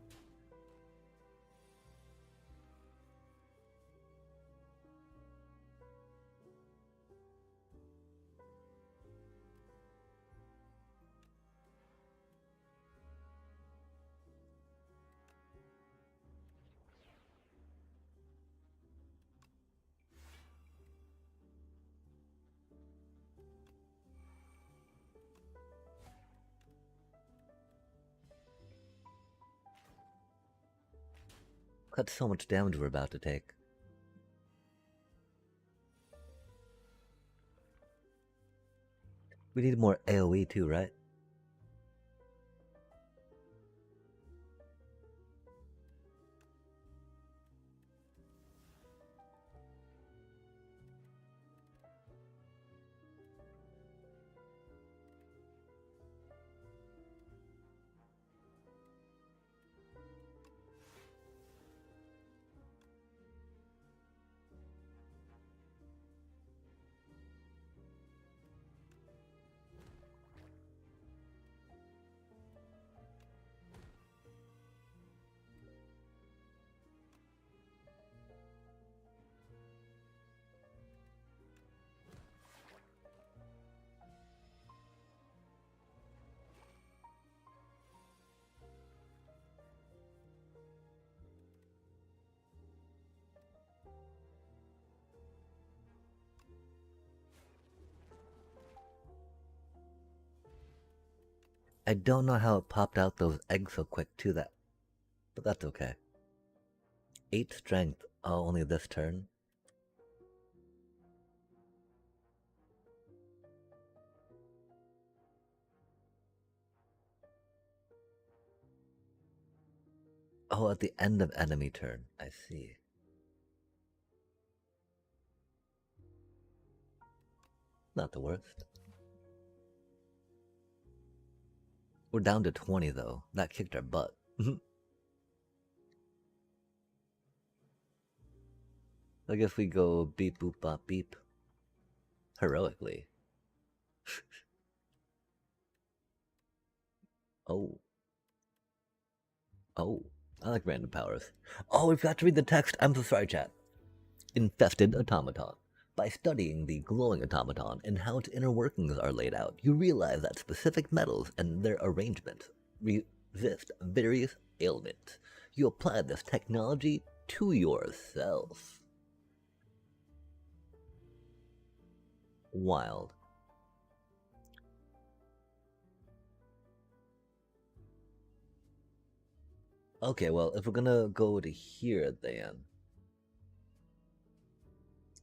Cut so much damage we're about to take. We need more AoE too, right? I don't know how it popped out those eggs so quick too, that, but that's okay. 8 strength. Oh, only this turn? Oh, at the end of enemy turn. I see. Not the worst. We're down to 20 though. That kicked our butt. I guess we go beep boop bop beep. Heroically. Oh. Oh. I like random powers. Oh, we've got to read the text. I'm so sorry, chat. Infested automaton. By studying the glowing automaton and how its inner workings are laid out, you realize that specific metals and their arrangement resist various ailments. You apply this technology to yourself. Wild. Okay, well, if we're gonna go to here, then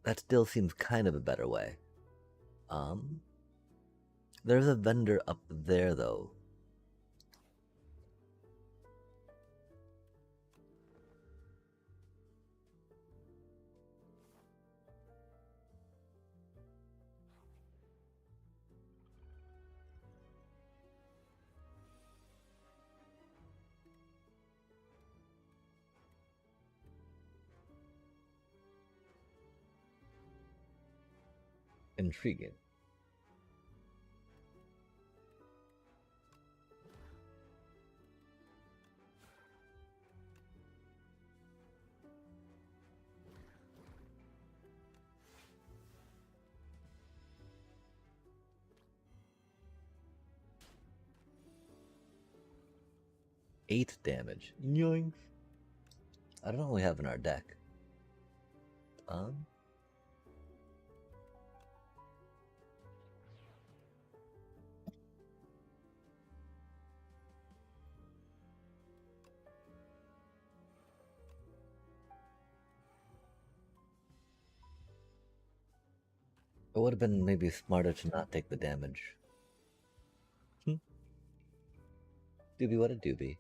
that still seems kind of a better way. Um, there's a vendor up there, though. Intriguing. Eight damage. Yoink. I don't know what we have in our deck. Um. It would have been maybe smarter to not take the damage. Doobie, what a doobie.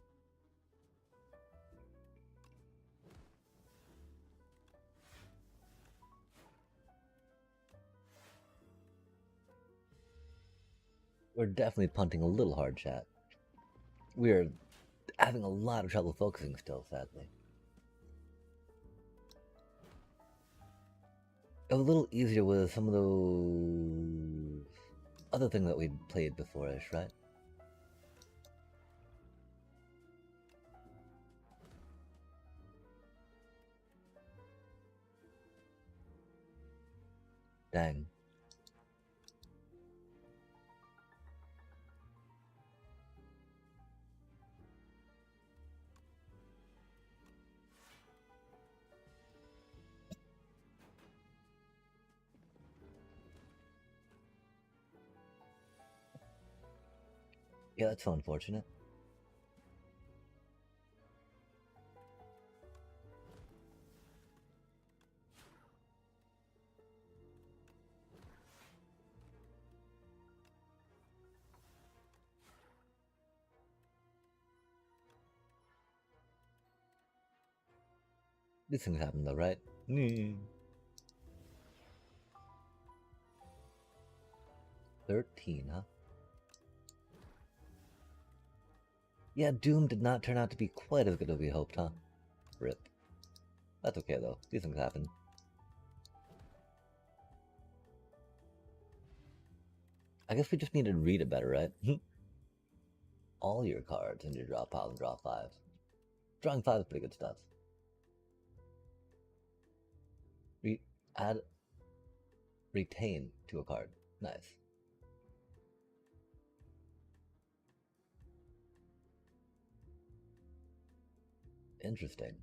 We're definitely punting a little hard, chat. We are having a lot of trouble focusing still, sadly. It was a little easier with some of those other things that we'd played before-ish, right? Dang. Yeah, that's so unfortunate. These things happen though, right? 13, huh? Yeah, Doom did not turn out to be quite as good as we hoped, huh? Rip. That's okay though, these things happen. I guess we just need to read it better, right? All your cards in your draw pile and draw 5. Drawing 5 is pretty good stuff. Add retain to a card. Nice. Interesting.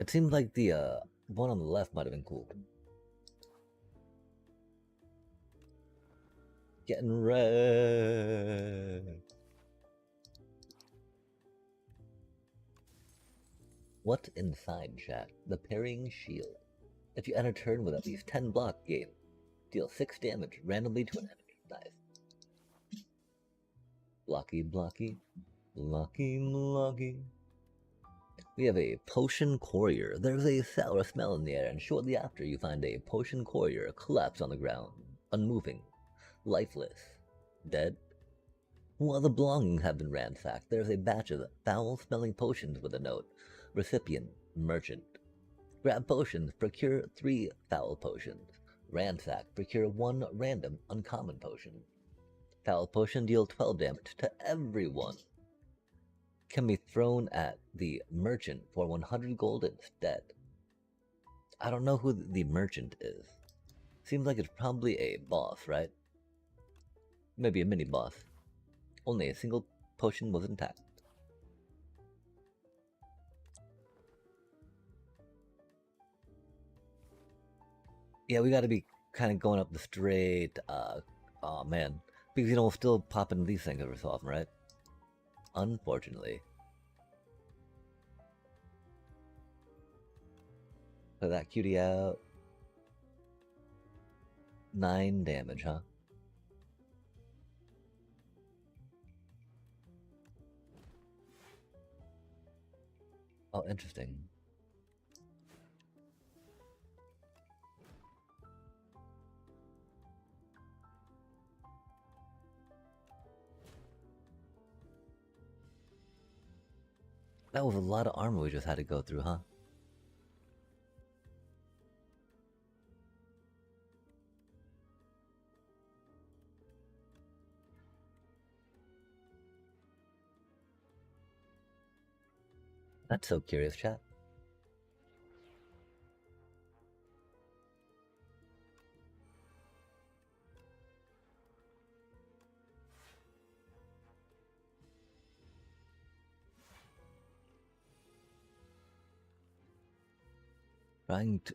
It seems like the one on the left might have been cool. Getting red. What's inside, chat? The parrying shield. If you end a turn with at least 10 block gain, deal 6 damage randomly to an enemy. Nice. Blocky, blocky, blocky, blocky. We have a potion courier. There's a sour smell in the air, and shortly after you find a potion courier collapsed on the ground, unmoving, lifeless, dead. While the belongings have been ransacked, there's a batch of foul-smelling potions with a note. Recipient, merchant. Grab potions, procure 3 foul potions. Ransack, procure 1 random uncommon potion. Foul potion deal 12 damage to everyone. Can be thrown at the merchant for 100 gold instead. I don't know who the merchant is. Seems like it's probably a boss, right? Maybe a mini boss. Only a single potion was intact. Yeah, we gotta be kind of going up the straight, oh man. Because, you know, we'll still pop into these things every so often, right? Unfortunately. Put that cutie out. 9 damage, huh? Oh, interesting. That was a lot of armor we just had to go through, huh? That's so curious, chat. Trying to,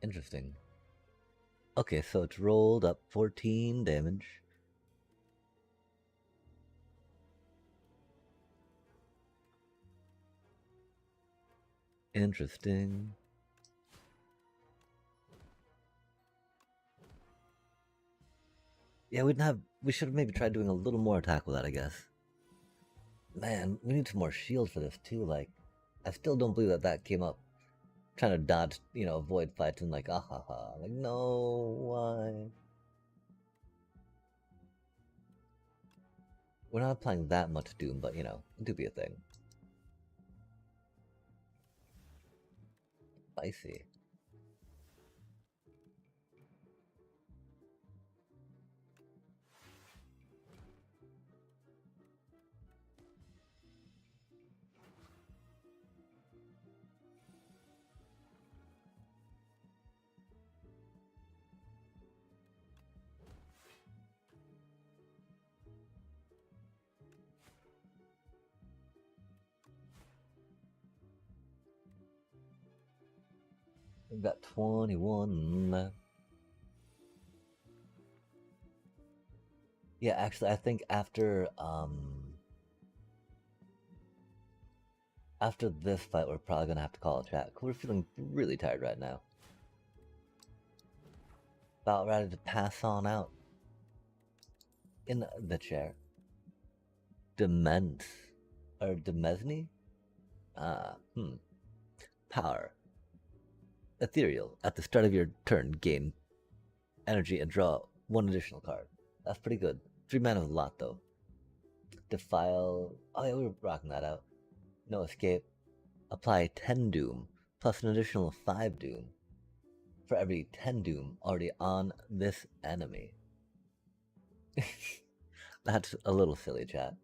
Interesting. Okay, so it's rolled up 14 damage. Interesting. Yeah, we should have maybe tried doing a little more attack with that, I guess. Man, we need some more shield for this too, like, I still don't believe that came up. Trying to dodge, avoid fights and like, ah ha ha. Like, no, why? We're not applying that much Doom, but it do be a thing. Spicy. We've got 21 left. Yeah, actually, I think after this fight, we're probably gonna have to call a chat. Cause we're feeling really tired right now. About ready to pass on out in the chair. Demence or Demesne? Power. Ethereal. At the start of your turn, gain energy and draw one additional card. That's pretty good. 3 mana is a lot though. Defile. Oh yeah, we were rocking that out. No escape. Apply 10 Doom plus an additional 5 Doom for every 10 Doom already on this enemy. That's a little silly, chat.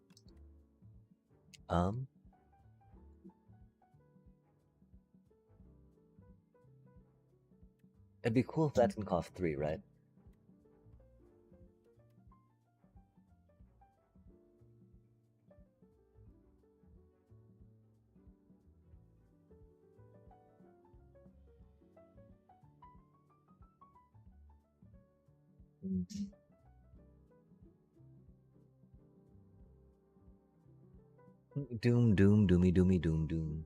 It'd be cool if that didn't cost 3, right? Doom, doom, doomy, doomy, doom, doom.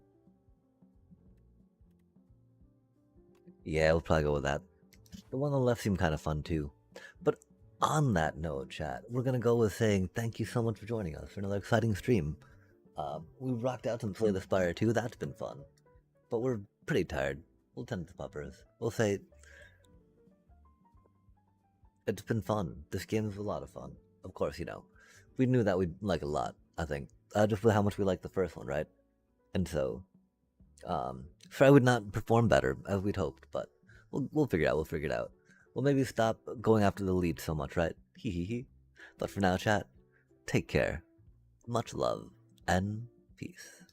Yeah, we'll probably go with that. The one on the left seemed kind of fun too. But on that note, chat, we're gonna go with saying thank you so much for joining us for another exciting stream. We rocked out some Slay the Spire too. That's been fun. But we're pretty tired. We'll tend to puppers. We'll say it's been fun. This game is a lot of fun. Of course, we knew that we'd like a lot. I think just with how much we liked the first one, right? And so, Fry would not perform better as we'd hoped, but we'll figure it out. We'll figure it out. We'll maybe stop going after the lead so much, right? Hee hee hee. But for now, chat, take care. Much love and peace.